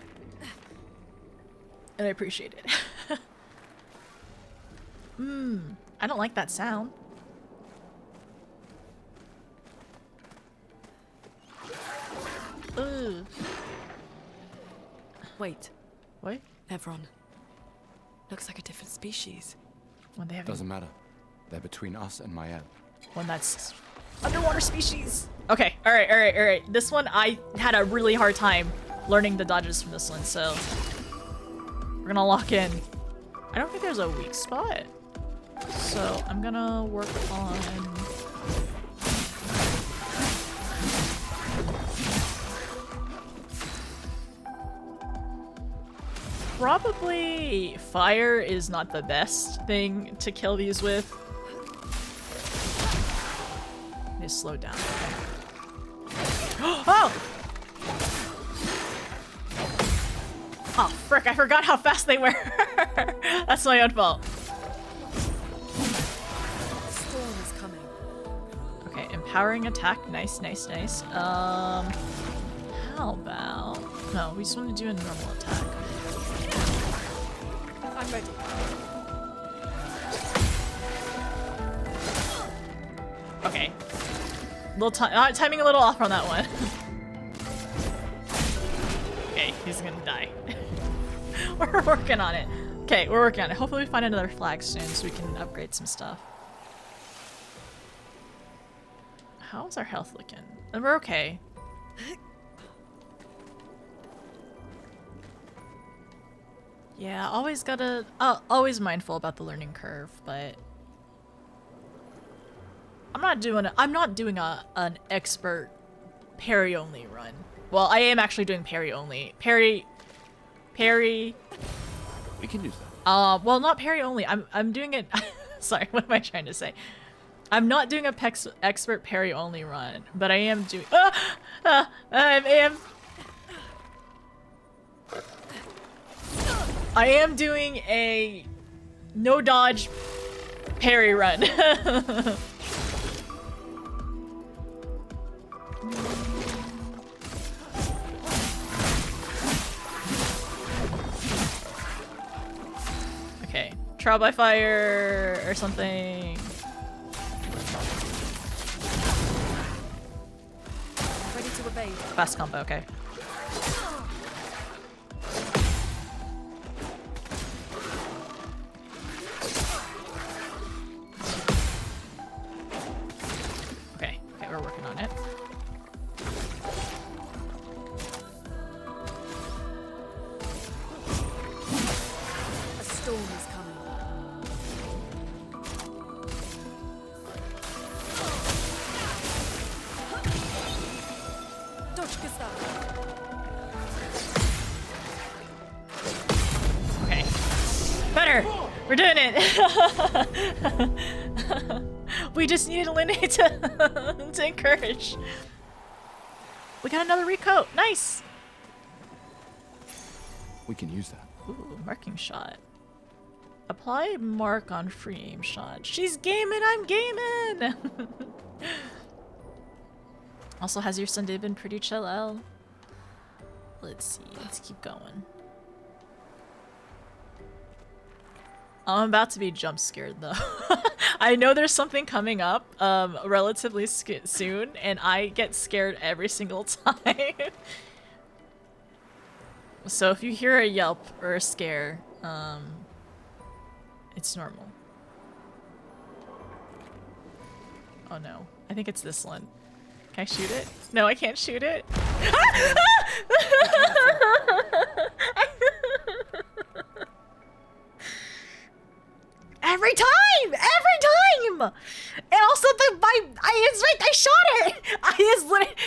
And I appreciate it. I don't like that sound. Ugh. Wait. What? Nevron. Looks like a different species. When they have Doesn't matter. They're between us and Mael. One that's underwater species. Okay, alright. This one, I had a really hard time learning the dodges from this one, so we're gonna lock in. I don't think there's a weak spot, so I'm gonna work on... Probably fire is not the best thing to kill these with. They slow down. Oh! Oh, frick, I forgot how fast they were. That's my own fault. Storm is coming. Okay, empowering attack. Nice. How about... No, we just want to do a normal attack. I'm ready. Okay. Timing a little off on that one. Okay, he's gonna die. We're working on it. Okay, we're working on it. Hopefully we find another flag soon so we can upgrade some stuff. How's our health looking? And we're okay. Yeah, always always mindful about the learning curve, but I'm not doing an expert parry only run. Well, I am actually doing parry only. Parry. We can use that. Well, not parry only. I'm doing it. Sorry, what am I trying to say? I'm not doing a expert parry only run, but I am doing. I am doing a no dodge parry run. Okay, trial by fire or something. Ready to evade. Fast combo, okay. Okay, we're working on it. A storm is coming. Dodge Gustav. Okay. Better! We're doing it! We just needed Linné to encourage. We got another recoat. Nice! We can use that. Ooh, marking shot. Apply mark on free aim shot. She's gaming, I'm gaming! Also, has your Sunday been pretty chill, Elle? Let's see, let's keep going. I'm about to be jump scared though. I know there's something coming up relatively soon, and I get scared every single time. So if you hear a yelp or a scare, it's normal. Oh no. I think it's this one. Can I shoot it? No, I can't shoot it. Every time! Every time! And also I shot it!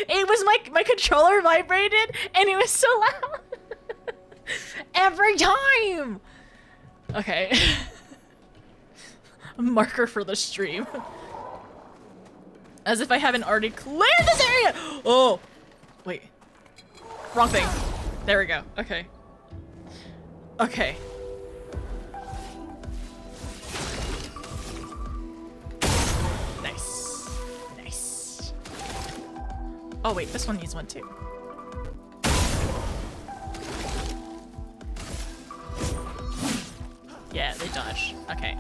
It was my controller vibrated and it was so loud. Every time! Okay. Marker for the stream. As if I haven't already cleared this area! Oh! Wait. Wrong thing. There we go. Okay. Okay. Nice. Nice. Oh wait, this one needs one too. Yeah, they dodge. Okay,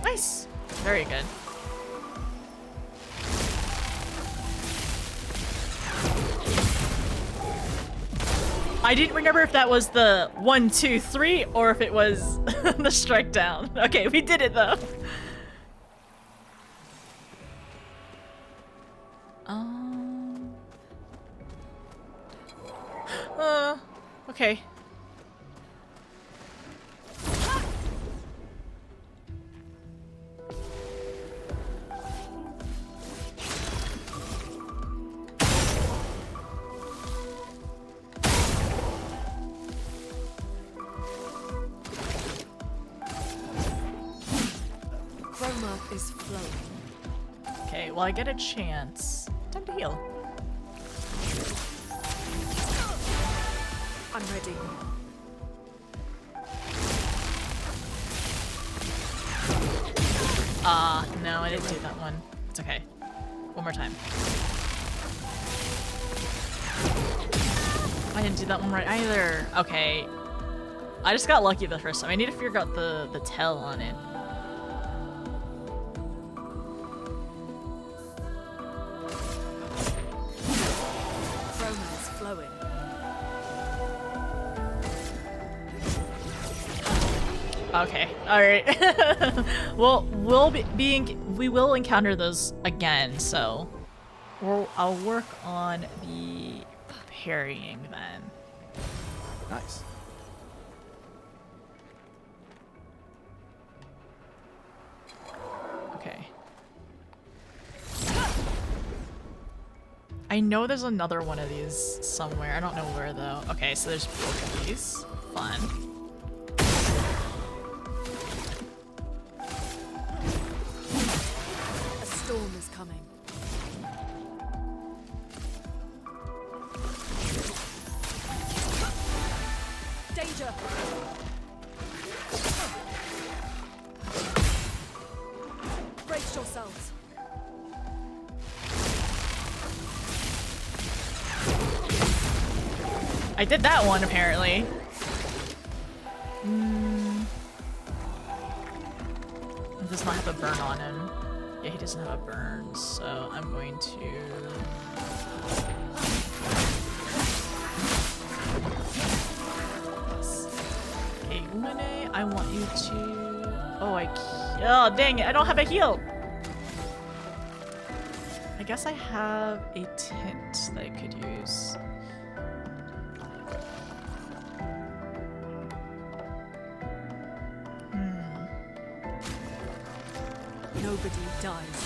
nice! Very good. I didn't remember if that was the 1, 2, 3 or if it was the strike down. Okay, we did it though. Okay. Chroma is flowing. Okay, well I get a chance. Time to heal. I'm ready. No, I didn't do that one. It's okay. One more time. I didn't do that one right either. Okay. I just got lucky the first time. I need to figure out the tell on it. Chroma is flowing. Okay, all right. Well, we will encounter those again, so I'll work on the parrying then. Nice. Okay. I know there's another one of these somewhere. I don't know where though. Okay, so there's both of these. Fun. Storm is coming. Danger! Brace yourselves. I did that one apparently. He does not have a burn on him. Yeah, he doesn't have a burn, so I'm going to... Okay, Umane, I want you to... Oh, dang it, I don't have a heal! I guess I have a tint that I could use. Nobody dies.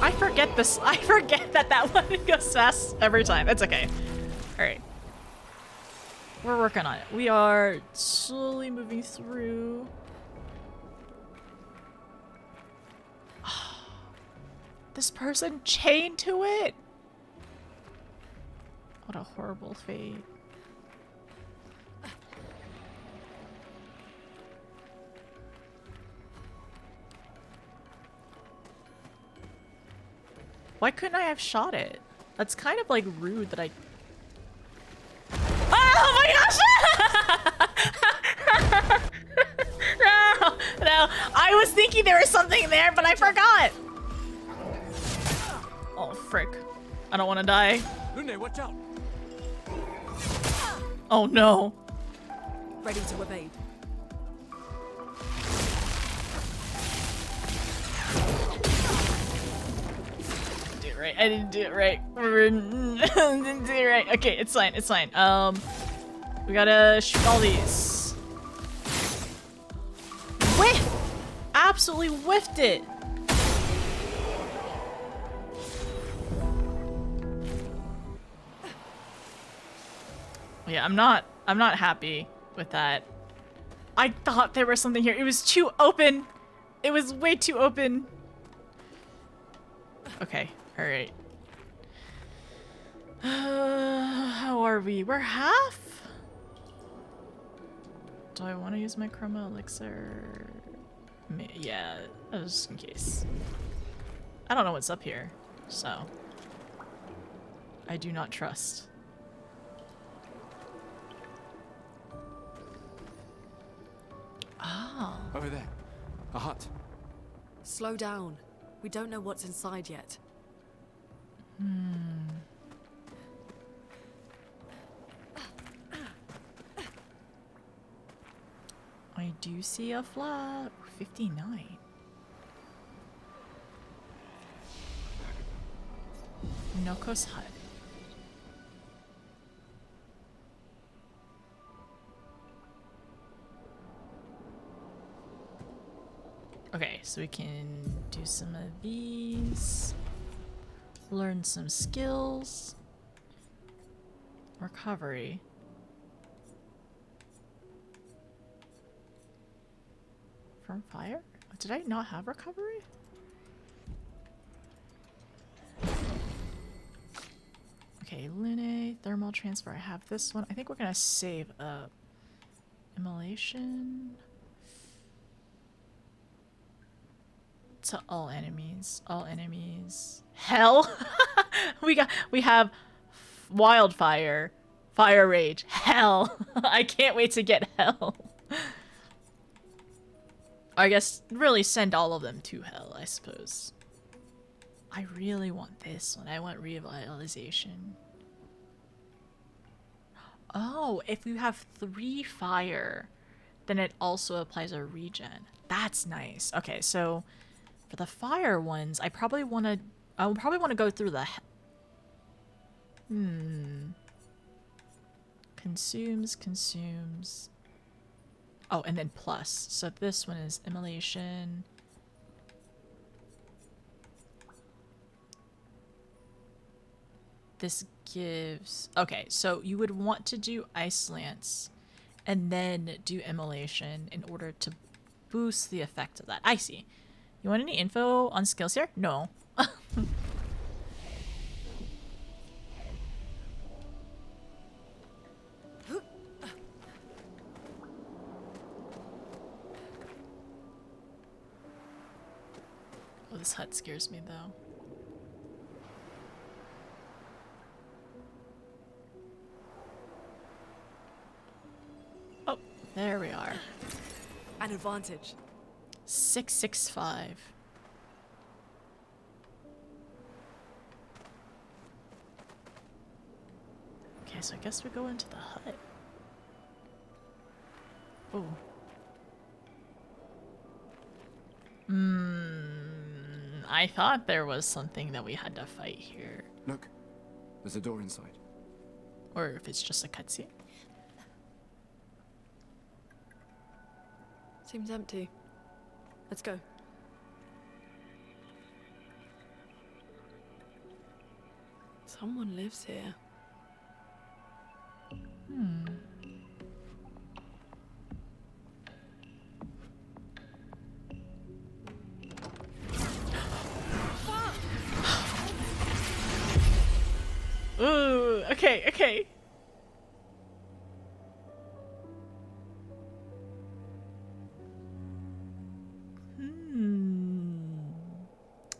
I forget this. I forget that one goes fast every time. It's okay. Alright. We're working on it. We are slowly moving through. This person chained to it! What a horrible fate. Why couldn't I have shot it? That's kind of like rude that I... Oh my gosh! No, I was thinking there was something there, but I forgot. Oh frick! I don't want to die. Lune, watch out! Oh no. Ready to evade. Do it right. I didn't do it right. Didn't do it right. Okay, it's fine. It's fine. We gotta shoot all these. Whiff! Absolutely whiffed it. Yeah, I'm not happy with that. I thought there was something here. It was too open. It was way too open. Okay, all right. How are we? We're half? Do I want to use my chroma elixir? Yeah, just in case. I don't know what's up here, so I do not trust. Oh. Over there. A hut. Slow down. We don't know what's inside yet. I do see a flag. 59. Noko's hut. Okay, so we can do some of these. Learn some skills. Recovery. From fire? Did I not have recovery? Okay, Lune, thermal transfer. I have this one. I think we're gonna save up. Immolation. To all enemies. All enemies. Hell! we have wildfire. Fire rage. Hell! I can't wait to get hell. I guess really send all of them to hell, I suppose. I really want this one. I want revitalization. Oh, if you have 3 fire, then it also applies a regen. That's nice. Okay, so for the fire ones, I probably want to go through the consumes. Oh, and then plus. So this one is immolation. This gives... Okay, so you would want to do Ice Lance and then do immolation in order to boost the effect of that. I see. You want any info on skills here? No. Oh, this hut scares me though. Oh, there we are. An advantage. 665. Okay, so I guess we go into the hut. Oh. I thought there was something that we had to fight here. Look, there's a door inside. Or if it's just a cutscene. Seems empty. Let's go. Someone lives here. Ooh, okay, okay.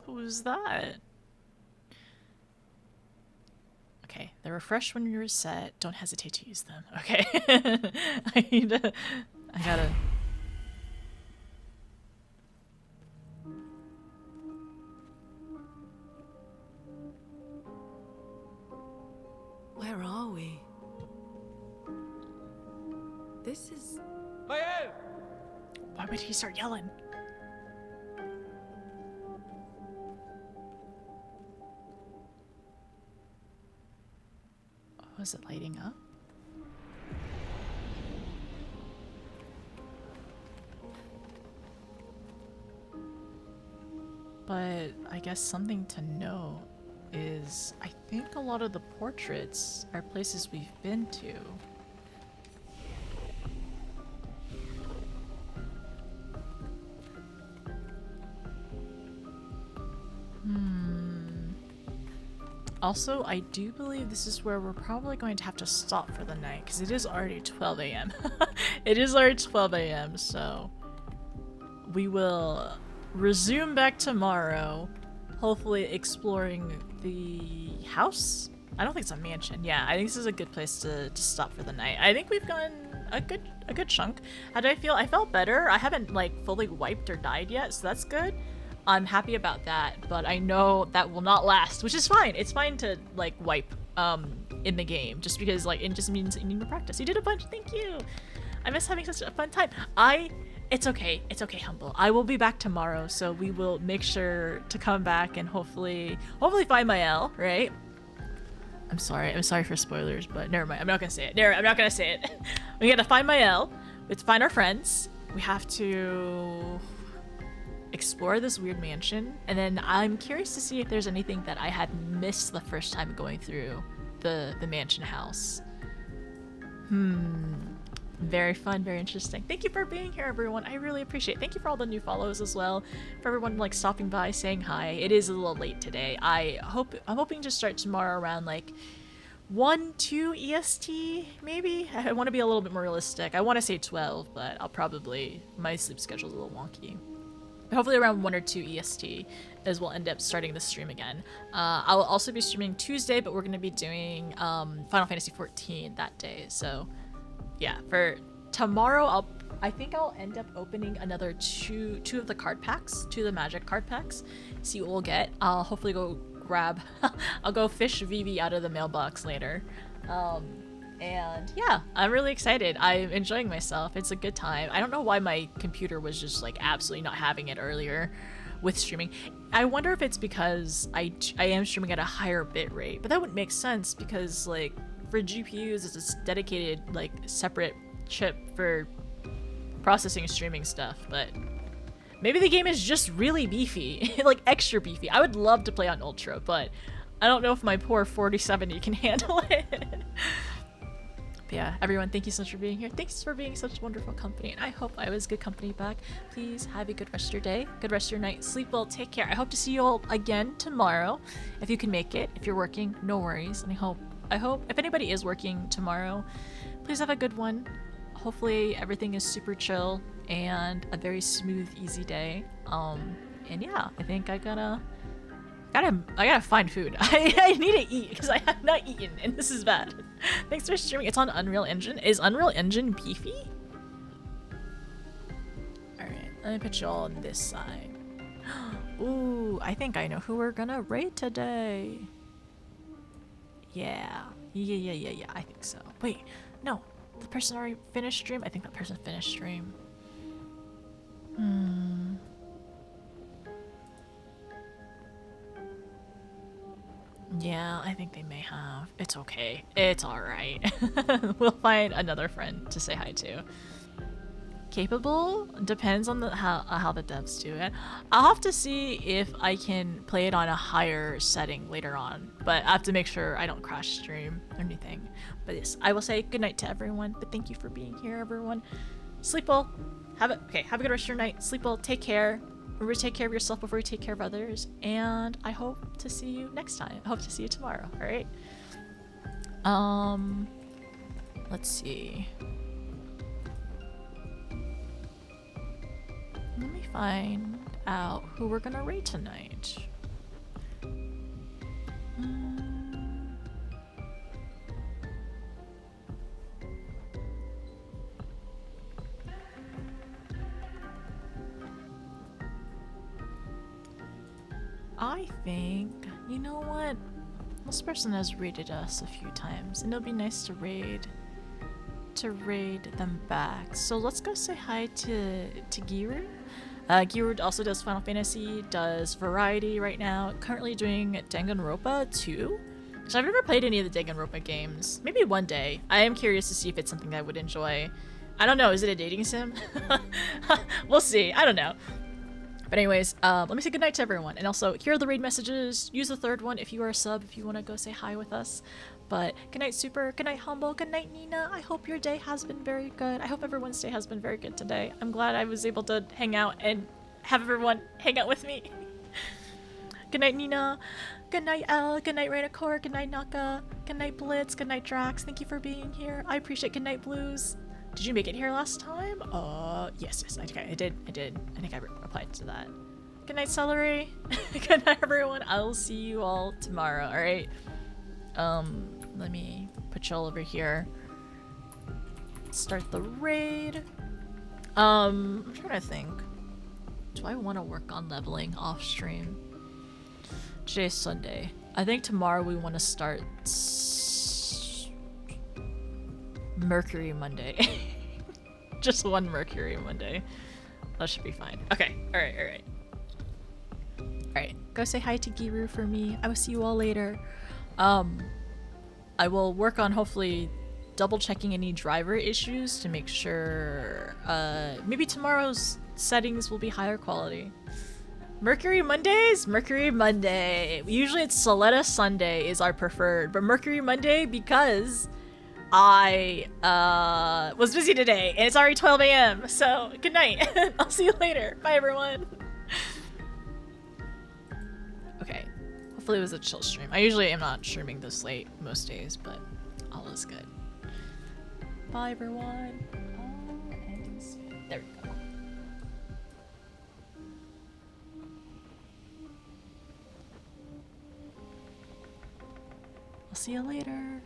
Who's that? Okay, they're refreshed when you reset. Don't hesitate to use them. Okay. I gotta... Where are we? This is... Why would he start yelling? Oh, is it lighting up? But I guess something to know is I think a lot of the portraits are places we've been to. Also, I do believe this is where we're probably going to have to stop for the night because it is already 12 a.m. It is already 12 a.m. so we will resume back tomorrow, hopefully exploring the house. I don't think it's a mansion. Yeah, I think this is a good place to stop for the night. I think we've gone a good chunk. How do I feel? I felt better. I haven't like fully wiped or died yet, so that's good. I'm happy about that, but I know that will not last, which is fine. It's fine to like wipe in the game, just because like it just means you need to practice. You did a bunch. Thank you. I miss having such a fun time. It's okay. It's okay, Humble. I will be back tomorrow, so we will make sure to come back and hopefully find my L, right? I'm sorry for spoilers, but never mind. I'm not gonna say it. I'm not gonna say it. We gotta find my L. We have to find our friends. We have to explore this weird mansion, and then I'm curious to see if there's anything that I had missed the first time going through the mansion house. Very fun, very interesting. Thank you for being here, everyone. I really appreciate it. Thank you for all the new follows as well, for everyone like stopping by, saying hi. It is a little late today. I'm hoping to start tomorrow around like 1-2 EST maybe. I want to be a little bit more realistic. I want to say 12, but my sleep schedule's a little wonky. Hopefully around 1 or 2 EST is we'll end up starting the stream again. I will also be streaming Tuesday, but we're going to be doing Final Fantasy XIV that day. So yeah, for tomorrow, I think I'll end up opening another two of the card packs, 2 of the magic card packs. See what we'll get. I'll hopefully go grab, I'll go fish Vivi out of the mailbox later. And yeah, I'm really excited. I'm enjoying myself. It's a good time. I don't know why my computer was just like absolutely not having it earlier with streaming. I wonder if it's because I am streaming at a higher bit rate, but that wouldn't make sense because like for GPUs it's a dedicated like separate chip for processing streaming stuff, but maybe the game is just really beefy, like extra beefy. I would love to play on Ultra, but I don't know if my poor 4070 can handle it. But yeah, everyone, thank you so much for being here. Thanks for being such wonderful company, and I hope I was good company back. Please have a good rest of your day, good rest of your night. Sleep well, take care. I hope to see you all again tomorrow, if you can make it. If you're working, no worries. And I hope if anybody is working tomorrow, please have a good one. Hopefully everything is super chill and a very smooth, easy day. And yeah, I think I gotta find food. I need to eat because I have not eaten and this is bad. Thanks for streaming. It's on Unreal Engine. Is Unreal Engine beefy? Alright, let me put you all on this side. Ooh, I think I know who we're gonna raid today. Yeah, I think so. Wait, no, the person already finished stream? I think that person finished stream. Yeah, I think they may have. It's okay. It's alright. We'll find another friend to say hi to. Capable? Depends on how the devs do it. I'll have to see if I can play it on a higher setting later on, but I have to make sure I don't crash stream or anything. But yes, I will say good night to everyone, but thank you for being here, everyone. Sleep well. Have a good rest of your night. Sleep well. Take care. Remember to take care of yourself before you take care of others, and I hope to see you next time. I hope to see you tomorrow. All right. Let's see. Let me find out who we're gonna raid tonight. I think, you know what? This person has raided us a few times, and it'll be nice to raid to raid them back. So let's go say hi to Giru. Giru also does Final Fantasy, does Variety right now, currently doing Danganronpa 2. So I've never played any of the Danganronpa games. Maybe one day. I am curious to see if it's something I would enjoy. I don't know, is it a dating sim? We'll see, I don't know. But anyways, let me say goodnight to everyone. And also, here are the raid messages. Use the third one if you are a sub, if you want to go say hi with us. But goodnight Super, goodnight Humble, goodnight Nina. I hope your day has been very good. I hope everyone's day has been very good today. I'm glad I was able to hang out and have everyone hang out with me. Goodnight Nina, goodnight Elle, goodnight Rainacor, goodnight Naka, goodnight Blitz, goodnight Drax. Thank you for being here. I appreciate goodnight Blues. Did you make it here last time? Yes, okay, I did. I think I replied to that. Good night, Celery. Good night, everyone. I'll see you all tomorrow, alright? Let me put y'all over here. Start the raid. I'm trying to think. Do I want to work on leveling off stream? Today's Sunday. I think tomorrow we want to start Mercury Monday. Just one Mercury Monday. That should be fine. Okay, alright. Alright, go say hi to Giru for me. I will see you all later. I will work on hopefully double checking any driver issues to make sure maybe tomorrow's settings will be higher quality. Mercury Mondays? Mercury Monday. Usually it's Soletta Sunday is our preferred, but Mercury Monday because I was busy today and it's already 12 a.m. So good night. I'll see you later. Bye everyone. Okay. Hopefully it was a chill stream. I usually am not streaming this late most days, but all is good. Bye everyone. There we go. I'll see you later.